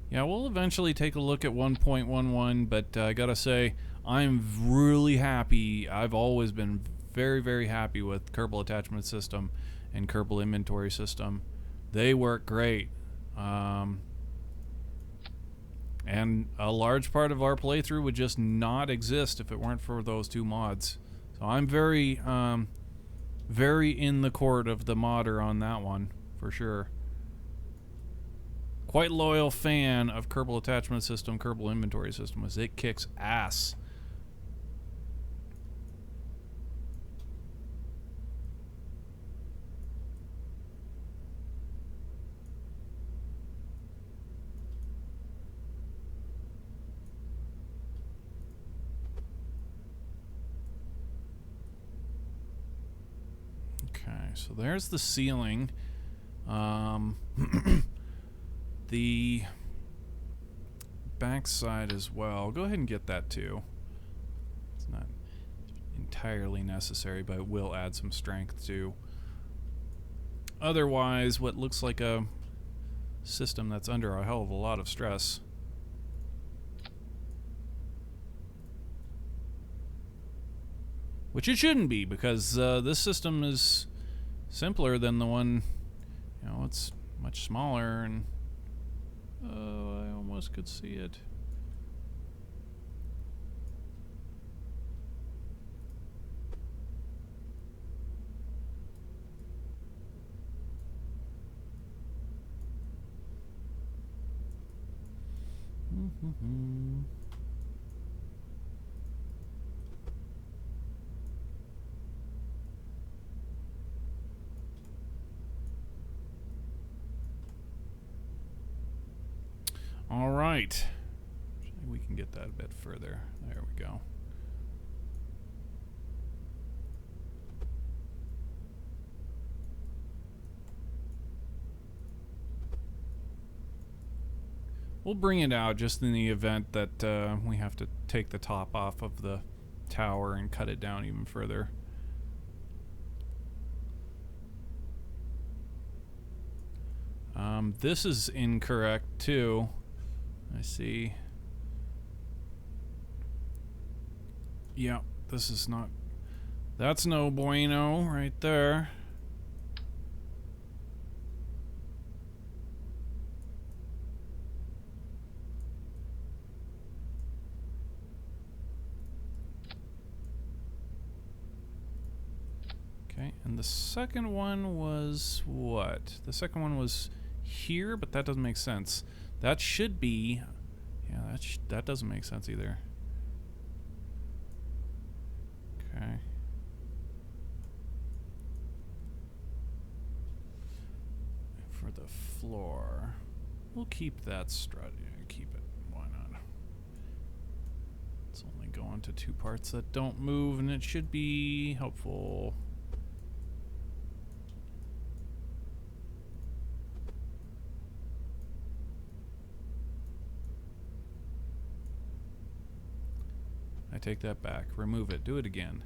Yeah, we'll eventually take a look at 1.11, but I gotta say, I'm really happy. I've always been very, very happy with Kerbal Attachment System and Kerbal Inventory System. They work great. And a large part of our playthrough would just not exist if it weren't for those two mods. So I'm very, very in the court of the modder on that one, for sure. Quite loyal fan of Kerbal Attachment System, Kerbal Inventory System, as it kicks ass. Okay, so there's the ceiling. The backside as well. Go ahead and get that too. It's not entirely necessary, but it will add some strength too. Otherwise, what looks like a system that's under a hell of a lot of stress. Which it shouldn't be, because this system is simpler than the one, you know, it's much smaller, and oh, I almost could see it. All right. We can get that a bit further. There we go. We'll bring it out just in the event that we have to take the top off of the tower and cut it down even further. This is incorrect too. I see. Yeah, this is not... That's no bueno right there. Okay, and the second one was what? The second one was here, but that doesn't make sense. That should be... Yeah, that doesn't make sense either. Okay. For the floor, we'll keep that strut. Keep it. Why not? It's only going to two parts that don't move, and it should be helpful. I take that back. Remove it. Do it again.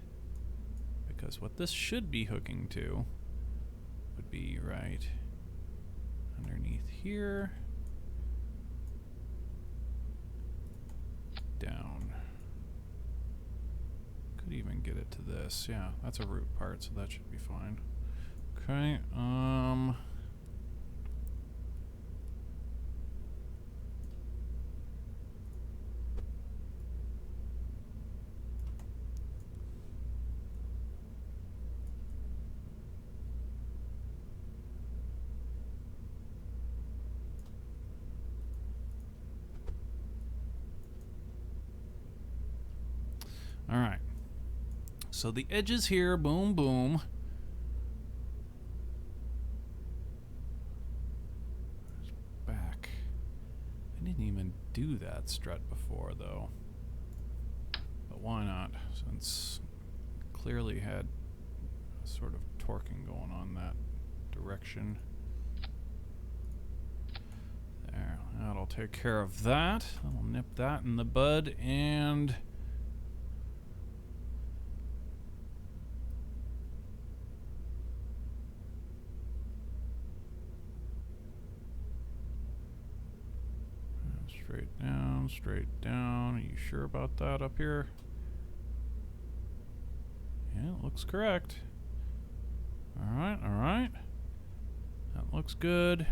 Because what this should be hooking to would be right underneath here. Down. Could even get it to this. Yeah, that's a root part, so that should be fine. Okay, all right. So the edges here, boom, boom. Back. I didn't even do that strut before, though. But why not? Since clearly had a sort of torquing going on that direction. There. That'll take care of that. I'll nip that in the bud and... straight down, straight down. Are you sure about that up here? Yeah, it looks correct. Alright, alright. That looks good.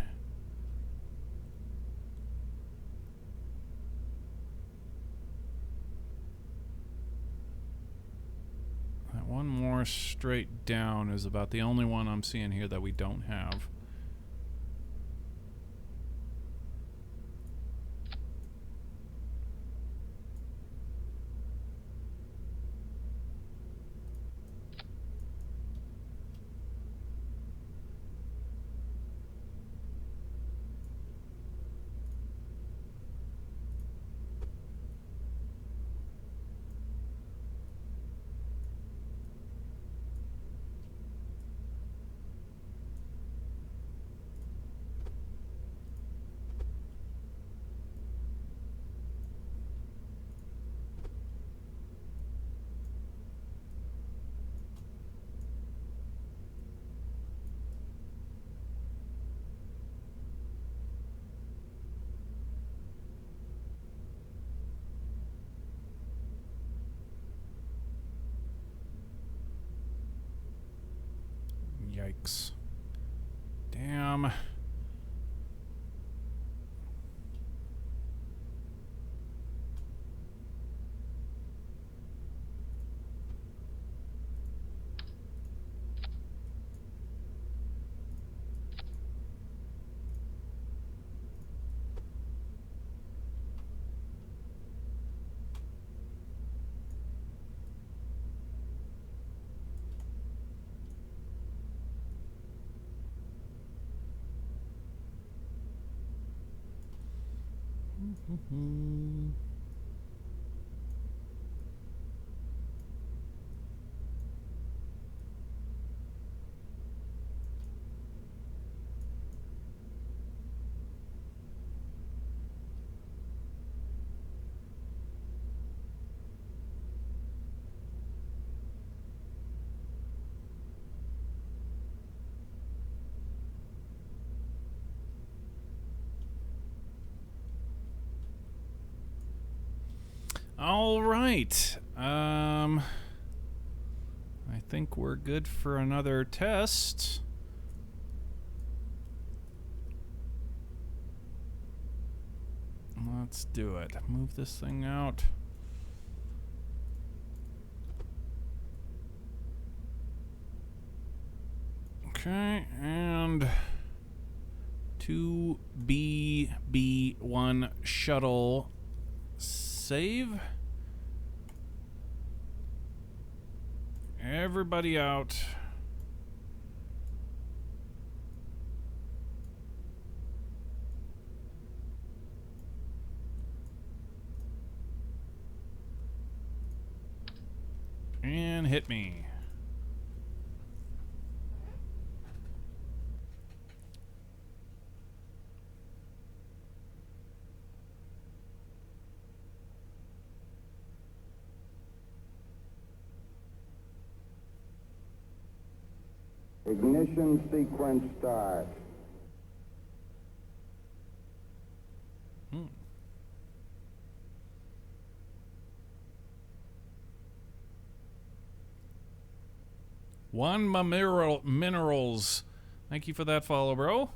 That one more straight down is about the only one I'm seeing here that we don't have. Yikes. Damn. All right. I think we're good for another test. Let's do it. Move this thing out. Okay, and 2BB1 shuttle save. Everybody out. And hit me.
Ignition sequence start.
Hmm. One Minerals. Thank you for that follow, bro.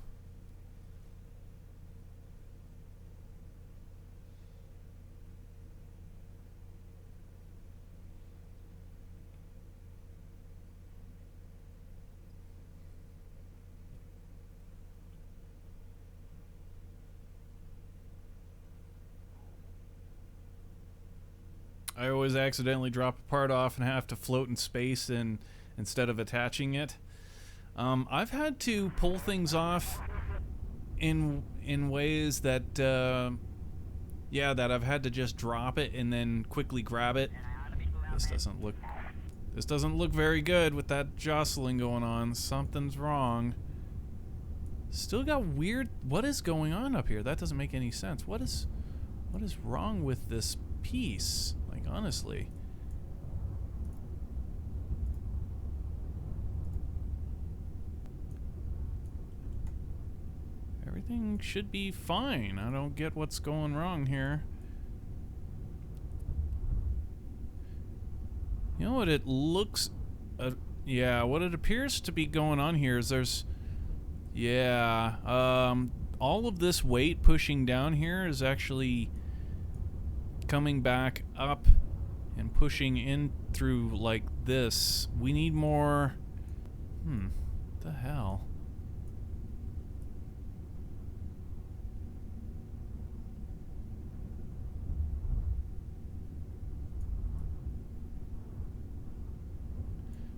I always accidentally drop a part off and have to float in space instead of attaching it. I've had to pull things off in ways that that I've had to just drop it and then quickly grab it. This doesn't look very good with that jostling going on. Something's wrong. Still got weird. What is going on up here? That doesn't make any sense. What is wrong with this piece? Like, honestly. Everything should be fine. I don't get what's going wrong here. You know what it looks... yeah, what it appears to be going on here is there's... yeah, all of this weight pushing down here is actually coming back up and pushing in through like this. We need more... what the hell?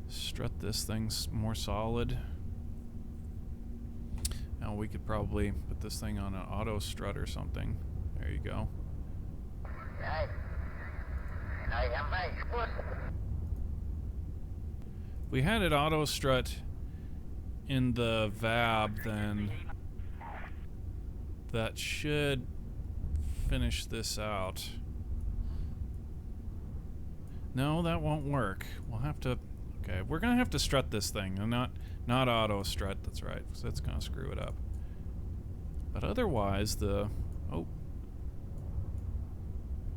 Strut this thing's more solid. Now we could probably put this thing on an auto strut or something. There you go. If we had it auto strut in the VAB, then that should finish this out. No, that won't work. We'll have to... okay, we're gonna have to strut this thing, and not auto strut. That's right, because that's gonna screw it up. But otherwise, the... oh.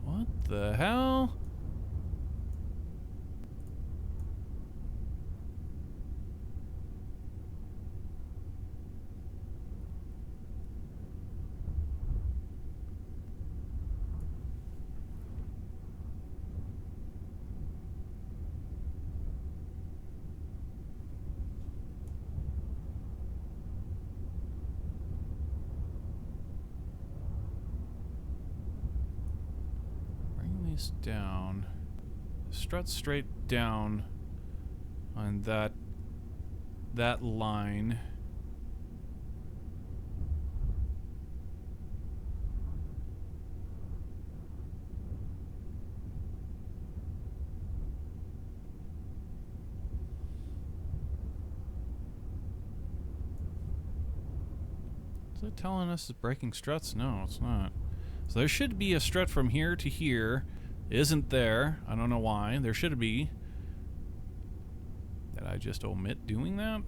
What the hell? Down, strut straight down on that line. Is it telling us it's breaking struts? No, it's not. So there should be a strut from here to here. Isn't there? I don't know why. There should be. Did I just omit doing that?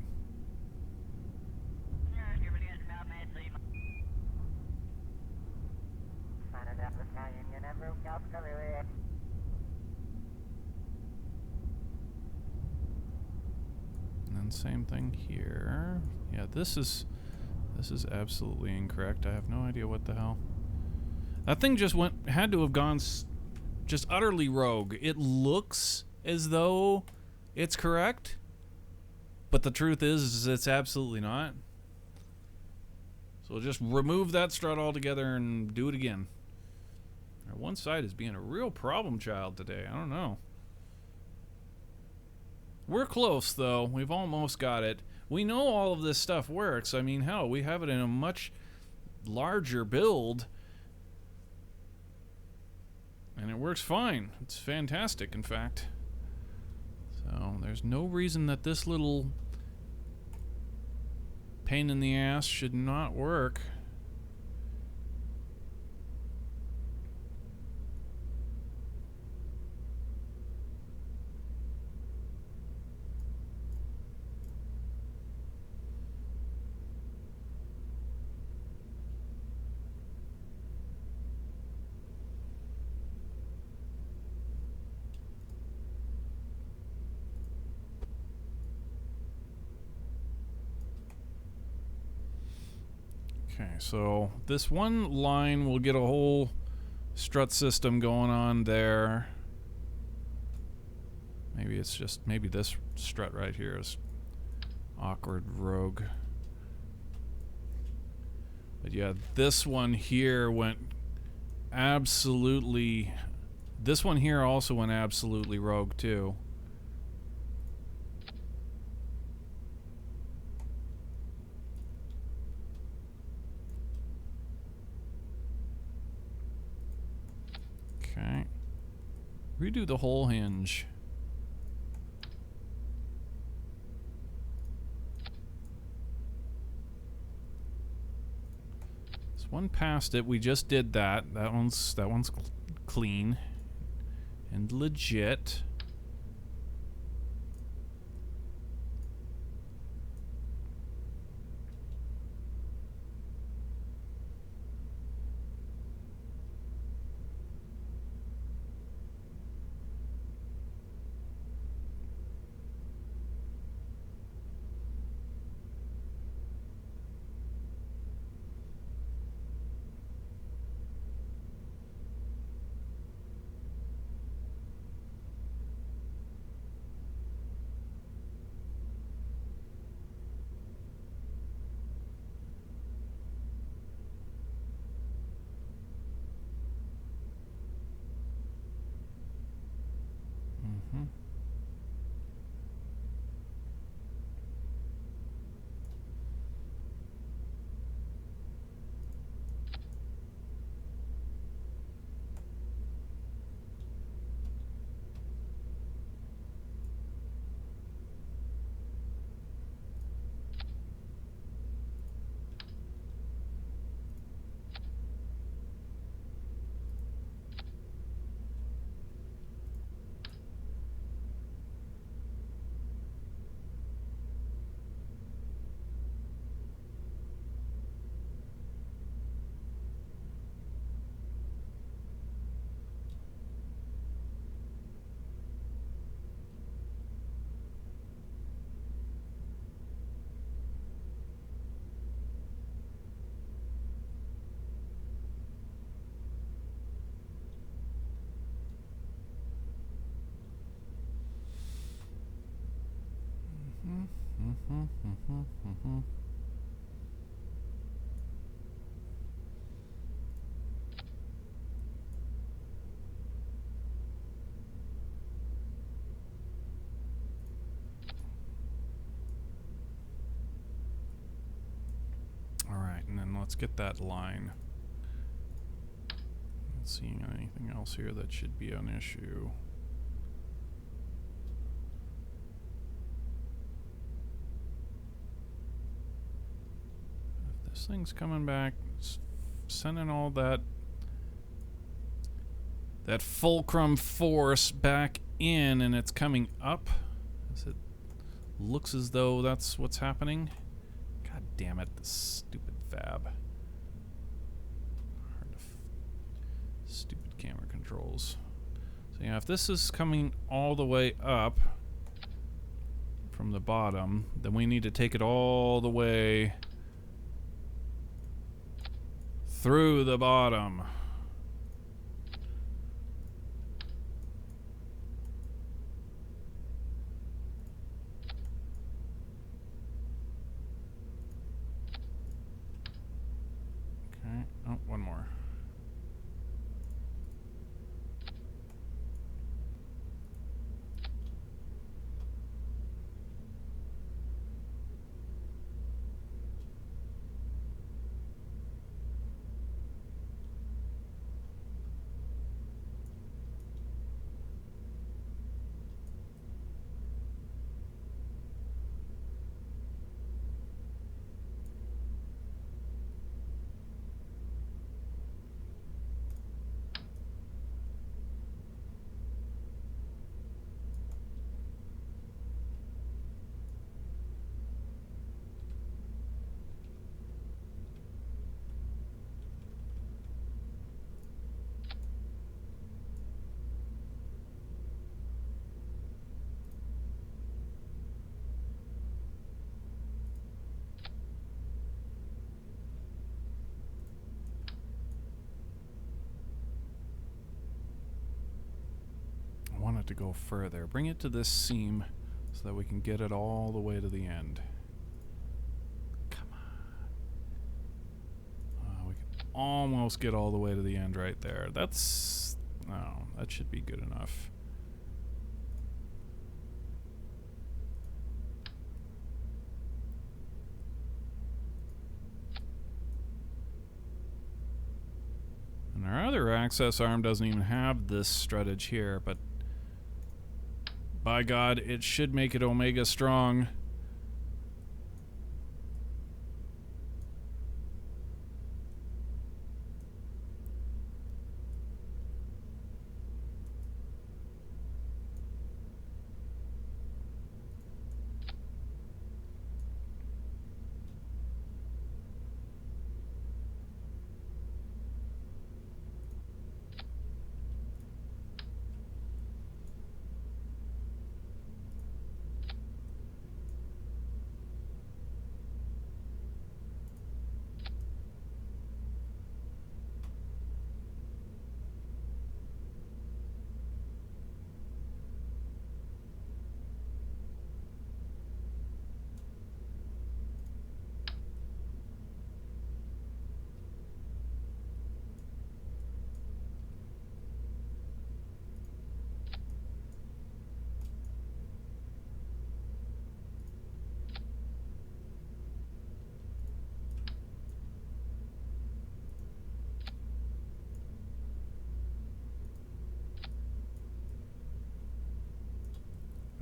And then same thing here. Yeah, this is absolutely incorrect. I have no idea what the hell. That thing just had to have gone just utterly rogue. It looks as though it's correct, but the truth is it's absolutely not. So we'll just remove that strut altogether and do it again. Our one side is being a real problem child today. I don't know. We're close, though. We've almost got it. We know all of this stuff works. I mean, hell, we have it in a much larger build. And it works fine. It's fantastic, in fact. So there's no reason that this little pain in the ass should not work. Okay, so this one line will get a whole strut system going on there. Maybe it's just, maybe this strut right here is awkward rogue. But yeah, this one here went absolutely... This one here also went absolutely rogue too. Okay. Redo the whole hinge. This one past it. We just did that. That one's clean and legit. Mm-hmm. Mm-hmm. Mm-hmm. Mm-hmm. All right, and then let's get that line. Not seeing anything else here that should be an issue. If this thing's coming back, sending all that fulcrum force back in, and it's coming up, as it looks as though that's what's happening. God damn it, this stupid fab. Stupid camera controls. So yeah, if this is coming all the way up from the bottom, then we need to take it all the way through the bottom. Okay, oh, one more. it to go further. Bring it to this seam so that we can get it all the way to the end. Come on. We can almost get all the way to the end right there. That's... oh, that should be good enough. And our other access arm doesn't even have this struttage here, but by God, it should make it Omega strong.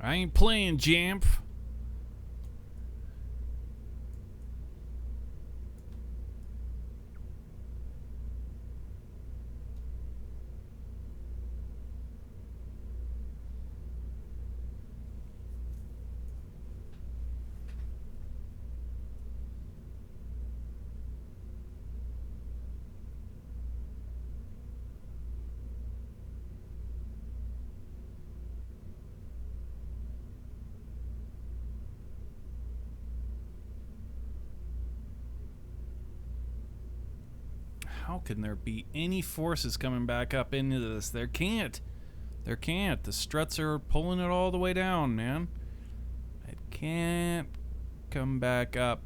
I ain't playing, Jamp. How can there be any forces coming back up into this? There can't. There can't. The struts are pulling it all the way down, man. It can't come back up.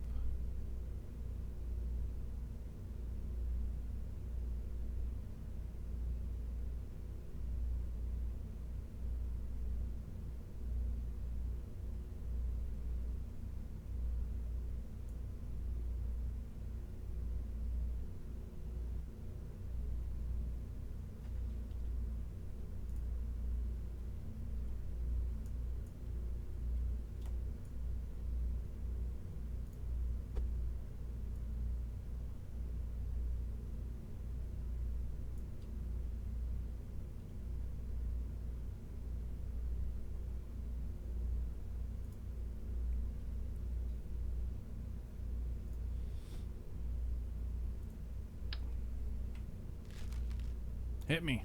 Hit me.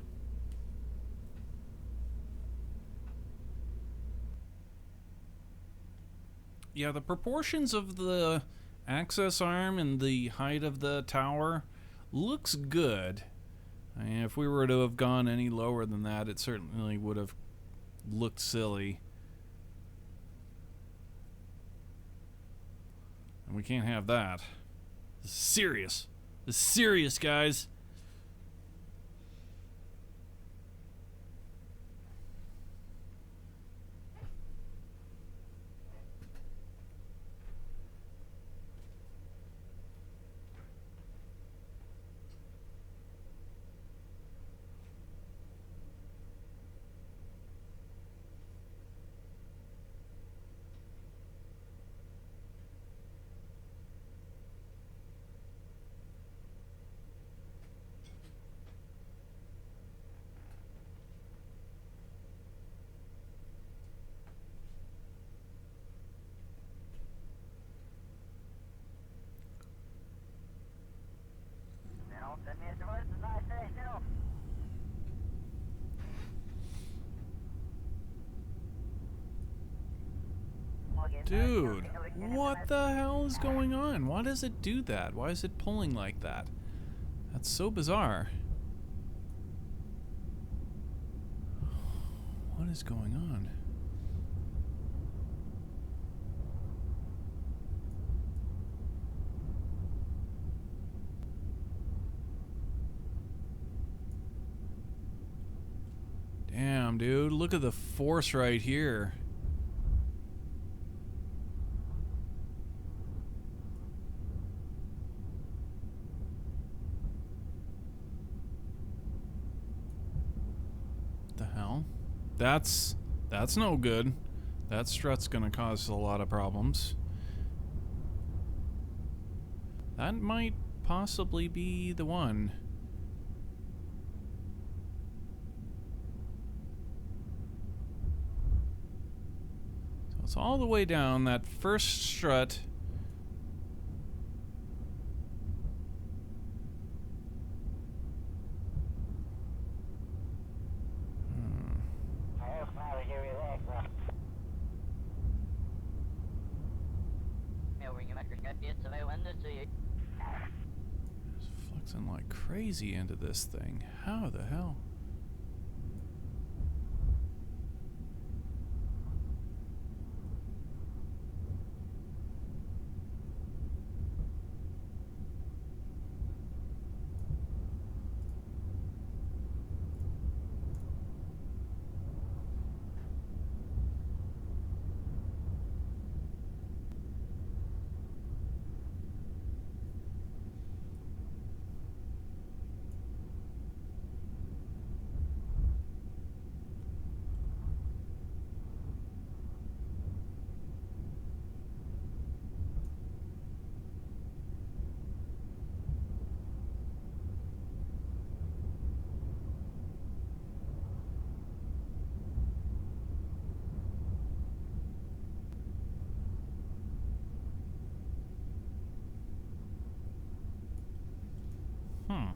Yeah, the proportions of the access arm and the height of the tower looks good. I mean, if we were to have gone any lower than that, it certainly would have looked silly. And we can't have that. This is serious. This is serious, guys. Dude, what the hell is going on? Why does it do that? Why is it pulling like that? That's so bizarre. What What is going on? Damn, dude. Look at the force right here. What the hell? That's no good. That strut's gonna cause a lot of problems. That might possibly be the one. So it's all the way down that first strut. Just flexing like crazy into this thing. How the hell? Hmm.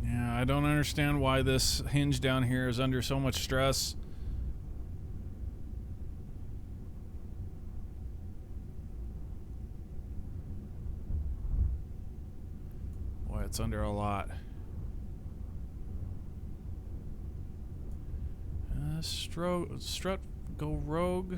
Yeah, I don't understand why this hinge down here is under so much stress. Boy, it's under a lot. Strut go rogue.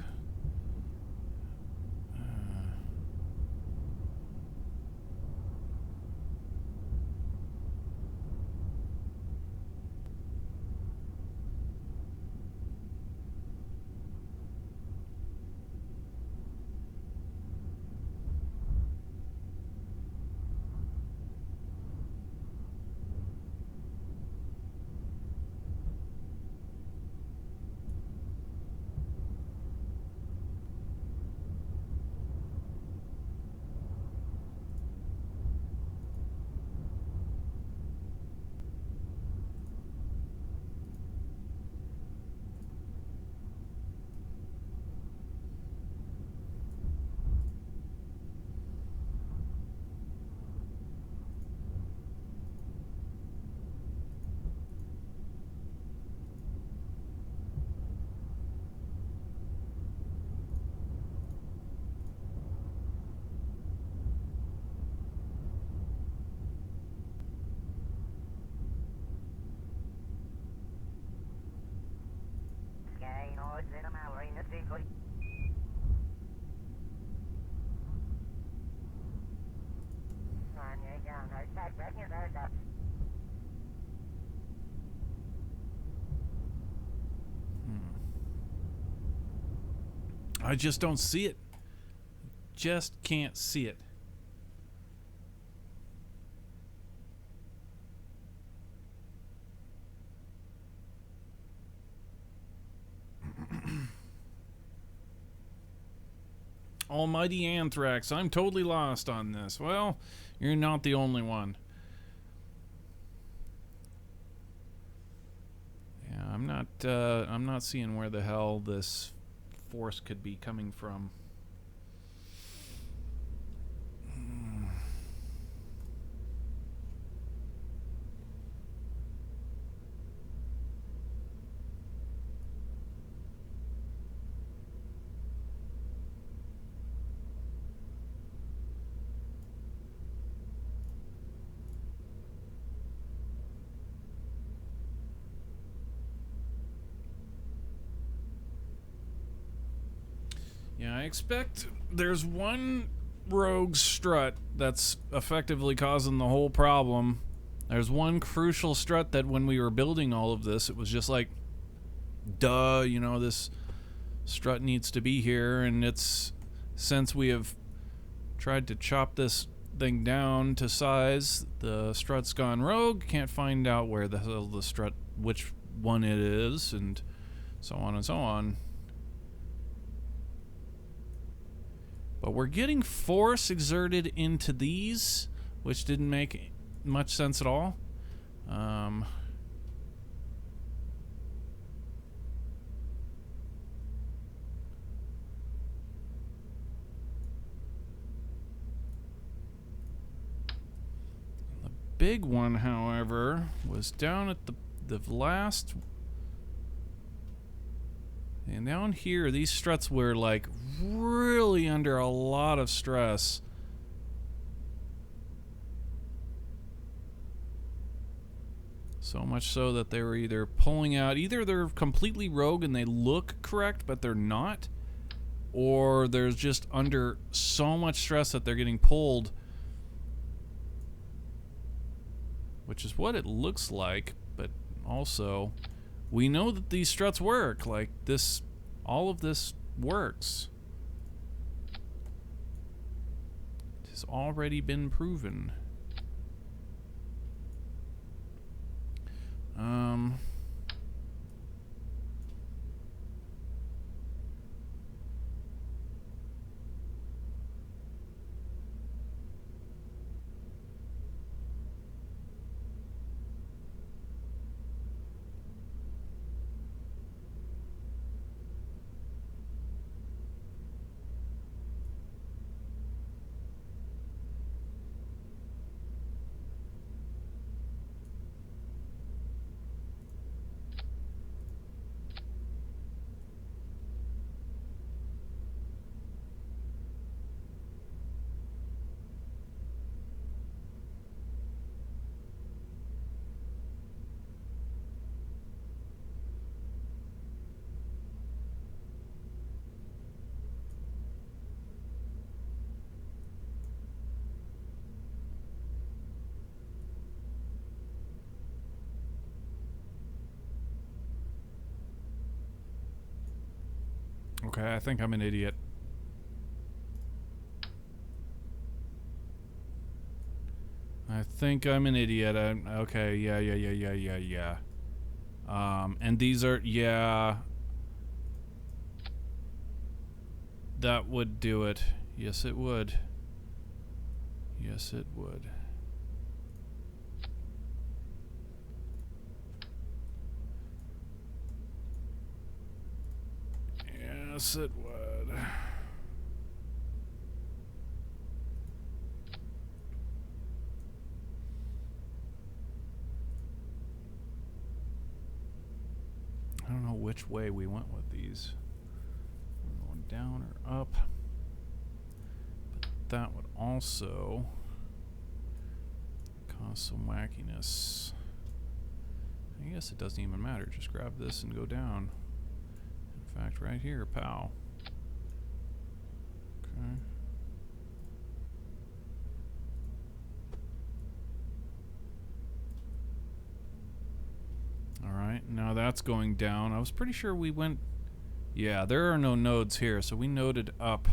I just don't see it. Just can't see it. Almighty Anthrax, I'm totally lost on this. Well, you're not the only one. Yeah, I'm not seeing where the hell this force could be coming from. Yeah, I expect there's one rogue strut that's effectively causing the whole problem. There's one crucial strut that when we were building all of this, it was just like, duh, you know, this strut needs to be here, and it's, since we have tried to chop this thing down to size, the strut's gone rogue, can't find out where the hell the strut, which one it is, and so on and so on. But we're getting force exerted into these, which didn't make much sense at all. The big one, however, was down at the last. And down here, these struts were like really under a lot of stress. So much so that they were either pulling out, either they're completely rogue and they look correct, but they're not, or there's just under so much stress that they're getting pulled, which is what it looks like. But also, we know that these struts work. Like this, all of this works. It has already been proven. Okay, I think I'm an idiot. I think I'm an idiot. Okay, yeah. And these are, yeah. That would do it. Yes, it would. Yes, it would. Yes, it would. I don't know which way we went with these. We're going down or up. But that would also cause some wackiness. I guess it doesn't even matter. Just grab this and go down. In fact, right here, pow. Okay. Alright, now that's going down. I was pretty sure we went... Yeah, there are no nodes here, so we noded up.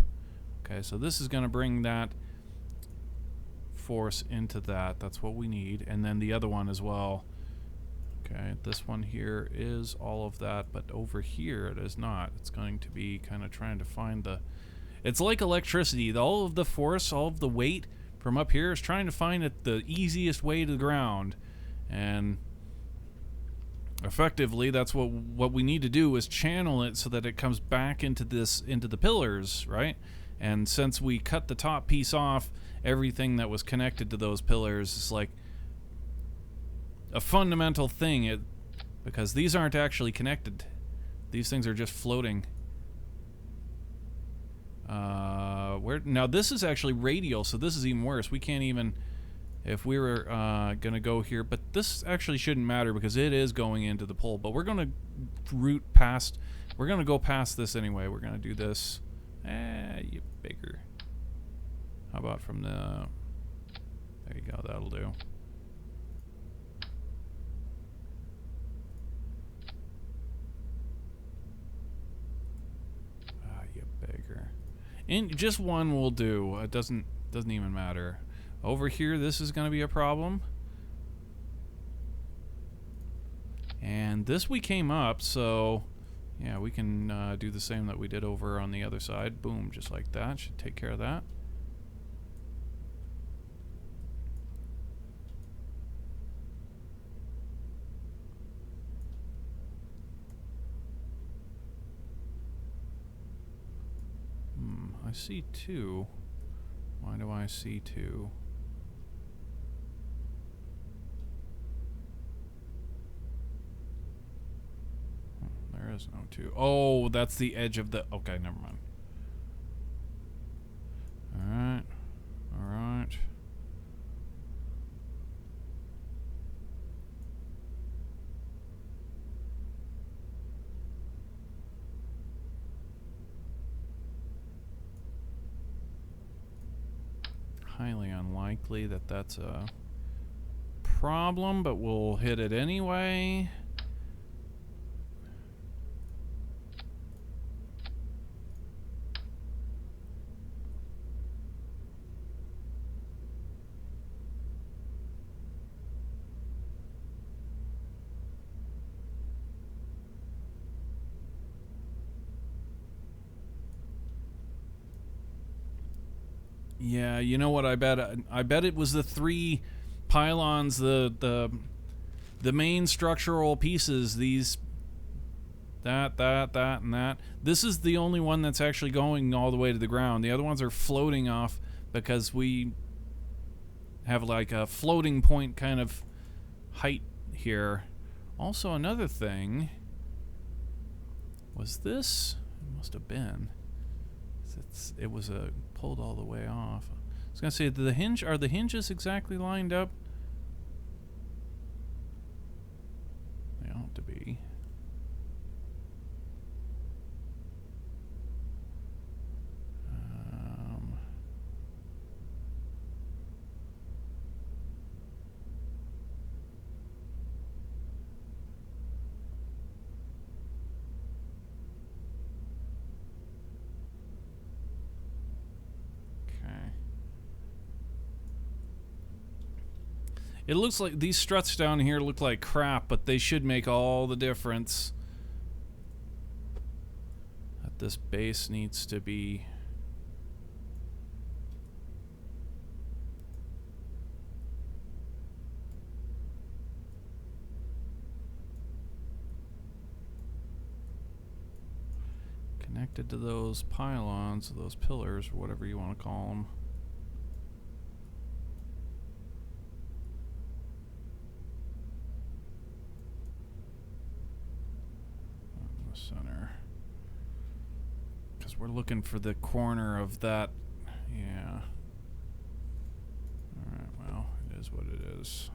Okay, so this is going to bring that force into that. That's what we need. And then the other one as well. Okay, this one here is all of that, but over here it is not. It's going to be kind of trying to find the... It's like electricity. All of the force, all of the weight from up here is trying to find the easiest way to the ground. And effectively, that's what we need to do is channel it so that it comes back into the pillars, right? And since we cut the top piece off, everything that was connected to those pillars is like a fundamental thing, because these aren't actually connected. These things are just floating. Now this is actually radial, so this is even worse. We can't even, if we were gonna go here, but this actually shouldn't matter because it is going into the pole. But we're gonna route past. We're gonna go past this anyway. We're gonna do this. You bigger. How about from the? There you go. That'll do. You bigger. And just one will do. It doesn't even matter. Over here, this is going to be a problem. And this we came up, so yeah, we can do the same that we did over on the other side. Boom, just like that. Should take care of that. I see two. Why do I see two? There is no two. Oh, that's the edge of the... Okay, never mind. Alright. Alright. Highly unlikely that that's a problem, but we'll hit it anyway. Yeah, you know what? I bet it was the three pylons, the main structural pieces. These, that, and that. This is the only one that's actually going all the way to the ground. The other ones are floating off because we have like a floating point kind of height here. Also, another thing was this. It must have been. It was pulled all the way off. I was gonna say, are the hinges exactly lined up? They ought to be. It looks like these struts down here look like crap, but they should make all the difference. That this base needs to be... connected to those pylons, those pillars, or whatever you want to call them. Center, because we're looking for the corner of that. Yeah. All right, well, it is what it is.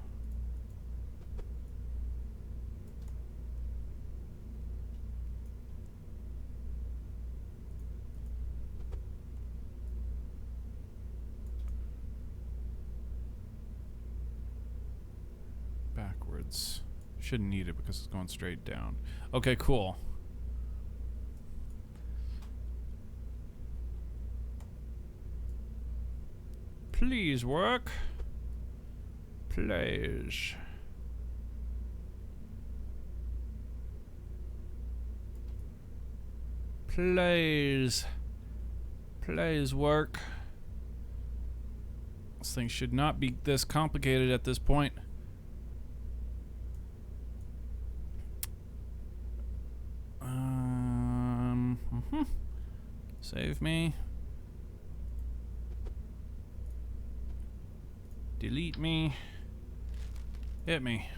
Backwards. Shouldn't need it because it's going straight down. Okay, cool. Please work. Please. Please. Please work. This thing should not be this complicated at this point. Save me. Delete me. Hit me.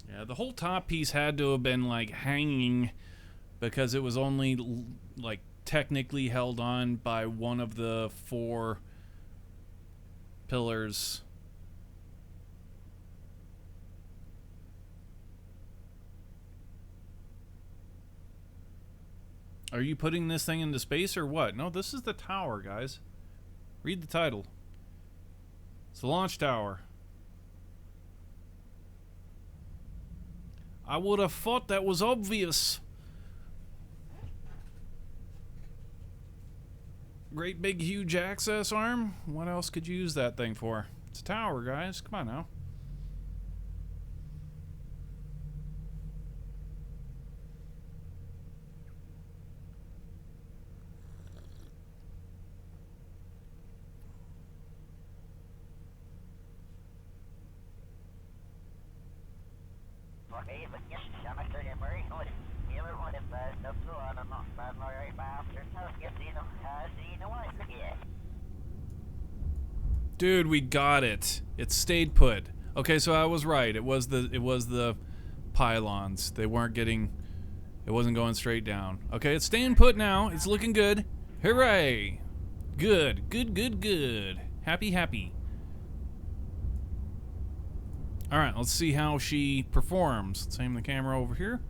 Yeah, the whole top piece had to have been like hanging because it was only like technically held on by one of the 4 pillars. Are you putting this thing into space or what? No, this is the tower, guys. Read the title. It's the launch tower. I would have thought that was obvious. Great big huge access arm. What else could you use that thing for? It's a tower, guys. Come on now. Dude, we got it. It stayed put. Okay, so I was right. It was the pylons. They weren't getting. It wasn't going straight down. Okay, it's staying put now. It's looking good. Hooray! Good, good, good, good. Happy, happy. All right, let's see how she performs. Let's aim the camera over here.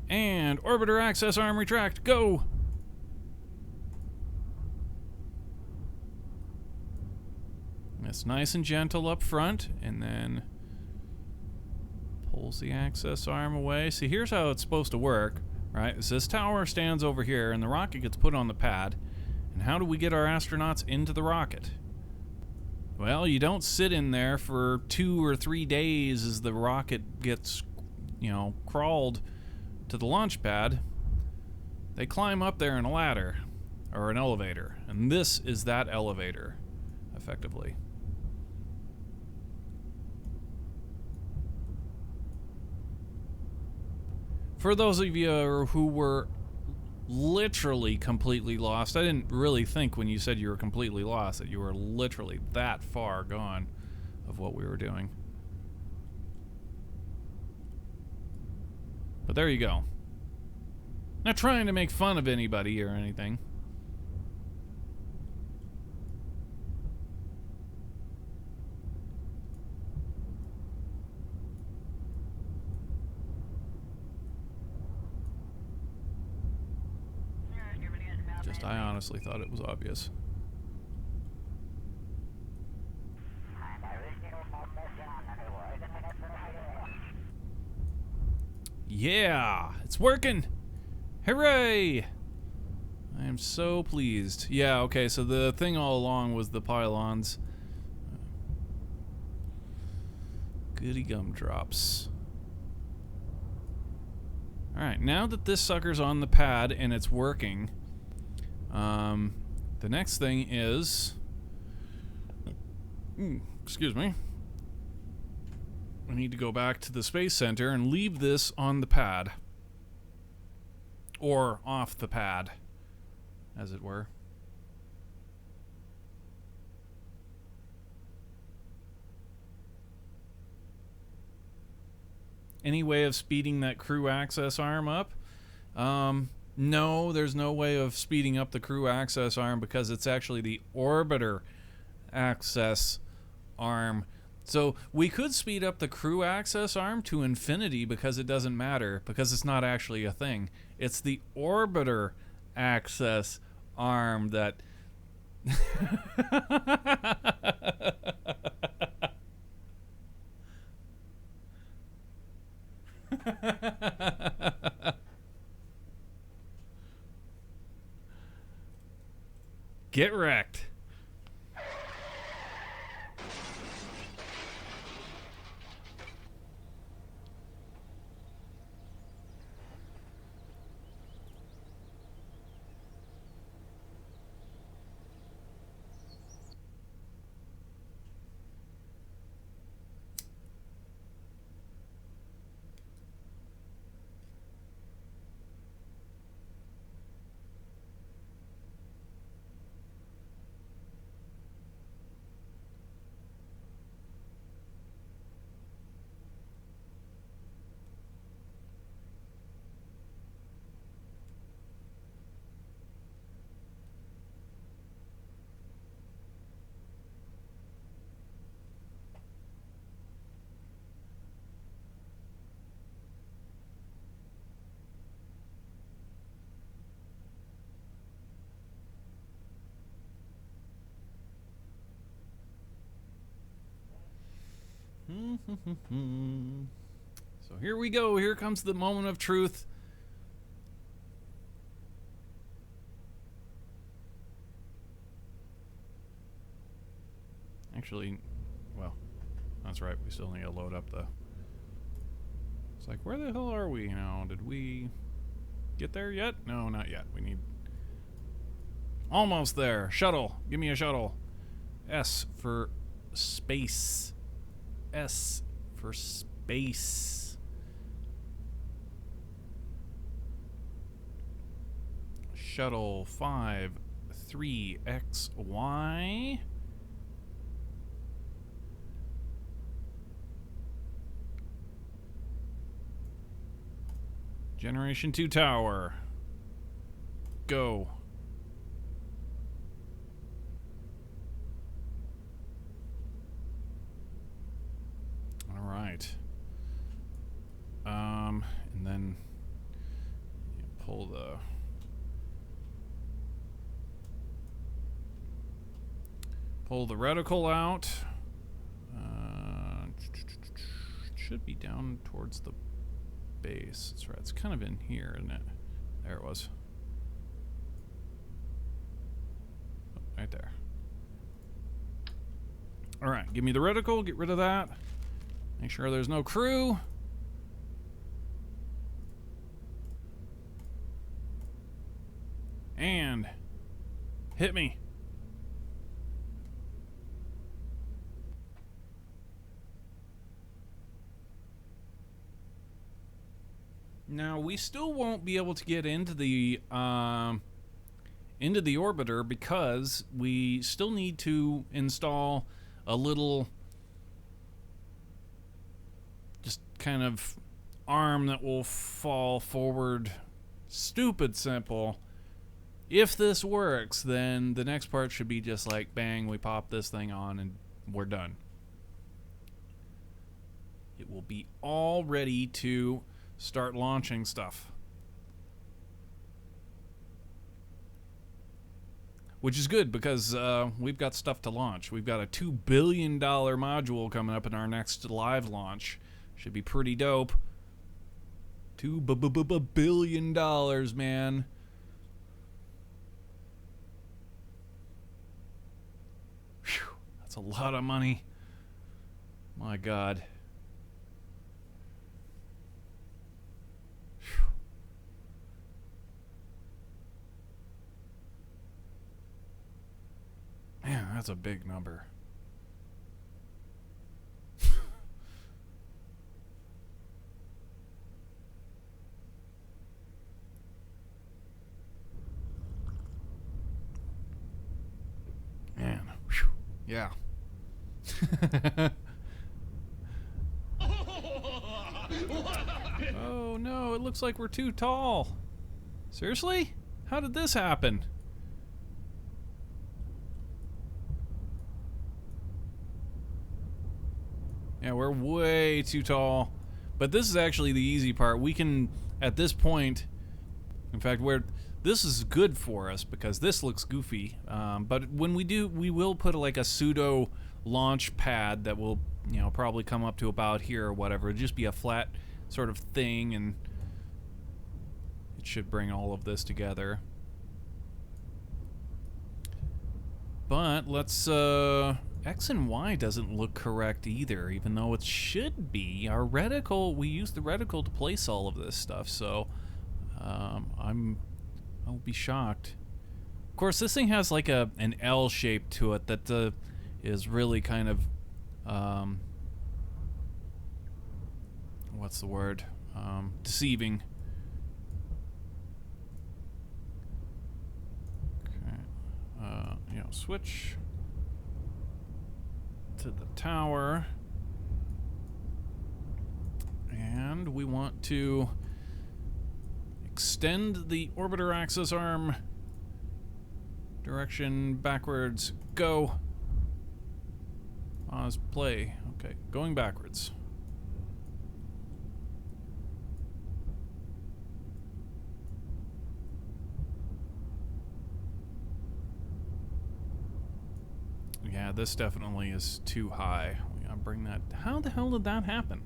And orbiter access arm retract. Go. It's nice and gentle up front, and then pulls the access arm away. See, here's how it's supposed to work, right? So this tower stands over here, and the rocket gets put on the pad. And how do we get our astronauts into the rocket? Well, you don't sit in there for 2 or 3 days as the rocket gets, you know, crawled to the launch pad. They climb up there in a ladder, or an elevator. And this is that elevator, effectively. For those of you who were literally completely lost, I didn't really think when you said you were completely lost that you were literally that far gone of what we were doing. But there you go. Not trying to make fun of anybody or anything. Just, I honestly thought it was obvious. Yeah, it's working. Hooray! I am so pleased. Yeah, okay, so the thing all along was the pylons. Goody gumdrops. Alright, now that this sucker's on the pad and it's working, the next thing is... excuse me. I need to go back to the Space Center and leave this on the pad. Or off the pad, as it were. Any way of speeding that crew access arm up? No, there's no way of speeding up the crew access arm because it's actually the orbiter access arm. So we could speed up the crew access arm to infinity because it doesn't matter, because it's not actually a thing. It's the orbiter access arm that... Get wrecked. So here we go. Here comes the moment of truth. Actually, well, that's right. We still need to load up the... It's like, where the hell are we now? Did we get there yet? No, not yet. We need... Almost there. Shuttle. Give me a shuttle. S for space. S for space. Shuttle 53XY. Generation 2 tower. Go. All right. And then pull the reticle out. Should be down towards the base. That's right. It's kind of in here, isn't it? There it was. Oh, right there. All right. Give me the reticle. Get rid of that. Make sure there's no crew. And hit me. Now we still won't be able to get into the orbiter because we still need to install a little just kind of arm that will fall forward. Stupid simple. If this works, then the next part should be just like bang, we pop this thing on and we're done. It will be all ready to start launching stuff. Which is good because we've got stuff to launch. We've got a $2 billion module coming up in our next live launch. Should be pretty dope. $2 billion, man. Whew, that's a lot of money. My God. Man, that's a big number. Man, whew, yeah. Oh no, it looks like we're too tall. Seriously? How did this happen? Yeah, we're way too tall. But this is actually the easy part. We can, at this point, in fact, this is good for us because this looks goofy. But when we do, we will put like a pseudo launch pad that will, you know, probably come up to about here or whatever. It'll just be a flat sort of thing, and it should bring all of this together. But let's, X and Y doesn't look correct either, even though it should be. Our reticle, we use the reticle to place all of this stuff, so I'll be shocked. Of course, this thing has like an L shape to it that is really kind of, what's the word? Deceiving. Okay. You know, switch to the tower. And we want to extend the orbiter access arm. Direction backwards. Go. Pause. Play. Okay, going backwards. Yeah, this definitely is too high. We gotta bring that. How the hell did that happen?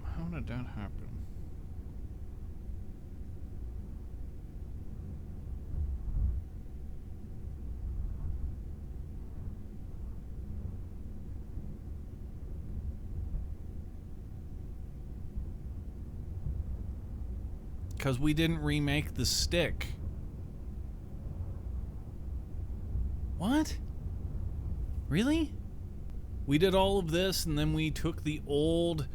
How did that happen? Because we didn't remake the stick. What? Really? We did all of this and then we took the old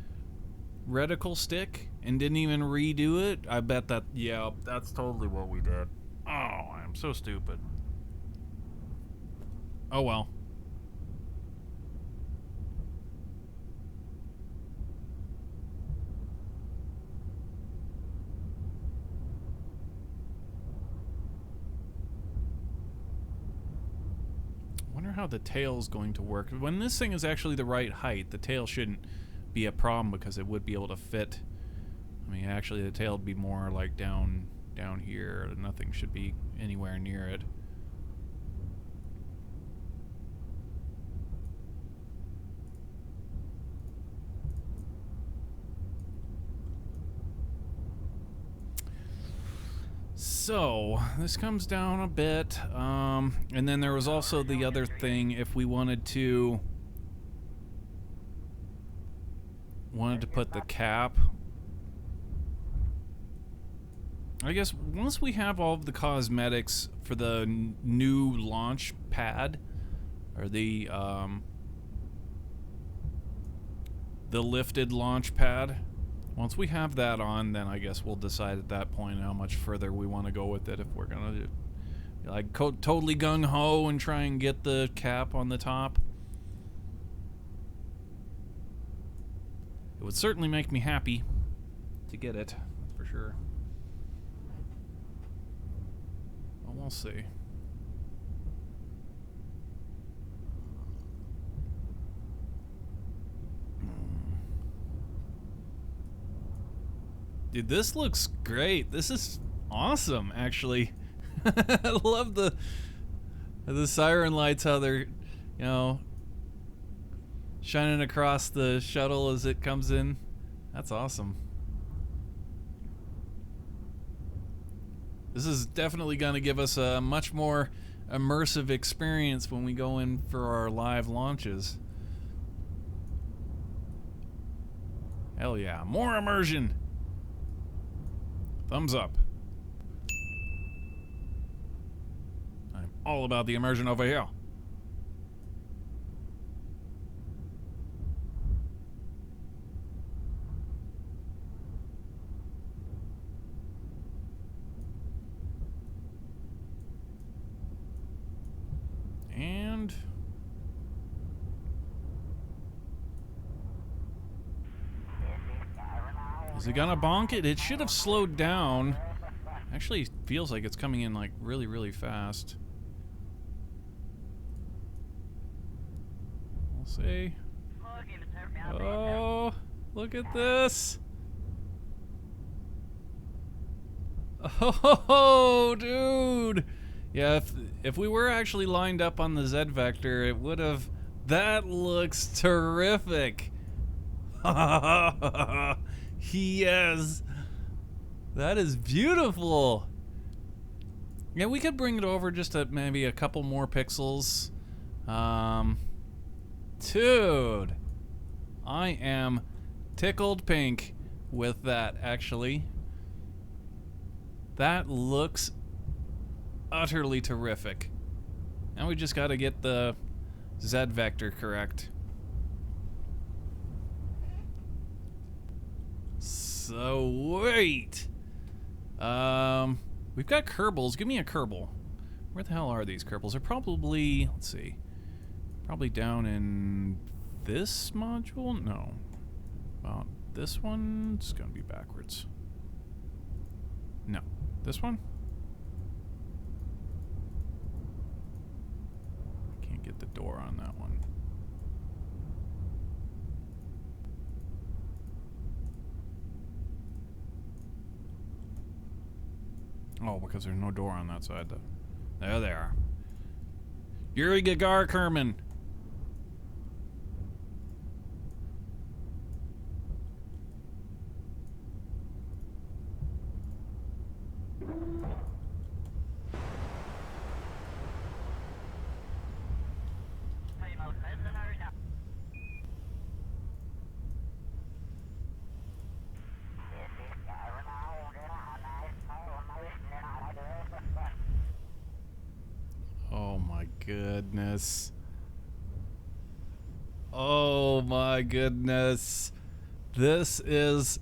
reticle stick and didn't even redo it? I bet that, yeah, that's totally what we did. Oh, I'm so stupid. Oh well. How the tail's going to work. When this thing is actually the right height, the tail shouldn't be a problem because it would be able to fit. I mean, actually the tail would be more like down here. Nothing should be anywhere near it. So, this comes down a bit, and then there was also the other thing, if we wanted to put the cap. I guess once we have all of the cosmetics for the new launch pad, or the lifted launch pad, once we have that on, then I guess we'll decide at that point how much further we want to go with it. If we're gonna do, like, totally gung-ho and try and get the cap on the top. It would certainly make me happy to get it, that's for sure. Well, we'll see. Dude, this looks great. This is awesome, actually. I love the siren lights, how they're, you know, shining across the shuttle as it comes in. That's awesome. This is definitely going to give us a much more immersive experience when we go in for our live launches. Hell yeah, more immersion! Thumbs up. I'm all about the immersion over here. And is it gonna bonk it? It should have slowed down. Actually, feels like it's coming in like really, really fast. We'll see. Oh, look at this. Oh, dude. Yeah, if we were actually lined up on the Z vector, it would have. That looks terrific. Yes. That is beautiful. Yeah, we could bring it over just to maybe a couple more pixels. Dude, I am tickled pink with that, actually. That looks utterly terrific. Now we just gotta get the Z vector correct. So, wait. We've got Kerbals. Give me a Kerbal. Where the hell are these Kerbals? They're probably, let's see, probably down in this module? No. About this one? It's gonna be backwards. No. This one? Can't get the door on that one. Oh, because there's no door on that side. There they are. Yuri Gagar Kerman. Oh my goodness. Oh my goodness. This is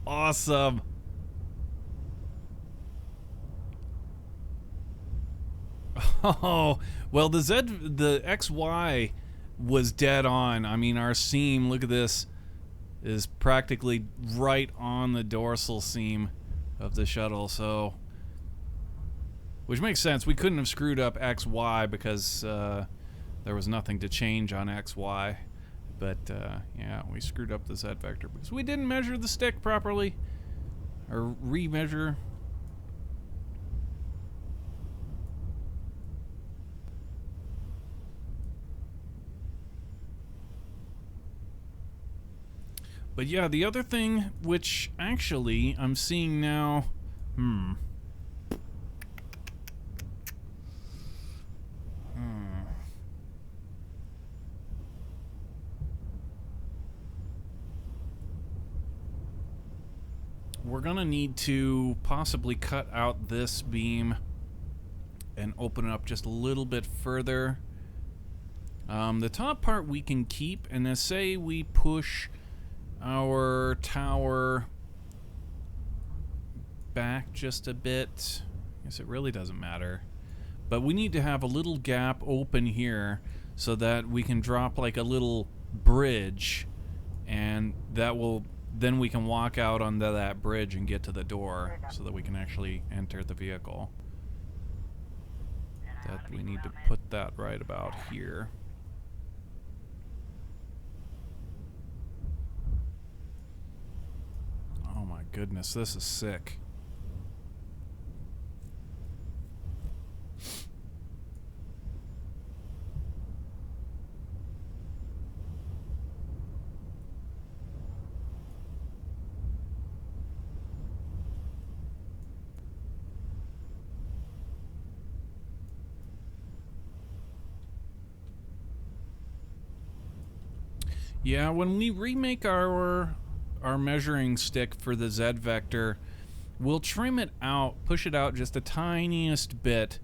awesome. Oh, well, the XY was dead on. I mean, our seam, look at this, is practically right on the dorsal seam of the shuttle, so, which makes sense. We couldn't have screwed up XY because there was nothing to change on XY. But yeah, we screwed up the Z vector because we didn't measure the stick properly, or remeasure. But yeah, the other thing, which actually I'm seeing now, we're gonna need to possibly cut out this beam and open it up just a little bit further. The top part we can keep, and then say we push our tower back just a bit. I guess it really doesn't matter. But we need to have a little gap open here so that we can drop like a little bridge, and that will, then we can walk out onto that bridge and get to the door so that we can actually enter the vehicle. That we need to put that right about here. Oh my goodness, this is sick. Yeah, when we remake our measuring stick for the Z vector, we'll trim it out, push it out just the tiniest bit,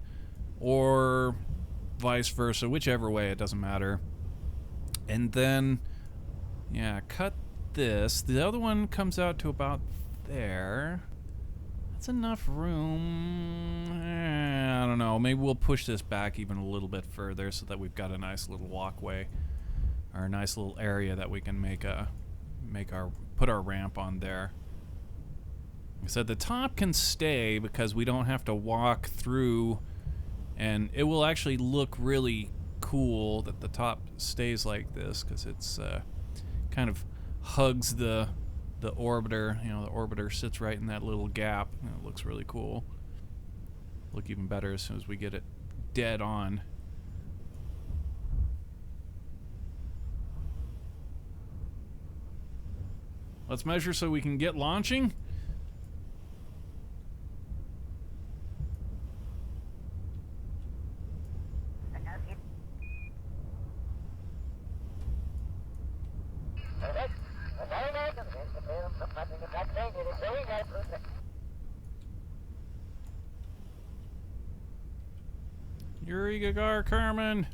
or vice versa, whichever way, it doesn't matter. And then, yeah, cut this. The other one comes out to about there. That's enough room. I don't know. Maybe we'll push this back even a little bit further so that we've got a nice little walkway, or a nice little area that we can put our ramp on there. Like I said, the top can stay because we don't have to walk through, and it will actually look really cool that the top stays like this because it's kind of hugs the orbiter. You know, the orbiter sits right in that little gap, and it looks really cool. Look even better as soon as we get it dead on. Let's measure so we can get launching. Yuri Gagar Carmen.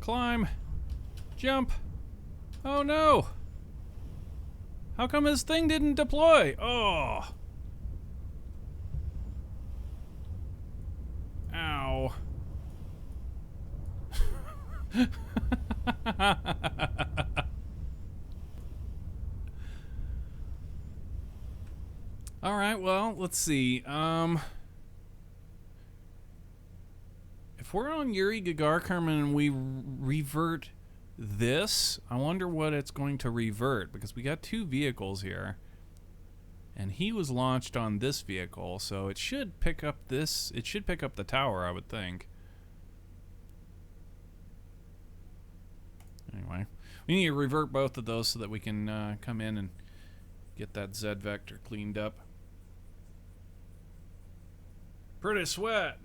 Climb. Jump. Oh no. How come his thing didn't deploy? Oh. Ow. All right, well, let's see. If we're on Yuri Gagar Carmen and we revert this, I wonder what it's going to revert, because we got two vehicles here. And he was launched on this vehicle, so it should pick up this. It should pick up the tower, I would think. Anyway, we need to revert both of those so that we can come in and get that Z vector cleaned up. Pretty sweat.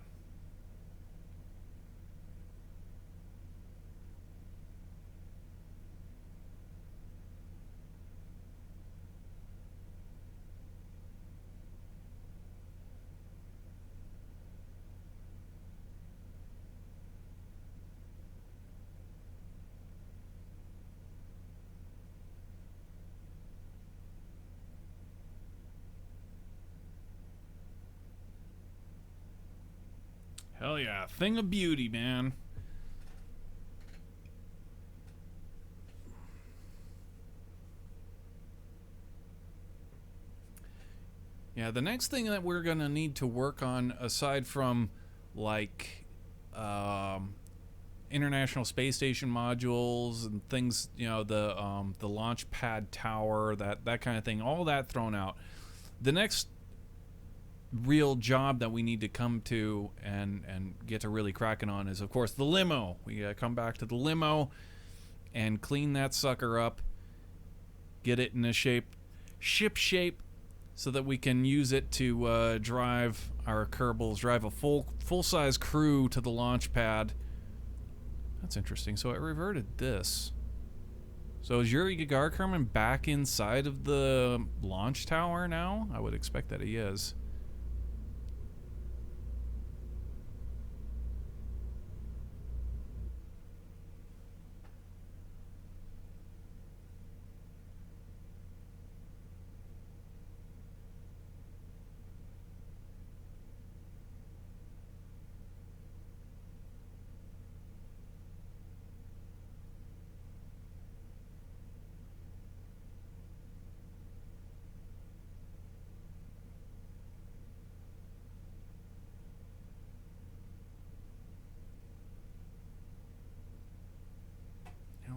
Hell yeah, thing of beauty, man. Yeah, the next thing that we're gonna need to work on, aside from like International Space Station modules and things, you know, the launch pad tower, that kind of thing, all that thrown out. The next real job that we need to come to and get to really cracking on is, of course, the limo. We gotta come back to the limo and clean that sucker up, get it in a ship shape, so that we can use it to drive our Kerbals, drive a full-size crew to the launch pad. That's interesting. So it reverted this. So is Yuri Gagar Carmen back inside of the launch tower now? I would expect that he is.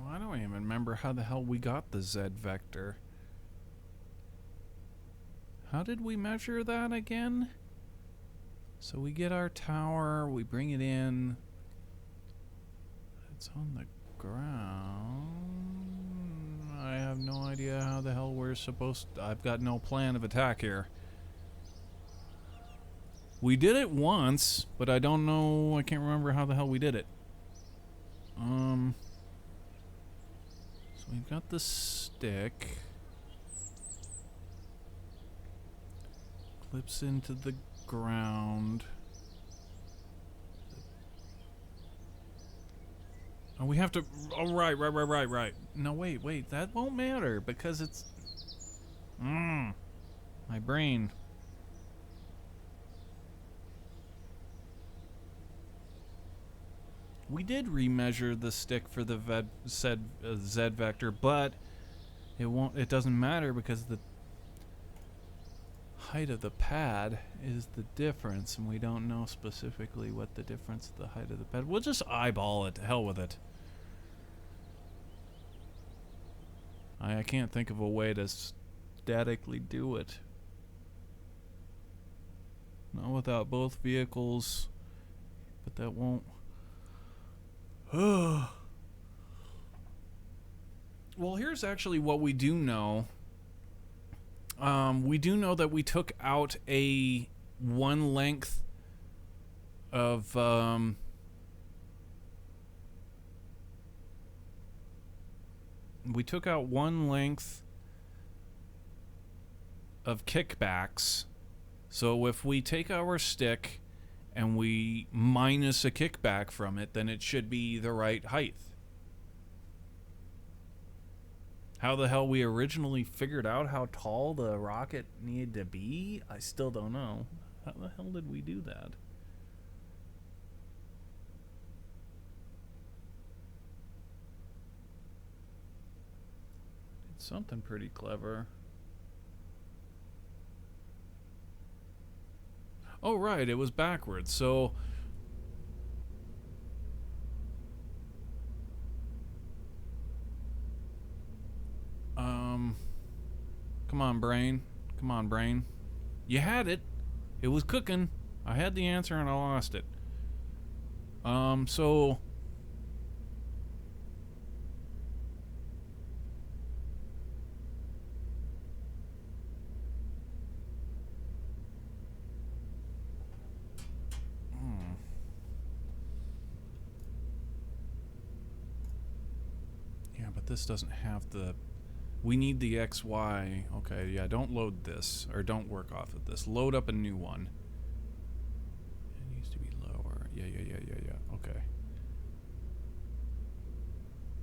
I don't even remember how the hell we got the Z vector. How did we measure that again? So we get our tower, we bring it in. It's on the ground. I have no idea how the hell we're supposed to, I've got no plan of attack here. We did it once, but I don't know, I can't remember how the hell we did it. So we've got the stick. Clips into the ground. Oh, we have to, oh, right. No, wait, that won't matter because it's, my brain. We did remeasure the stick for the Z vector, but it doesn't matter because the height of the pad is the difference, and we don't know specifically what the difference the height of the pad. We'll just eyeball it. To hell with it. I can't think of a way to statically do it. Not without both vehicles, but that won't. Well, here's actually what we do know. We do know that we took out one length of we took out one length of kickbacks. So if we take our stick and we minus a kickback from it, then it should be the right height. How the hell we originally figured out how tall the rocket needed to be, I still don't know. How the hell did we do that? It's something pretty clever. Oh, right, it was backwards. So come on, brain. Come on, brain. You had it. It was cooking. I had the answer and I lost it. So yeah, but this doesn't have the... We need the XY. Okay, yeah, don't load this. Or don't work off of this. Load up a new one. It needs to be lower. Yeah. Okay.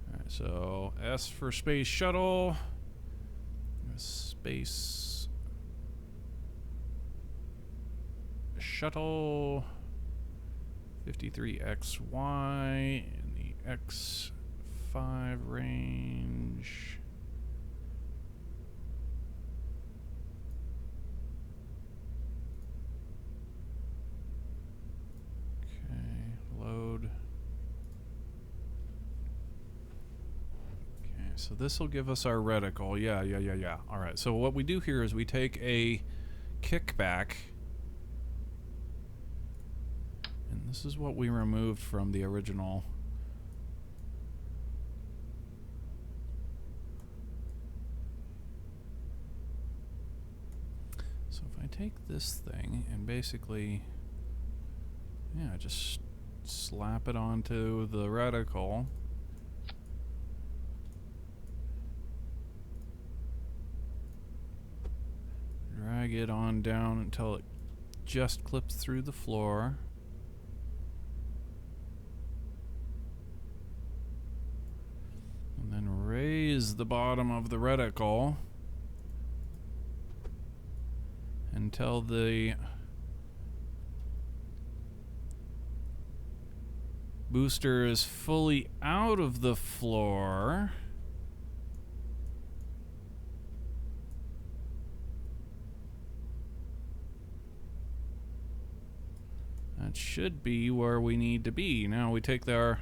Alright, so S for Space Shuttle. Space Shuttle 53XY in the X5 range. Load. Okay, so this will give us our reticle. Yeah. Alright, so what we do here is we take a kickback. And this is what we removed from the original. So if I take this thing and basically, yeah, just slap it onto the reticle. Drag it on down until it just clips through the floor. And then raise the bottom of the reticle until the booster is fully out of the floor. That should be where we need to be. Now we take that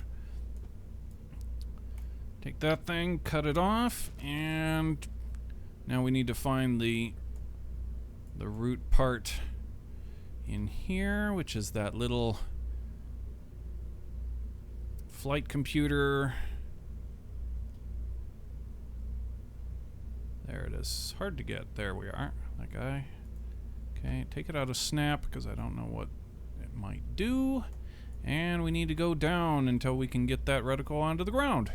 thing, cut it off, and now we need to find the root part in here, which is that little flight computer. There it is. Hard to get. There we are. That guy. Okay, take it out of snap because I don't know what it might do. And we need to go down until we can get that reticle onto the ground.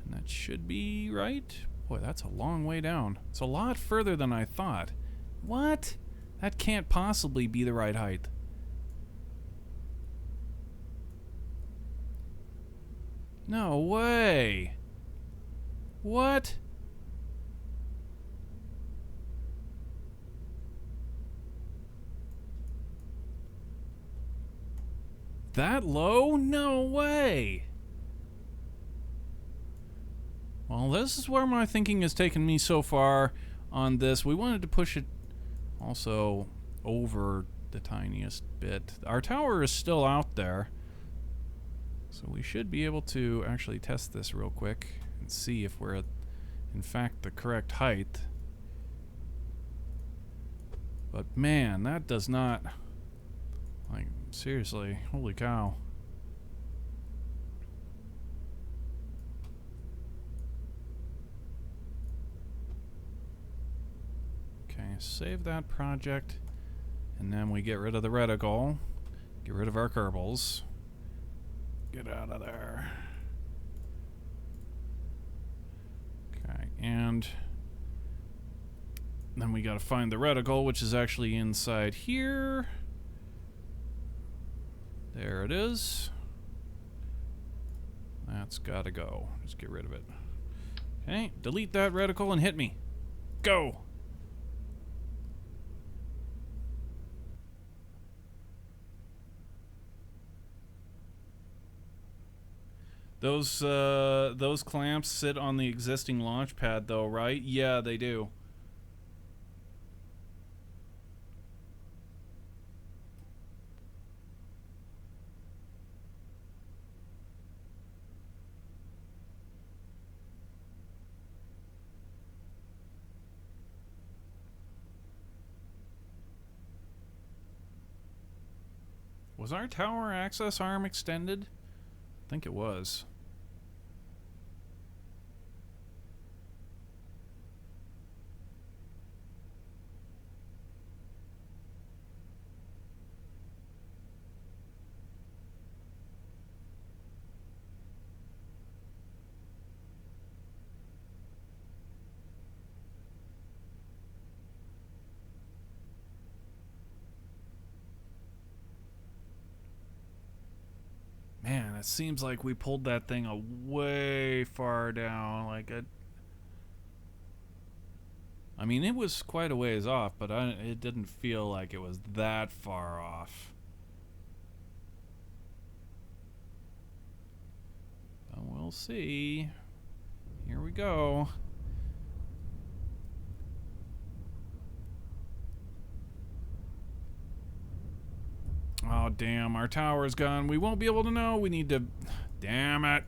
And that should be right. Boy, that's a long way down. It's a lot further than I thought. What? That can't possibly be the right height. No way. What? That low? No way. Well, this is where my thinking has taken me so far on this. We wanted to push it also over the tiniest bit. Our tower is still out there. So we should be able to actually test this real quick and see if we're at, in fact, the correct height. But man, that does not, like, seriously, holy cow. Okay, save that project, and then we get rid of the reticle, get rid of our Kerbals. Get out of there. Okay, and Then we gotta find the reticle, which is actually inside here. There it is. That's gotta go. Just get rid of it. Okay, delete that reticle and hit me. Go! Those clamps sit on the existing launch pad though, right? Yeah, they do. Was our tower access arm extended? I think it was. Man, it seems like we pulled that thing a way far down. Like I mean, it was quite a ways off, but it didn't feel like it was that far off. But we'll see. Here we go. Oh, damn, our tower's gone. We won't be able to know. We need to... Damn it.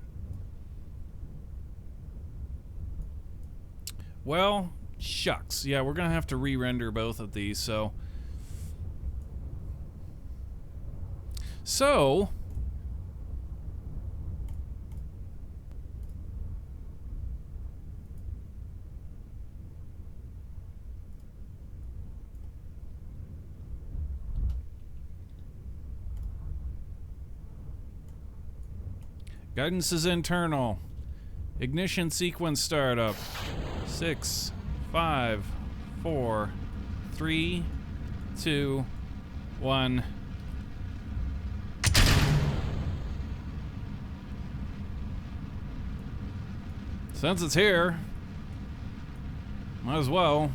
Well, shucks. Yeah, we're going to have to re-render both of these, so... Guidance is internal. Ignition sequence startup. 6, 5, 4, 3, 2, 1. Since it's here, might as well.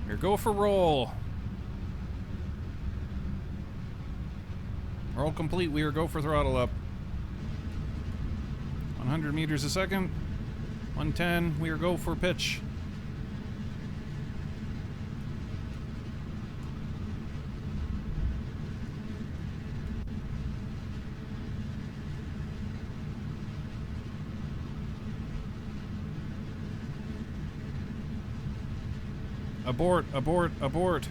Here, go for roll. Roll complete. We are go for throttle up. 100 meters a second. 110. We are go for pitch. Abort, abort, abort.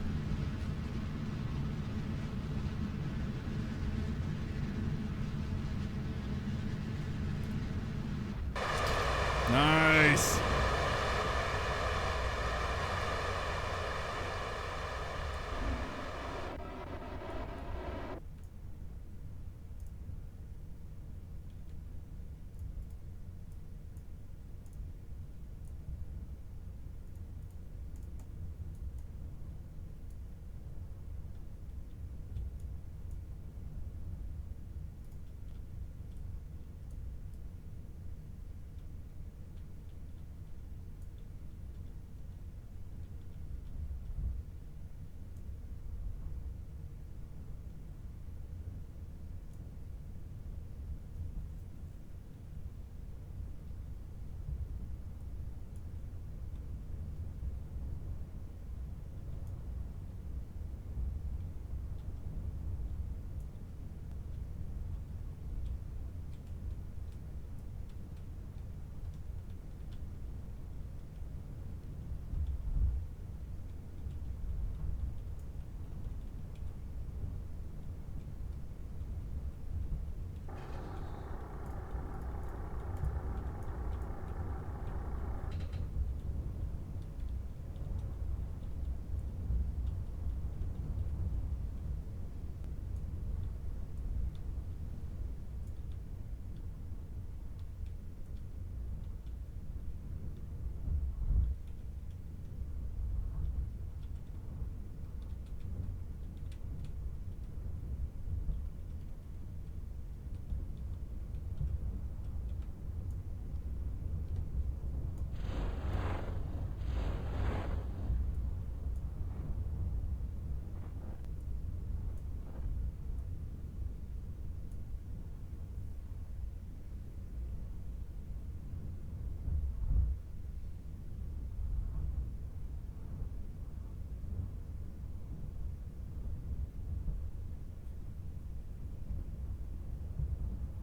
Nice.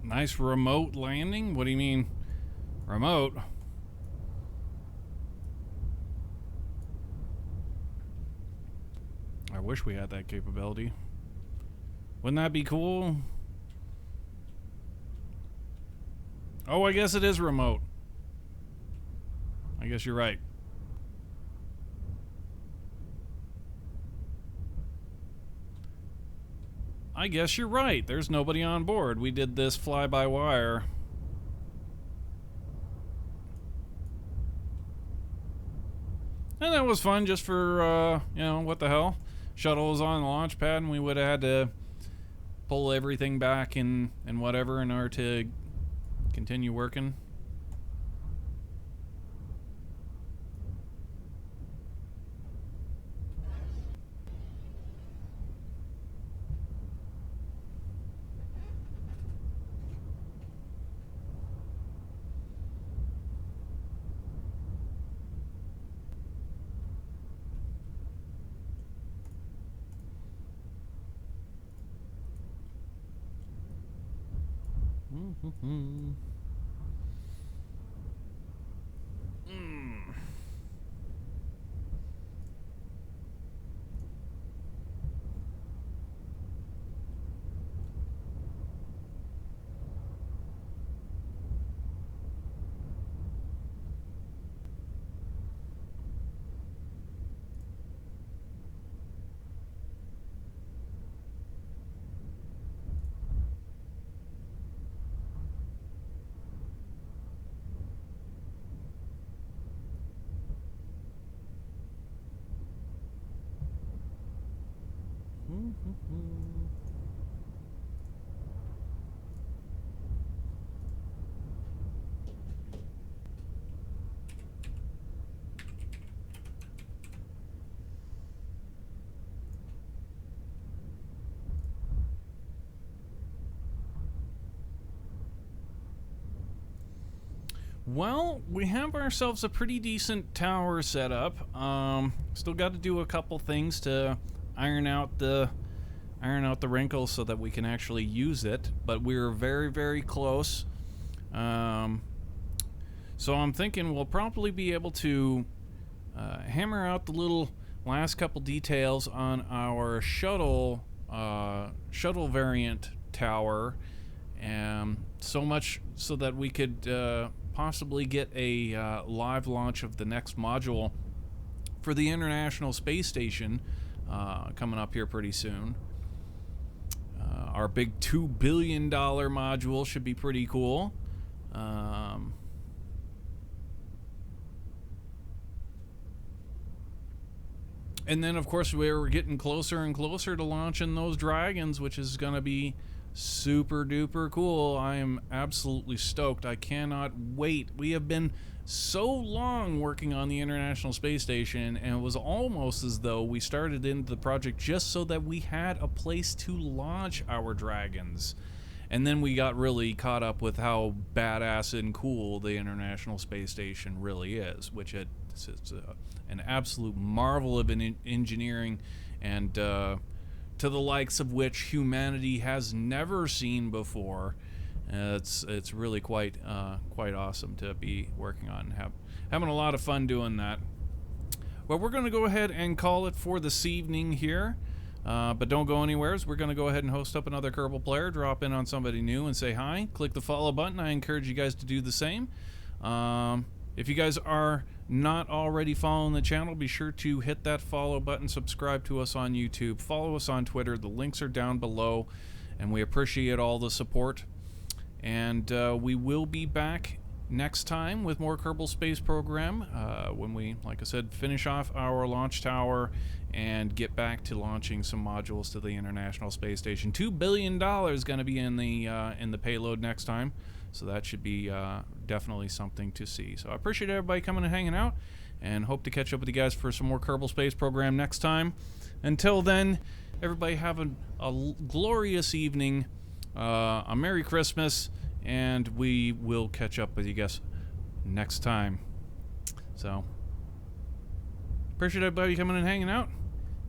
Nice remote landing? What do you mean, remote? I wish we had that capability. Wouldn't that be cool? Oh, I guess it is remote. I guess you're right. I guess you're right. There's nobody on board. We did this fly-by-wire. And that was fun just for, you know, what the hell. Shuttle was on the launch pad and we would have had to pull everything back and whatever in order to continue working. Mm. Well, we have ourselves a pretty decent tower set up. Still got to do a couple things to iron out the wrinkles so that we can actually use it, but we're very, very close. So I'm thinking we'll probably be able to hammer out the little last couple details on our shuttle variant tower, so much so that we could possibly get a live launch of the next module for the International Space Station coming up here pretty soon. Our big $2 billion module should be pretty cool. And then, of course, we're getting closer and closer to launching those Dragons, which is going to be super duper cool. I am absolutely stoked. I cannot wait. We have been so long working on the International Space Station, and it was almost as though we started into the project just so that we had a place to launch our Dragons. And then we got really caught up with how badass and cool the International Space Station really is, which it's an absolute marvel of an engineering, and to the likes of which humanity has never seen before. It's really quite awesome to be working on and having a lot of fun doing that. Well, we're going to go ahead and call it for this evening here, but don't go anywhere, as we're going to go ahead and host up another Kerbal player, drop in on somebody new and say hi. Click the follow button. I encourage you guys to do the same. If you guys are not already following the channel, be sure to hit that follow button, subscribe to us on YouTube, follow us on Twitter. The links are down below, and we appreciate all the support. And we will be back next time with more Kerbal Space Program when we, like I said, finish off our launch tower and get back to launching some modules to the International Space Station. $2 billion going to be in the payload next time. So that should be definitely something to see. So I appreciate everybody coming and hanging out, and hope to catch up with you guys for some more Kerbal Space Program next time. Until then, everybody have a glorious evening, a Merry Christmas, and we will catch up with you guys next time. So appreciate everybody coming and hanging out,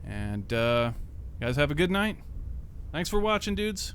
and guys have a good night. Thanks for watching, dudes.